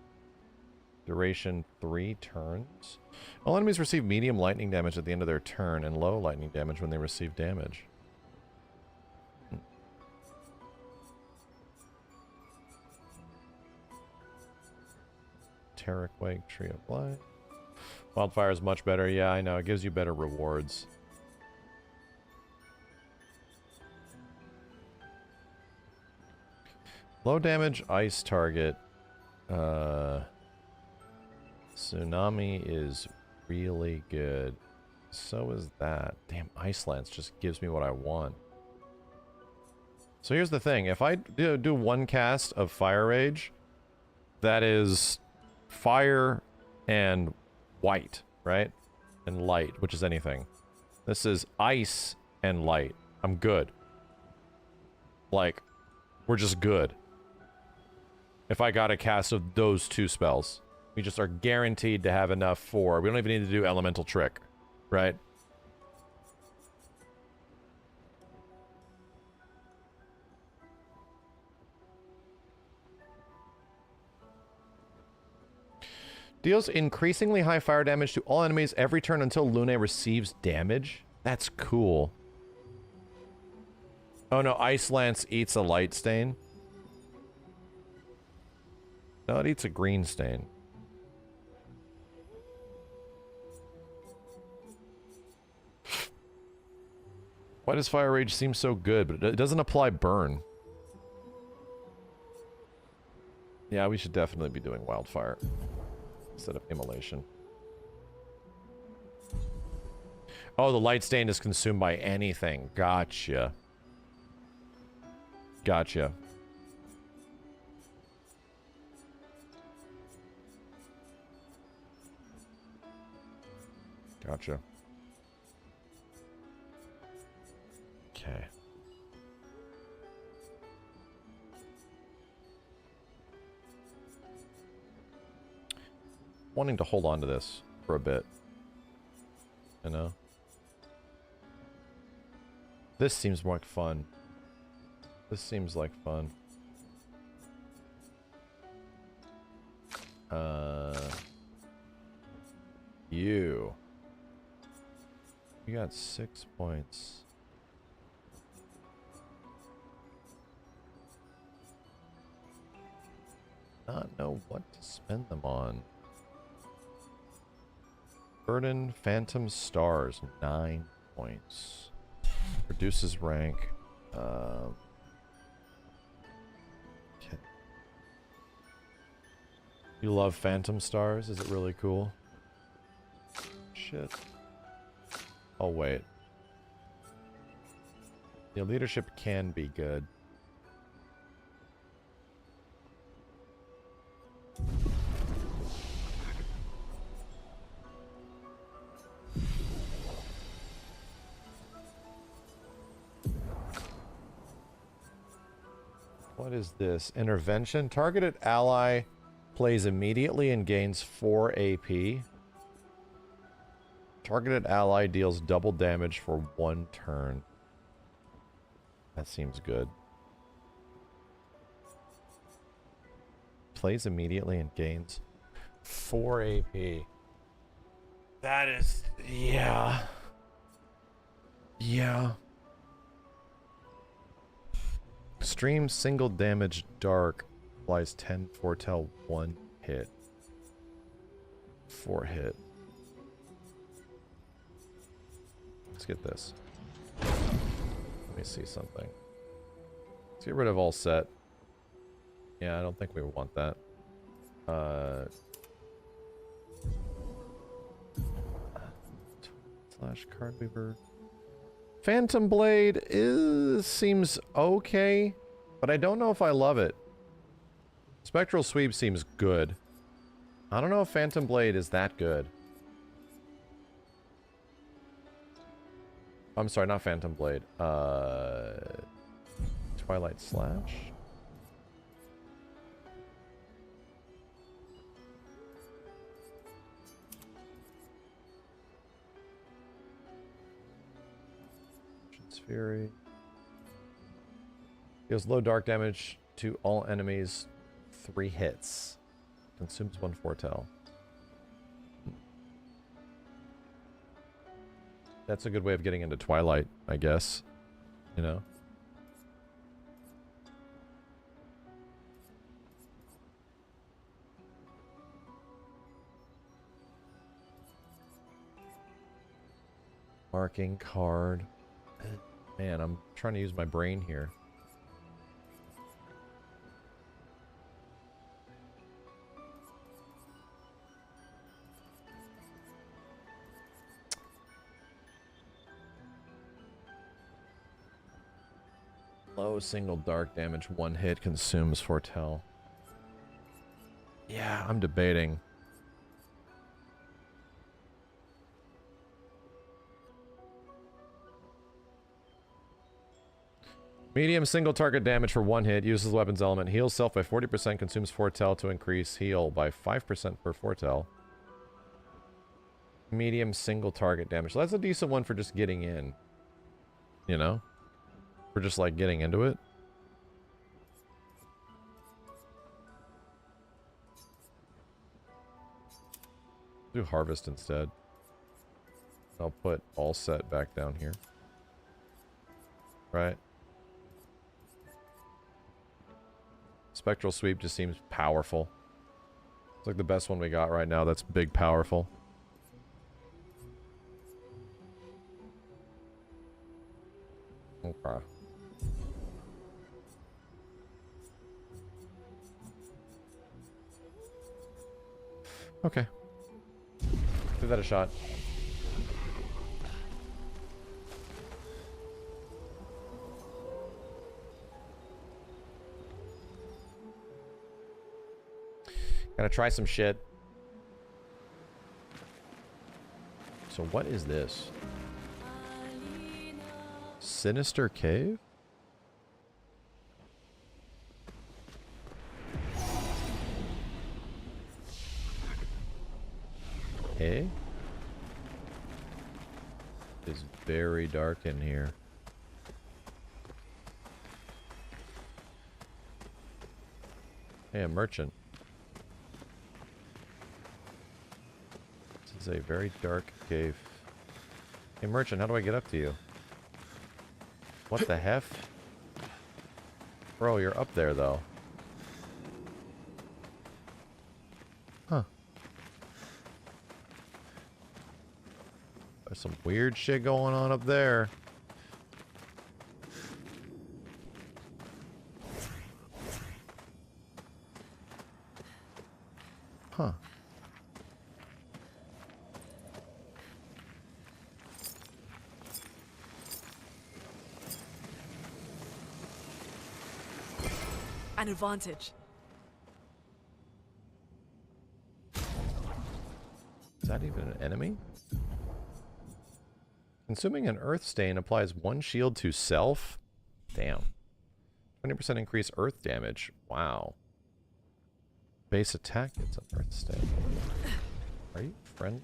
Duration 3 turns. All enemies receive medium lightning damage at the end of their turn and low lightning damage when they receive damage. Terra Quake, Tree of Life. Wildfire is much better. Yeah, I know. It gives you better rewards. Low damage ice target. Tsunami is really good. So is that. Damn, Ice Lance just gives me what I want. So here's the thing. If I do one cast of Fire Rage, that is fire and white, right? And light, which is anything. This is ice and light. I'm good. Like, we're just good. If I got a cast of those two spells. We just are guaranteed to have enough for... We don't even need to do Elemental Trick, right? Deals increasingly high fire damage to all enemies every turn until Lune receives damage. That's cool. Oh no, Ice Lance eats a light stain. No, it eats a green stain. Why does Fire Rage seem so good, but it doesn't apply burn? Yeah, we should definitely be doing Wildfire instead of Immolation. Oh, the light stain is consumed by anything. Gotcha. Gotcha. Gotcha. Okay. Wanting to hold on to this for a bit. You know? This seems more like fun. This seems like fun. You got 6 points. Not know what to spend them on. Burden Phantom Stars, 9 points. Reduces rank. Okay. You love Phantom Stars? Is it really cool? Shit. Oh, wait. Yeah, leadership can be good. What is this? Intervention. Targeted ally plays immediately and gains 4 AP. Targeted ally deals double damage for 1 turn. That seems good. Plays immediately and gains 4 AP. That is... yeah. Yeah. Extreme single damage dark applies 10 foretell 1 hit. 4 hit. Let's get this. Let me see something. Let's get rid of all set. Yeah, I don't think we want that. Slash card weaver. Phantom Blade seems okay, but I don't know if I love it. Spectral Sweep seems good. I don't know if Phantom Blade is that good. I'm sorry, not Phantom Blade. Twilight Slash? Fury. Deals low dark damage to all enemies. 3 hits. Consumes 1 foretell. That's a good way of getting into Twilight, I guess. You know? Marking card. Man, I'm trying to use my brain here. Low single dark damage, 1 hit, consumes foretell. Yeah, I'm debating. Medium single target damage for 1 hit, uses the weapon's element, heals self by 40%, consumes foretell to increase heal by 5% per foretell. Medium single target damage. So that's a decent one for just getting in. You know? For just like getting into it. Do harvest instead. I'll put all set back down here. Right? Spectral Sweep just seems powerful. It's like the best one we got right now that's big powerful. Okay. Okay. Give that a shot. Gotta try some shit. So what is this? Sinister Cave? Okay. It's very dark in here. Hey, a merchant. This is a very dark cave. Hey, merchant, how do I get up to you? What the hef? Bro, you're up there, though. Huh. There's some weird shit going on up there. Huh. An advantage. Is that even an enemy? Consuming an earth stain applies 1 shield to self. Damn. 20% increase earth damage. Wow. Base attack gets an earth stat. Are you friend?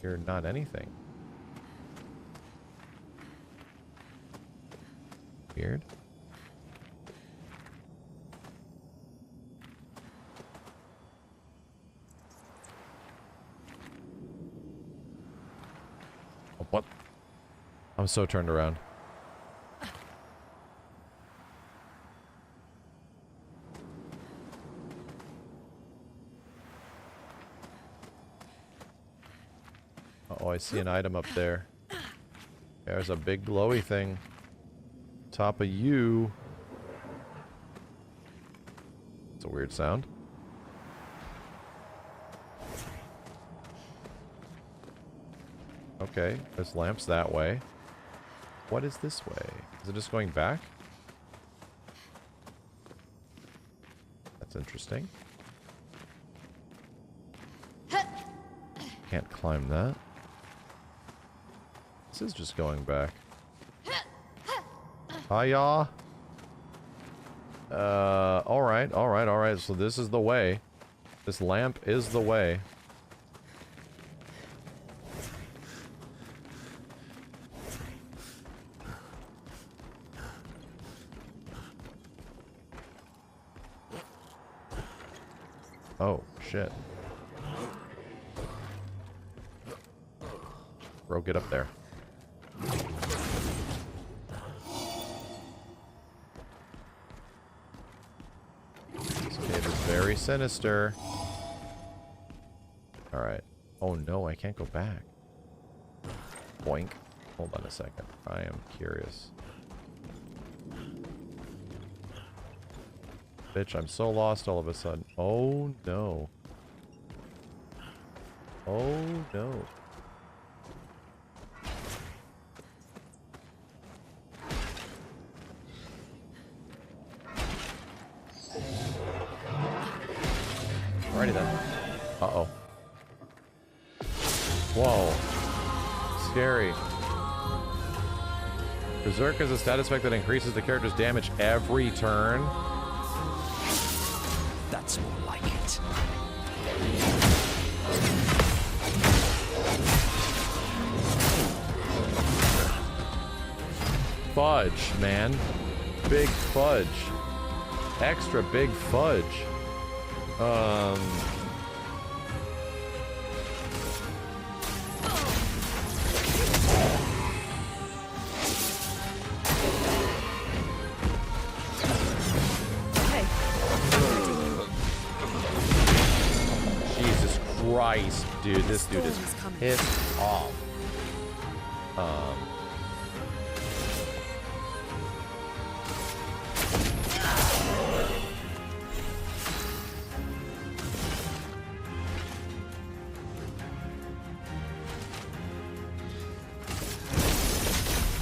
You're not anything. Weird. Oh, what? I'm so turned around. Oh, I see an item up there. There's a big glowy thing. Top of you. It's a weird sound. Okay, there's lamps that way. What is this way? Is it just going back? That's interesting. Can't climb that. This is just going back. Hiya. Alright, alright, alright. So this is the way. This lamp is the way. Oh, shit. Bro, get up there. This cave is very sinister. Alright. Oh no, I can't go back. Boink. Hold on a second. I am curious. Bitch, I'm so lost all of a sudden. Oh no. Oh no. Alrighty then. Uh-oh. Whoa. Scary. Berserk is a status effect that increases the character's damage every turn. That's more like it. Fudge, man. Big fudge. Extra big fudge. Jesus Christ, dude, this dude is pissed off.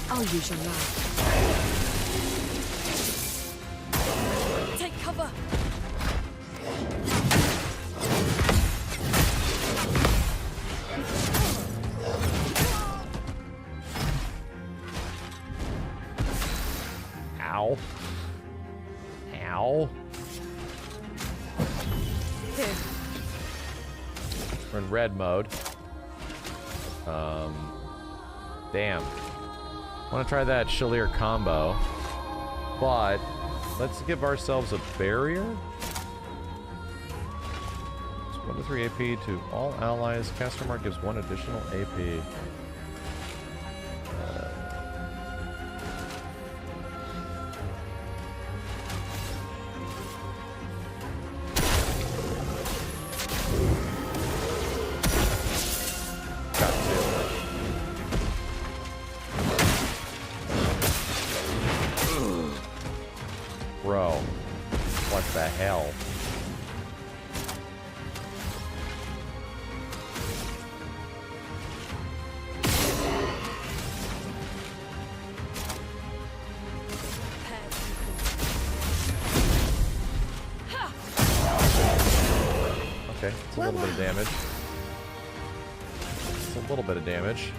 I'll use your knife. Take cover. Ow. Ow. We're in red mode. Damn. I want to try that Shalier combo, but let's give ourselves a barrier. It's 1 to 3 AP to all allies. Caster mark gives 1 additional AP. Bro, what the hell? Okay, it's a little bit of damage. It's a little bit of damage.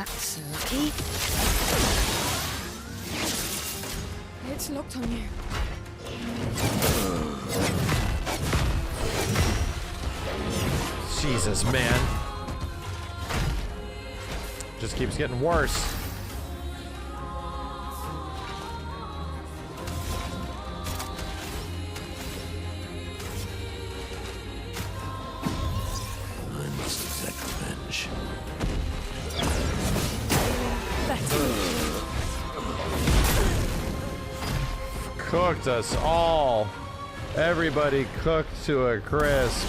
That's lucky. It's locked on you. Jesus, man. Just keeps getting worse. I must exact revenge. Cooked us all. Everybody cooked to a crisp.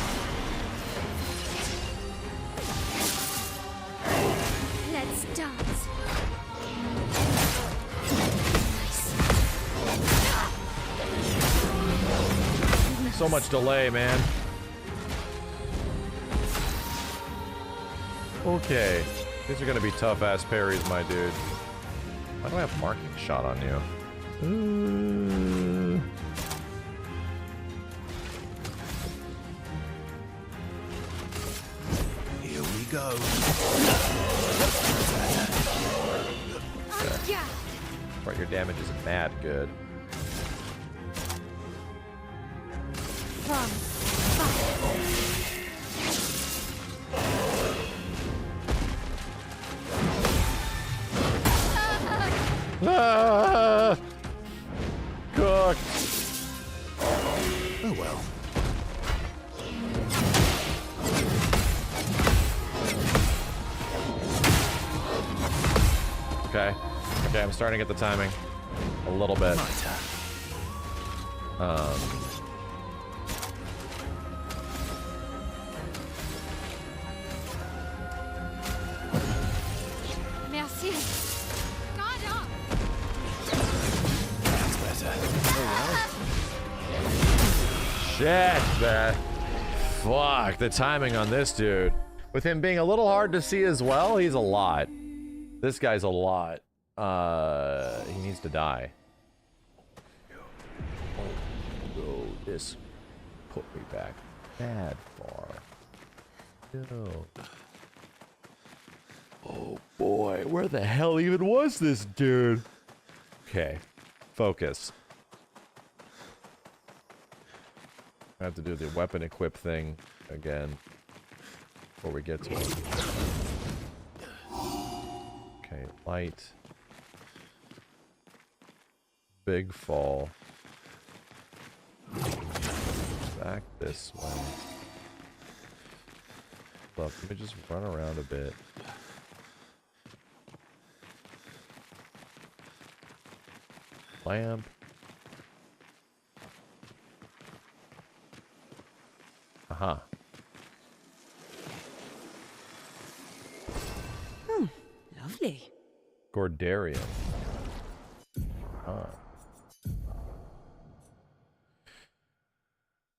Let's dance. So much delay, man. Okay. These are gonna be tough ass parries, my dude. Why do I have marking shot on you? Here we go. Okay. Right, your damage is mad good. Ah! Cooked. Oh well. Okay. Okay, I'm starting to get the timing. A little bit. Merci. God up. That's better. Shit, man. Fuck, the timing on this dude. With him being a little hard to see as well, he's a lot. This guy's a lot. He needs to die. Oh, this put me back bad far. No. Oh boy, where the hell even was this dude? Okay, focus. I have to do the weapon equip thing again before we get to it. Okay, light. Big fall. Back this way. Look, let me just run around a bit. Lamp. Aha. Lovely. Gordarian. Ah.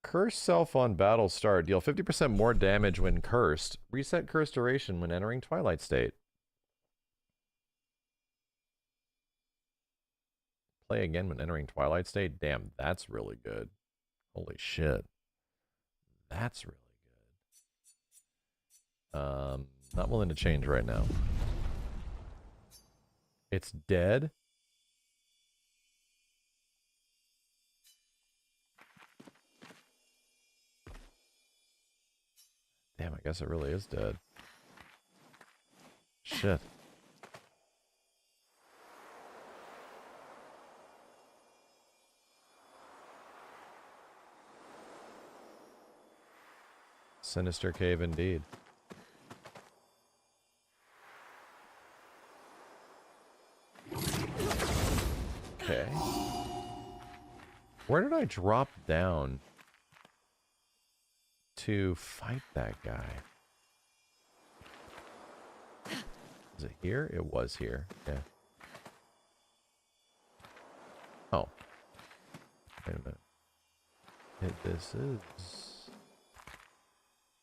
Curse self on battle start. Deal 50% more damage when cursed. Reset curse duration when entering Twilight State. Play again when entering Twilight State. Damn, that's really good. Holy shit. That's really good. Not willing to change right now. It's dead? Damn, I guess it really is dead. Shit. Sinister cave indeed. Okay. Where did I drop down to fight that guy? Is it here? It was here. Yeah. Oh. Wait a minute. This is...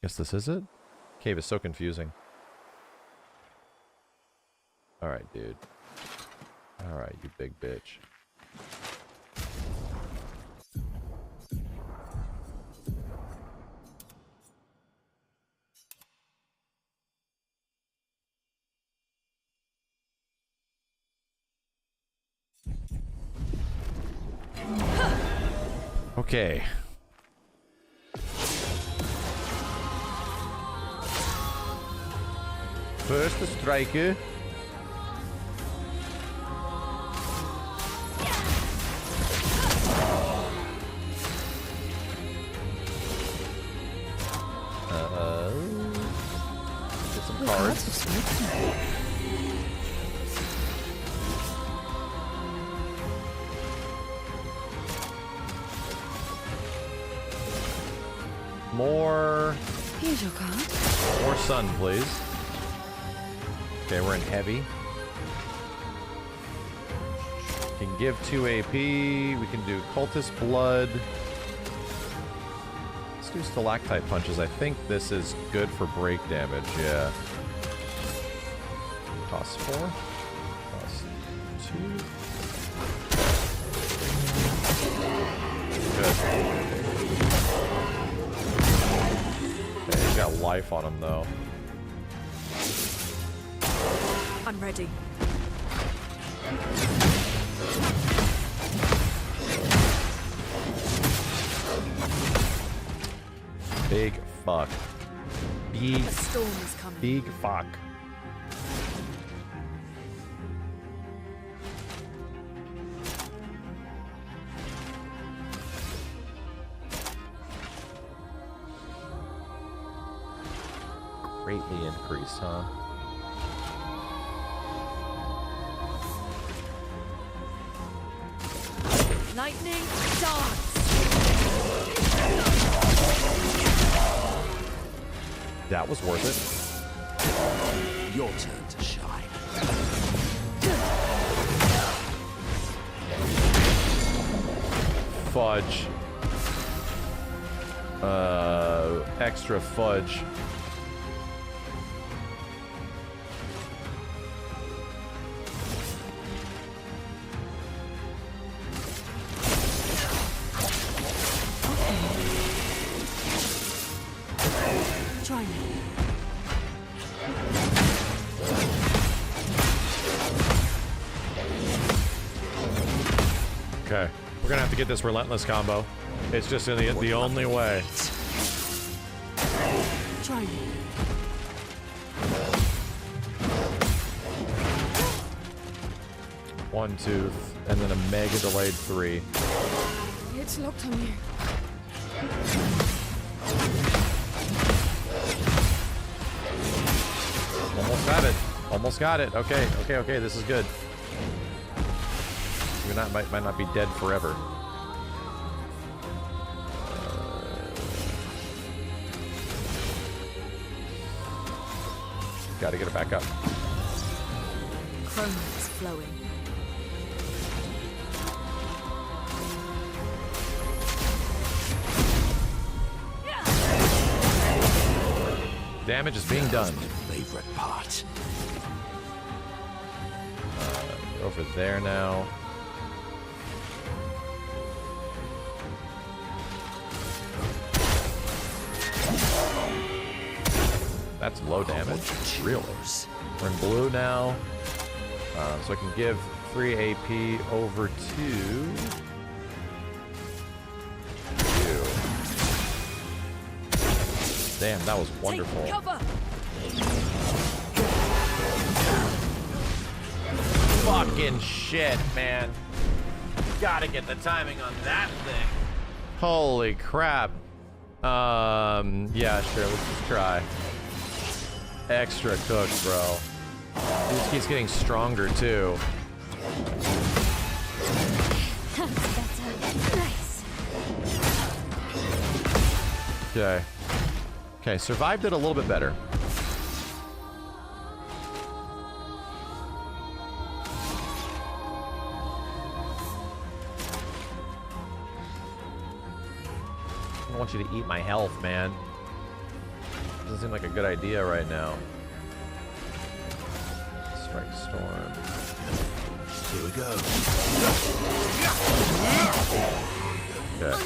Guess this is it? Cave is so confusing. Alright, dude. Alright, you big bitch. Okay. First the striker. Get some cards. More. Here's your card. More sun, please. Okay, we're in heavy. Can give 2 AP. We can do cultist blood. Let's do stalactite punches. I think this is good for break damage. Yeah. Cost 4. Cost 2. Good. Okay, he's got life on him though. I'm ready. Big fuck. Big. The storm is coming. Big fuck. Greatly increased, huh? Lightning dance. That was worth it. Your turn to shine. Fudge. Extra fudge. Try me. Okay, we're gonna have to get this relentless combo. It's just the only way. Try me. One tooth, and then a mega delayed 3. It's locked on you. Almost got it. Almost got it. Okay, okay, okay. This is good. You might not be dead forever. Got to get it back up. Chroma is flowing. Damage is being done. Favorite part. Over there now. That's low damage. Really. We're in blue now. So I can give 3 AP over to you. Damn, that was wonderful. Take cover. Fucking shit, man. Gotta get the timing on that thing. Holy crap. Yeah, sure, let's just try. Extra cooked, bro. He just keeps getting stronger, too. That's better. Nice. Okay. Okay, survived it a little bit better. I don't want you to eat my health, man. Doesn't seem like a good idea right now. Strike storm. Here we go. Okay.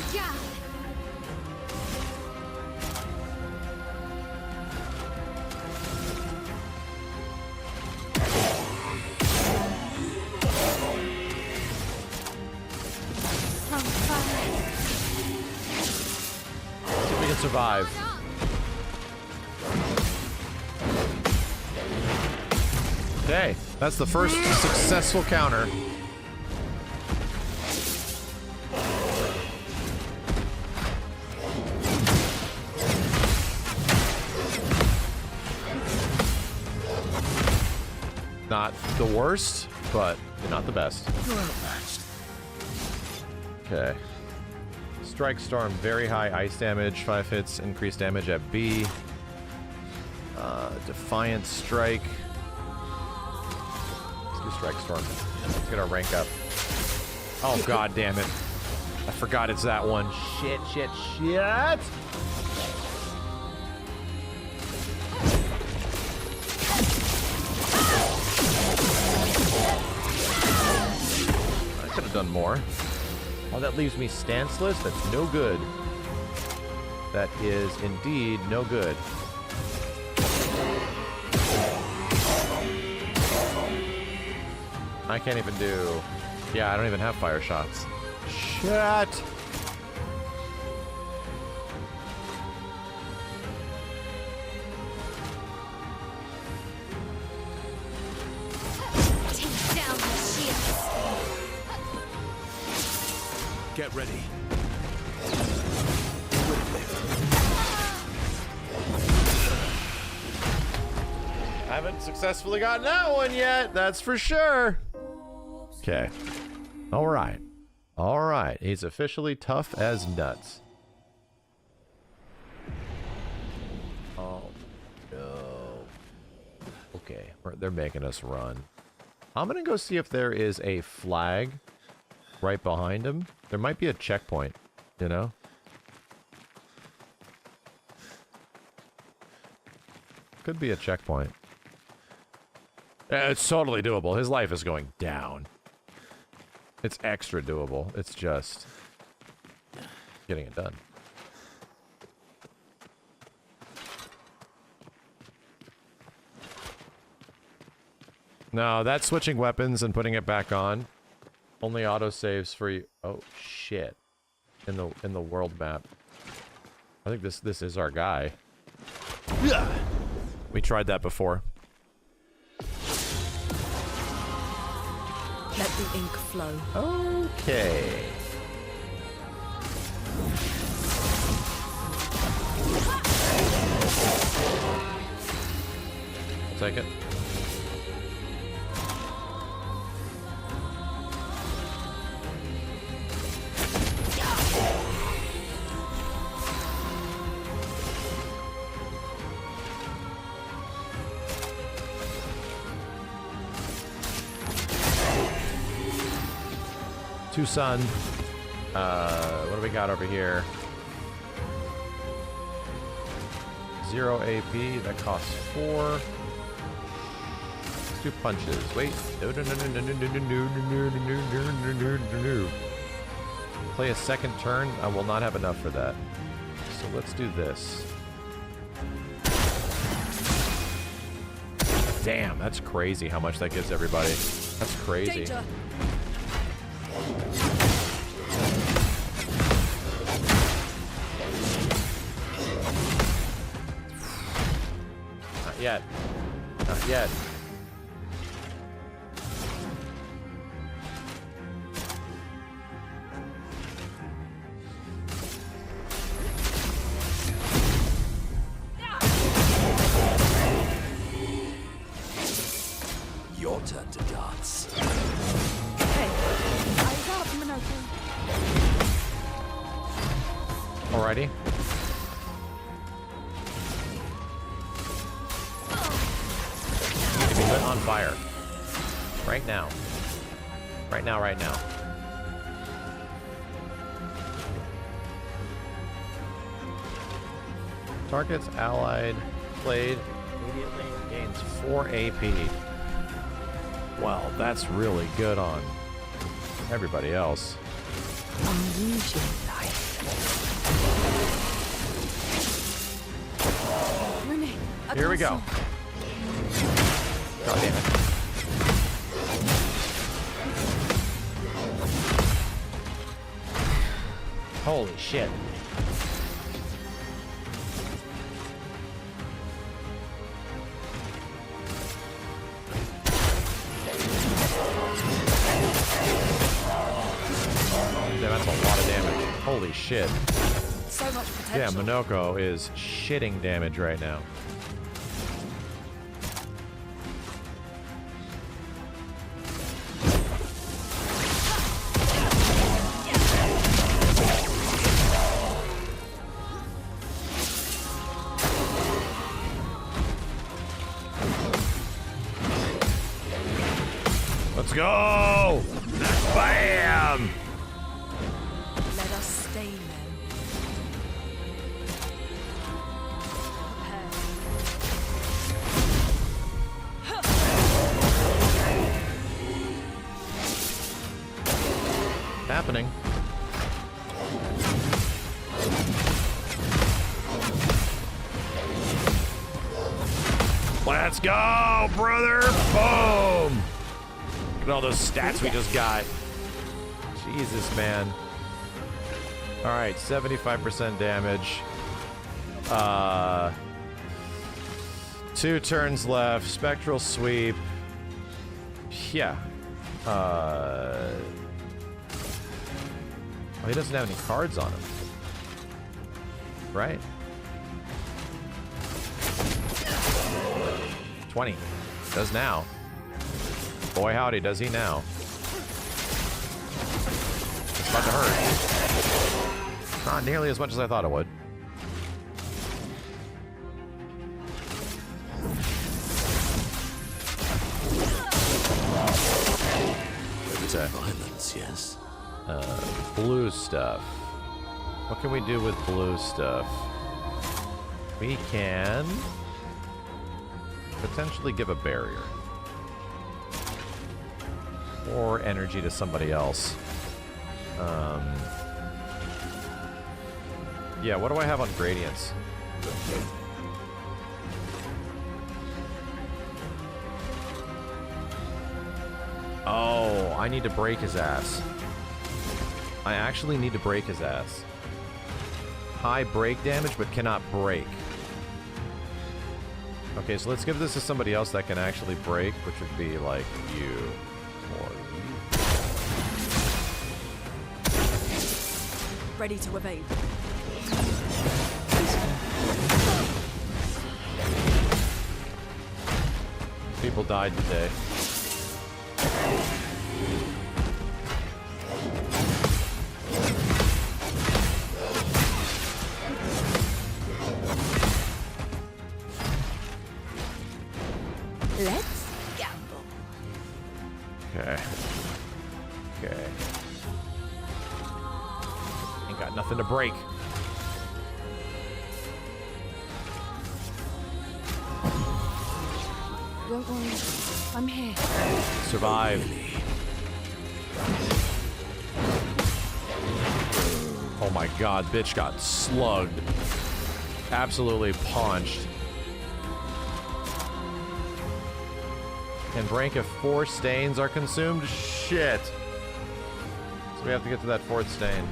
survive. Okay, that's the first successful counter. Not the worst, but not the best. Okay. Strike Storm, very high ice damage, 5 hits, increased damage at B. Defiant Strike. Let's do Strike Storm. It's gonna rank up. Oh, god damn it. I forgot it's that one. Shit, shit, shit! I could have done more. Oh, that leaves me stanceless? That's no good. That is indeed no good. I can't even do... Yeah, I don't even have fire shots. Shit! Take down the shields. Get ready. I haven't successfully gotten that one yet, that's for sure. Okay. Alright. Alright. He's officially tough as nuts. Oh, no. Okay. They're making us run. I'm gonna go see if there is a flag right behind him. There might be a checkpoint, you know? Could be a checkpoint. It's totally doable. His life is going down. It's extra doable. It's just getting it done. No, that's switching weapons and putting it back on. Only auto saves for you. Oh shit! In the world map. I think this is our guy. Yeah. We tried that before. Let the ink flow. Okay. I'll take it. Tucson. What do we got over here? 0 AP. That costs 4. Let's do punches. Wait. No. Play a second turn. I will not have enough for that. So let's do this. Damn, that's crazy how much that gives everybody. That's crazy. Danger. Not yet. Not yet. Your turn to dance. Hey, eyes up, Minoko. Alrighty. You can be lit on fire. Right now. Right now, right now. Targets allied played immediately gains 4 AP. Well, that's really good on everybody else. Unusual life. Renee, Here we go. God damn it. Holy shit. Holy shit. So much Yeah, potential. Monoko is shitting damage right now. Let's go! Bam! Let us stay men. Happening. Let's go, brother! Boom! Look at all those stats we just got. Jesus, man. Alright, 75% damage. 2 turns left. Spectral sweep. Yeah. Oh, he doesn't have any cards on him. Right? 20. Does now. Boy, howdy, does he now. It's about to hurt. Not nearly as much as I thought it would. Violence, yes. Blue stuff. What can we do with blue stuff? We can potentially give a barrier. Or energy to somebody else. Yeah, what do I have on gradients? Oh, I need to break his ass. I actually need to break his ass. High break damage, but cannot break. Okay, so let's give this to somebody else that can actually break, which would be like you or you. Ready to evade. People died today. Let's gamble. Okay. Okay. Ain't got nothing to break. Don't worry. I'm here. Survive. Oh my god, bitch got slugged. Absolutely punched. Can break if 4 stains are consumed? Shit. So we have to get to that 4th stain.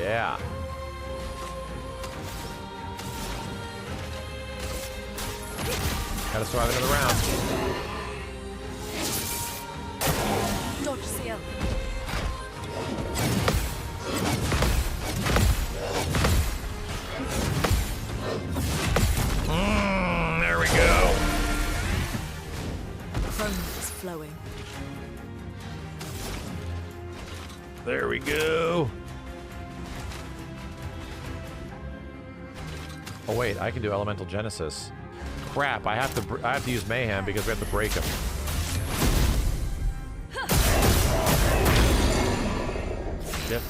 Yeah. Gotta survive another round. Dodge seal. There we go. Chrome is flowing. There we go. Oh wait, I can do Elemental Genesis. Crap! I have to use Mayhem because we have to break him. Shit.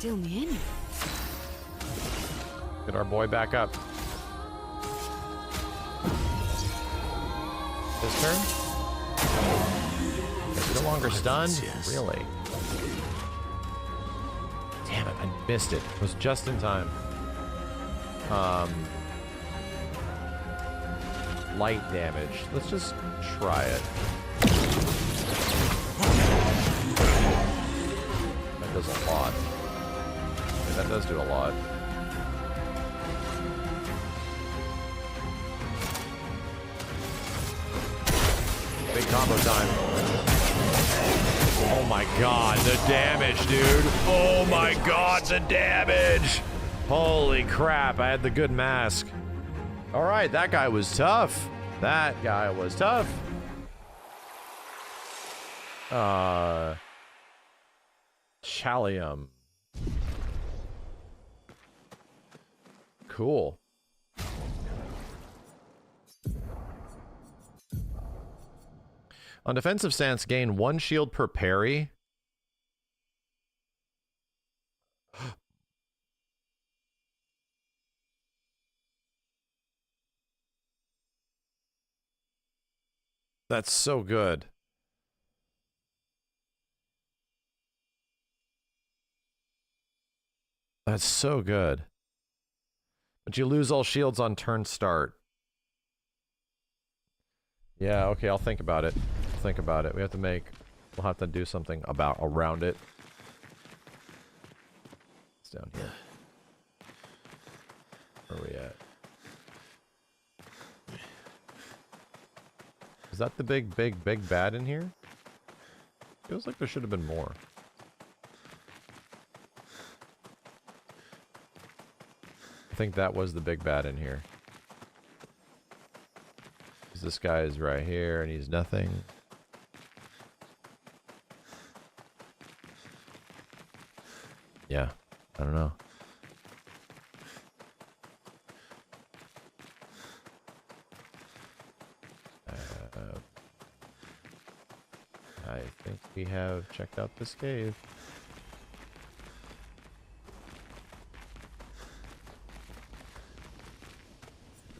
Deal me in. Get our boy back up. His turn? Is no longer stunned? Yes. Really? Damn it, I missed it. It was just in time. Light damage. Let's just try it. That does a lot. Yeah, that does do a lot. combo time. Oh my god, the damage, dude. Oh my god, the damage. Holy crap, I had the good mask. All right, that guy was tough. That guy was tough. Coliseum. Cool. On defensive stance, gain 1 shield per parry. That's so good. That's so good. But you lose all shields on turn start. Yeah, okay, I'll think about it. Think about it. We'll have to do something around it. It's down here. Where are we at? Is that the big bad in here? Feels like there should have been more. I think that was the big bad in here. This guy is right here and he's nothing. Yeah, I don't know. I think we have checked out this cave.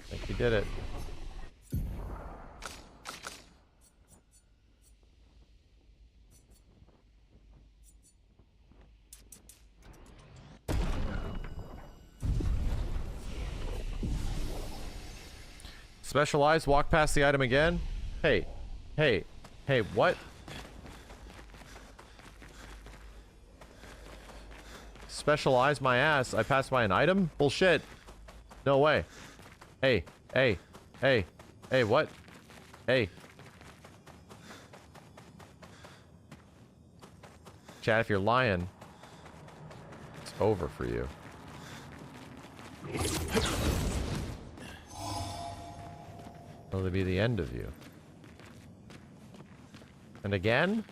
I think we did it. Specialized, walk past the item again. Hey, what? Specialize my ass. I passed by an item? Bullshit. No way. Hey, what? Hey. Chat, if you're lying, it's over for you. Will it be the end of you? And again?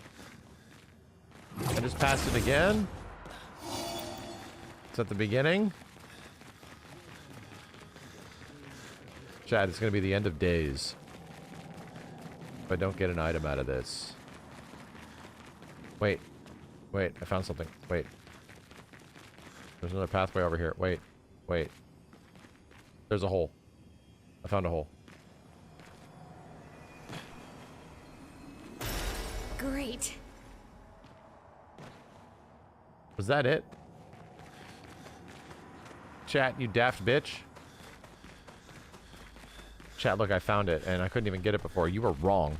I just passed it again? It's at the beginning? Chat, it's gonna be the end of days if I don't get an item out of this. Wait, I found something. Wait. There's another pathway over here. Wait. There's a hole. I found a hole. Great. Was that it? Chat, you daft bitch. Chat, look, I found it, and I couldn't even get it before. You were wrong.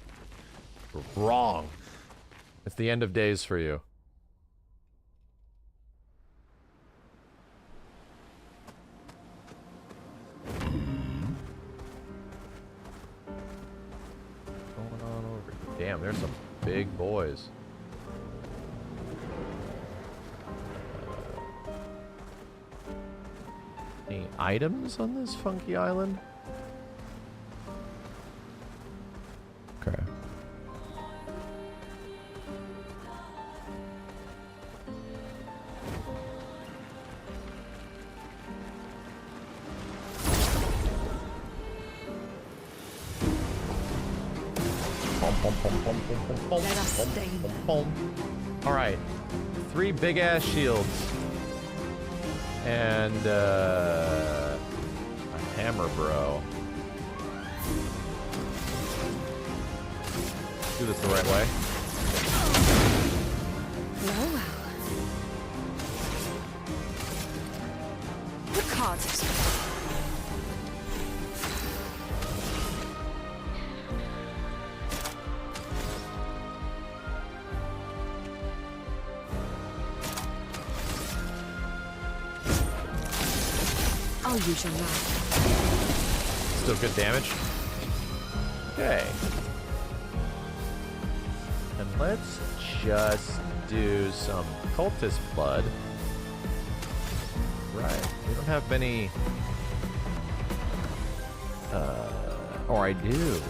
You were wrong. It's the end of days for you. What's going on over here? Damn, there's some big boys. Any items on this funky island? Okay. Let us stay there. All right, 3 big ass shields and a hammer, bro. Do this the right way. Well. The cards. I'll use your knife. Still good damage. Okay. Let's just do some cultist blood. Right. We don't have many... or I do.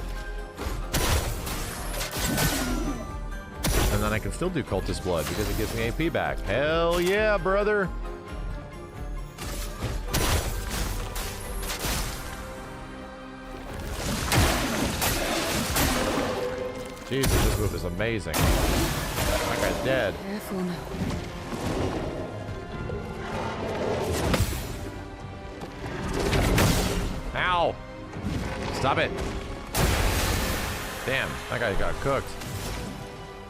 And then I can still do cultist blood because it gives me AP back. Hell yeah, brother! Jesus, this move is amazing. That guy's dead. Careful now. Ow! Stop it! Damn, that guy got cooked.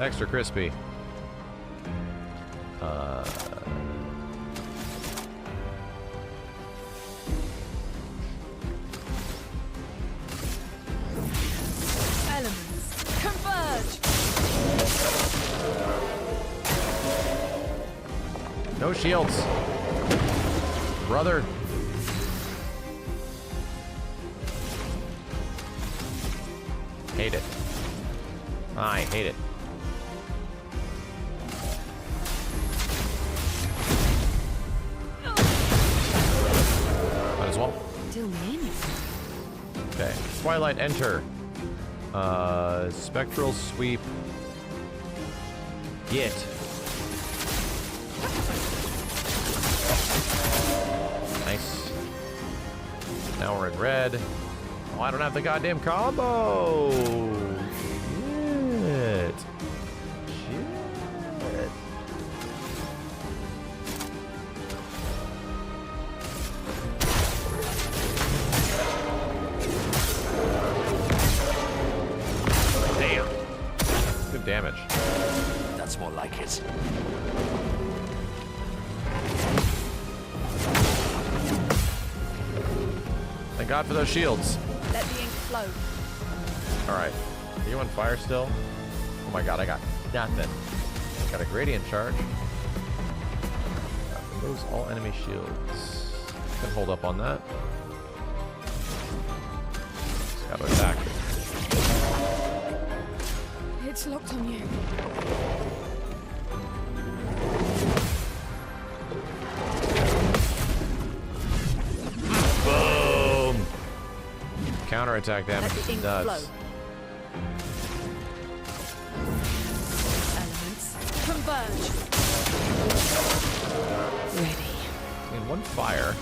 Extra crispy. Elements, converge! No shields. Brother. Hate it. I hate it. Might as well. Still many. Okay. Twilight enter. Spectral sweep. Get. Nice. Now we're in red. Oh, I don't have the goddamn combo. Shit. Shit. Damn. Good damage. That's more like it. Thank God for those shields. Let the ink flow. Alright. Are you on fire still? Oh my god, I got nothing. Got a gradient charge. Removes all enemy shields. Can hold up on that. Just gotta attack. It's locked on you. Boom! Counterattack damage is nuts. Elements, converge. Ready. I mean, one fire.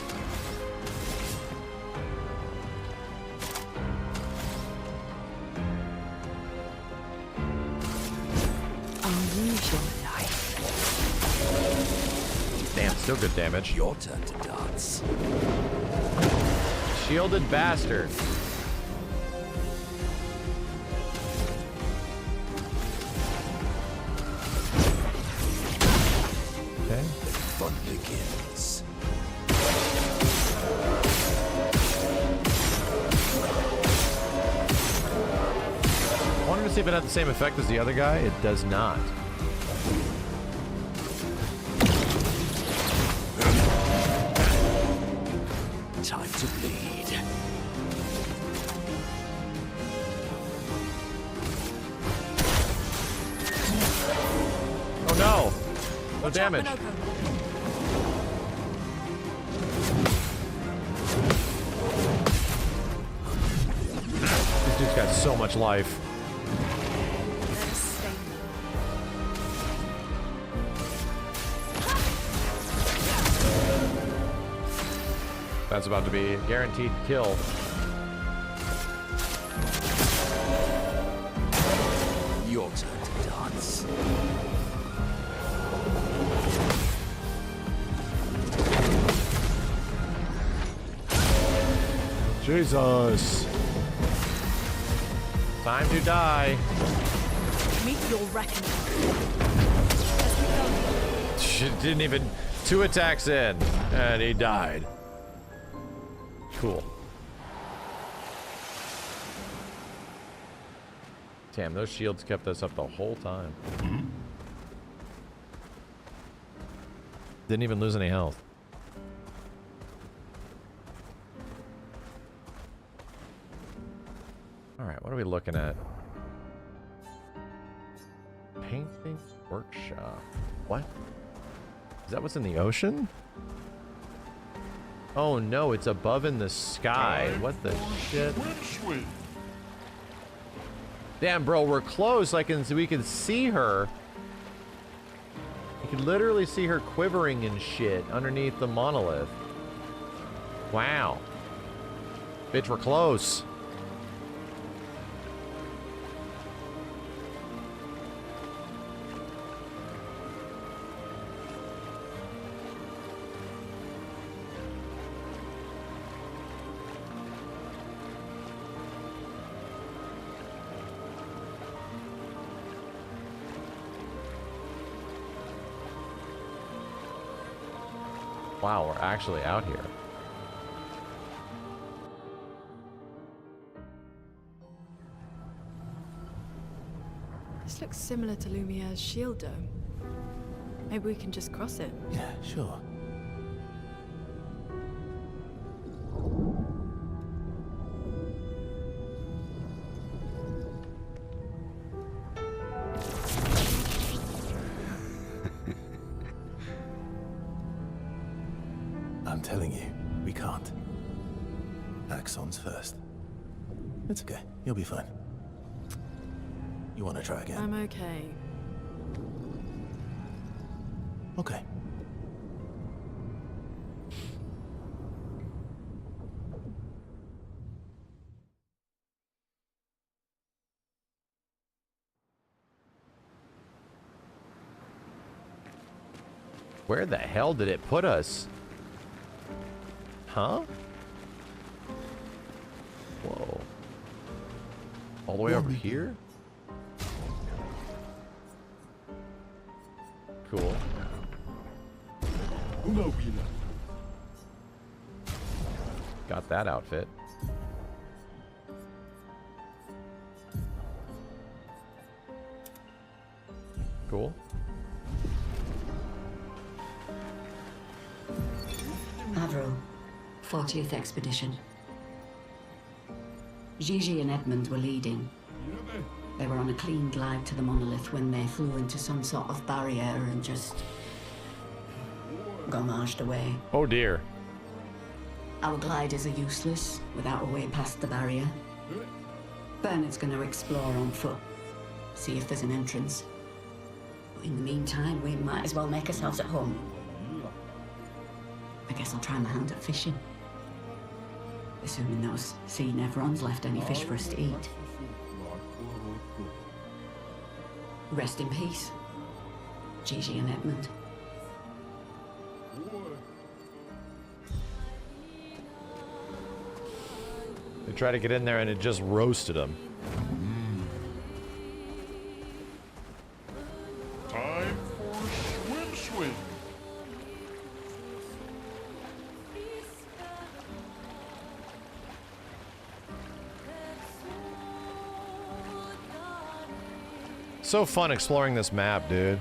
I'll use your life. Damn, still good damage. Your turn to dance. Shielded bastard. Okay. Fun begins. I wanted to see if it had the same effect as the other guy. It does not. Time to bleed. Oh no! No damage. This dude's got so much life. That's about to be a guaranteed kill. Your turn to dance. Jesus. Time to die. Meet your reckoning. She didn't even 2 attacks in, and he died. Cool. Damn, those shields kept us up the whole time. Didn't even lose any health. Alright, what are we looking at? Workshop. What? Is that what's in the ocean? Oh no, it's above in the sky. What the shit? Damn, bro, we're close. We can see her. You can literally see her quivering and shit underneath the monolith. Wow. Bitch, we're close. Wow, we're actually out here. This looks similar to Lumiere's shield dome. Maybe we can just cross it. Yeah, sure. I'm telling you, we can't. Axon's first. It's okay. You'll be fine. You want to try again? I'm okay. Okay. Where the hell did it put us? Huh? Whoa. All the way over here? Cool. Got that outfit. Cool. Avril, 40th Expedition. Gigi and Edmund were leading. They were on a clean glide to the monolith when they flew into some sort of barrier and just gommaged away. Oh dear. Our gliders are useless without a way past the barrier. Bernard's going to explore on foot, see if there's an entrance. But in the meantime, we might as well make ourselves at home. I guess I'll try my hand at fishing. Assuming those sea Nevrons left any fish for us to eat. Rest in peace, Gigi and Edmund. They tried to get in there and it just roasted them. Time for swim. So fun exploring this map, dude.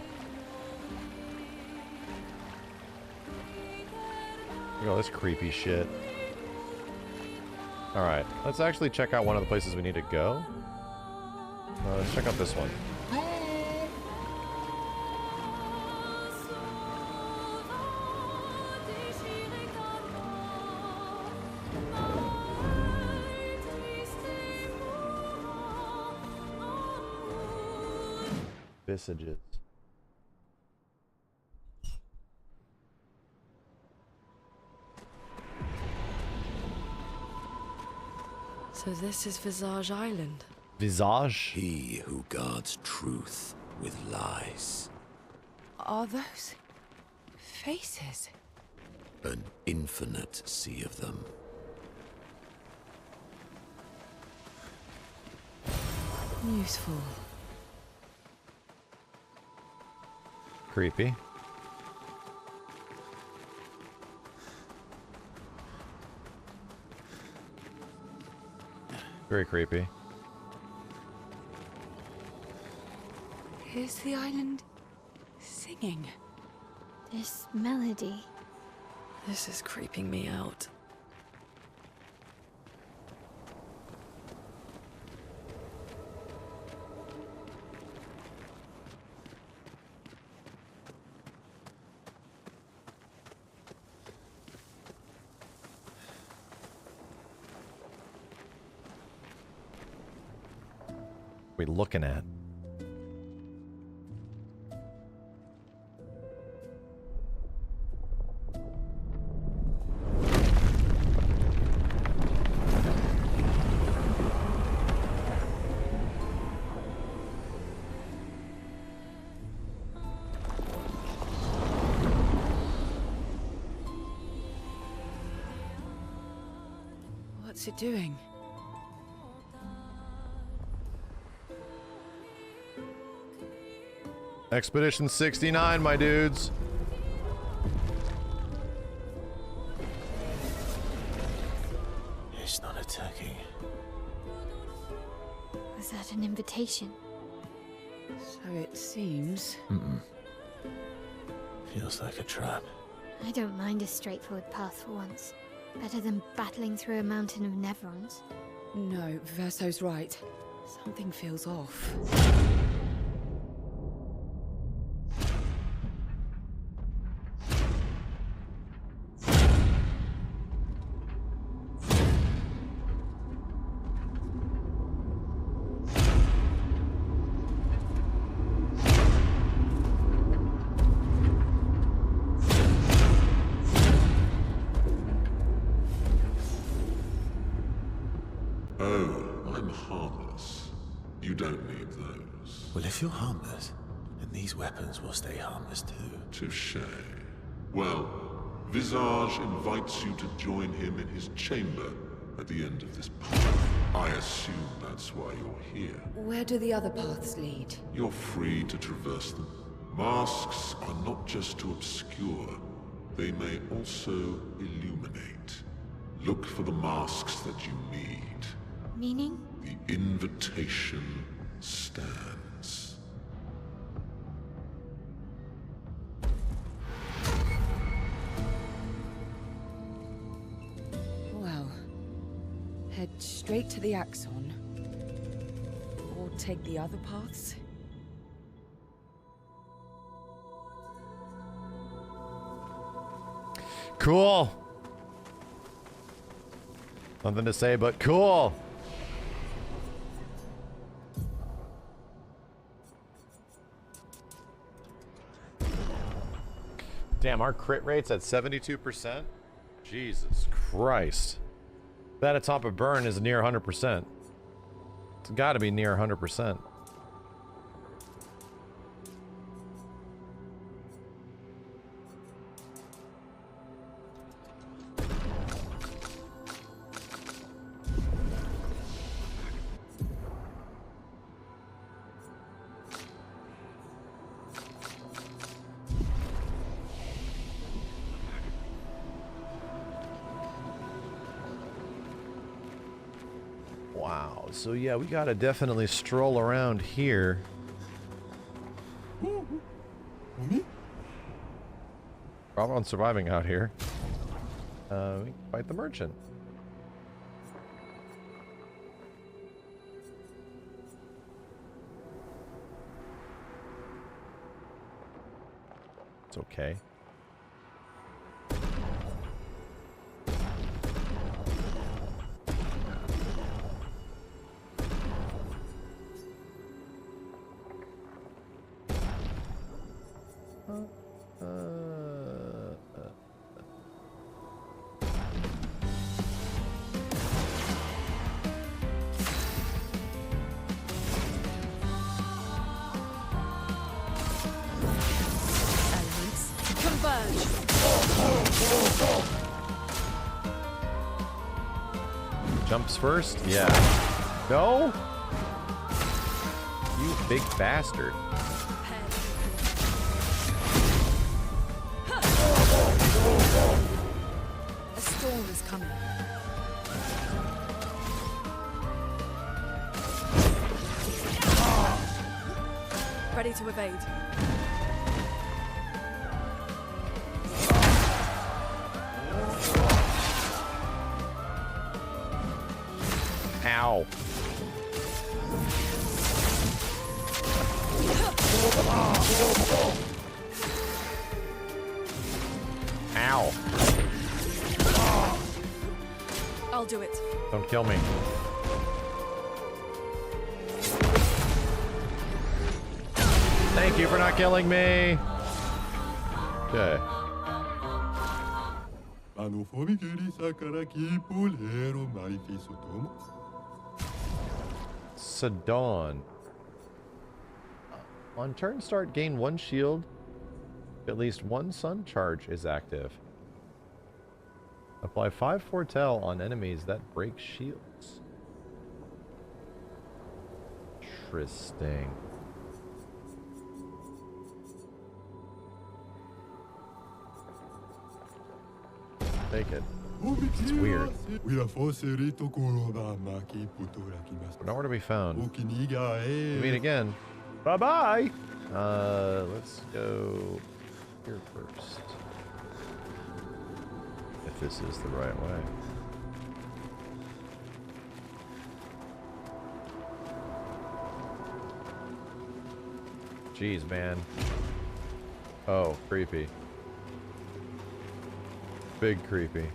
Look at all this creepy shit. Alright, let's actually check out one of the places we need to go. Let's check out this one. Visages. So this is Visage Island. Visage? He who guards truth with lies. Are those faces? An infinite sea of them. Useful. Creepy. Very creepy. Is the island singing? This melody. This is creeping me out. we looking at? What's it doing? Expedition 69, my dudes. It's not attacking. Was that an invitation? So it seems. Feels like a trap. I don't mind a straightforward path for once. Better than battling through a mountain of Nevrons. No, Verso's right. Something feels off. Well, if you're harmless, then these weapons will stay harmless too. Touche. Well, Visage invites you to join him in his chamber at the end of this path. I assume that's why you're here. Where do the other paths lead? You're free to traverse them. Masks are not just to obscure, they may also illuminate. Look for the masks that you need. Meaning? The invitation stands. Well, head straight to the Axon. Or take the other paths. Cool. Nothing to say but cool. Damn, our crit rate's at 72%? Jesus Christ. That atop of burn is near 100%. It's gotta be near 100%. Wow, so yeah, we gotta definitely stroll around here. Problem on surviving out here. We can fight the merchant. It's okay. Jumps first? Yeah. No? You big bastard. A storm is coming. Ready to evade. Ow. Ow. I'll do it. Don't kill me. you for not killing me. Okay. Sedon. On turn start, gain 1 shield. At least 1 sun charge is active. Apply 5 foretell on enemies that break shields. Interesting. Take it. It's weird. Nowhere to be found. We'll meet again. Bye-bye! Let's go here first. If this is the right way. Jeez, man. Oh, creepy. Big creepy.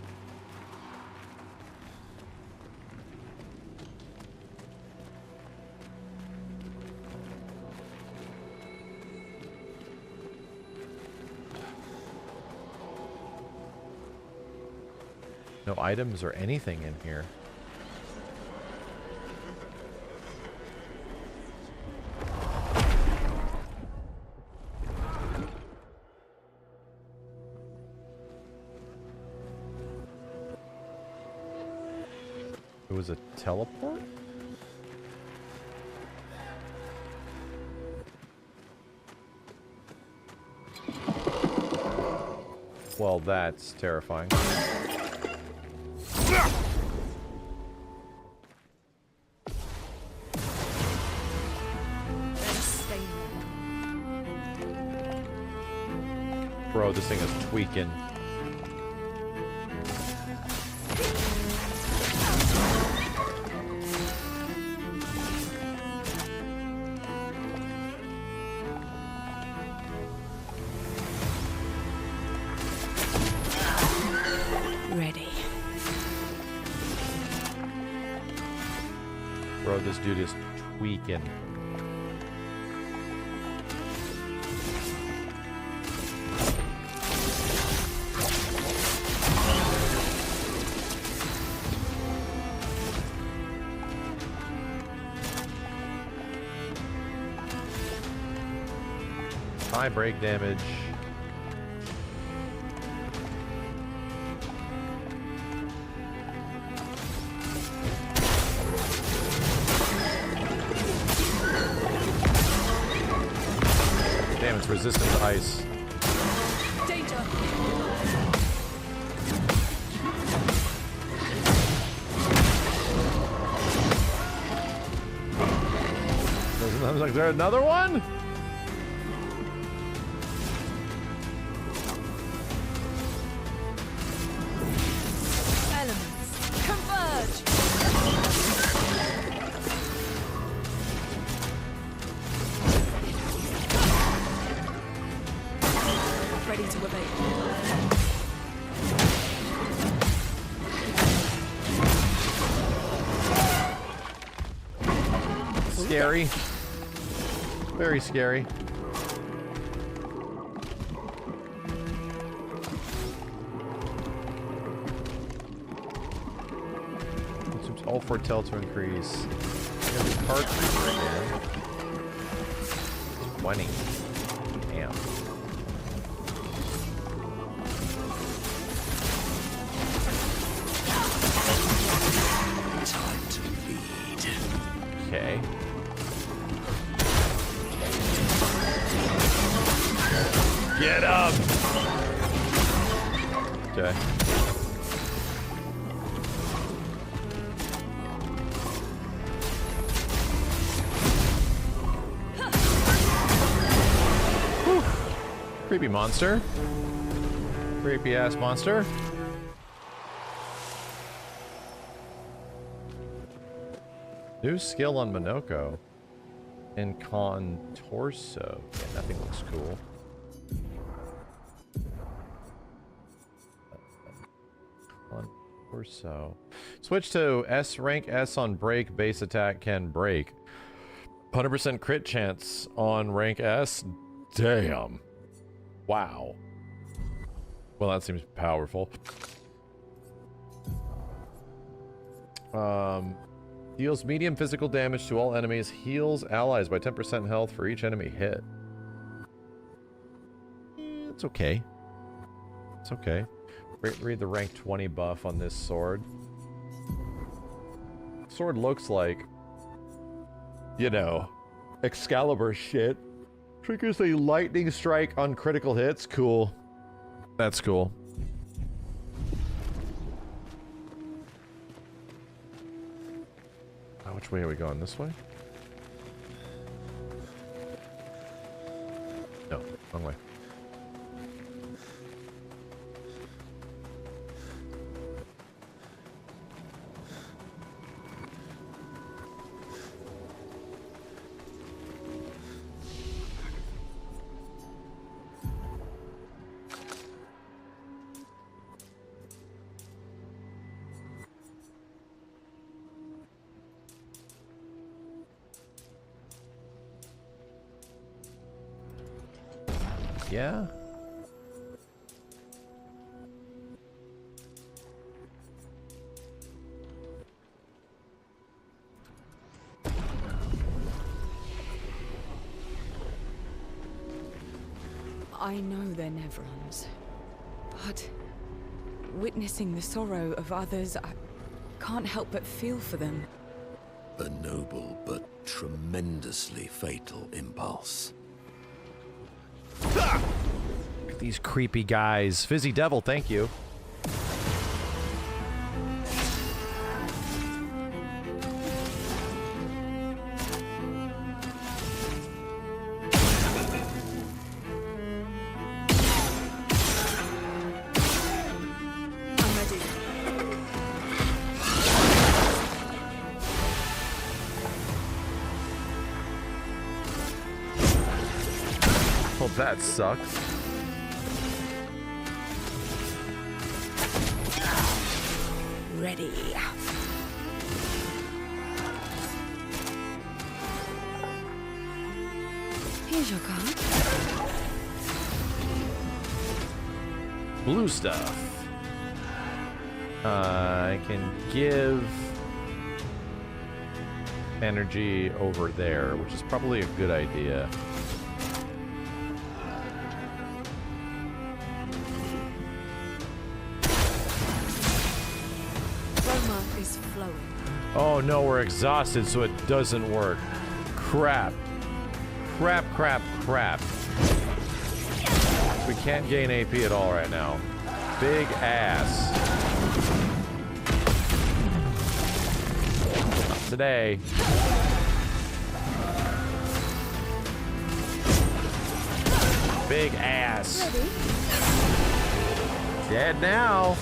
No items or anything in here. It was a teleport? Well, that's terrifying. Bro, this thing is tweaking. Ready. Bro, this dude is tweaking. High break damage. Damn, it's resistant to ice. Danger. I was like, is there another one? Scary. Very scary. All foretell to increase. Card creeper again. 20. Damn. Time to lead. Okay. Get up! Okay. Whew. Creepy monster. Creepy ass monster. New skill on Minoko. And con torso. Yeah, that thing looks cool. On torso. Switch to S rank S on break. Base attack can break. 100% crit chance on rank S. Damn. Wow. Well, that seems powerful. Deals medium physical damage to all enemies. Heals allies by 10% health for each enemy hit. It's okay. It's okay. Read the rank 20 buff on this sword. Sword looks like, you know, Excalibur shit. Triggers a lightning strike on critical hits. Cool. That's cool. Which way are we going? This way? No, wrong way. Yeah? I know they're Nevrons, but witnessing the sorrow of others, I can't help but feel for them. A noble but tremendously fatal impulse. Look at these creepy guys. Fizzy Devil, thank you. That sucks. Ready. Here's your card. Blue stuff. I can give energy over there, which is probably a good idea. Oh no, we're exhausted, so it doesn't work. Crap. Crap, crap, crap. We can't gain AP at all right now. Big ass. Not today. Big ass. Ready? Dead now.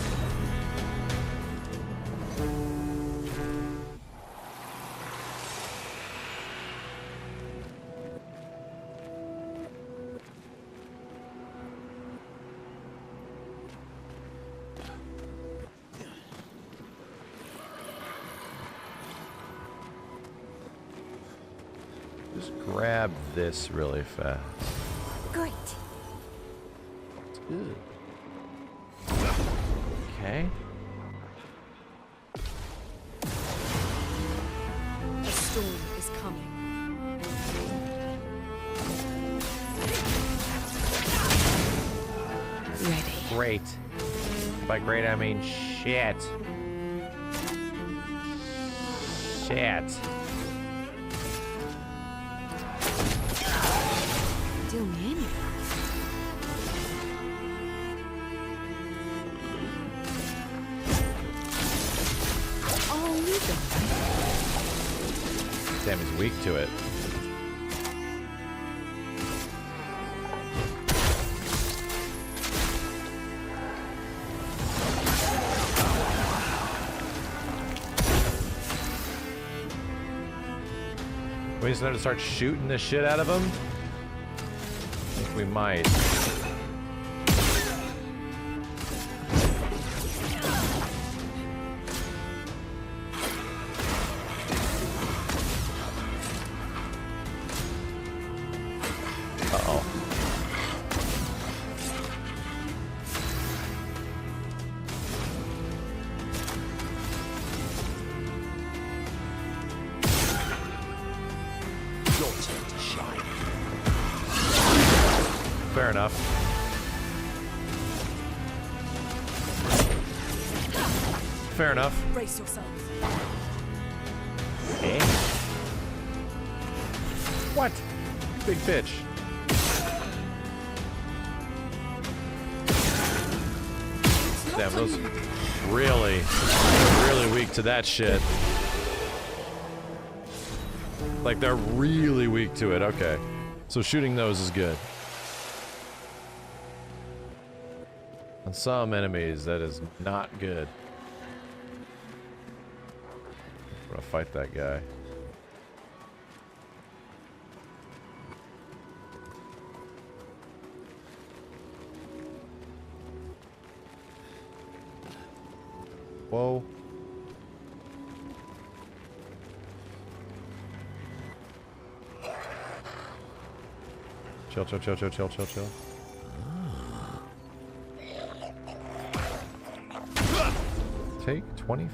Grab this really fast. Great. Good. Okay. A storm is coming. Ready. Great. By great, I mean shit. Shit. Do me in. Oh, you go. Damn, he's weak to it. We just have to start shooting the shit out of him? I think we might. Uh-oh. enough. Fair enough. Brace yourself. Hey. What? Big bitch. Damn, those really weak to that shit. Like, they're really weak to it. Okay. So shooting those is good. On some enemies, that is not good. I'm gonna fight that guy. Whoa. Chill, chill, chill, chill, chill, chill, chill. Take 20.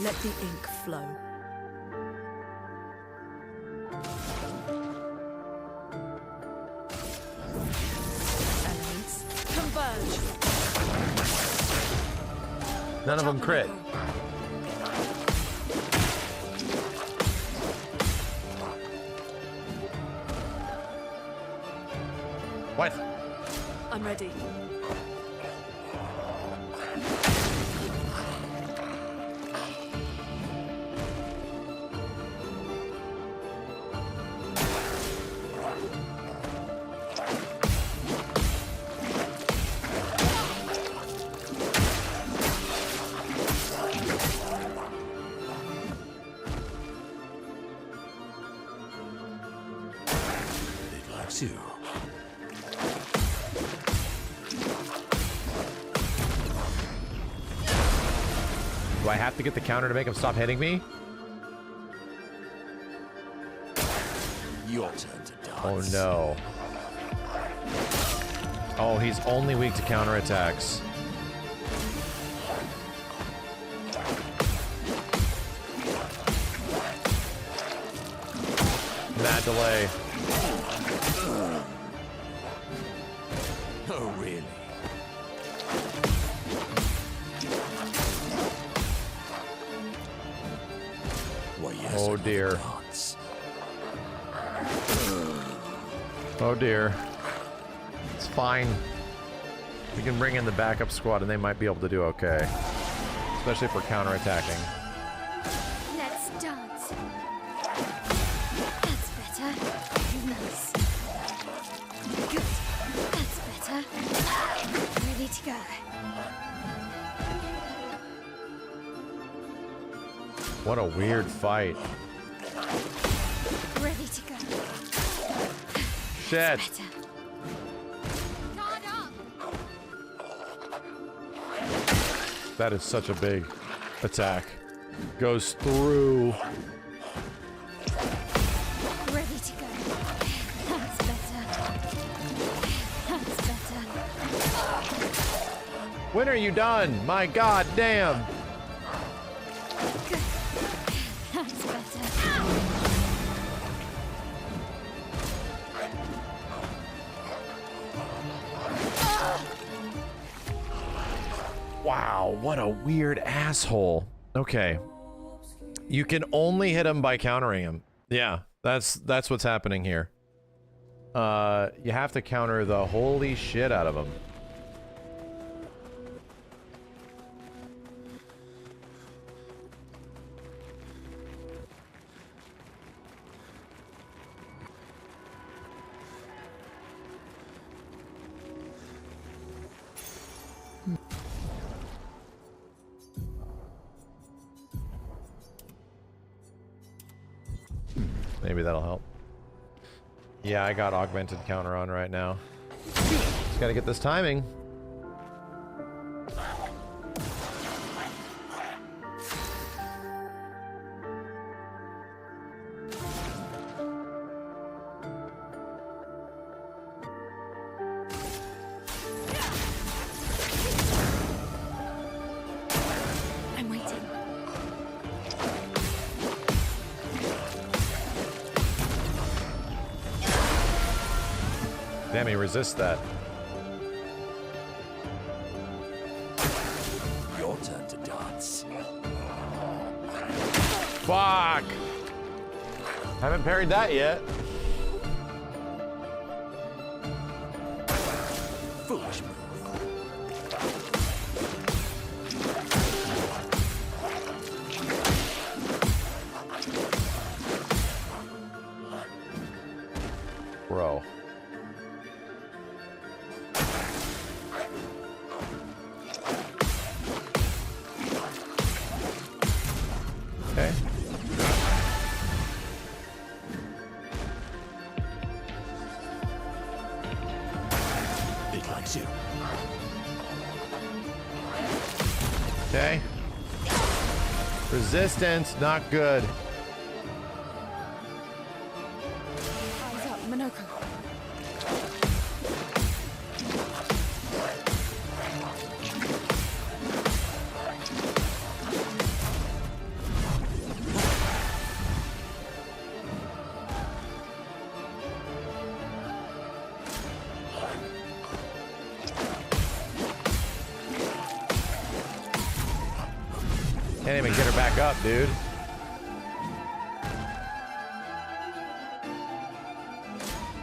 Let the ink flow. Enemies, converge. None of them crit. What? I'm ready. It likes you. Do I have to get the counter to make him stop hitting me? Your turn to dance. Oh no. Oh, he's only weak to counterattacks. Mad delay. Oh, really? Well, yes, Oh dear. Oh dear. It's fine. We can bring in the backup squad and they might be able to do okay. Especially if we're counterattacking. Let's dance. That's better. Nice. Good. That's better. Ready to go. What a weird fight. Ready to go. Shit. Better. That is such a big attack. Goes through. Ready to go. That's better. That's better. When are you done? My god damn. Good. That's better. Wow, what a weird asshole. Okay. You can only hit him by countering him. Yeah, that's what's happening here. You have to counter the holy shit out of him. Maybe that'll help. Yeah, I got augmented counter on right now. Just gotta get this timing. I'm waiting. Damn, he resists that. Your turn to dance. Fuck! Haven't parried that yet. Foolish move. Bro. Okay. It likes you. Okay. Resistance, not good. Eyes up, Minoko. Can't even get her back up, dude.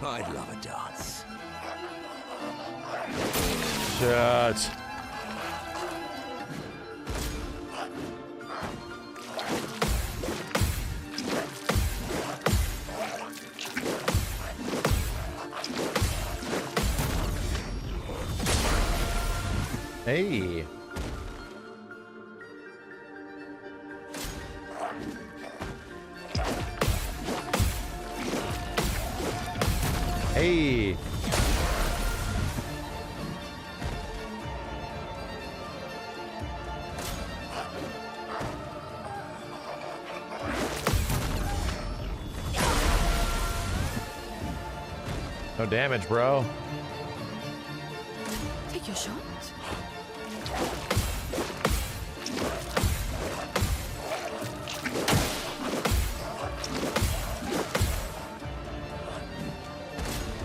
I'd love a dance. Shit. Hey. Hey. No damage, bro. Take your shot.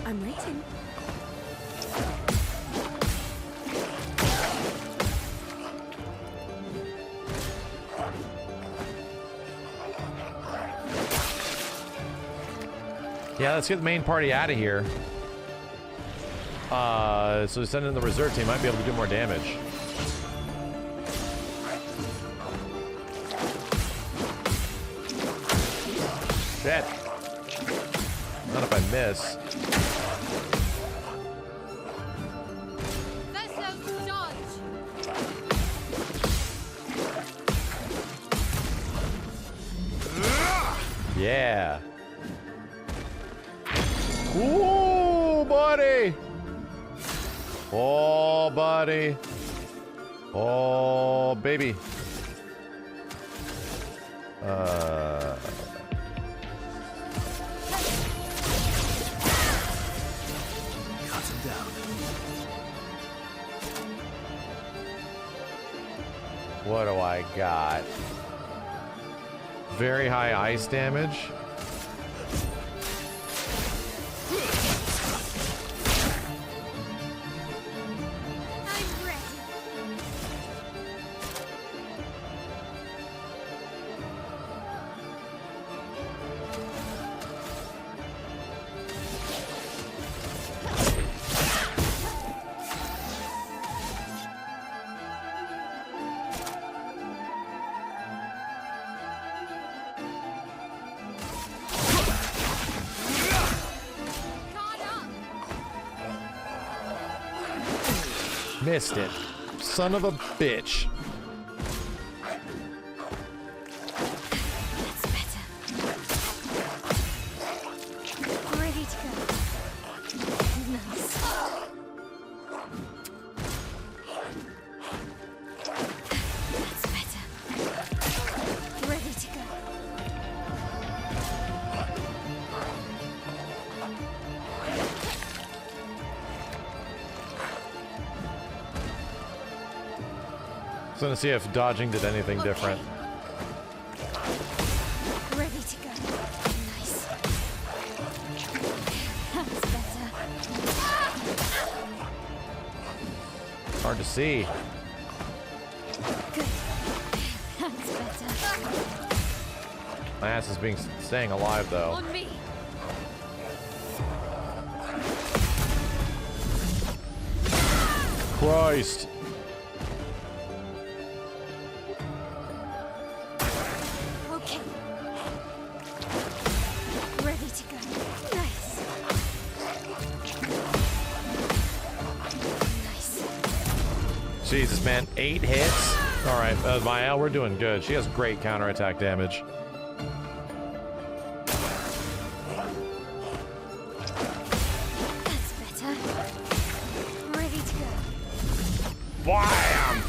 I'm waiting. Yeah, let's get the main party out of here. So send in the reserve team, might be able to do more damage. Shit. Not if I miss. Yeah. Ooh, buddy. Oh, buddy. Oh, baby. Cut him down. What do I got? Very high ice damage. Missed it. Son of a bitch. That's better. Ready to go. Nice. That's better. Ready to go. Just gonna see if dodging did anything different. Ready to go. Nice. That's better. Hard to see. Good. That's better. My ass is staying alive though. On me. Christ. Okay. Ready to go. Nice. Jesus, man. 8 hits? Alright, Maya, we're doing good. She has great counterattack damage. That's better. Ready to go. Bam!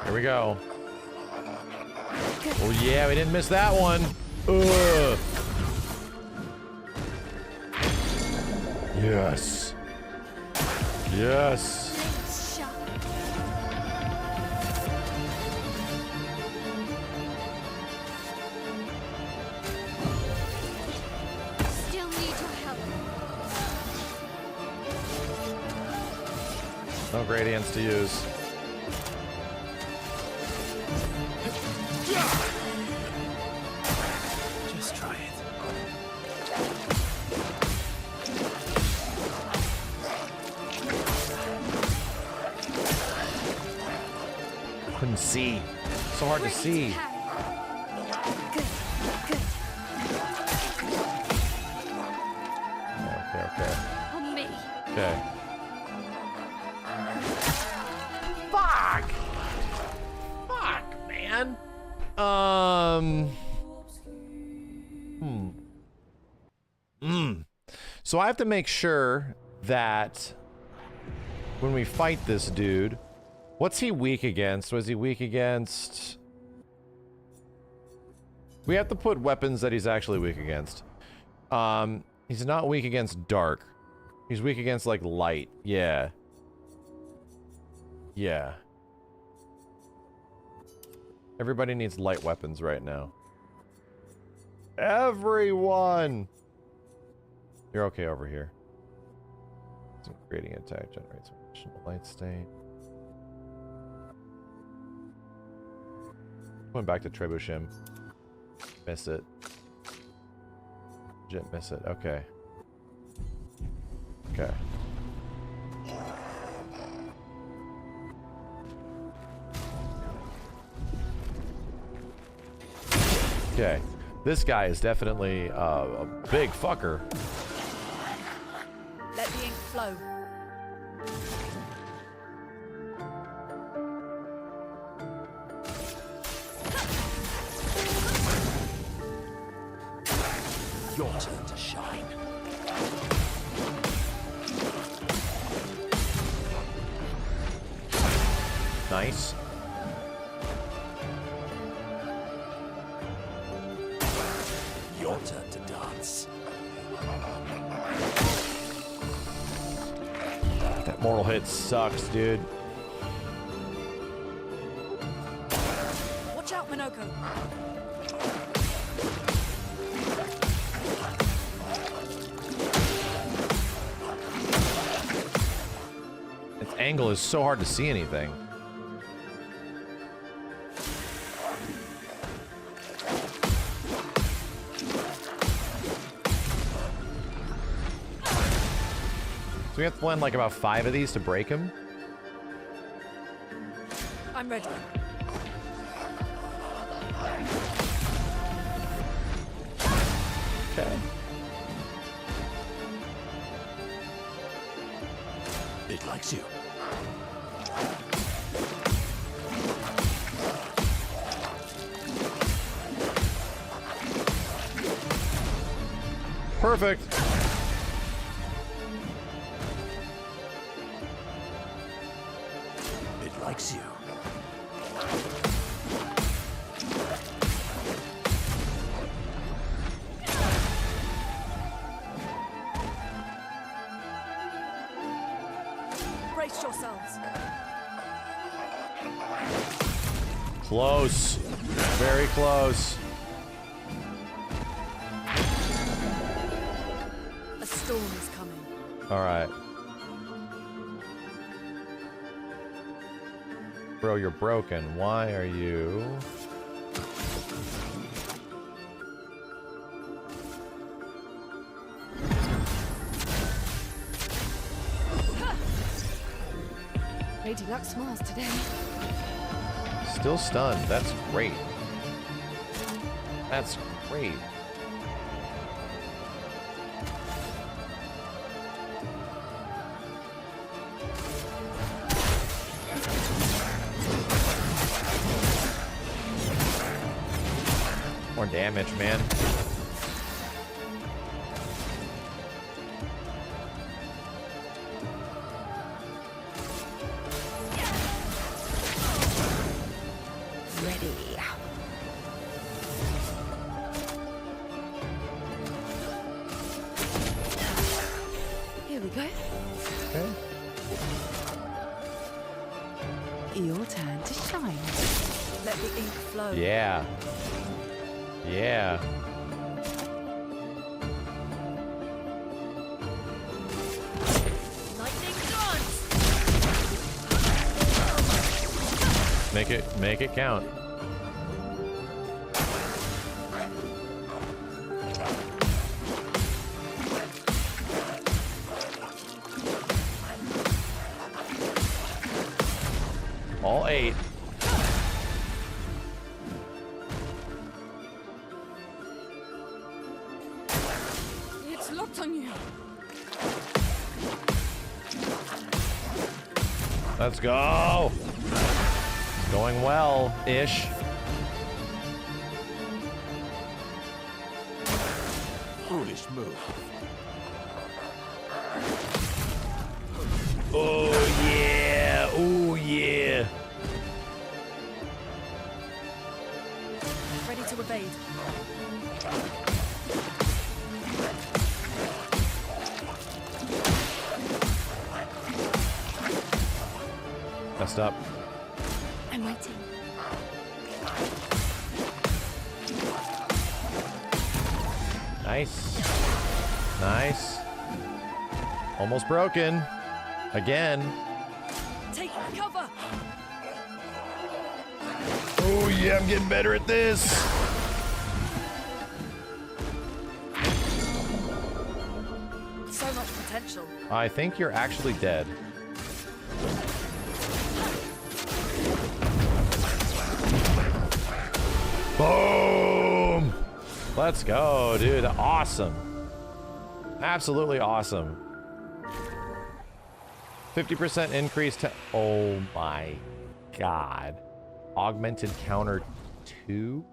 Here we go. Oh yeah, we didn't miss that one. Ugh. Yes. Yes. Still need your help. No gradients to use. Just try it. Couldn't see. So hard to see. Okay. On me. Okay. Fuck! Fuck, man. So I have to make sure that when we fight this dude, what's he weak against? Was he weak against? We have to put weapons that he's actually weak against. He's not weak against dark. He's weak against, like, light. Yeah. Yeah. Everybody needs light weapons right now. Everyone! You're okay over here. Some creating attack generates some additional light state. Going back to Trebuchem. Missed it. Legit miss it. Okay. Okay. Okay. This guy is definitely a big fucker. Let the ink flow. Your turn to shine. Nice. Your turn to dance. That mortal hit sucks, dude. Watch out, Minoko. Its angle is so hard to see anything. So we have to blend like about 5 of these to break him. I'm ready. Okay. It likes you. Perfect. It likes you. Brace yourselves. Close. Very close. storm is coming. All right. Bro, you're broken. Why are you... Lady Luck smiles today. Still stunned. That's great. That's great. More damage, man. Ready. Here we go. Okay. Your turn to shine. Let the ink flow. Yeah. Yeah. Lightning dance. Make it count. All 8. It's locked on you. Let's go. It's going well-ish. Foolish move. Oh yeah. Oh yeah. Ready to evade. Messed up. I'm waiting. Nice. Nice. Almost broken. Again. Take cover. Oh yeah, I'm getting better at this. So much potential. I think you're actually dead. Boom! Let's go, dude. Awesome. Absolutely awesome. 50% increase to... Oh my god. Augmented counter 2?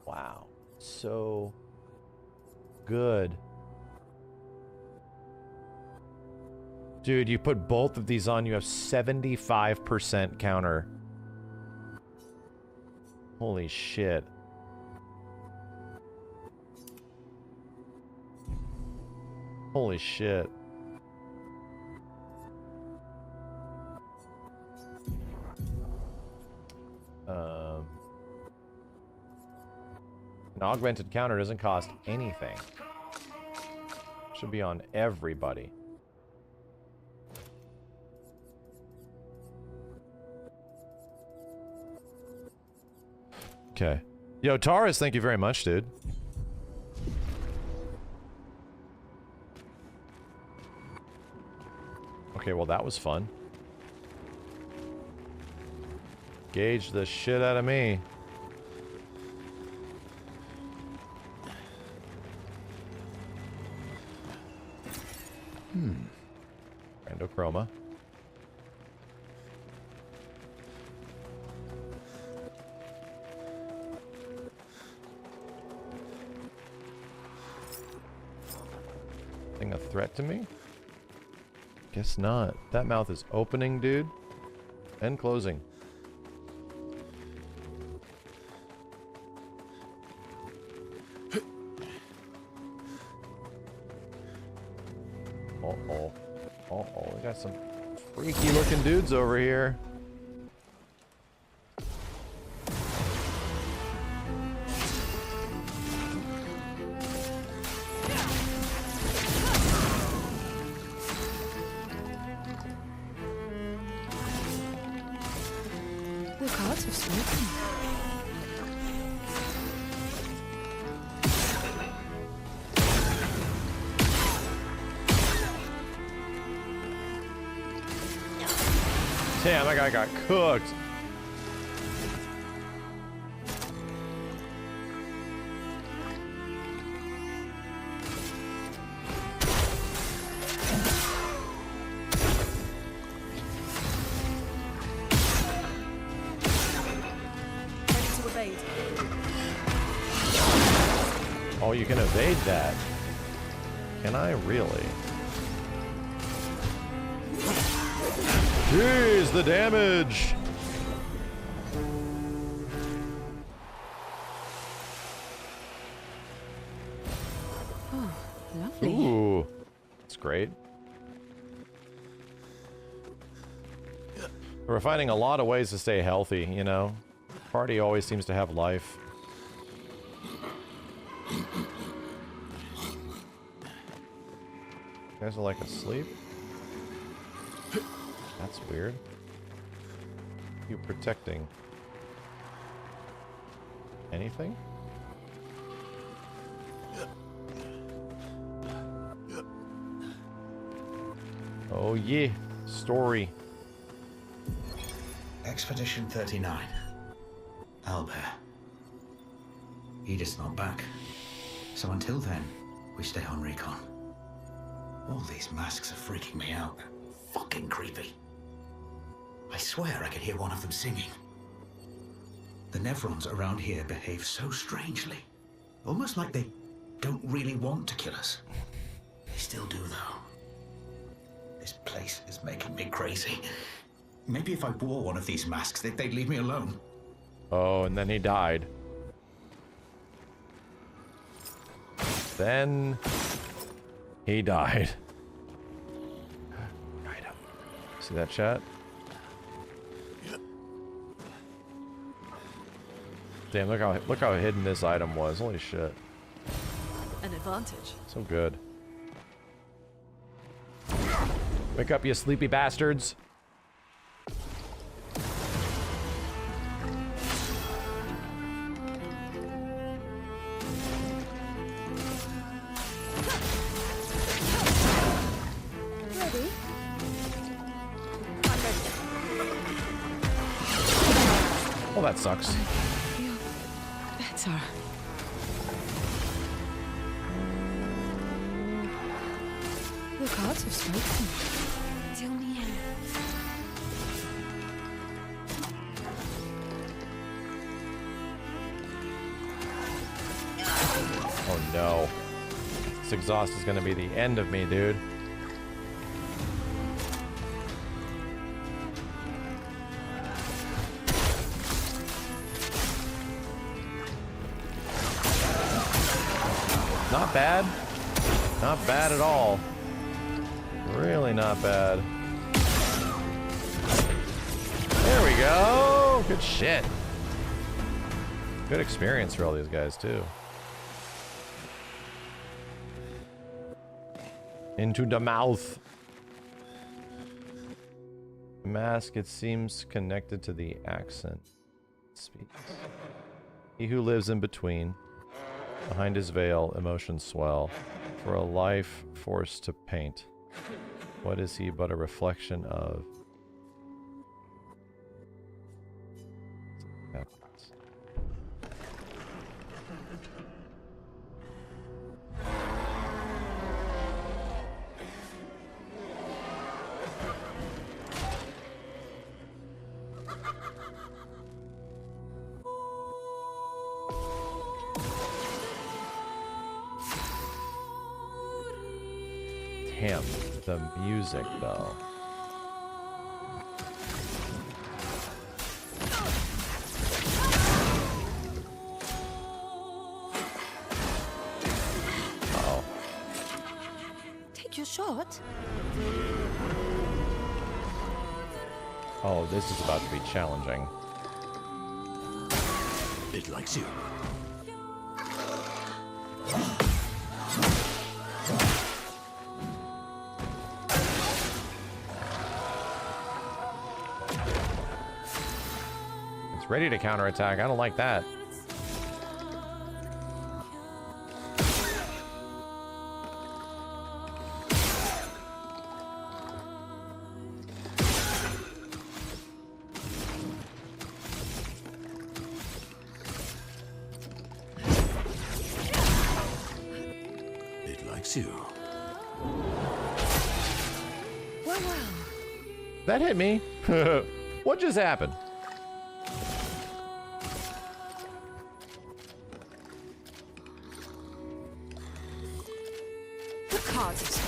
Wow. So good. Dude, you put both of these on, you have 75% counter. Holy shit. Holy shit. An augmented counter doesn't cost anything. Should be on everybody. Okay. Yo, Taurus, thank you very much, dude. Okay, well, that was fun. Gauge the shit out of me. Chroma. Thing a threat to me? Guess not. That mouth is opening, dude. And closing. Got some freaky looking dudes over here. The cards have spoken. Damn, that guy got cooked. Oh, you can evade that. Can I really? Jeez, the damage! Oh, lovely. Ooh, that's great. We're finding a lot of ways to stay healthy, you know? Party always seems to have life. You guys are like asleep? That's weird. You protecting anything? Oh yeah, story. Expedition 39. Albert. Edith's not back. So until then, we stay on recon. All these masks are freaking me out. They're fucking creepy. I swear I could hear one of them singing. The Nevrons around here behave so strangely. Almost like they don't really want to kill us. They still do, though. This place is making me crazy. Maybe if I wore one of these masks, they'd leave me alone. Oh, and then he died. Then he died. Right up. See that chat? Damn, look how hidden this item was. Holy shit. An advantage. So good. Wake up, you sleepy bastards. Ready? Oh, that sucks. Better. The cards have spoken. Till the end. Oh no. This exhaust is gonna be the end of me, dude. Not bad. Not bad at all. Really not bad. There we go. Good shit. Good experience for all these guys, too. Into the mouth. The mask, it seems connected to the accent. It speaks. He who lives in between. Behind his veil, emotions swell. For a life forced to paint. What is he but a reflection of? Damn, the music though. Take your shot. Oh, this is about to be challenging. It likes you. It's ready to counterattack. I don't like that. You. Well. That hit me. What just happened? The cards.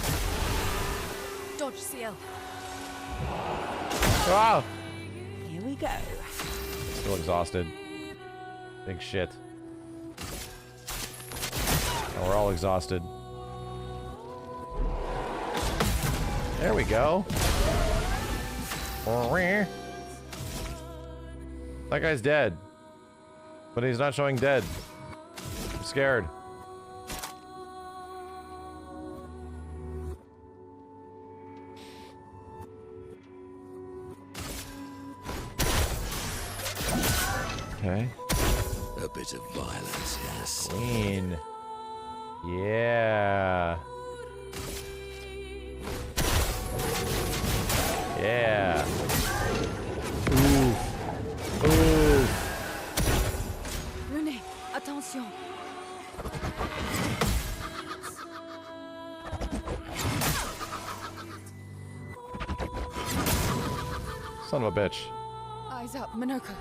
Dodge CL. Wow. Here we go. Still exhausted. Big shit. Oh, we're all exhausted. There we go. That guy's dead. But he's not showing dead. I'm scared. Okay. A bit of violence, yes. Queen. Yeah. Yeah. Ooh. Ooh. René, attention. Son of a bitch. Eyes up, Minoko.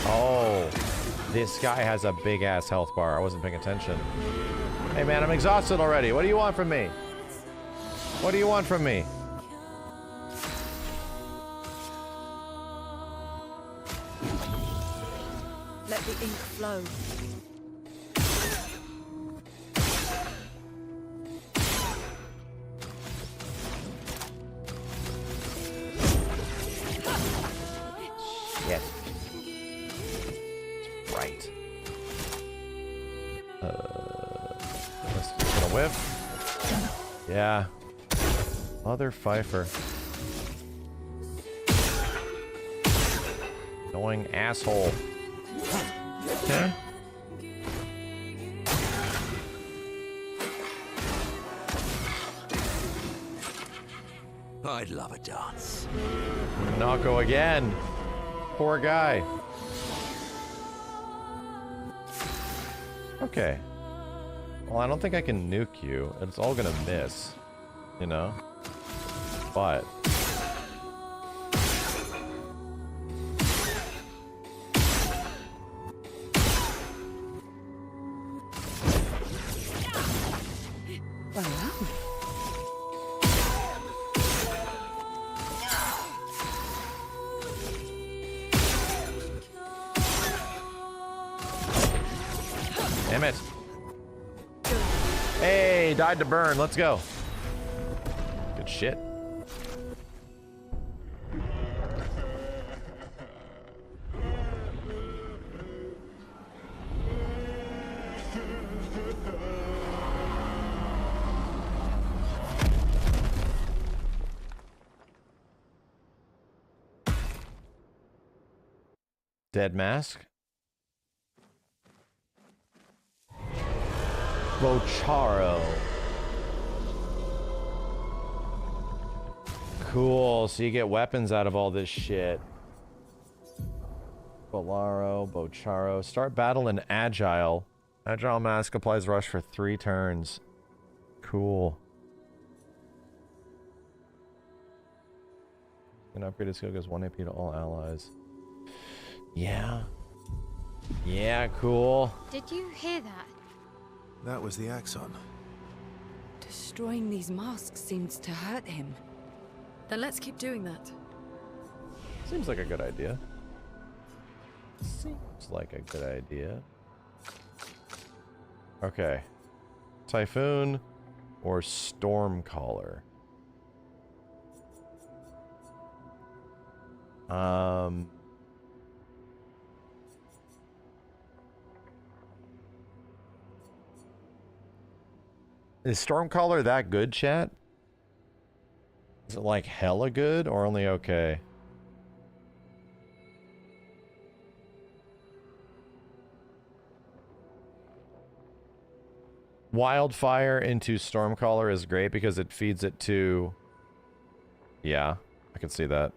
Oh. This guy has a big ass health bar. I wasn't paying attention. Hey man, I'm exhausted already. What do you want from me? What do you want from me? Let the ink flow. Yes. Right. Let's just gonna whiff. Yeah. Mother Pfeiffer. Annoying asshole. Okay. I'd love a dance. Nako again. Poor guy. Okay. Well, I don't think I can nuke you. It's all gonna miss. You know? But... Damn it. Hey, died to burn. Let's go. Good shit. Dead mask. Bocharo. Cool, so you get weapons out of all this shit. Bolaro, Bocharo. Start battle in Agile. Agile mask applies rush for 3 turns. Cool. An upgraded skill gives 1 AP to all allies. Yeah. Yeah, cool. Did you hear that? That was the Axon. Destroying these masks seems to hurt him. Then let's keep doing that. Seems like a good idea. Seems like a good idea. Okay. Typhoon or Stormcaller. Is Stormcaller that good, chat? Is it like hella good or only okay? Wildfire into Stormcaller is great because it feeds it to... Yeah, I can see that.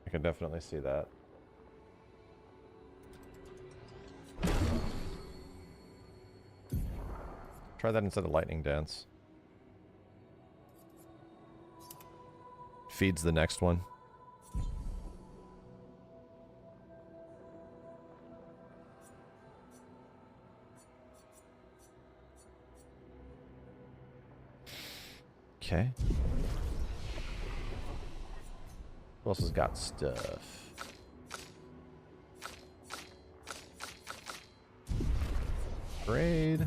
I can definitely see that. Try that instead of Lightning Dance. Feeds the next one. Okay. Who else has got stuff? Grade.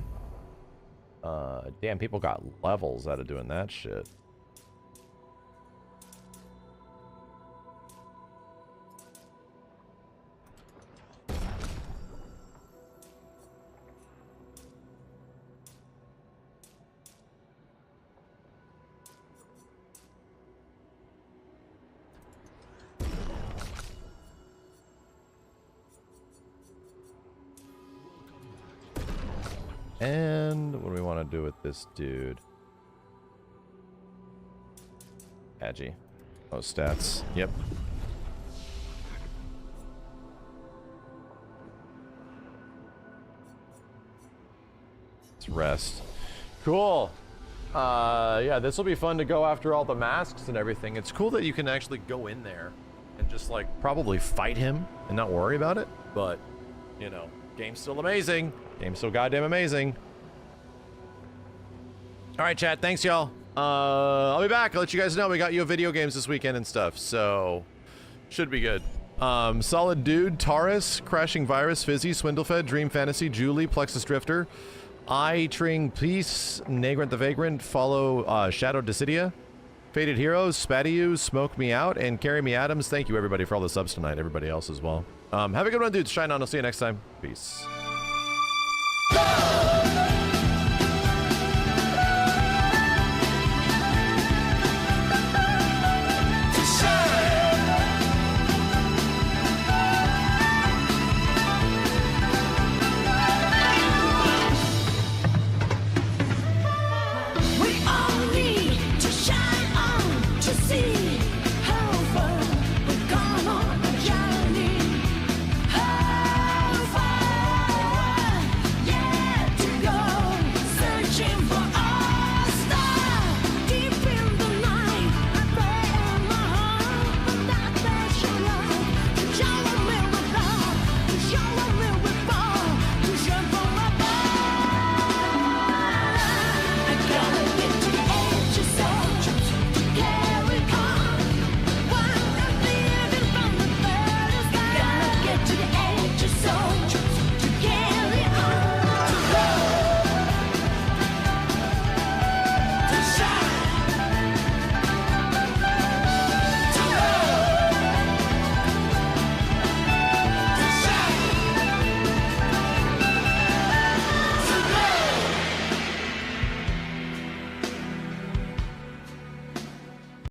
Damn, people got levels out of doing that shit. And what do we want to do with this dude? Agi. Oh, stats. Yep. Let's rest. Cool. Yeah, this will be fun to go after all the masks and everything. It's cool that you can actually go in there and just like probably fight him and not worry about it. But, you know, game's still amazing. Game's so goddamn amazing. All right, chat. Thanks, y'all. I'll be back. I'll let you guys know we got you video games this weekend and stuff, so should be good. Solid Dude, Taurus, Crashing Virus, Fizzy, Swindlefed, Dream Fantasy, Julie, Plexus Drifter, Tring Peace, Nagrant the Vagrant, Follow Shadow Dissidia, Faded Heroes, Spatty Smoke Me Out, and Carry Me Adams. Thank you, everybody, for all the subs tonight. Everybody else as well. Have a good one, dudes. Shine on. I'll see you next time. Peace.